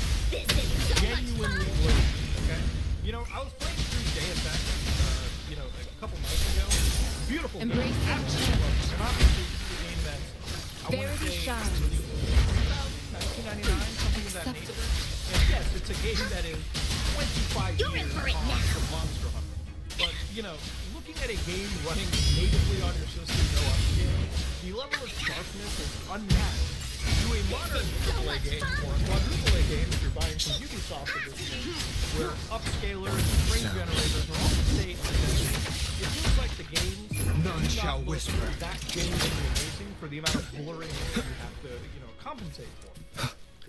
genuinely blurry. Okay? You know, I was playing through Deus Ex, you know, like a couple nights ago. Beautiful game. Absolutely love it. And obviously, this is a game that I want to say 1999, something of that nature. And yes, it's a game that is 25 years on from Monster Hunter. But, you know, looking at a game running natively on your system, no upscaling, the level of sharpness is unmatched to a modern AAA game or a quadruple A game if you're buying from Ubisoft edition, where upscalers and frame generators are all the same. It feels like the games none shall whisper that genuinely amazing for the amount of blurring you have to, you know, compensate for.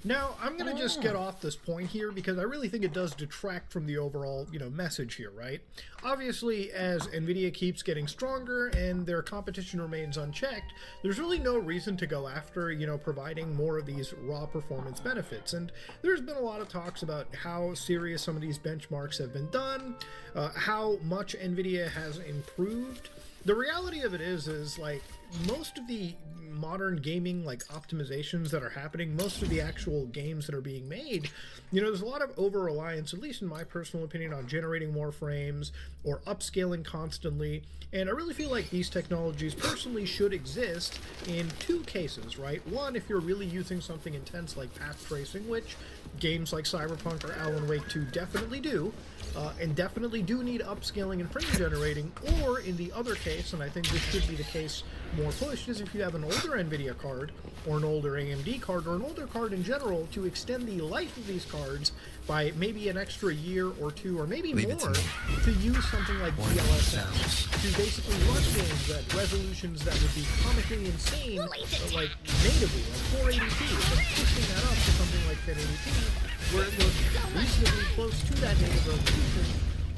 Now, I'm going to just get off this point here because I really think it does detract from the overall, you know, message here, right? Obviously, as NVIDIA keeps getting stronger and their competition remains unchecked, there's really no reason to go after, you know, providing more of these raw performance benefits. And there's been a lot of talks about how serious some of these benchmarks have been done, how much NVIDIA has improved. The reality of it is like, most of the modern gaming like optimizations that are happening, most of the actual games that are being made, you know, there's a lot of over-reliance, at least in my personal opinion, on generating more frames or upscaling constantly. And I really feel like these technologies personally should exist in two cases, right? One, if you're really using something intense like path tracing, which games like Cyberpunk or Alan Wake 2 definitely do, and definitely do need upscaling and frame generating. Or in the other case, and I think this should be the case more pushed, is if you have an older NVIDIA card or an older AMD card or an older card in general, to extend the life of these cards by maybe an extra year or two or maybe more, to use something like DLSS to basically run games at resolutions that would be comically insane, like natively, like 480p, but pushing that up to something like 1080p, where it looks reasonably close to that native resolution,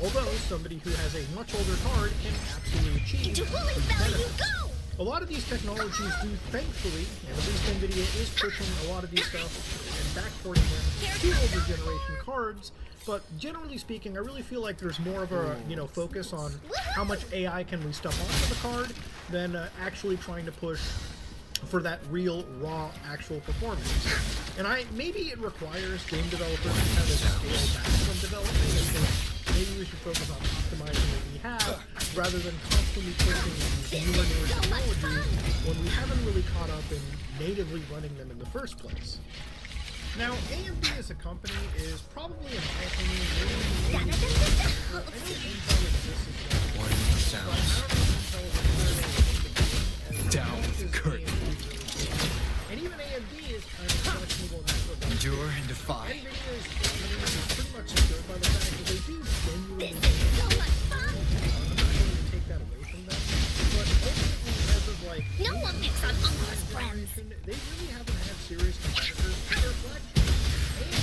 although somebody who has a much older card can absolutely achieve these benefits. A lot of these technologies do, thankfully, and at least NVIDIA is pushing a lot of these stuff and backporting them to older generation cards, but generally speaking, I really feel like there's more of a, you know, focus on how much AI can we stuff onto the card than actually trying to push for that real, raw, actual performance. And maybe it requires game developers to kind of scale back from development and think, maybe we should focus on optimizing what we have rather than constantly pushing these newer technologies when we haven't really caught up in natively running them in the first place. Now, AMD as a company is probably, in my opinion, I know Intel exists as well, but I don't know if Intel is a down with the curtain. And even AMD is kind of questionable in that regard. Endure and defy. NVIDIA's pretty much secured by the fact that they do genuinely I'm not going to take that away from them, but ultimately, as of like no one picks on Uncle's friends. They really haven't had serious competitors to their flagship. And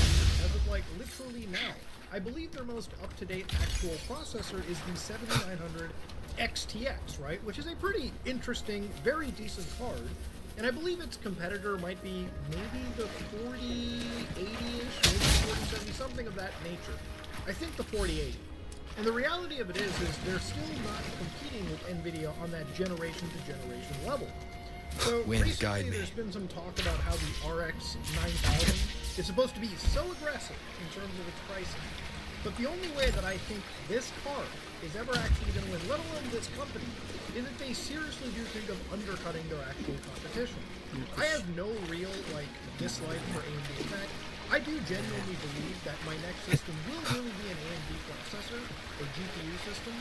as of like literally now, I believe their most up-to-date actual processor is the 7900 XTX, right? Which is a pretty interesting, very decent card. And I believe its competitor might be maybe the 4080-ish, maybe 4070, something of that nature. I think the 4080. And the reality of it is they're still not competing with NVIDIA on that generation-to-generation level. So Wind recently guide me. there's been some talk about how the RX 9000 is supposed to be so aggressive in terms of its pricing. But the only way that I think this card is ever actually going to win, let alone this company, is if they seriously do think of undercutting their actual competition. I have no real, dislike for AMD. In fact, I do genuinely believe that my next system will really be an AMD processor or GPU system,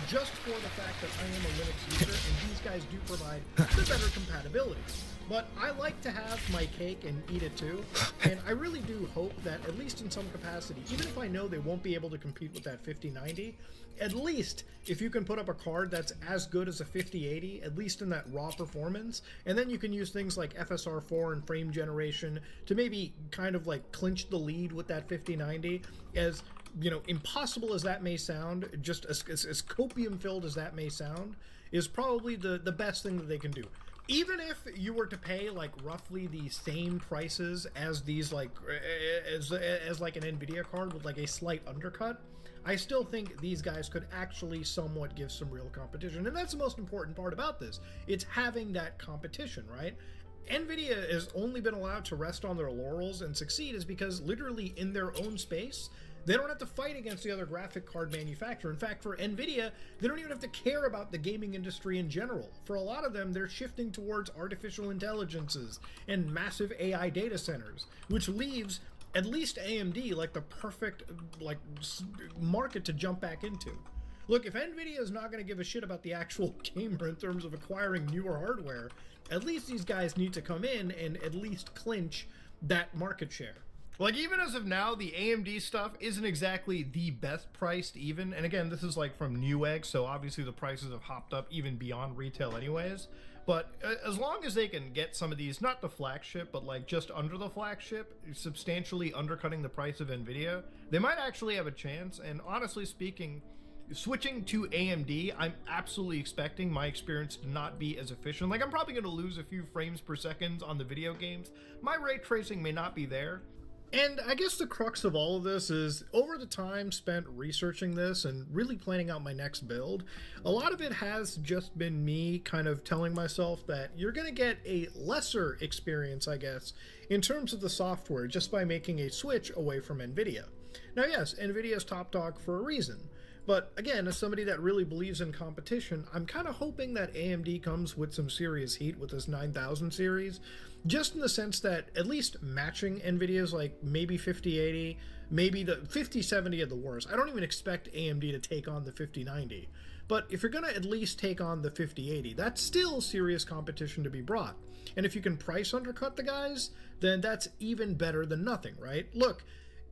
just for the fact that I am a Linux user and these guys do provide the better compatibility. But I like to have my cake and eat it too, and I really do hope that, at least in some capacity, even if I know they won't be able to compete with that 5090, at least if you can put up a card that's as good as a 5080, at least in that raw performance, and then you can use things like FSR4 and frame generation to maybe kind of clinch the lead with that 5090, as impossible as that may sound, just as copium filled as that may sound, is probably the best thing that they can do. Even if you were to pay roughly the same prices as these as an Nvidia card with a slight undercut, I still think these guys could actually somewhat give some real competition. And that's the most important part about this. It's having that competition, right? Nvidia has only been allowed to rest on their laurels and succeed is because literally in their own space, they don't have to fight against the other graphic card manufacturer. In fact, for Nvidia, they don't even have to care about the gaming industry in general. For a lot of them, they're shifting towards artificial intelligences and massive AI data centers, which leaves at least AMD the perfect market to jump back into. Look, if Nvidia is not going to give a shit about the actual gamer in terms of acquiring newer hardware, at least these guys need to come in and at least clinch that market share. Even as of now, the AMD stuff isn't exactly the best priced even. And again, this is from Newegg, so obviously the prices have hopped up even beyond retail anyways. But as long as they can get some of these, not the flagship, but just under the flagship, substantially undercutting the price of Nvidia, they might actually have a chance. And honestly speaking, switching to AMD, I'm absolutely expecting my experience to not be as efficient. I'm probably going to lose a few frames per second on the video games. My ray tracing may not be there. And I guess the crux of all of this is, over the time spent researching this and really planning out my next build, a lot of it has just been me kind of telling myself that you're going to get a lesser experience, I guess, in terms of the software just by making a switch away from Nvidia. Now yes, Nvidia is top dog for a reason. But again, as somebody that really believes in competition, I'm kind of hoping that AMD comes with some serious heat with this 9000 series, just in the sense that at least matching Nvidia's maybe 5080, maybe the 5070 at the worst. I don't even expect AMD to take on the 5090. But if you're going to at least take on the 5080, that's still serious competition to be brought. And if you can price undercut the guys, then that's even better than nothing, right? Look,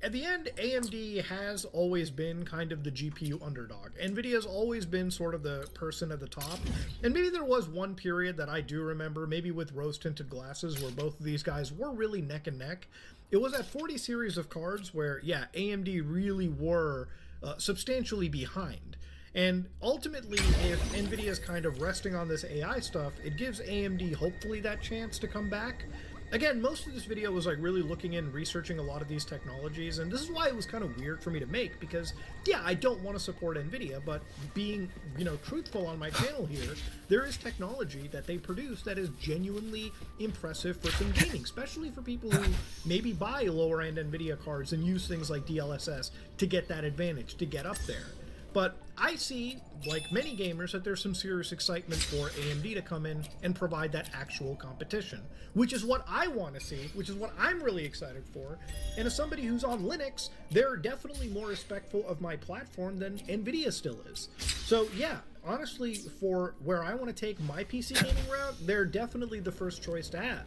at the end, AMD has always been kind of the GPU underdog. Nvidia's always been sort of the person at the top. And maybe there was one period that I do remember, maybe with rose-tinted glasses, where both of these guys were really neck and neck. It was that 40 series of cards where, yeah, AMD really were substantially behind. And ultimately, if Nvidia's kind of resting on this AI stuff, it gives AMD hopefully that chance to come back. Again, most of this video was really looking in, researching a lot of these technologies, and this is why it was kind of weird for me to make, because, yeah, I don't want to support Nvidia, but being, truthful on my channel here, there is technology that they produce that is genuinely impressive for some gaming, especially for people who maybe buy lower-end Nvidia cards and use things like DLSS to get that advantage, to get up there. But I see, like many gamers, that there's some serious excitement for AMD to come in and provide that actual competition, which is what I want to see, which is what I'm really excited for. And as somebody who's on Linux, they're definitely more respectful of my platform than Nvidia still is. So yeah, honestly, for where I want to take my PC gaming route, they're definitely the first choice to have.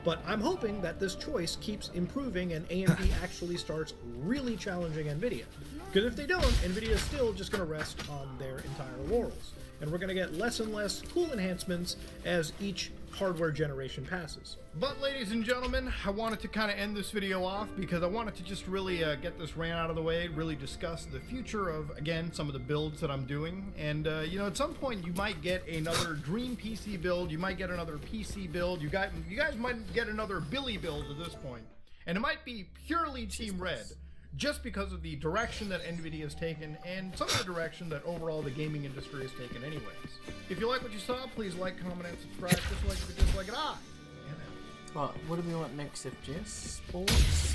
But I'm hoping that this choice keeps improving and AMD actually starts really challenging Nvidia. Because if they don't, Nvidia is still just going to rest on their entire laurels. And we're going to get less and less cool enhancements as each hardware generation passes. But ladies and gentlemen, I wanted to kind of end this video off because I wanted to just really get this rant out of the way, really discuss the future of, again, some of the builds that I'm doing. And, at some point you might get another Dream PC build, you might get another PC build, you guys might get another Billy build at this point. And it might be purely Team Red. just because of the direction that NVIDIA has taken and some of the direction that overall the gaming industry has taken anyways. If you like what you saw, please like, comment, and subscribe. Dislike if you dislike it. Right, what do we want next, FGS? Sports?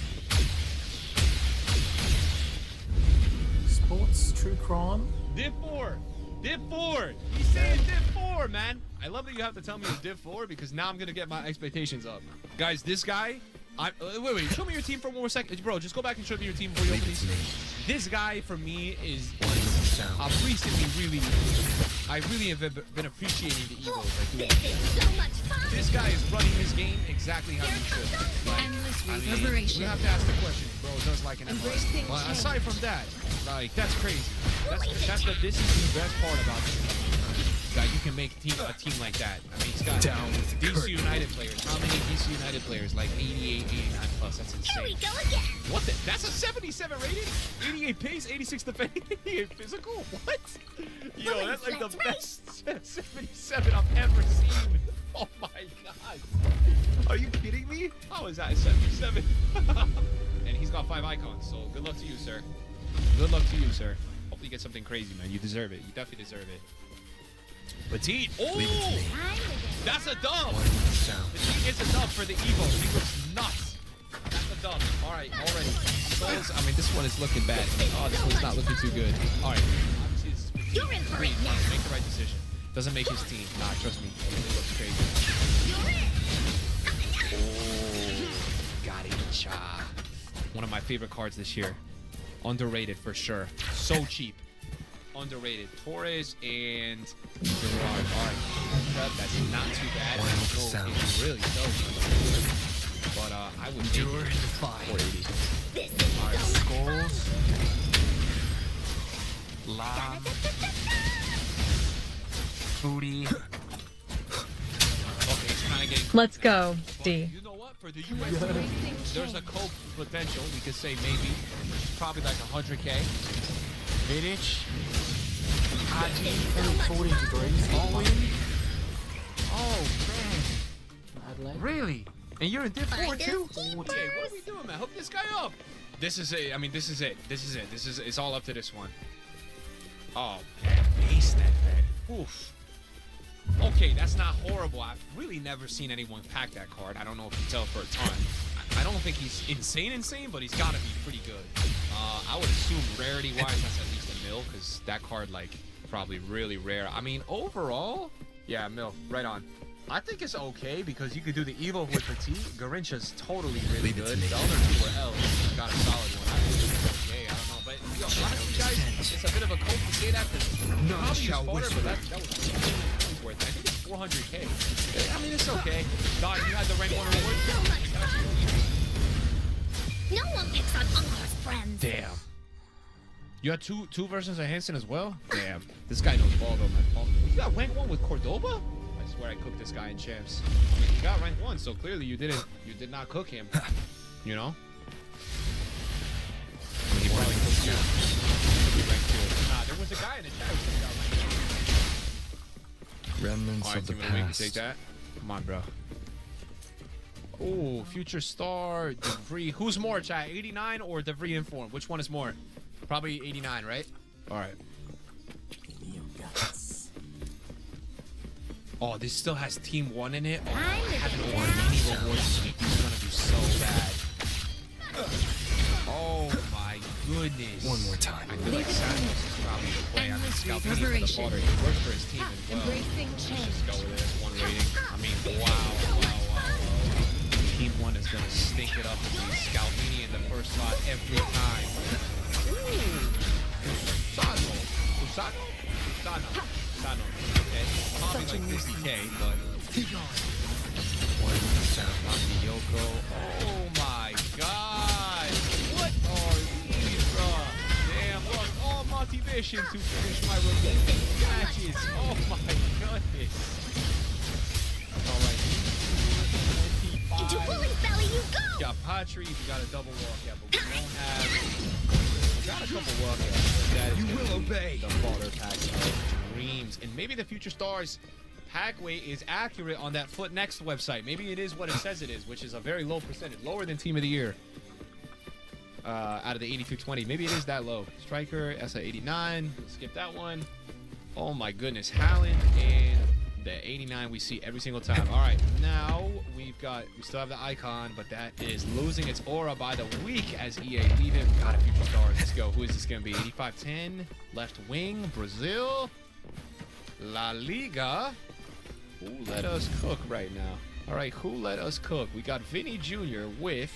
Sports, true crime. Div 4. Div 4. He's saying Div 4, man. I love that you have to tell me it's Div 4 because now I'm going to get my expectations up. Guys, this guy... wait, show me your team for one more second. Bro, just go back and show me your team before you open these. This guy, for me, is... I've recently I really have been appreciating the Evo. This guy is running his game exactly how you should. Like, you have to ask the question, bro, does like an MLS. But aside from that, like, that's crazy. This is the best part about this. That you can make a team like that. I mean, he's got DC United players. How many DC United players? Like 88, 89 plus. That's insane. Here we go again. What the? That's a 77 rating? 88 pace, 86 defending, 88 physical? What? Yo, that's like the best 77 I've ever seen. Oh my god. Are you kidding me? How is that a 77? And he's got 5 icons, so good luck to you, sir. Good luck to you, sir. Hopefully you get something crazy, man. You deserve it. You definitely deserve it. Petite. Oh! That's a dub! Petite is a dub for the Evo. He looks nuts. That's a dub. Alright, already. Souls, I mean, this one is looking bad. Oh, this one's not looking too good. Alright. Obviously, it's Petite. Make the right decision. Doesn't make his team. Nah, trust me. It looks crazy. Oh. Garincha. One of my favorite cards this year. Underrated for sure. So cheap. Underrated. Torres and Gerard. Alright. That's not too bad. I don't know if it's really dope. But I would take 480. Alright, Skulls. Love. Booty. Okay, it's kind of getting... Let's go, D. You know what? For the US, there's a Coke potential. We could say maybe. Probably like 100K. Vidic. Haji. 40 degrees. Owen. Oh, man. Really? And you're in Div 4 too? Okay, what are we doing, man? Hook this guy up. This is it. I mean, this is it. This is it. It's all up to this one. Oh, man. Ace that bad. Oof. Okay, that's not horrible. I've really never seen anyone pack that card. I don't know if you tell for a ton. I don't think he's insane, but he's got to be pretty good. I would assume rarity-wise, that's at least a mil, because that card, like, probably really rare. I mean, overall, yeah, mil, right on. I think it's okay, because you could do the Evo with Petite. Garincha's totally really good. The other two were L. Got a solid one. I think it's okay, I don't know. But, yo, honestly, guys, it's a bit of a cope to say that. Probably is fodder, but that was worth it. I think it's 400K. I mean, it's okay. God, you had the rank 1 reward. No one picks on Uncle's friends. Damn. You had two versions of Hansen as well? Damn. This guy knows ball though, man. You got rank 1 with Cordoba? I swear I cooked this guy in champs. I mean, you got rank 1, so clearly you did not cook him. You know? I mean, he probably cooked you. Rank 2. Nah, there was a guy in the chat who got rank 2. Remnants of the Team of the week, you past. take that? Come on, bro. Oh, Future Star, DeVree. Who's more, chat? 89 or DeVree Inform? Which one is more? Probably 89, right? All right. Oh, this still has Team 1 in it? Oh, I haven't won any rewards. This is gonna be so bad. Oh my goodness. One more time. I feel like Santos is probably the play. I'm scalping for the fodder. He works for his team as well. Let's just go with it. That's 1 rating. I mean, wow. Team 1 is gonna stink it up with these Scalvini in the first slot every time. Sano. Okay. Probably like 50K, but... Yoko. Oh my god! What are these, bro? Damn, look, all motivation to finish my review matches. Oh my goodness. Alright. Into Bully's belly you go! We got Patry, we got a double walkout, but we don't have... We got a couple walkouts, but that is you will obey the fodder pack of dreams. And maybe the Future Stars pack weight is accurate on that Foot Next website. Maybe it is what it says it is, which is a very low percentage, lower than Team of the Year. out of the 8220. Maybe it is that low. Striker, SA89. Skip that one. Oh my goodness. Haaland and the 89 we see every single time. All right, now we still have the icon, but that is losing its aura by the week as EA leave him. Got a future star. Let's go. Who is this going to be? 85-10, left wing, Brazil, La Liga. Who let us cook right now? All right, who let us cook? We got Vinny Jr. with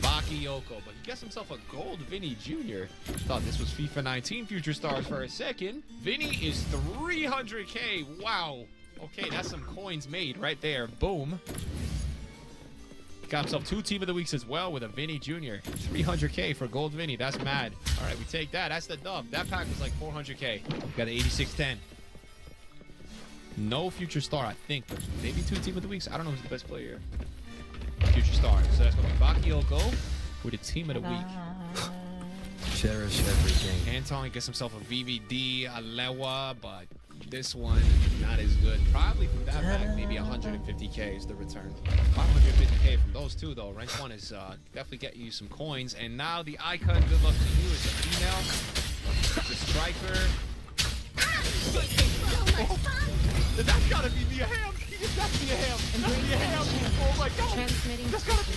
Bakayoko, but he gets himself a gold Vinny Jr. Thought this was FIFA 19 future stars for a second. Vinny is 300k. Wow. Okay, that's some coins made right there. Boom. Got himself 2 team of the weeks as well with a Vinny Jr. 300k for gold Vinny. That's mad. All right, we take that. That's the dub. That pack was like 400k. Got the 8610. No future star, I think, but maybe 2 team of the weeks. I don't know who's the best player. Future star. So that's going to be Bakayoko with the team of the week. Cherish everything. Anton gets himself a VVD, Alewa, but this one not as good. Probably from that pack, maybe 150k is the return. 550k from those two though. Rank 1 is definitely getting you some coins. And now the icon, good luck to you, is a female. The striker. Oh, that's gotta be Mia Hamm. That's Mia Hamm. That's Mia Hamm. Oh my god. That's gotta be.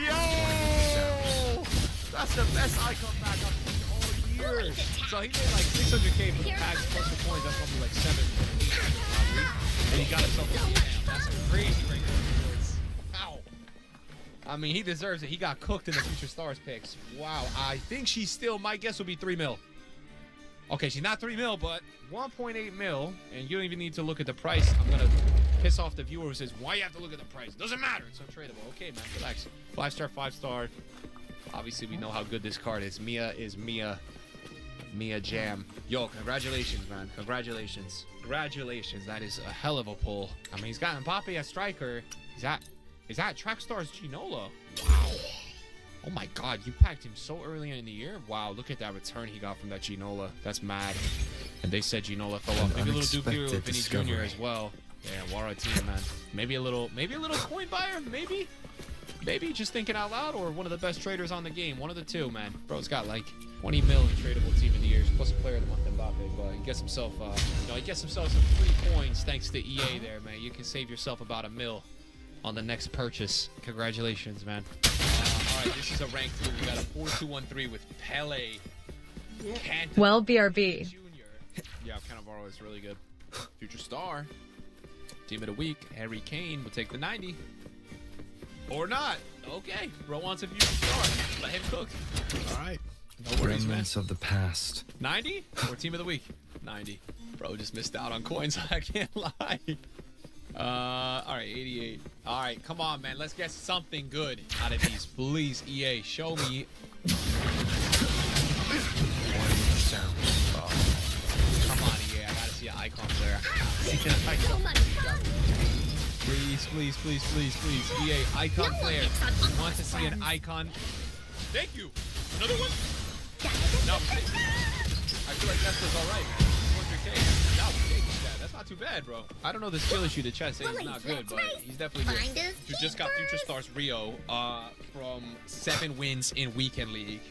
Yo! That's the best icon pack I've seen all year. So he made like 600k for the packs plus the coins. That's probably like 7. And he got himself a Mia Hamm. That's crazy right there, boys. Ow. I mean, he deserves it. He got cooked in the Future Stars picks. Wow. I think she still, my guess would be 3 mil. Okay, she's not 3 mil, but 1.8 mil, and you don't even need to look at the price. I'm gonna piss off the viewer who says, why you have to look at the price? Doesn't matter, it's untradeable. Okay, man, relax. 5-star, 5-star. Obviously, we know how good this card is. Mia is Mia. Mia Jam. Yo, congratulations, man. Congratulations. Congratulations. That is a hell of a pull. I mean, he's got Mbappe at striker. Is that Trackstar's Ginola? Wow. Oh my god, you packed him so early in the year? Wow, look at that return he got from that Ginola. That's mad. And they said Ginola fell off. Maybe a little Duke with Vinny Jr. as well. Yeah, Wara team, man. Maybe a little coin buyer, maybe? Maybe just thinking out loud, or one of the best traders on the game. One of the two, man. Bro's got like 20 mil in tradable team of the years, plus a player of the month, Mbappe. But he gets himself, he gets himself some free coins thanks to EA there, man. You can save yourself about $1 mil on the next purchase. Congratulations, man. All right, this is a rank 2. We got a 4-2-1-3 with Pele. Cantona Well, BRB. Jr. Yeah, Cannavaro is really good. Future star. Team of the week, Harry Kane will take the 90. Or not. Okay, bro wants a future star. Let him cook. All right. No worries, man. Remnants of the past. 90 or team of the week? 90. Bro just missed out on coins. I can't lie. All right, 88. All right, come on, man. Let's get something good out of these. Please, EA, show me. Come on, EA. I gotta see an icon player. Please, please, please, please, please. EA, icon player. I want to see an icon. Thank you. Another one? No. I feel like that's all right. 200K. No, that's not too bad, bro. I don't know the skill issue the chat says is not good, but he's definitely good. You just got Future Stars Rio from 7 wins in Weekend League.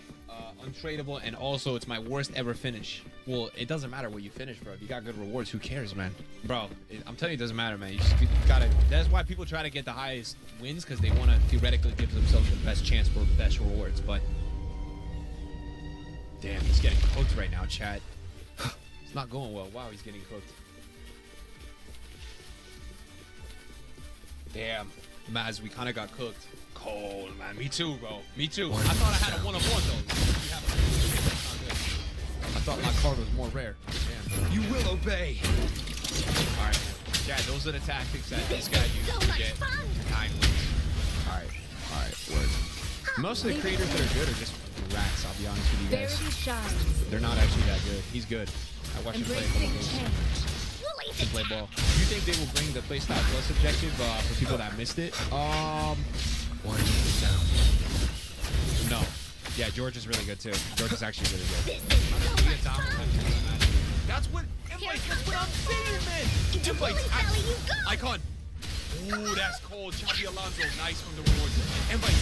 Untradeable, and also it's my worst ever finish. Well, it doesn't matter what you finish, bro. If you got good rewards, who cares, man? Bro, I'm telling you, it doesn't matter, man. You just gotta. That's why people try to get the highest wins, because they want to theoretically give themselves the best chance for best rewards. But damn, he's getting cooked right now, chat. It's not going well. Wow, he's getting cooked. Damn, Maz, we kind of got cooked. Cold, man. Me too, bro. Me too. I thought I had a 1-on-1 though. I thought my card was more rare. Damn. You will obey. All right, yeah. Those are the tactics that this guy used to get 9 wins. All right, word. Most of the creators that are good are just rats. I'll be honest with you guys. They're not actually that good. He's good. I watched him play a couple games. To play ball. Do you think they will bring the playstyle plus objective for people that missed it? No. Yeah, George is really good too. George is actually really good. That's what I'm saying, man. Invites. Icon. Ooh, that's cold. Chavi Alonso, nice from the rewards. Invite.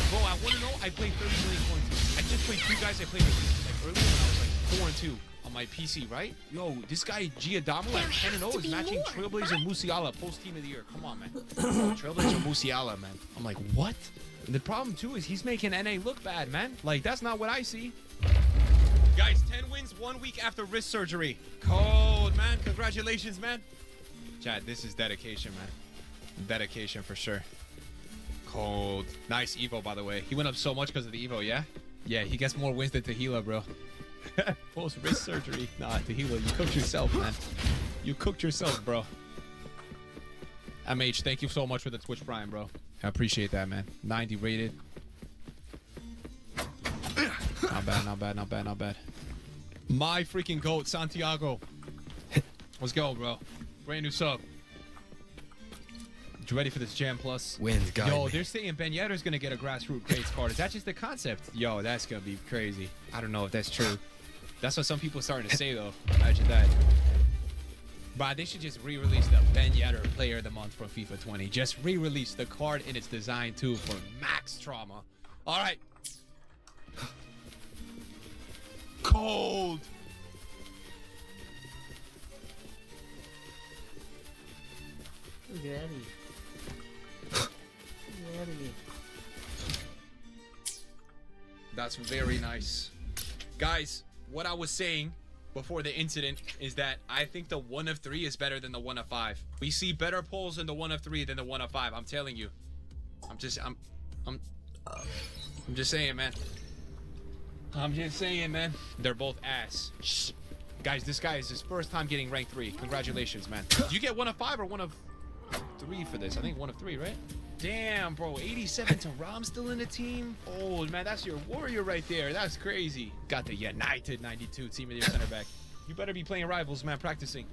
Bro, I want to know, I played 30 million coins. I just played 2 guys I played with like earlier when I was like 4-2 on my PC, right? Yo, this guy Giordamo at 10-0 is matching Trailblazer Musiala post team of the year. Come on, man. Trailblazer Musiala, man. I'm like, what? And the problem too is he's making NA look bad, man. Like, that's not what I see. Guys, 10 wins 1 week after wrist surgery. Cold, man. Congratulations, man. Chad, this is dedication, man. Dedication for sure. Cold. Nice Evo, by the way. He went up so much because of the Evo, yeah? Yeah, he gets more wins than Tehila, bro. Post wrist surgery. Nah, Tehila, you cooked yourself, man. You cooked yourself, bro. MH, thank you so much for the Twitch Prime, bro. I appreciate that, man. 90 rated. Not bad, not bad, not bad, not bad. My freaking GOAT, Santiago. Let's go, bro. Brand new sub. You ready for this Jam Plus? Wins, guys. Yo, they're saying Ben Yedder's gonna get a grassroots crates card. Is that just the concept? Yo, that's gonna be crazy. I don't know if that's true. That's what some people are starting to say, though. Imagine that. Bro, they should just re-release the Ben Yedder Player of the Month from FIFA 20. Just re-release the card in its design, too, for max trauma. All right. Cold. Look at Eddie. That's very nice. Guys, what I was saying before the incident is that I think the 1 of 3 is better than the 1 of 5. We see better polls in the 1 of 3 than the 1 of 5. I'm telling you. I'm just saying, man. I'm just saying, man. They're both ass. Shh. Guys, this guy is his first time getting rank 3. Congratulations, man. Do you get 1 of 5 or 1 of 3 for this? I think 1 of 3, right? Damn, bro. 87 to Rom still in the team. Oh, man, that's your warrior right there. That's crazy. Got the United 92 team of the year center back. You better be playing rivals, man, practicing.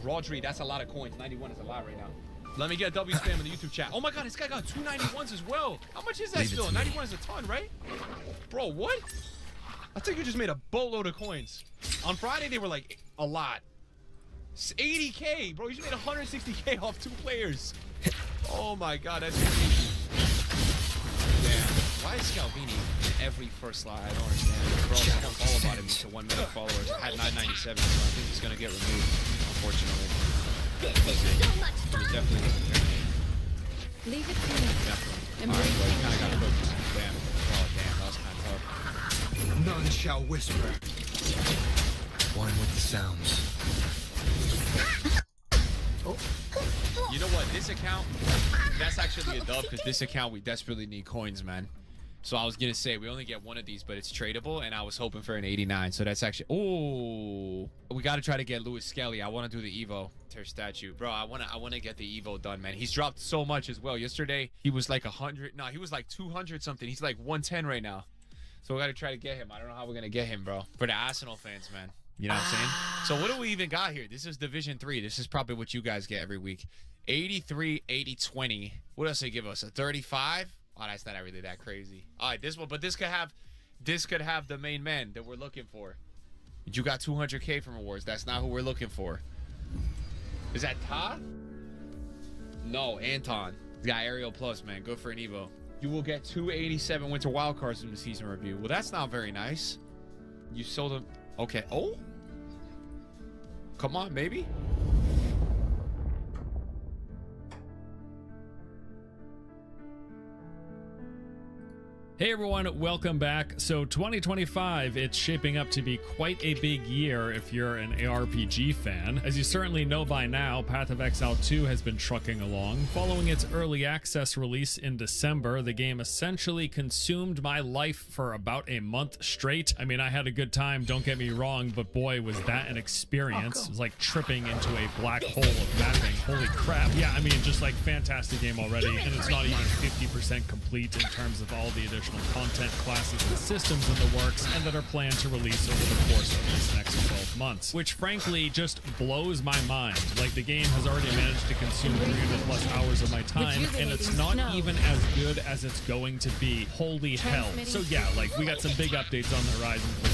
Rodri, that's a lot of coins. 91 is a lot right now. Let me get W spam in the YouTube chat. Oh my god, this guy got 2 91s as well. How much is that still? 91 is a ton, right? Bro, what? I think you just made a boatload of coins. On Friday, they were like a lot. 80K, bro. You just made 160K off 2 players. Oh my god, that's crazy. Damn. Why is Scalvini in every first slide? I don't understand. Bro, someone all about him to 1 million followers. I had 997, so I think he's gonna get removed, unfortunately. He's definitely Leave it to me. definitely. Alright, well, you kinda got cooked. Damn. Oh damn, that was kinda tough. None shall whisper. One with the sounds. You know what? This account, that's actually a dub because this account we desperately need coins, man. So I was gonna say we only get 1 of these, but it's tradable, and I was hoping for an 89. So that's actually we gotta try to get Louis Skelly. I want to do the Evo Ter statue, bro. I wanna get the Evo done, man. He's dropped so much as well. Yesterday he was like 100. No, he was like 200 something. He's like 110 right now. So we gotta try to get him. I don't know how we're gonna get him, bro. For the Arsenal fans, man. You know what I'm saying? So what do we even got here? This is Division 3. This is probably what you guys get every week. 83, 80, 20. What else they give us? A 35? Oh, that's not really that crazy. All right, this one, but this could have the main man that we're looking for. You got 200K from awards. That's not who we're looking for. Is that Todd? No, Anton. He's got Aerial Plus, man. Go for an Evo. You will get 287 Winter Wildcards from the season review. Well, that's not very nice. You sold them. Okay. Oh. Come on, baby. Hey everyone, welcome back. So 2025, it's shaping up to be quite a big year if you're an ARPG fan. As you certainly know by now, Path of Exile 2 has been trucking along. Following its early access release in December, the game essentially consumed my life for about a month straight. I mean, I had a good time, don't get me wrong, but boy, was that an experience. It was like tripping into a black hole of mapping. Holy crap. Yeah, I mean, just like fantastic game already, and it's not even 50% complete in terms of all the additional additional content, classes, and systems in the works, and that are planned to release over the course of these next 12 months, which frankly just blows my mind. Like, the game has already managed to consume 300 plus hours of my time, and it's not even as good as it's going to be. Holy hell. So yeah, like, we got some big updates on the horizon for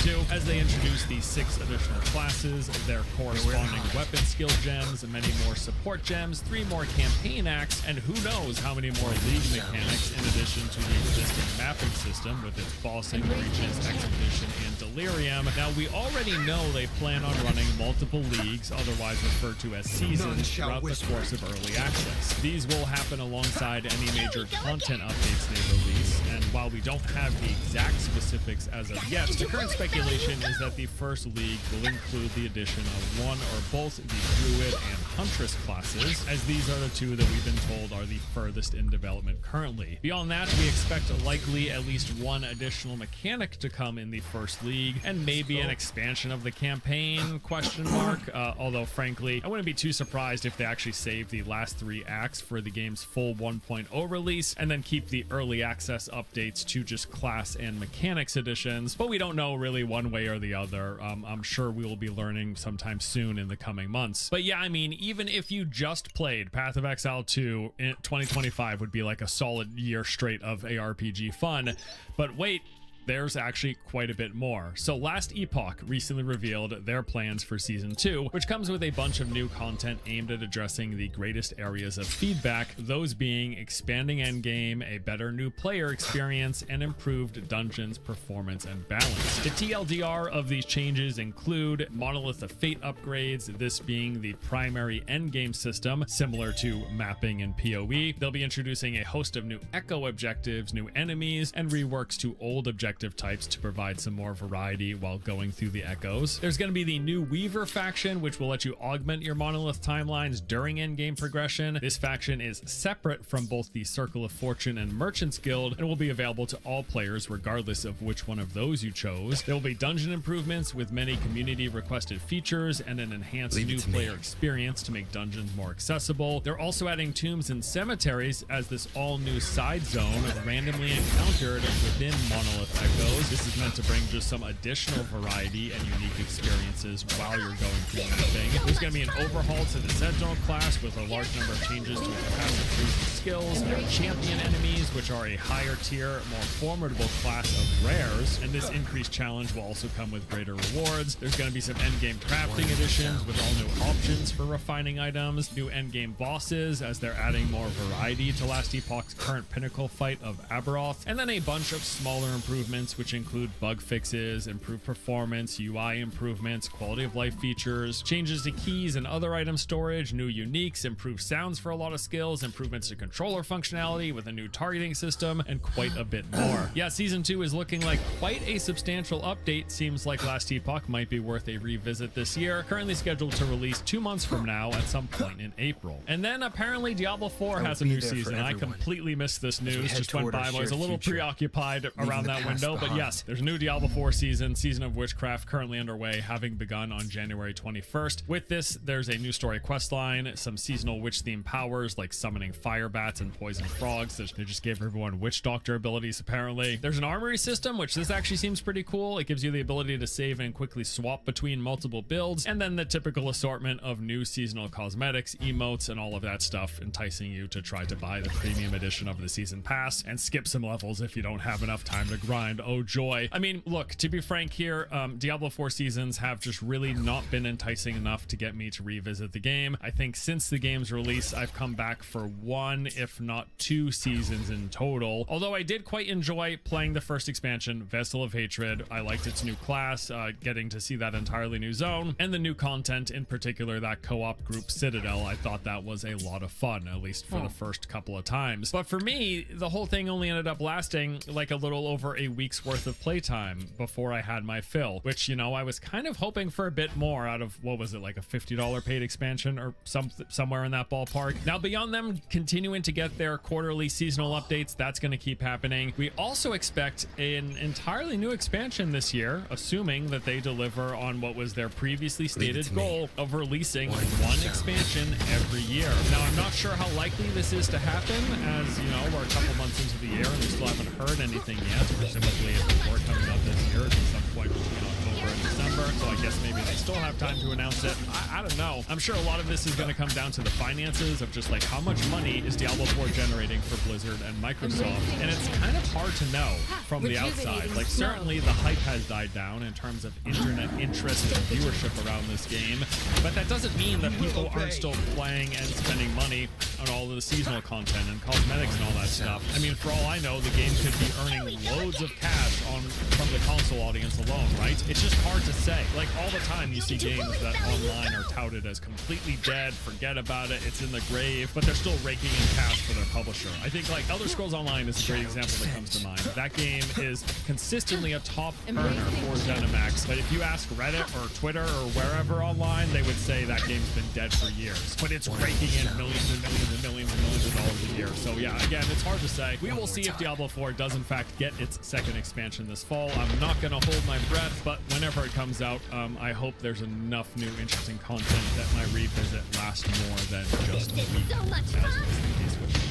DOE 2 as they introduce these 6 additional classes, their corresponding weapon skill gems, and many more support gems, 3 more campaign acts, and who knows how many more league mechanics in addition to the existing mapping system with its bossing, breaches, expedition, and delirium. Now, we already know they plan on running multiple leagues, otherwise referred to as seasons, throughout the course of early access. These will happen alongside any major content updates they release, and while we don't have the exact specifics as of yet, the current speculation is that the first league will include the addition of one or both the Druid and Huntress classes, as these are the 2 that we've been told are the furthest in development currently. Beyond that, we expect likely at least 1 additional mechanic to come in the first league, and maybe an expansion of the campaign, question mark. Although frankly, I wouldn't be too surprised if they actually save the last 3 acts for the game's full 1.0 release, and then keep the early access updates to just class and mechanics editions, but we don't know really one way or the other. I'm sure we will be learning sometime soon in the coming months. But yeah, I mean, even if you just played Path of Exile 2, in 2025 would be like a solid year straight of ARPG fun. But wait, there's actually quite a bit more. So Last Epoch recently revealed their plans for Season 2, which comes with a bunch of new content aimed at addressing the greatest areas of feedback, those being expanding endgame, a better new player experience, and improved dungeons, performance, and balance. The TLDR of these changes include Monolith of Fate upgrades, this being the primary endgame system, similar to mapping and PoE. They'll be introducing a host of new Echo objectives, new enemies, and reworks to old objectives types to provide some more variety while going through the echoes. There's going to be the new Weaver faction, which will let you augment your Monolith timelines during endgame progression. This faction is separate from both the Circle of Fortune and Merchants Guild, and will be available to all players regardless of which one of those you chose. There will be dungeon improvements with many community requested features and an enhanced new player experience to make dungeons more accessible. They're also adding tombs and cemeteries as this all new side zone randomly encountered within Monolith Echoes. This is meant to bring just some additional variety and unique experiences while you're going through mapping. There's going to be an overhaul to the Sentinel class with a large number of changes to its passive trees and skills. There are champion enemies, which are a higher tier, more formidable class of rares, and this increased challenge will also come with greater rewards. There's going to be some endgame crafting additions with all new options for refining items, new endgame bosses as they're adding more variety to Last Epoch's current pinnacle fight of Aberoth, and then a bunch of smaller improvements, which include bug fixes, improved performance, UI improvements, quality of life features, changes to keys and other item storage, new uniques, improved sounds for a lot of skills, improvements to controller functionality with a new targeting system, and quite a bit more. Yeah, Season 2 is looking like quite a substantial update. Seems like Last Epoch might be worth a revisit this year. Currently scheduled to release 2 months from now at some point in April. And then apparently Diablo 4 has a new season. I completely missed this news, just went by. I was a little preoccupied around that window. But yes, there's a new Diablo 4 season of Witchcraft currently underway, having begun on January 21st. With this, there's a new story questline, some seasonal witch-themed powers like summoning fire bats and poison frogs. They just gave everyone witch doctor abilities, apparently. There's an armory system, which this actually seems pretty cool. It gives you the ability to save and quickly swap between multiple builds, and then the typical assortment of new seasonal cosmetics, emotes, and all of that stuff, enticing you to try to buy the premium edition of the season pass and skip some levels if you don't have enough time to grind. Oh joy. I mean, look, to be frank here, Diablo 4 seasons have just really not been enticing enough to get me to revisit the game. I think since the game's release, I've come back for 1, if not 2 seasons in total. Although I did quite enjoy playing the first expansion, Vessel of Hatred. I liked its new class, getting to see that entirely new zone, and the new content, in particular that co-op group Citadel. I thought that was a lot of fun, at least for the first couple of times. But for me, the whole thing only ended up lasting like a little over a weeks worth of playtime before I had my fill, which, you know, I was kind of hoping for a bit more out of, what was it, like a $50 paid expansion or somewhere in that ballpark. Now, beyond them continuing to get their quarterly seasonal updates, that's going to keep happening. We also expect an entirely new expansion this year, assuming that they deliver on what was their previously stated goal of releasing one expansion every year. Now, I'm not sure how likely this is to happen, as, you know, we're a couple months into the year and we still haven't heard anything yet. Presumably, if the war coming up this year, it's at some point between October and December, so I guess maybe they still have time to announce it. I don't know. I'm sure a lot of this is going to come down to the finances of just like how much money is Diablo 4 generating for Blizzard and Microsoft, and it's kind of hard to know from the outside. Like, certainly the hype has died down in terms of internet interest and viewership around this game, but that doesn't mean that people aren't still playing and spending money on all of the seasonal content and cosmetics and all that stuff. I mean, for all I know, the game could be earning loads of cash from the console audience alone, right? It's just hard to say. Like, all the time you see games that online are touted as completely dead, forget about it, it's in the grave, but they're still raking in cash for their publisher. I think, like, Elder Scrolls Online is a great example that comes to mind. That game is consistently a top earner for ZeniMax, but if you ask Reddit or Twitter or wherever online, they would say that game's been dead for years. But it's raking in millions and millions and millions and millions of dollars a year. So yeah, again, it's hard to say. We will see if Diablo 4 does in fact get its second expansion this fall. I'm not going to hold my breath, but whenever it comes out, I hope there's enough new interesting content that my revisit lasts more than just a week, as was the case with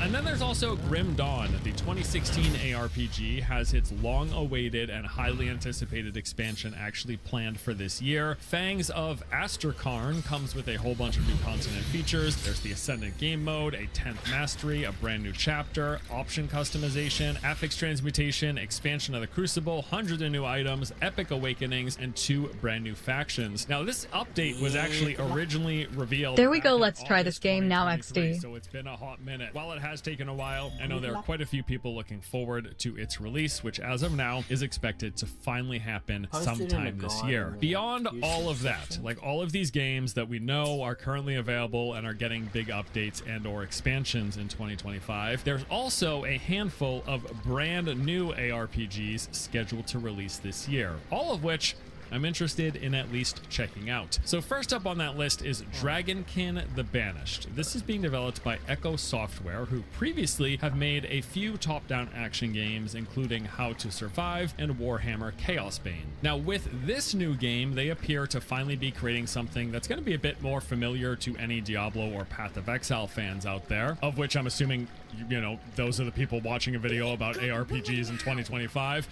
and then there's also Grim Dawn. The 2016 ARPG has its long-awaited and highly anticipated expansion actually planned for this year. Fangs of Asterkarn comes with a whole bunch of new content and features. There's the Ascendant game mode, a 10th mastery, a brand new chapter, option customization, affix transmutation, expansion of the Crucible, hundreds of new items, epic awakenings, and 2 brand new factions. Now, this update was actually originally revealed. There we go. Let's try this game now, XD. So it's been a hot minute. While it has taken a while, I know there are quite a few people looking forward to its release, which as of now is expected to finally happen sometime this year. Beyond all of that, like all of these games that we know are currently available and are getting big updates and or expansions in 2025, there's also a handful of brand new ARPGs scheduled to release this year, all of which I'm interested in at least checking out. So first up on that list is Dragonkin the Banished. This is being developed by Echo Software, who previously have made a few top-down action games, including How to Survive and Warhammer Chaosbane. Now, with this new game, they appear to finally be creating something that's going to be a bit more familiar to any Diablo or Path of Exile fans out there, of which I'm assuming, you know, those are the people watching a video about ARPGs in 2025.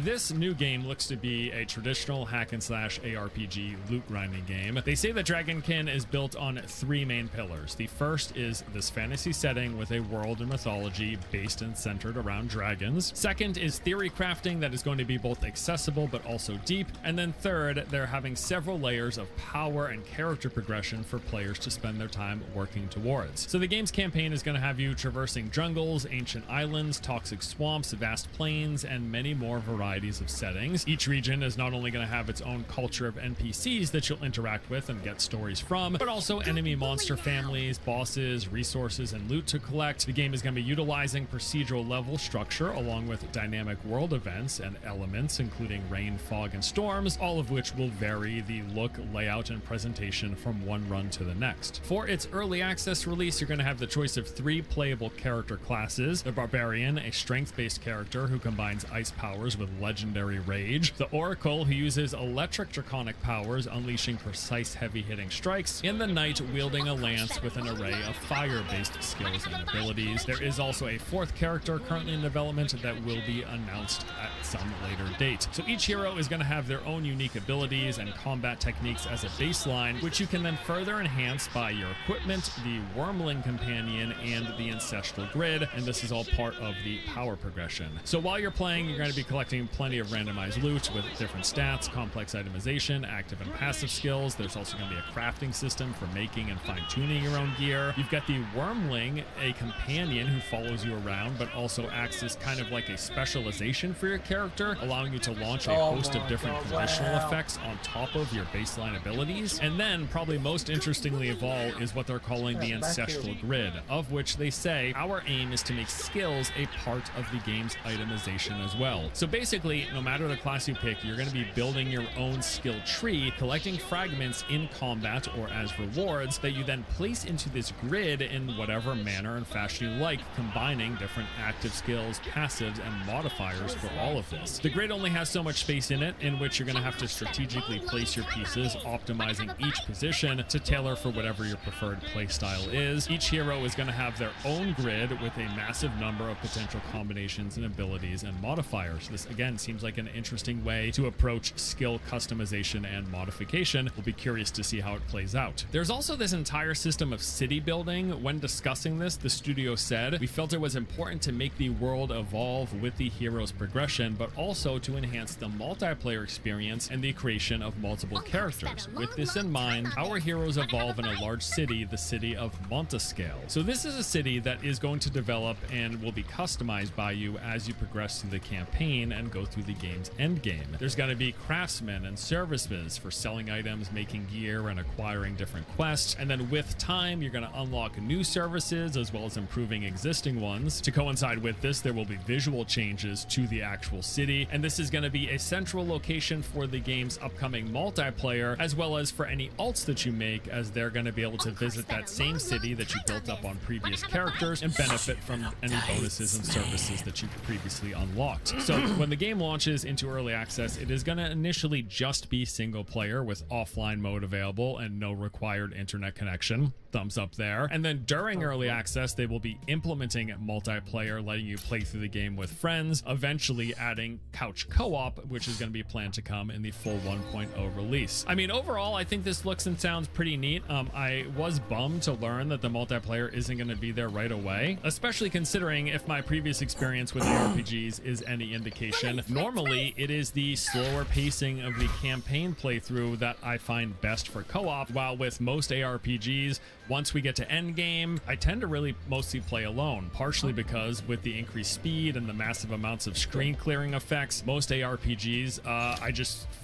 This new game looks to be a traditional hack and slash ARPG loot grinding game. They say that Dragonkin is built on 3 main pillars. The first is this fantasy setting with a world and mythology based and centered around dragons. Second is theory crafting that is going to be both accessible but also deep. And then third, they're having several layers of power and character progression for players to spend their time working towards. So the game's campaign is going to have you traversing jungles, ancient islands, toxic swamps, vast plains, and many more varieties of settings. Each region is not only going to have its own culture of NPCs that you'll interact with and get stories from, but also enemy monster families, bosses, resources, and loot to collect. The game is going to be utilizing procedural level structure along with dynamic world events and elements, including rain, fog, and storms, all of which will vary the look, layout, and presentation from one run to the next. For its early access release, you're going to have the choice of 3 playable character classes: the Barbarian, a strength-based character who combines ice powers with legendary rage; the Oracle, who uses electric draconic powers, unleashing precise heavy-hitting strikes; and the Knight, wielding a lance with an array of fire-based skills and abilities. There is also a 4th character currently in development that will be announced at some later date. So each hero is going to have their own unique abilities and combat techniques as a baseline, which you can then further enhance by your equipment, the Wormling Companion, and the Ancestral Grid, and this is all part of the power progression. So while you're playing, you're going to be collecting plenty of randomized loot with different stats, complex itemization, active and passive skills. There's also going to be a crafting system for making and fine-tuning your own gear. You've got the Wormling, a companion who follows you around, but also acts as kind of like a specialization for your character, allowing you to launch a host of different conditional effects on top of your baseline abilities. And then, probably most interestingly of all, is what they're calling the Ancestral Grid, of which they say, our aim is to make skills a part of the game's itemization as well. So basically, no matter the class you pick, you're going to be building your own skill tree, collecting fragments in combat or as rewards that you then place into this grid in whatever manner and fashion you like, combining different active skills, passives, and modifiers for all of this. The grid only has so much space in it, in which you're going to have to strategically place your pieces, optimizing each position to tailor for whatever your preferred playstyle is. Each hero is going to have their own grid with a massive number of potential combinations and abilities and modifiers. This again seems like an interesting way to approach skill customization and modification. We'll be curious to see how it plays out. There's also this entire system of city building. When discussing this, the studio said, we felt it was important to make the world evolve with the hero's progression, but also to enhance the multiplayer experience and the creation of multiple characters. With this in mind, our heroes evolve in a large city, the city of Montascale. So this is a city that is going to develop and will be customized by you as you progress through the campaign and go through the game's end game. There's going to be craftsmen and services for selling items, making gear, and acquiring different quests. And then with time, you're going to unlock new services as well as improving existing ones. To coincide with this, there will be visual changes to the actual city, and this is going to be a central location for the game's upcoming multiplayer, as well as for any alts that you make, as they're going to be able to visit that same city that you built up on previous characters and benefit from any bonuses and services that you've previously unlocked. So when the game launches into early access, it is going to initially just be single player with offline mode available and no required internet connection. Thumbs up there. And then during early access, they will be implementing multiplayer, letting you play through the game with friends, eventually adding couch co-op, which is going to be planned to come in the full 1.0 release. I mean, overall, I think this looks and sounds pretty neat. I was bummed to learn that the multiplayer isn't going to be there right away, especially considering, if my previous experience with ARPGs is any indication, normally it is the slower pacing of the campaign playthrough that I find best for co-op, while with most ARPGs, once we get to endgame, I tend to really mostly play alone, partially because with the increased speed and the massive amounts of screen clearing effects, most ARPGs,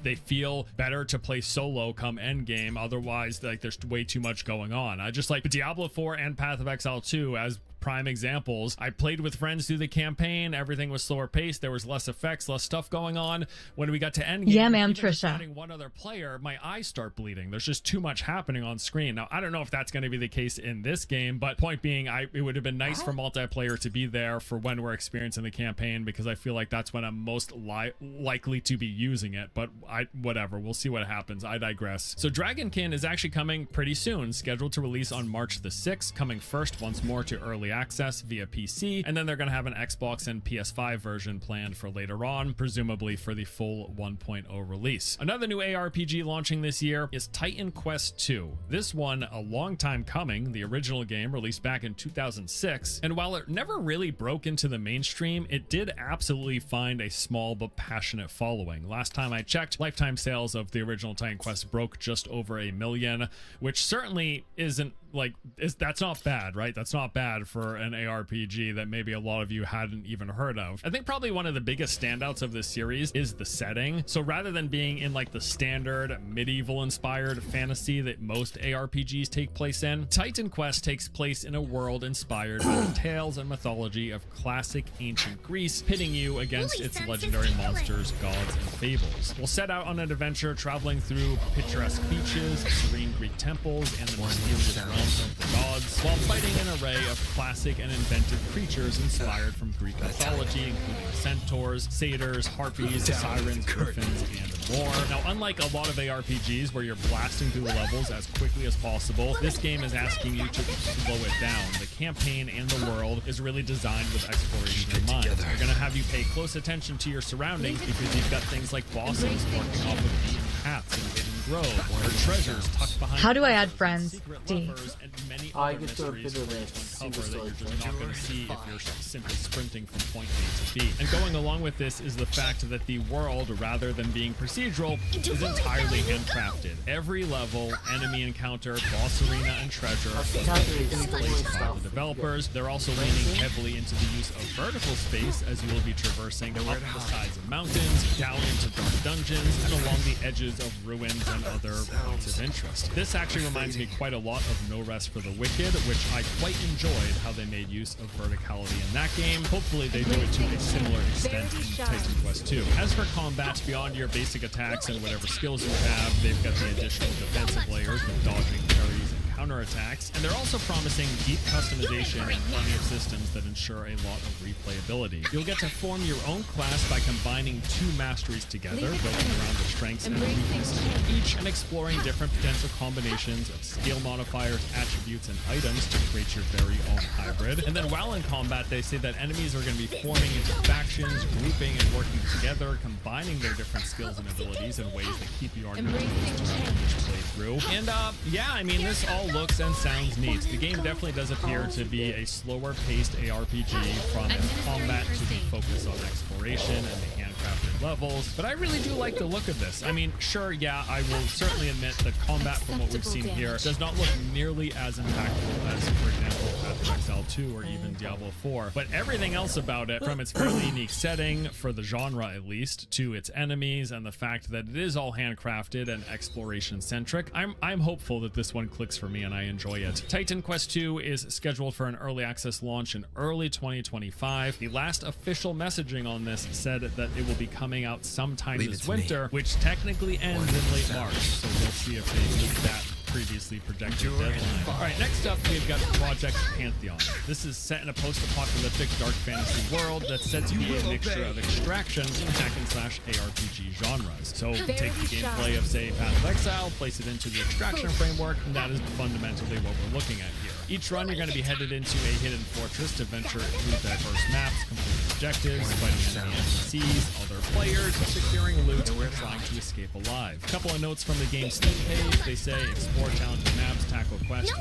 they feel better to play solo come endgame. Otherwise, like, there's way too much going on. I just like Diablo 4 and Path of Exile 2 as prime examples. I played with friends through the campaign. Everything was slower paced. There was less effects, less stuff going on. When we got to endgame, yeah, ma'am, Trisha, adding one other player, my eyes start bleeding. There's just too much happening on screen. Now, I don't know if that's going to be the case in this game, but point being, it would have been nice for multiplayer to be there for when we're experiencing the campaign, because I feel like that's when I'm most likely to be using it. But whatever, we'll see what happens. I digress. So Dragonkin is actually coming pretty soon, scheduled to release on March the 6th, coming first once more to early access via PC, and then they're going to have an Xbox and PS5 version planned for later on, presumably for the full 1.0 release. Another new ARPG launching this year is Titan Quest 2. This one, a long time coming. The original game released back in 2006, and while it never really broke into the mainstream, it did absolutely find a small but passionate following. Last time I checked, lifetime sales of the original Titan Quest broke just over 1 million, which certainly isn't that's not bad, right? That's not bad for an ARPG that maybe a lot of you hadn't even heard of. I think probably one of the biggest standouts of this series is the setting. So rather than being in like the standard medieval inspired fantasy that most ARPGs take place in, Titan Quest takes place in a world inspired by the tales and mythology of classic ancient Greece, pitting you against its legendary monsters, gods, and fables. We'll set out on an adventure traveling through picturesque beaches, serene Greek temples, and the mysterious realms of the gods, while fighting an array of classic and inventive creatures inspired from Greek mythology, including centaurs, satyrs, harpies, sirens, griffins, and more. Now, unlike a lot of ARPGs where you're blasting through the levels as quickly as possible, this game is asking you to slow it down. The campaign and the world is really designed with exploration in mind. They're going to have you pay close attention to your surroundings, because you've got things like bosses working off of beaten paths in Hidden Grove, or treasures tucked behind. How do I add friends? secret D. lovers, and many I other get to a mysteries bit of that a you can cover that you're just single not going to see if you're simply sprinting from point A to B. And going along with this is the fact that the world, rather than being procedural, is entirely handcrafted. Every level, enemy encounter, boss arena, and treasure is placed by the developers. They're also leaning heavily into the use of vertical space, as you will be traversing up the sides of mountains, down into dark dungeons, and along the edges of ruins and other points of interest. This actually reminds me quite a lot of No Rest for the Wicked, which I quite enjoyed how they made use of verticality in that game. Hopefully they do it to a similar extent in Titan Quest 2. As for combat, beyond your basic attacks and whatever skills you have, they've got the additional defensive layers with dodging, parries, and counterattacks, and they're also promising deep customization and plenty of systems that ensure a lot of replayability. You'll get to form your own class by combining two masteries together, building around the strengths and weaknesses of each, and exploring different potential combinations of skill modifiers, attributes, and items to create your very own hybrid. And then while in combat, they say that enemies are going to be forming into factions, grouping and working together, combining their different skills and abilities in ways that keep you on your toes throughout each playthrough. And yeah, I mean, this all looks and sounds neat. The game definitely does appear to be a slower paced ARPG from its combat to the focus on exploration and the handcrafted levels, but I really do like the look of this. I mean, sure, yeah, I will certainly admit that combat from what we've seen here does not look nearly as impactful as, for example, Path of Exile 2 or even Diablo 4, but everything else about it, from its fairly unique setting, for the genre at least, to its enemies and the fact that it is all handcrafted and exploration centric, I'm hopeful that this one clicks for me and I enjoy it. Titan Quest 2 is scheduled for an early access launch in early 2025. The last official messaging on this said that it will be coming out sometime this winter, which technically ends in late March, so we'll see if they meet that previously projected deadline. All right, next up we've got Project Pantheon. This is set in a post-apocalyptic dark fantasy world that's said to be a mixture of extraction and hack-and-slash ARPG genres. So take the gameplay of, say, Path of Exile, place it into the extraction framework, and that is fundamentally what we're looking at here. Each run, you're going to be headed into a hidden fortress to venture through diverse maps, completing objectives, fighting enemy NPCs, other players, securing loot, and trying to escape alive. A couple of notes from the game's Steam page. They say explore challenging maps, tackle quests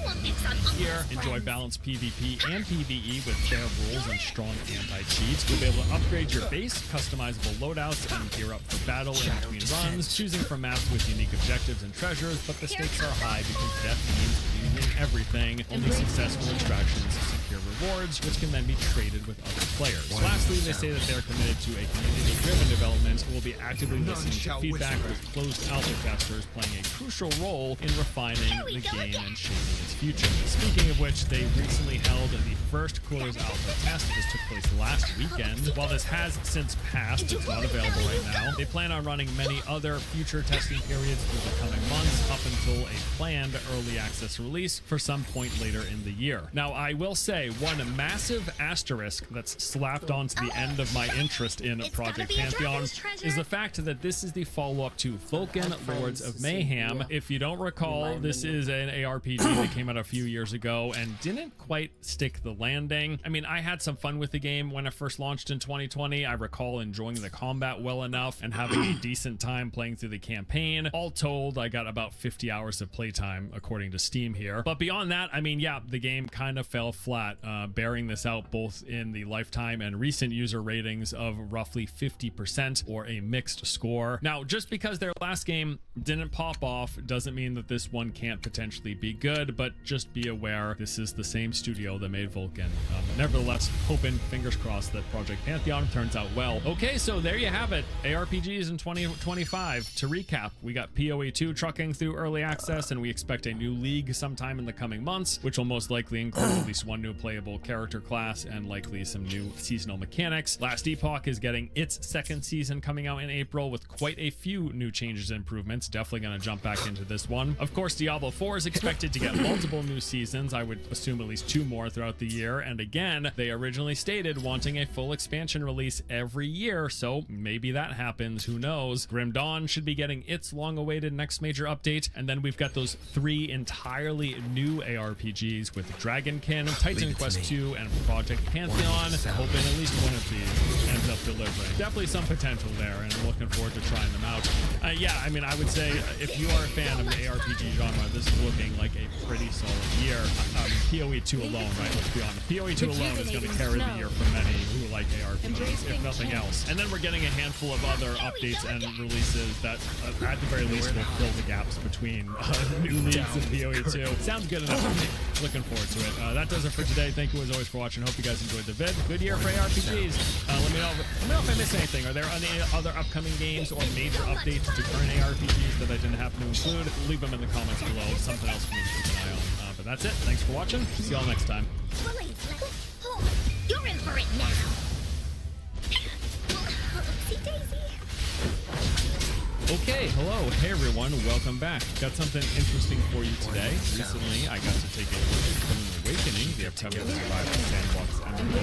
here, enjoy balanced PvP and PvE with fair rules and strong anti-cheats. You'll be able to upgrade your base, customizable loadouts, and gear up for battle in between runs, choosing from maps with unique objectives and treasures, but the stakes are high because death means losing everything. Only successful extractions secure rewards, which can then be traded with other players. Lastly, they say that they're committed to a community-driven development and will be actively listening to feedback with closed alpha testers playing a crucial role in refining the game and shaping its future. Speaking of which, they recently held the first closed alpha test. This took place last weekend. While this has since passed, it's not available right now. They plan on running many other future testing periods through the coming months up until a planned early access release for some point later in the year. Now, I will say one massive asterisk that's slapped onto the end of my interest in Project Pantheon is the fact that this is the follow-up to Vulcan Lords of Mayhem. If you don't recall, this is an ARPG that came out a few years ago and didn't quite stick the landing. I mean, I had some fun with the game when it first launched in 2020. I recall enjoying the combat well enough and having a decent time playing through the campaign. All told, I got about 50 hours of playtime according to Steam here. But beyond that, I mean, yeah, the game kind of fell flat, bearing this out both in the lifetime and recent user ratings of roughly 50% or a mixed score. Now, just because their last game didn't pop off doesn't mean that this one can't potentially be good, but just be aware this is the same studio that made Vulcan. Nevertheless, hoping, fingers crossed, that Project Pantheon turns out well. Okay, so there you have it. ARPGs in 2025. To recap, we got PoE 2 trucking through early access, and we expect a new league sometime in the coming months, which will most likely include at least one new playable character class and likely some new seasonal mechanics. Last Epoch is getting its second season coming out in April with quite a few new changes and improvements. Definitely going to jump back into this one. Of course, Diablo 4 is expected to get multiple new seasons. I would assume at least 2 more throughout the year. And again, they originally stated wanting a full expansion release every year, so maybe that happens. Who knows? Grim Dawn should be getting its long-awaited next major update. And then we've got those 3 entirely new ARPGs with Dragonkin, Titan Quest 2 and Project Pantheon. Hoping at least one of these ends up delivering. Definitely some potential there, and I'm looking forward to trying them out. Yeah, I mean, I would say if you are a fan of the ARPG genre, this is looking like a pretty solid year. PoE 2 alone, right? Let's be honest. PoE 2 alone is going to carry the year for many who like ARPGs, if nothing else. And then we're getting a handful of other updates and releases that, at the very least, will fill the gaps between new leagues and PoE 2. Sounds good enough to me. Looking forward to it. That does it for today. Thank you as always for watching. Hope you guys enjoyed the vid. Good year for ARPGs. Let me know if I missed anything. Are there any other upcoming games or major updates to current ARPGs that I didn't happen to include? Leave them in the comments below. Something else for me to keep an eye on. But that's it. Thanks for watching. See y'all next time. You're in for it now. Oopsie daisy. Okay, hello, hey everyone, welcome back. Got something interesting for you today. Recently, I got to take a look at TUNESDAY Awakening, the upcoming survival sandbox MMO.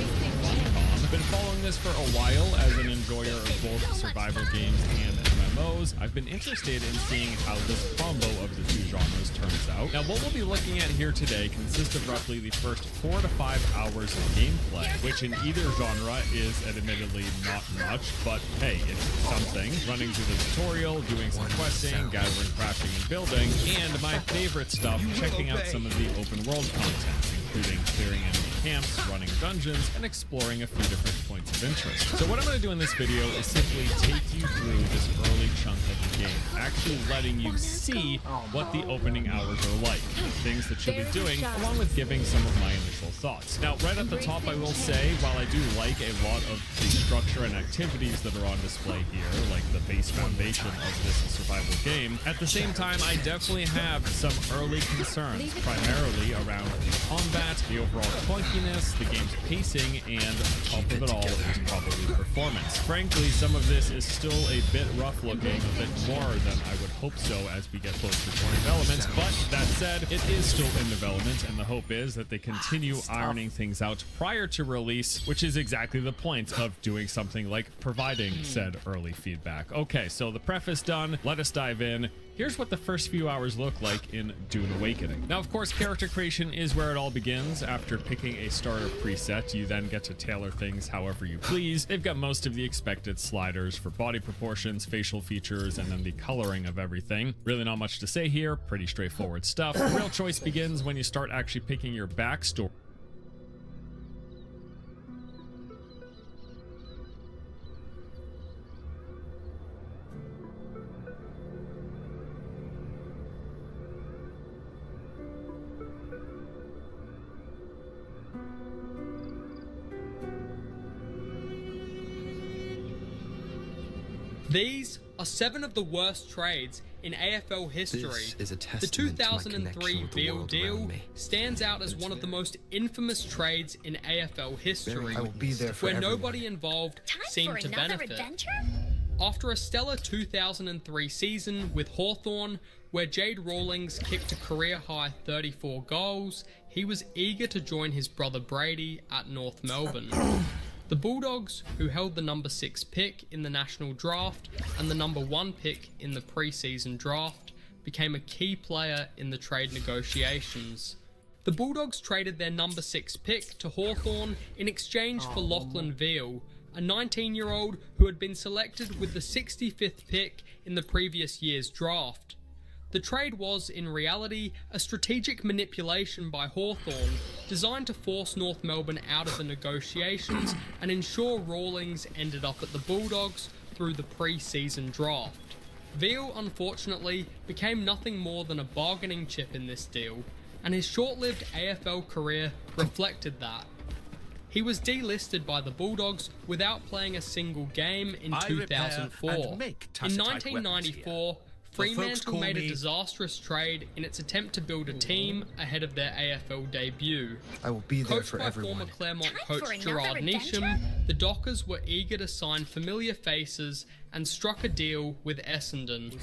I've been following this for a while as an enjoyer of both survival games and MMOs. I've been interested in seeing how this combo of the two genres turns out. Now, what we'll be looking at here today consists of roughly the first 4 to 5 hours of gameplay, which in either genre is admittedly not much, but hey, it's something. Running through the tutorial, doing some questing, gathering, crafting, and building, and my favorite stuff, checking out some of the open world content, including clearing enemy camps, running dungeons, and exploring a few different points of interest. So what I'm going to do in this video is simply take you through this early chunk of the game, actually letting you see what the opening hours are like, things that you'll be doing, along with giving some of my initial thoughts. Now, right at the top, I will say, while I do like a lot of the structure and activities that are on display here, like the base foundation of this survival game, at the same time, I definitely have some early concerns, primarily around the combat, the overall clunkiness, the game's pacing, and top of it all is probably performance. Frankly, some of this is still a bit rough looking, a bit more than I would hope so as we get closer to development, but that said, it is still in development, and the hope is that they continue ironing things out prior to release, which is exactly the point of doing something like providing said early feedback. Okay, so the preface done, let us dive in. Here's what the first few hours look like in Dune Awakening. Now, of course, character creation is where it all begins. After picking a starter preset, you then get to tailor things however you please. They've got most of the expected sliders for body proportions, facial features, and then the coloring of everything. Really not much to say here, pretty straightforward stuff. The real choice begins when you start actually picking your backstory. These are 7 of the worst trades in AFL history. The 2003 Veal deal stands out as one of the most infamous trades in AFL history, where nobody involved seemed to benefit. After a stellar 2003 season with Hawthorn, where Jade Rawlings kicked a career-high 34 goals, he was eager to join his brother Brady at North Melbourne. The Bulldogs, who held the number 6 pick in the national draft and the number 1 pick in the pre-season draft, became a key player in the trade negotiations. The Bulldogs traded their number 6 pick to Hawthorn in exchange for Lachlan Veal, a 19-year-old who had been selected with the 65th pick in the previous year's draft. The trade was, in reality, a strategic manipulation by Hawthorn designed to force North Melbourne out of the negotiations and ensure Rawlings ended up at the Bulldogs through the pre-season draft. Veal, unfortunately, became nothing more than a bargaining chip in this deal, and his short-lived AFL career reflected that. He was delisted by the Bulldogs without playing a single game in 2004. In 1994, Fremantle made a disastrous trade in its attempt to build a team ahead of their AFL debut. I will be there for Coached by former Claremont coach Gerard Neesham, the Dockers were eager to sign familiar faces and struck a deal with Essendon.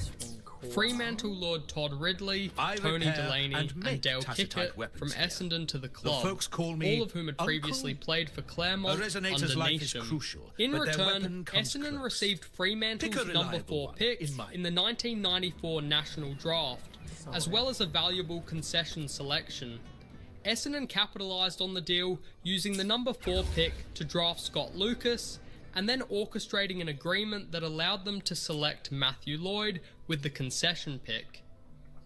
Fremantle Lord Todd Ridley, Tony Delaney, and Dale Kickett from Essendon to the club, all of whom had previously played for Claremont under Neesham. In return, Essendon received Fremantle's number 4 pick in the 1994 National Draft, as well as a valuable concession selection. Essendon capitalised on the deal using the number 4 pick to draft Scott Lucas, and then orchestrating an agreement that allowed them to select Matthew Lloyd with the concession pick.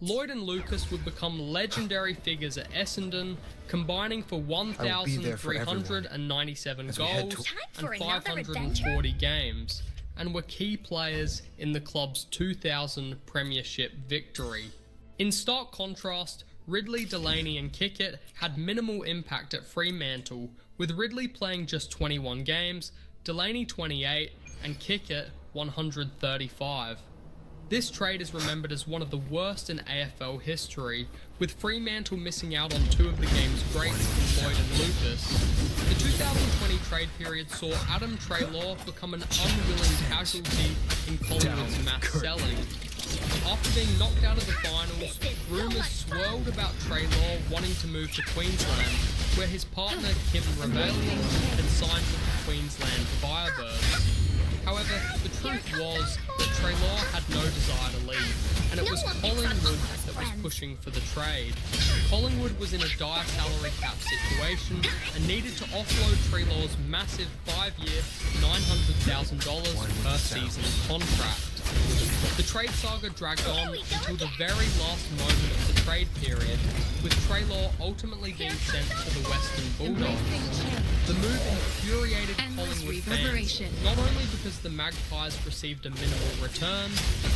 Lloyd and Lucas would become legendary figures at Essendon, combining for 1,397 goals and 540 games, and were key players in the club's 2000 Premiership victory. In stark contrast, Ridley, Delaney and Kickett had minimal impact at Fremantle, with Ridley playing just 21 games, Delaney 28 and Kickett 135. This trade is remembered as one of the worst in AFL history, with Fremantle missing out on 2 of the game's greats in Lloyd and Lucas. The 2020 trade period saw Adam Treloar become an unwilling casualty in Collingwood's mass selling. After being knocked out of the finals, rumours swirled about Treloar wanting to move to Queensland, where his partner Kim Ravelian had signed with the Queensland Firebirds. However, the truth was that Treloar had no desire to leave, and it was Collingwood that was pushing for the trade. Collingwood was in a dire salary cap situation and needed to offload Treloar's massive 5-year, $900,000 per season contract. The trade saga dragged on until the very last moment of the trade period, with Treloar ultimately being sent to the Western Bulldogs. The move infuriated Collingwood fans, not only because the Magpies received a minimal return,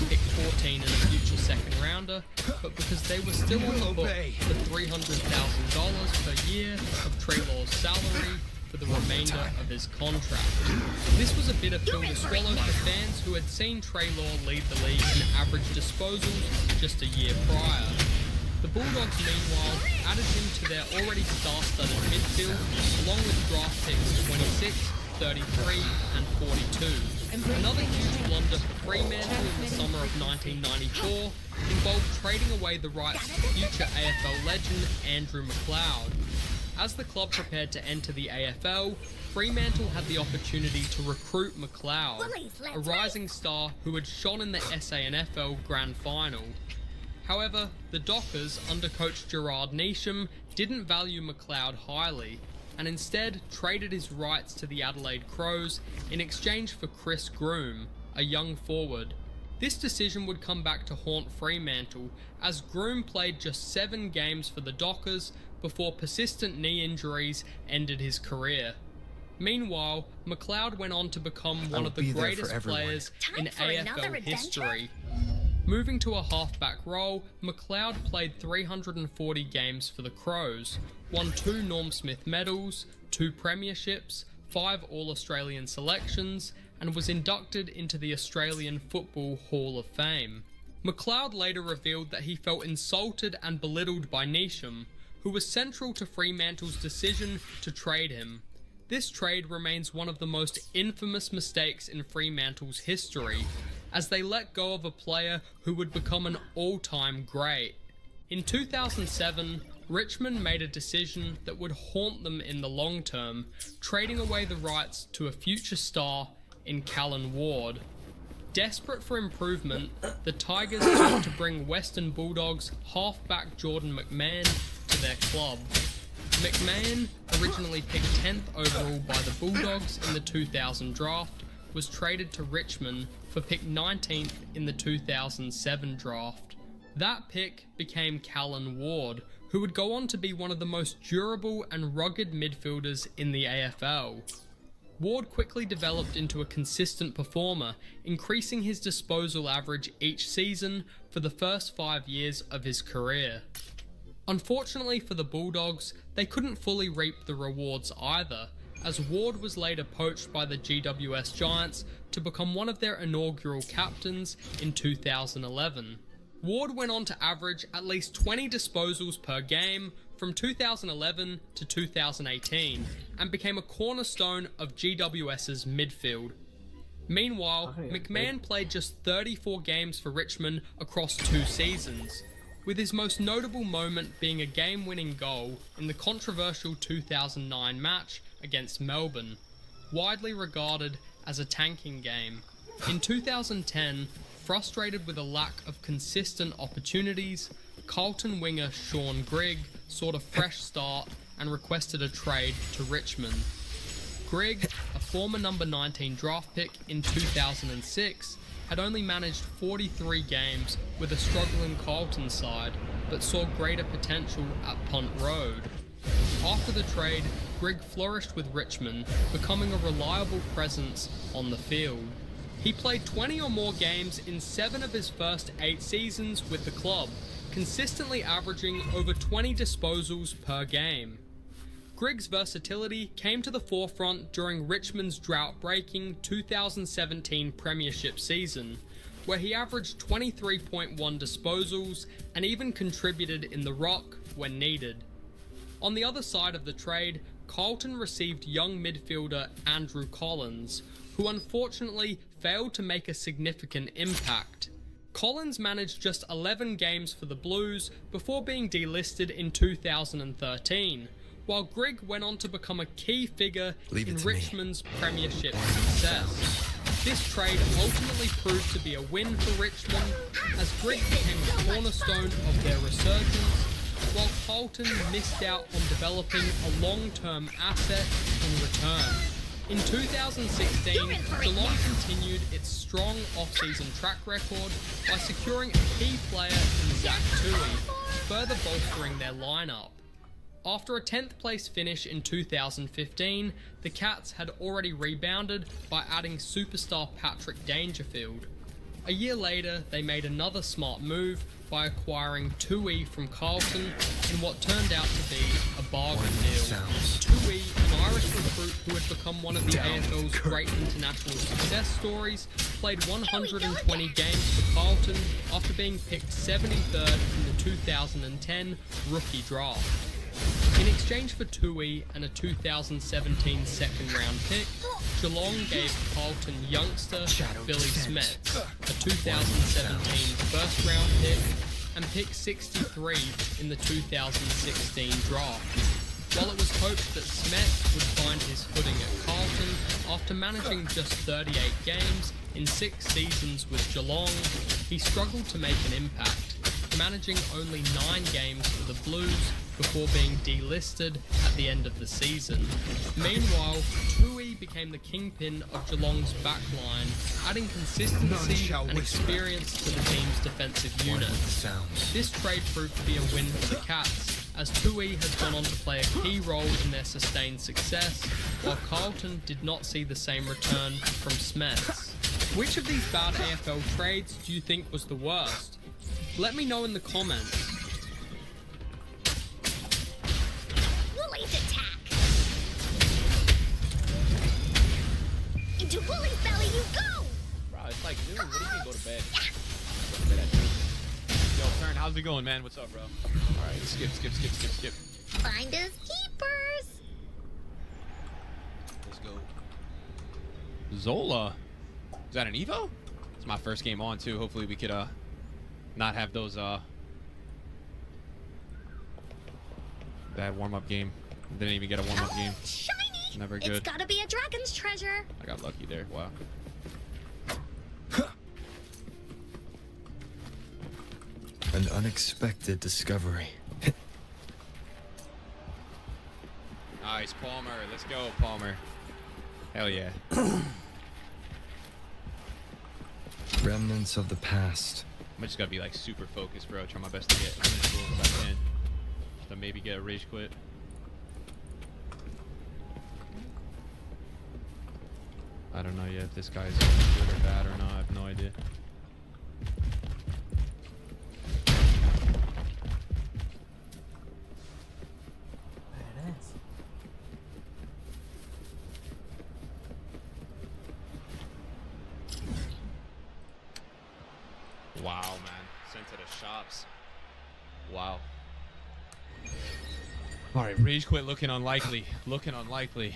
pick 14 and a future second rounder, but because they were still on the hook for $300,000 per year of Treloar's salary for the remainder of his contract. This was a bitter pill to swallow for fans who had seen Treloar lead the league in average disposals just a year prior. The Bulldogs, meanwhile, added him to their already star-studded midfield, along with draft picks 26, 33 and 42. Another huge blunder for Fremantle in the summer of 1994 involved trading away the rights to future AFL legend Andrew McLeod. As the club prepared to enter the AFL, Fremantle had the opportunity to recruit McLeod, a rising star who had shone in the SANFL Grand Final. However, the Dockers, under coach Gerard Neesham, didn't value McLeod highly, and instead traded his rights to the Adelaide Crows in exchange for Chris Groom, a young forward. This decision would come back to haunt Fremantle, as Groom played just 7 games for the Dockers before persistent knee injuries ended his career. Meanwhile, McLeod went on to become one of the greatest players in AFL history. Moving to a halfback role, McLeod played 340 games for the Crows, won 2 Norm Smith medals, 2 premierships, 5 All-Australian selections, and was inducted into the Australian Football Hall of Fame. McLeod later revealed that he felt insulted and belittled by Neesham, who was central to Fremantle's decision to trade him. This trade remains one of the most infamous mistakes in Fremantle's history, as they let go of a player who would become an all-time great. In 2007, Richmond made a decision that would haunt them in the long term, trading away the rights to a future star in Callan Ward. Desperate for improvement, the Tigers sought to bring Western Bulldogs halfback Jordan McMahon to their club. McMahon, originally picked 10th overall by the Bulldogs in the 2000 draft, was traded to Richmond for pick 19th in the 2007 draft. That pick became Callan Ward, who would go on to be one of the most durable and rugged midfielders in the AFL. Ward quickly developed into a consistent performer, increasing his disposal average each season for the first 5 years of his career. Unfortunately for the Bulldogs, they couldn't fully reap the rewards either, as Ward was later poached by the GWS Giants to become one of their inaugural captains in 2011. Ward went on to average at least 20 disposals per game from 2011 to 2018 and became a cornerstone of GWS's midfield. Meanwhile, McMahon played just 34 games for Richmond across 2 seasons, with his most notable moment being a game-winning goal in the controversial 2009 match against Melbourne, widely regarded as a tanking game. In 2010, frustrated with a lack of consistent opportunities, Carlton winger Sean Grigg sought a fresh start and requested a trade to Richmond. Grigg, a former number 19 draft pick in 2006, had only managed 43 games with a struggling Carlton side, but saw greater potential at Punt Road. After the trade, Grigg flourished with Richmond, becoming a reliable presence on the field. He played 20 or more games in 7 of his first 8 seasons with the club, consistently averaging over 20 disposals per game. Grigg's versatility came to the forefront during Richmond's drought-breaking 2017 Premiership season, where he averaged 23.1 disposals and even contributed in the ruck when needed. On the other side of the trade, Carlton received young midfielder Andrew Collins, who unfortunately failed to make a significant impact. Collins managed just 11 games for the Blues before being delisted in 2013, while Grigg went on to become a key figure in Richmond's Premiership success. This trade ultimately proved to be a win for Richmond, as Grigg became the cornerstone of their resurgence, while Carlton missed out on developing a long-term asset in return. In 2016, Geelong continued its strong off-season track record by securing a key player in Zach Toohey, further bolstering their lineup. After a 10th place finish in 2015, the Cats had already rebounded by adding superstar Patrick Dangerfield. A year later, they made another smart move by acquiring Toohey from Carlton in what turned out to be a bargain deal. Toohey, an Irish recruit who had become one of the AFL's great international success stories, played 120 games for Carlton after being picked 73rd in the 2010 rookie draft. In exchange for Toohey and a 2017 second-round pick, Geelong gave Carlton youngster Billy Smets a 2017 first-round pick and pick 63 in the 2016 draft. While it was hoped that Smets would find his footing at Carlton after managing just 38 games in 6 seasons with Geelong, he struggled to make an impact, managing only 9 games for the Blues before being delisted at the end of the season. Meanwhile, Toohey became the kingpin of Geelong's backline, adding consistency and experience to the team's defensive unit. This trade proved to be a win for the Cats, as Toohey has gone on to play a key role in their sustained success, while Carlton did not see the same return from Smets. Which of these bad AFL trades do you think was the worst? Let me know in the comments. Woolie's attack! Into Woolie's belly you go! Bro, it's like noon. What do you mean go to bed? Go to bed at noon. Yo, Turn, how's it going, man? What's up, bro? Alright, skip. Finders keepers! Let's go. Zola. Is that an Evo? It's my first game on, too. Hopefully we could, not have those, bad warm-up game. Didn't even get a warm-up game. Shiny! Never good. It's gotta be a dragon's treasure. I got lucky there. Wow. An unexpected discovery. Nice, Palmer. Let's go, Palmer. Hell yeah. Remnants of the past. I just gotta be like super focused, bro. Try my best to get as many goals as I can. To maybe get a rage quit. I don't know yet if this guy's good or bad or not. I have no idea. Wow, man. Sent to the shops. Wow. All right, rage quit looking unlikely. Looking unlikely.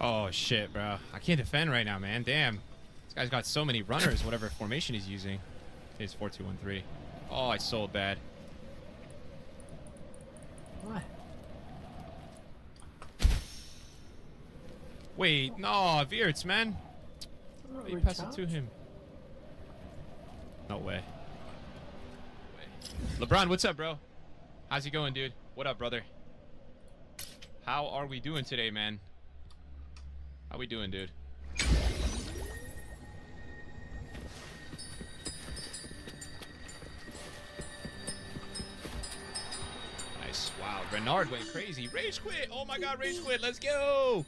Oh shit, bro. I can't defend right now, man. Damn. This guy's got so many runners, whatever formation he's using. It's 4-2-1-3. Oh, I sold bad. What? Wait, no, Wirtz, man. You pass it to him. No way. LeBron, what's up, bro? How's it going, dude? What up, brother? How are we doing today, man? How we doing, dude? Nice. Wow, Renard went crazy. Rage quit. Oh my God, rage quit. Let's go.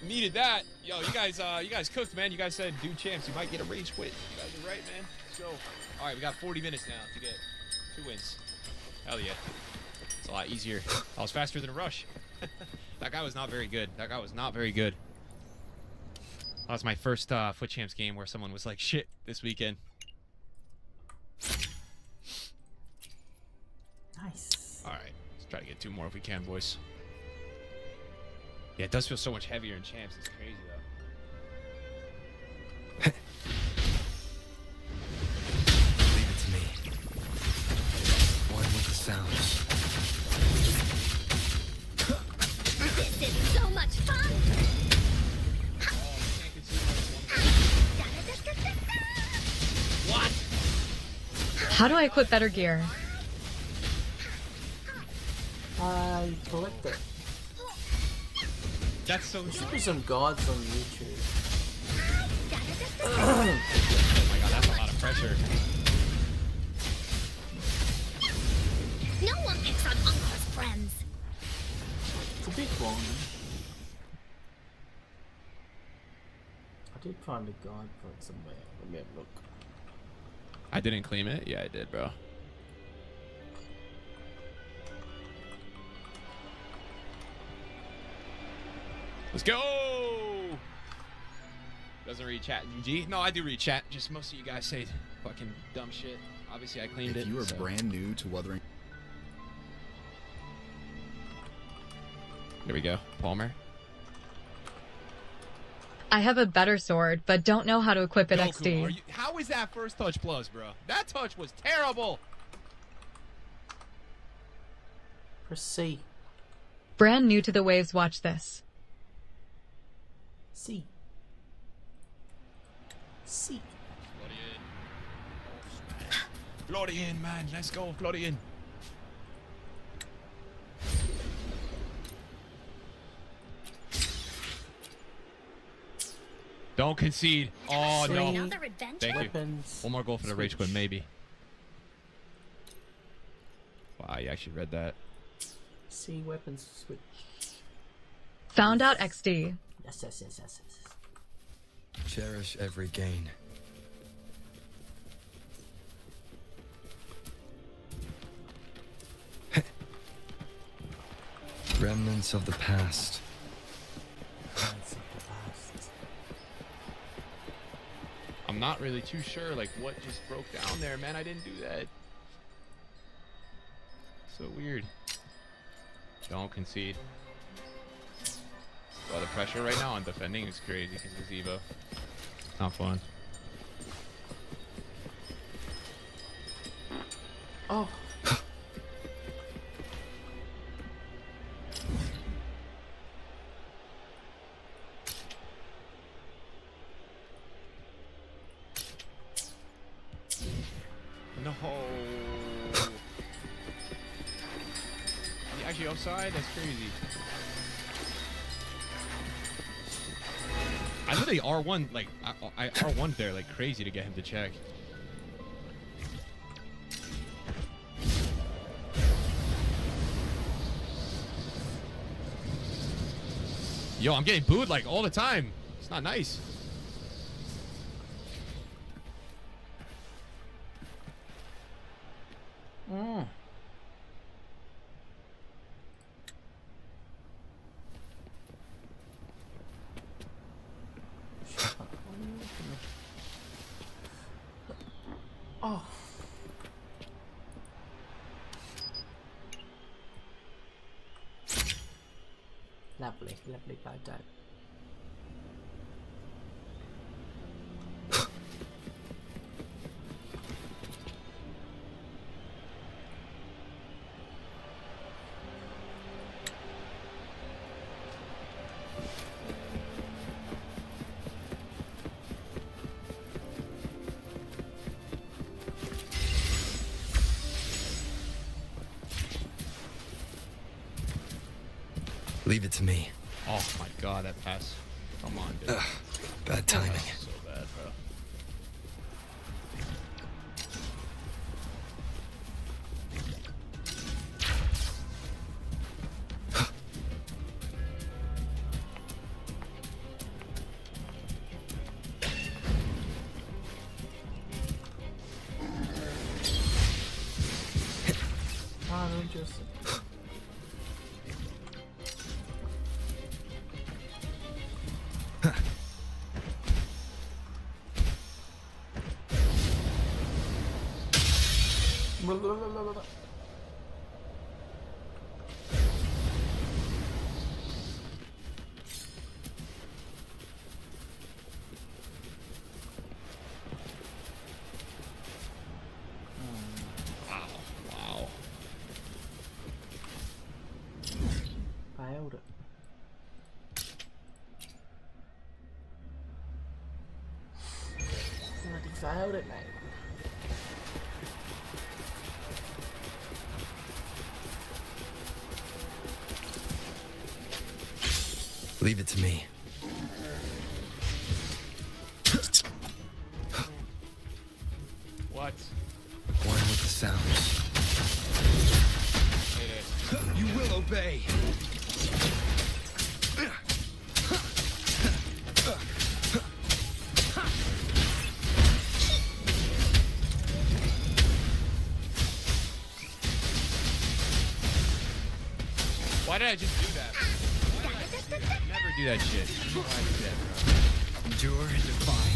Needed that. Yo, you guys cooked, man. You guys said, dude, champs, you might get a rage quit. You guys are right, man. Let's go. All right, we got 40 minutes now to get 2 wins. Hell yeah. It's a lot easier. I was faster than a rush. That guy was not very good. That guy was not very good. That was my first Foot Champs game where someone was like, shit, this weekend. Nice. All right, let's try to get 2 more if we can, boys. Yeah, it does feel so much heavier in champs. It's crazy, though. Leave it to me. One with the sounds. This is so much fun! What? How do I equip better gear? I collect it. That's so. There should be some gods on YouTube. Oh my God, that's a lot of pressure. No one picks on Uncle's friends. It's a bit long. I did find a god for it somewhere. Let me have a look. I didn't claim it? Yeah, I did, bro. Let's go! Doesn't read chat, GG. No, I do read chat. Just most of you guys say fucking dumb shit. Obviously, I claimed it. If you are brand new to Wuthering... Here we go. Palmer. I have a better sword, but don't know how to equip it Goku, XD. how is that first touch plus, bro? That touch was terrible! Press C. Brand new to the waves, watch this. C. C. Florian, man. Let's go, Florian. Don't concede. Oh, no. Thank you. One more goal for the rage quit, maybe. Wow, you actually read that. C weapons switch. Found out XD. Yes. Cherish every gain. Remnants of the past. I'm not really too sure, like, what just broke down there, man. I didn't do that. So weird. Don't concede. Well, the pressure right now on defending is crazy because of Evo. Not fun. Oh. No. He actually offside? That's crazy. I literally R1, like, I R1 there, like, crazy to get him to check. Yo, I'm getting booed, like, all the time. It's not nice. Oh. Lovely, lovely photo. Leave it to me. Oh my god, that pass. Come on, dude. Bad timing. So bad, bro. Just Wow. failed it. Bloody failed it, mate. Leave it to me. What? One with the sounds. You will obey. Why did I just do that? Why did I just do that? Never do that shit. Why did I do that, bro? Endure and defy.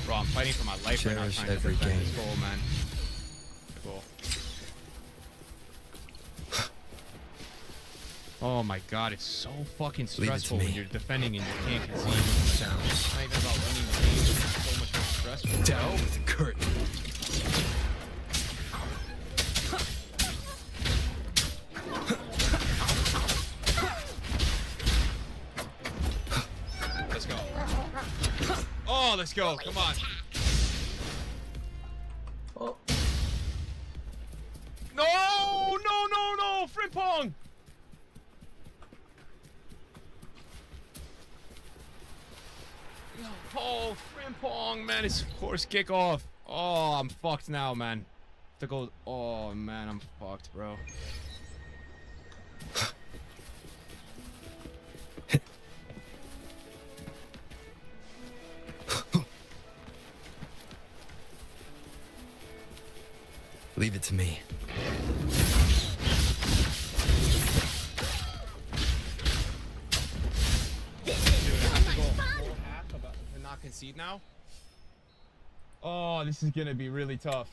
Bro, I'm fighting for my life right now. Cherish Trying to every defend game. this goal, man. Cool. Oh my god, it's so fucking stressful when you're defending and you can't concede. It's not even about winning the game. It's so much more stressful. Down with the curtain. Let's go. Oh, let's go. Come on. Oh. No, no, no, no. Frimpong. Oh, Frimpong, man. It's of course kickoff. Oh, I'm fucked now, man. To go. Oh, man. I'm fucked, bro. Leave it to me. Not concede now. Oh, this is gonna be really tough.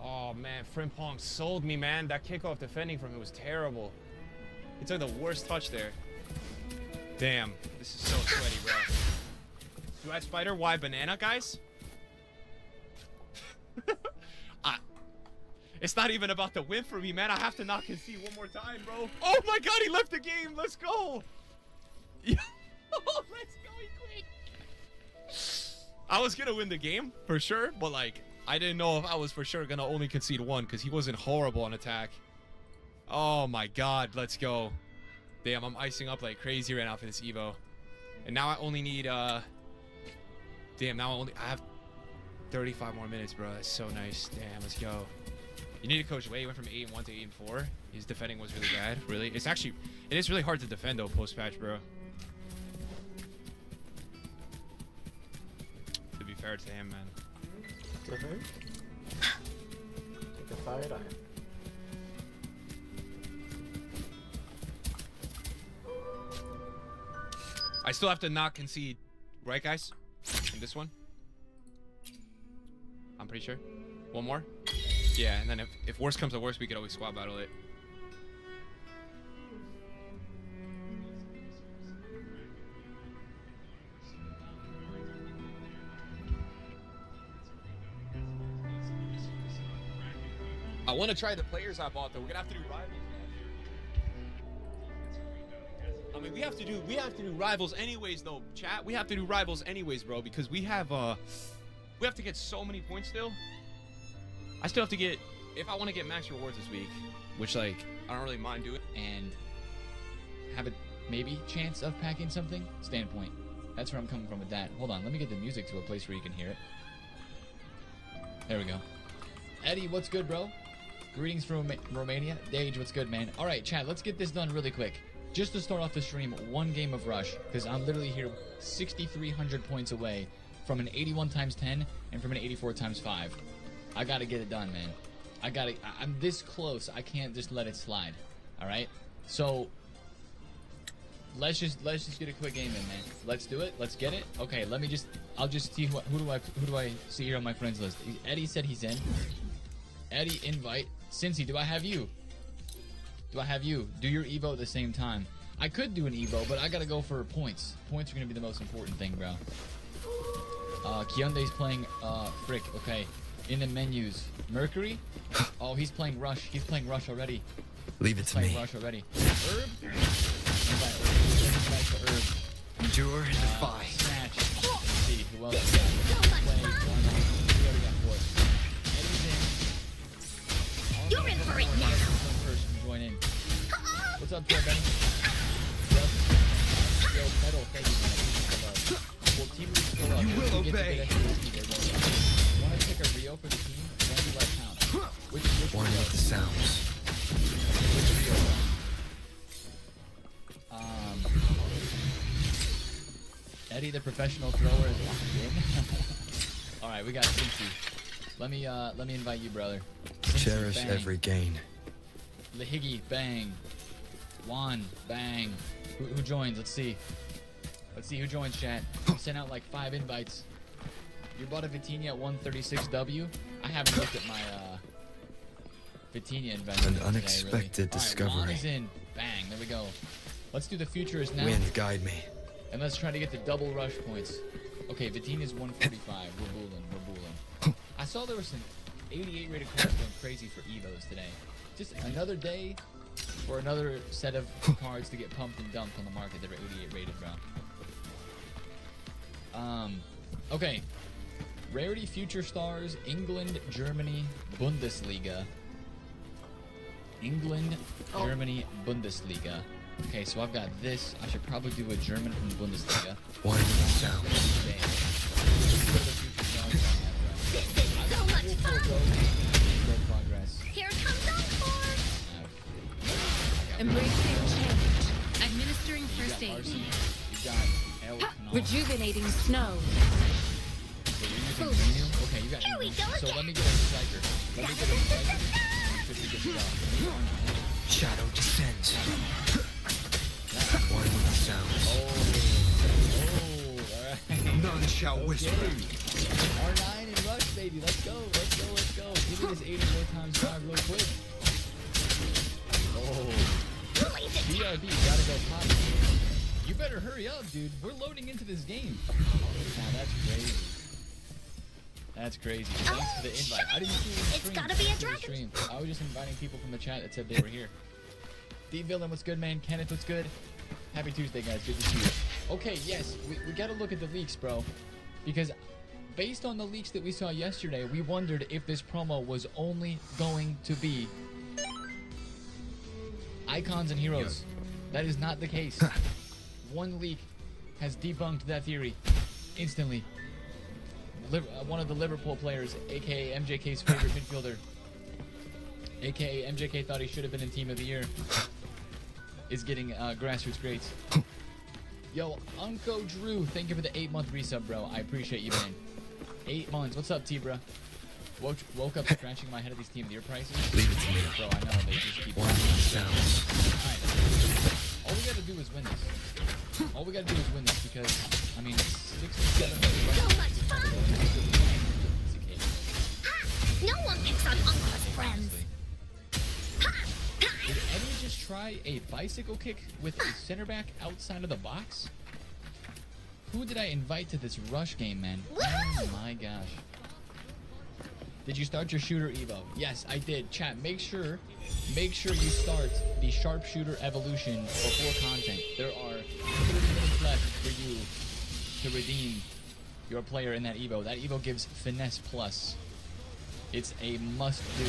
Oh man, Frimpong sold me, man. That kickoff defending from him was terrible. He took the worst touch there. Damn, this is so sweaty, bro. Sweat spider, why banana, guys? It's not even about the win for me, man. I have to not concede one more time, bro. Oh my god, he left the game. Let's go. Let's go, he quit. I was gonna win the game for sure, but like I didn't know if I was for sure gonna only concede one because he wasn't horrible on attack. Oh my god, let's go. Damn, I'm icing up like crazy right now for this Evo. And now I only need damn, now I have 35 more minutes, bro. That's so nice. Damn, let's go. You need to coach Wei. He went from 8-1 to 8-4. His defending was really bad. Really, it is really hard to defend though post patch, bro. To be fair to him, man. To who? To the photo. I still have to not concede, right, guys? In this one, I'm pretty sure. One more. Yeah, and then if worse comes to worse, we could always squad battle it. I want to try the players I bought though. We're gonna have to do rivals. I mean, we have to do rivals anyways though, chat. We have to do rivals anyways, bro, because we have to get so many points still. I still have to get, if I want to get max rewards this week, which like I don't really mind doing, and have a maybe chance of packing something. Standpoint. That's where I'm coming from with that. Hold on, let me get the music to a place where you can hear it. There we go. Eddie, what's good, bro? Greetings from Romania. Dage, what's good, man? All right, chat, let's get this done really quick. Just to start off the stream, one game of Rush, because I'm literally here 6,300 points away from an 81 times 10 and from an 84 times 5. I gotta get it done, man. I'm this close. I can't just let it slide. All right. So let's just get a quick game in, man. Let's do it. Let's get it. Okay. I'll just see who do I see here on my friends list. Eddie said he's in. Eddie, invite. Cincy, do I have you? Do I have you? Do your Evo at the same time. I could do an Evo, but I gotta go for points. Points are gonna be the most important thing, bro. Kyunde's playing, frick, okay. In the menus. Mercury? Oh, he's playing Rush. He's playing Rush already. Leave it to me. Rush already. Herb? Invite to Herb. Endure and defy. Snatch. Let's see who else we got. We already got 4. You're in for it now. Join in. What's up, Joe Benny? Yo, Metal, thank you, man. Well, team leads still up. You will obey. Want to pick a Rio for the team? Don't you let count. Which Warning with the sounds. Which Rio? Eddie, the professional thrower, is locked in. All right, we got Cincy. Let me invite you, brother. Cincy, Cherish bang. every gain. Lahigi, bang. Juan, bang. Who joins? Let's see. Let's see who joins, chat. Sent out like 5 invites. You bought a Vitinha at 136W? I haven't looked at my Vitinha investment. An unexpected today, really. discovery. All right, Juan is in. Bang. There we go. Let's do the futures now. Wind guide me. And let's try to get the double rush points. Okay, Vitinha's 145. We're booling. I saw there were some 88 rated cards going crazy for Evos today. Just another day for another set of cards to get pumped and dumped on the market that are 88 rated, bro. Okay. Rarity Future Stars, England, Germany, Bundesliga. England, Germany, Bundesliga. Okay, so I've got this. I should probably do a German from the Bundesliga. One sound. So much fun. Progress. Here comes Encore. Embracing change. Administering first aid. You got Rejuvenating snow. Okay, you got. Here we go So again. let me get a striker. Let me get a striker. Shadow descends. One with the sounds. Alright. None shall whisper. R9 and Rush, baby. Let's go. Give me this 84 times 5 real quick. BRB, gotta go pop. You better hurry up, dude. We're loading into this game. Now that's crazy. That's crazy. Thanks for the invite. I didn't see you It's gotta be a dragon. I was just inviting people from the chat that said they were here. D-Villain, what's good, man? Kenneth, what's good? Happy Tuesday, guys. Good to see you. Okay, yes, we gotta look at the leaks, bro. Because based on the leaks that we saw yesterday, we wondered if this promo was only going to be icons and heroes. That is not the case. One leak has debunked that theory instantly. One of the Liverpool players, aka MJK's favorite midfielder, aka MJK thought he should have been in Team of the Year, is getting grassroots grades. Yo, Unco Drew, thank you for the 8-month resub, bro. I appreciate you, man. 8 months. What's up, T, bro? Woke up scratching my head at these Team of the Year prices. Leave it to me. Bro, I know they just keep. Sounds. Alright. All we gotta do is win this. All we gotta do is win this because, I mean, 6 or 7 So much fun. try a bicycle kick with a center back outside of the box? Who did I invite to this rush game, man? Oh my gosh. Did you start your shooter Evo? Yes, I did. Chat, make sure you start the sharpshooter evolution before content. There are 30 minutes left for you to redeem your player in that Evo. That Evo gives finesse plus. It's a must do.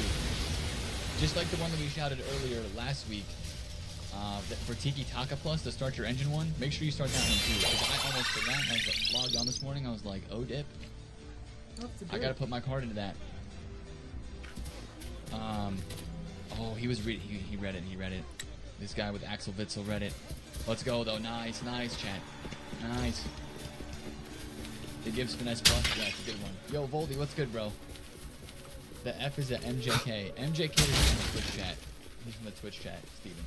Just like the one that we shouted earlier last week, for Tiki Taka Plus to start your engine one, make sure you start that one too. Because I almost forgot. I was logged on this morning. I was like, oh dip. I gotta put my card into that. Oh, he was reading. He read it. He read it. This guy with Axel Witzel read it. Let's go though. Nice, chat. Nice. It gives finesse plus. Yeah, it's a good one. Yo, Voldy, what's good, bro? The F is at MJK. MJK is from the Twitch chat. He's from the Twitch chat, Steven.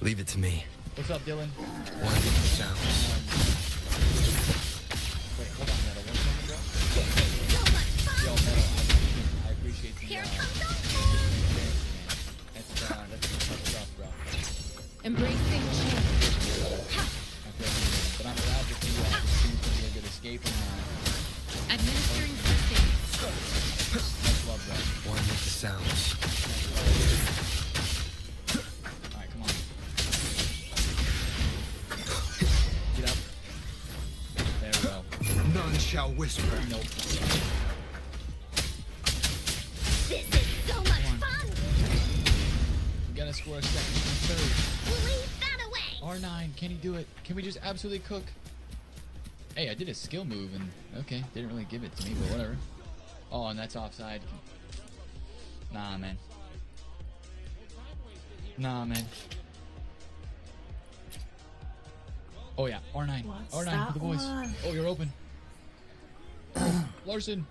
Leave it to me. What's up, Dylan? One with the sounds. Wait, hold on, Metal. What's up, bro? Yo, Metal, I appreciate the that's tough stuff, bro. Embracing change. But I'm glad to see that this seems to be a good escape from Administering first much love, bro. One with the sounds. Alright, come on. Get up. There we go. None shall whisper. Nope. This is so much fun! We gotta score a second and third. We'll leave that away! R9, can he do it? Can we just absolutely cook? Hey, I did a skill move and okay, didn't really give it to me, but whatever. Oh, and that's offside. Nah, man. Nah, man. Oh yeah, R9. What's R9 for the boys. one? Oh, you're open. Larson.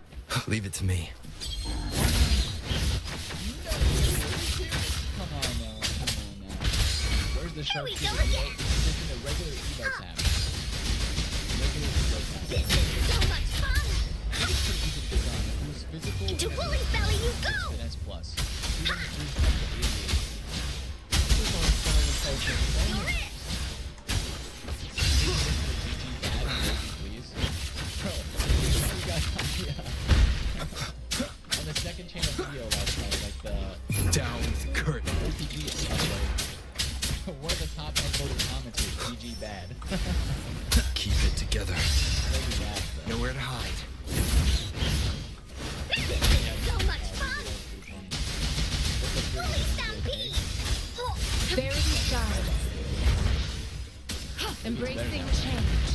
Leave it to me. Come on now. Where's the sharp shooter? Just in a regular Evo tab. Regular Evo tab. This is so much fun! It's pretty easy to design. Who's physical? To Woolly's belly you go! Finesse plus. On the second channel video last night, like the down with the curtain. OTG is one of the top upvoted comments is GG bad. Keep it together. Bad, nowhere to hide. This is so much fun! Woolly stampede! Bury these stars. Embracing change.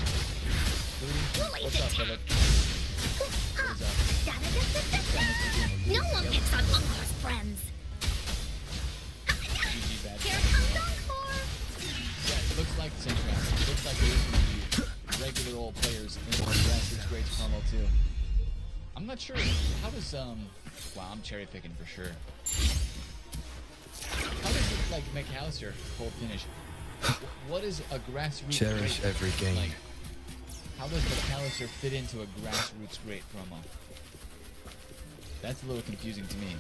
Woolly attack! No one picks on Uncle's friends. Here comes Encore! Yeah, it looks like the same track. It looks like it is going to be regular old players in the Grassroots Greats promo too. I'm not sure. How does wow, I'm cherry picking for sure. How does it like McAllister cold finish? What is a grassroots Cherish great? every game. Like, how does McAllister fit into a grassroots great promo? That's a little confusing to me.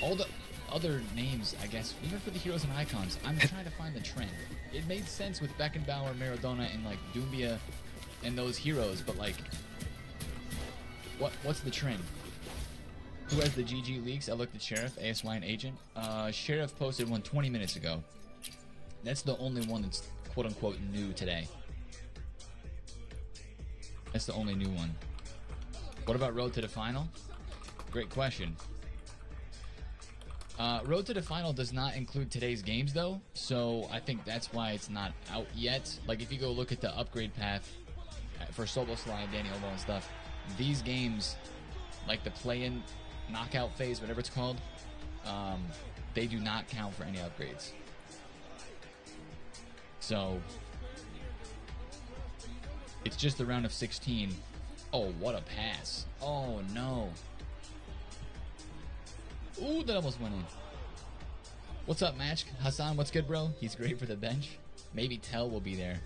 All the other names, I guess, even for the heroes and icons, I'm trying to find the trend. It made sense with Beckenbauer, Maradona, and like Doumbia and those heroes, but like, what's the trend? Who has the GG leaks? I looked at Sheriff, ASY, and Agent. Sheriff posted one 20 minutes ago. That's the only one that's quote-unquote new today. That's the only new one. What about Road to the Final? Great question. Road to the Final does not include today's games though, so I think that's why it's not out yet. Like if you go look at the upgrade path for Solo Slide, Danny Olmo and stuff, these games, like the play-in knockout phase, whatever it's called, they do not count for any upgrades. So it's just the round of 16. Oh, what a pass. Oh no. Ooh, that almost went in. What's up, Match? Hassan, what's good, bro? He's great for the bench. Maybe Tell will be there.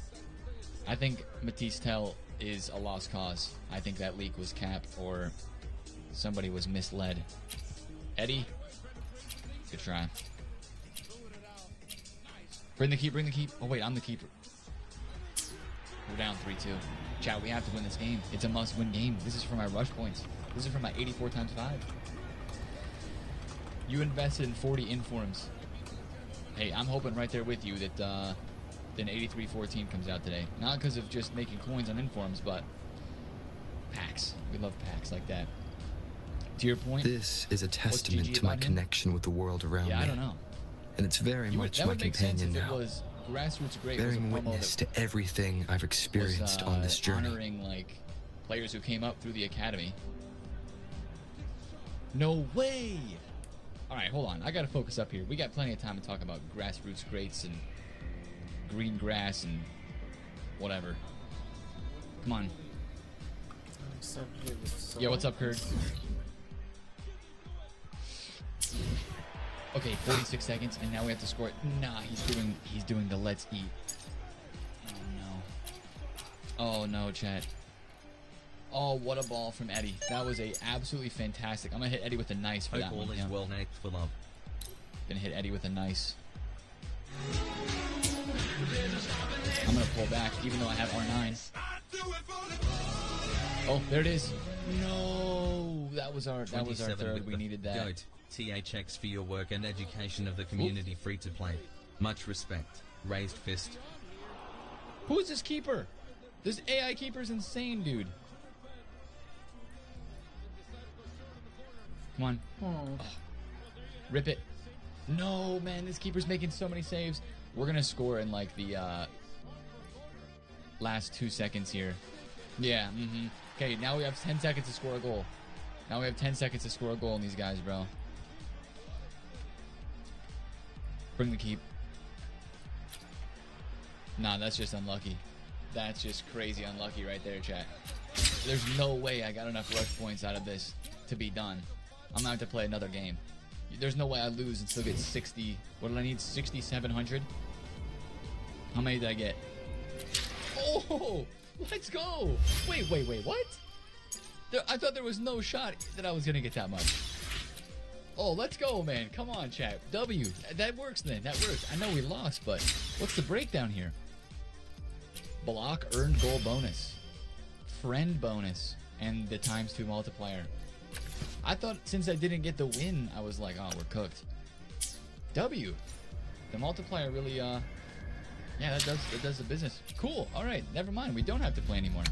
I think Matisse Tell is a lost cause. I think that leak was cap or somebody was misled. Eddie, good try. Bring the keep, bring the keep. Oh, wait, I'm the keeper. We're down 3-2. Chat, we have to win this game. It's a must-win game. This is for my rush points. This is for my 84 times 5. You invested in 40 informs. Hey, I'm hoping right there with you that an 83-14 comes out today. Not because of just making coins on informs, but packs. We love packs like that. To your point, this is a testament to my connection with the world around me. Yeah, I don't know. And it's very much my companion now. Was Grassroots Great bearing was a promo witness to everything I've experienced on this journey. Honoring like players who came up through the academy. No way! Alright, hold on. I gotta focus up here. We got plenty of time to talk about grassroots greats and green grass and whatever. Come on. Yeah, what's up, Kurt? Okay, 46 seconds, and now we have to score it. Nah, he's doing the let's eat. Oh no. Oh no, chat. Oh, what a ball from Eddie. That was a absolutely fantastic. I'm gonna hit Eddie with a nice for that one. Yeah. Well next for love. Gonna hit Eddie with a nice. I'm gonna pull back, even though I have R9. Oh, there it is. No, that was our third. We needed that. Goat. THX for your work and education of the community. Free to play. Much respect. Raised fist. Who is this keeper? This AI keeper's insane, dude. Come on. Oh. Rip it. No, man, this keeper's making so many saves. We're gonna score in like the last 2 seconds here. Yeah, Okay, now we have 10 seconds to score a goal. Now we have 10 seconds to score a goal in these guys, bro. Bring the keep. Nah, that's just unlucky. That's just crazy unlucky right there, chat. There's no way I got enough rush points out of this to be done. I'm gonna have to play another game. There's no way I lose and still get 60. What did I need? 6,700? How many did I get? Oh, let's go. Wait, what? I thought there was no shot that I was gonna get that much. Oh, let's go, man. Come on, chat. W. That works then. That works. I know we lost, but what's the breakdown here? Block earned goal bonus. Friend bonus. And the ×2 multiplier. I thought since I didn't get the win, I was like, oh, we're cooked. W. The multiplier really, yeah, that does the business. Cool. All right. Never mind. We don't have to play anymore.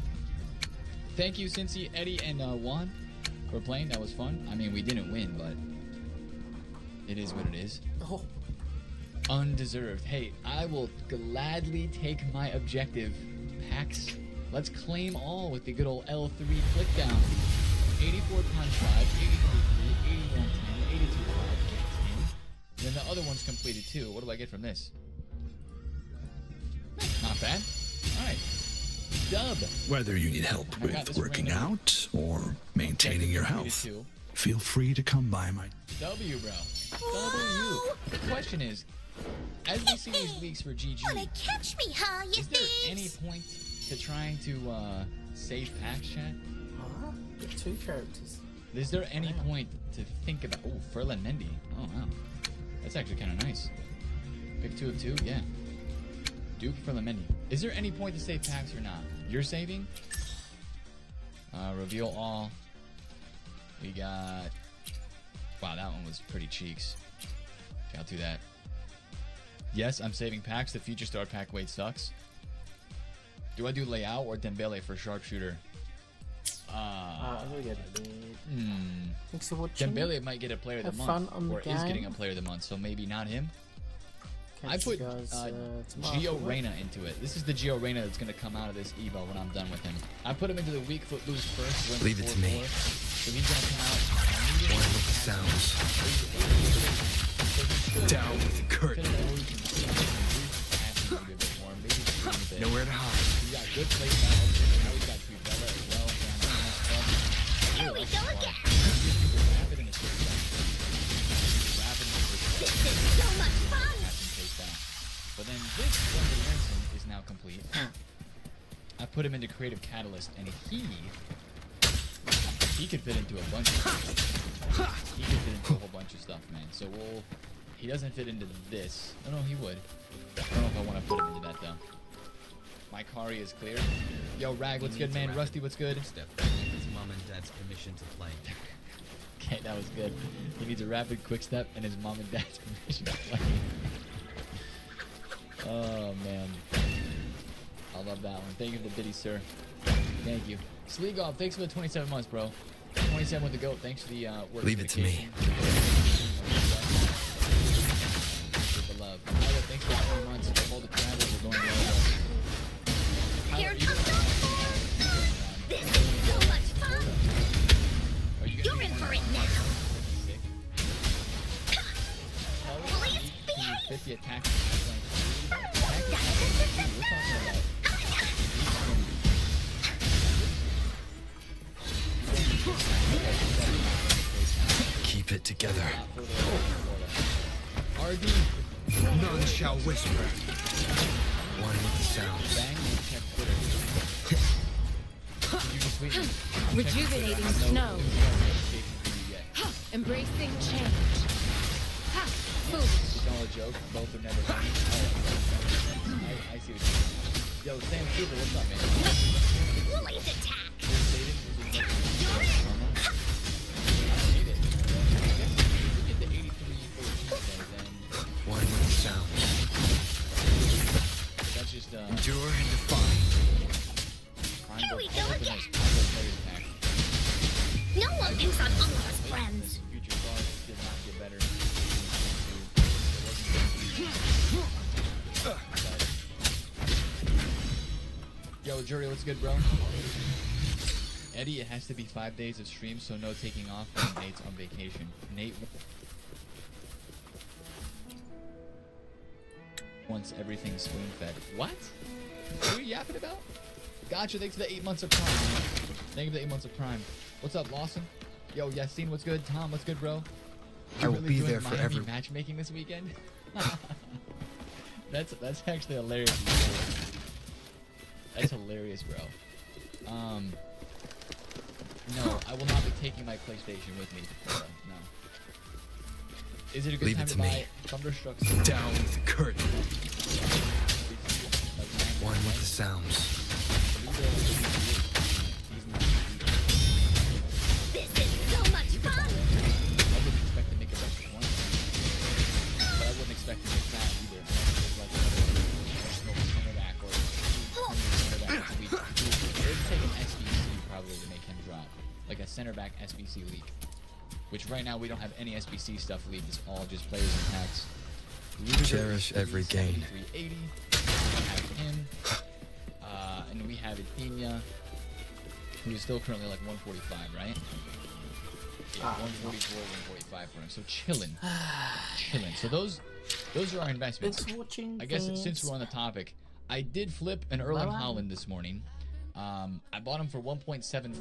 Thank you, Cincy, Eddie, and Juan for playing. That was fun. I mean, we didn't win, but it is what it is. Oh. Undeserved. Hey, I will gladly take my objective. Packs. Let's claim all with the good old L3 click down. 84 times 5, 83, 81, 10, 82, 5, 10. Then the other one's completed too. What do I get from this? Not bad. Alright. Dub. Whether you need help with working out or maintaining your health, feel free to come by my... W, bro. W. The question is, as we see these leaks for GG, wanna catch me, huh, you is there any point to trying to save packs, chat? With 2 characters. Is there any point to think about... Oh, Ferland Mendy. Oh, wow. That's actually kind of nice. Pick 2 of 2? Yeah. Duke Ferland Mendy. Is there any point to save packs or not? You're saving? Reveal all. We got... Wow, that one was pretty cheeks. Okay, I'll do that. Yes, I'm saving packs. The future star pack weight sucks. Do I do layout or Dembele for sharpshooter? Thanks for watching. Dembele might get a player of the month, or is getting a player of the month, so maybe not him. I put Gio Reyna into it. This is the Gio Reyna that's going to come out of this Evo when I'm done with him. I put him into the weak foot loose first. Leave it to me. So he's going to come out. One with the sounds. Down with the curtain. Nowhere to hide. He got good play styles. Now he's got Bella as well. Here we go again. This is so much fun. But then this Wonder Ransom is now complete. I put him into Creative Catalyst, and he could fit into a bunch of stuff. He could fit into a whole bunch of stuff, man. So He doesn't fit into this. Oh no, he would. I don't know if I want to put him into that though. My Kari is clear. Yo, Rag, what's good, man? Rusty, what's good? Step. His mom and dad's permission to play. Okay, that was good. He needs a rapid quick step and his mom and dad's permission to play. Oh man, I love that one. Thank you for the biddy, sir. Thank you. Sleegolf, thanks for the 27 months, bro. 27 with the goat. Thanks for the work. Leave it to me. The love. Tyler, thanks for the 20 months. All the travels are going well. Here comes AusForce! This is so much fun! You're in for it now! Police, behave! 50 attack. Keep it together. RD. None shall whisper. One with the sounds. Rejuvenating snow. Embracing change. Ha! Foolish. It's all a joke. Both are never funny. I see what you mean. Yo, Sam Cooper, what's up, man? Blaze attack! You're in! One with the sounds. That's just endure and define. Here we go again! No one picks on Uncle's friends! Future stars did not get better. Yo, Jury, what's good, bro? Eddie, it has to be 5 days of stream, so no taking off when Nate's on vacation. Nate wants everything spoon-fed. What? What are you yapping about? Gotcha, thanks for the 8 months of Prime. Thank you for the 8 months of Prime. What's up, Lawson? Yo, Yassine, what's good? Tom, what's good, bro? I will be there for Miami every matchmaking this weekend? That's actually hilarious. That's hilarious, bro. No, I will not be taking my PlayStation with me. No. Is it a good Leave time it to to me. buy Thunderstruck? Down with the curtain. One with the sounds. This is so much fun! I wouldn't expect to make a bunch of points, but I wouldn't expect to make that either. Like center back or center back this week. It would take an SBC probably to make him drop, like a center back SBC league. Which right now we don't have any SBC stuff league. It's all just players and packs. Cherish every gain. 380. We have him, and we have Athenia, who is still currently like 145, right? Yeah, 144, 145 for him. So chilling. So those are our investments. I guess since we're on the topic, I did flip an Erling Haaland this morning. I bought him for 1.7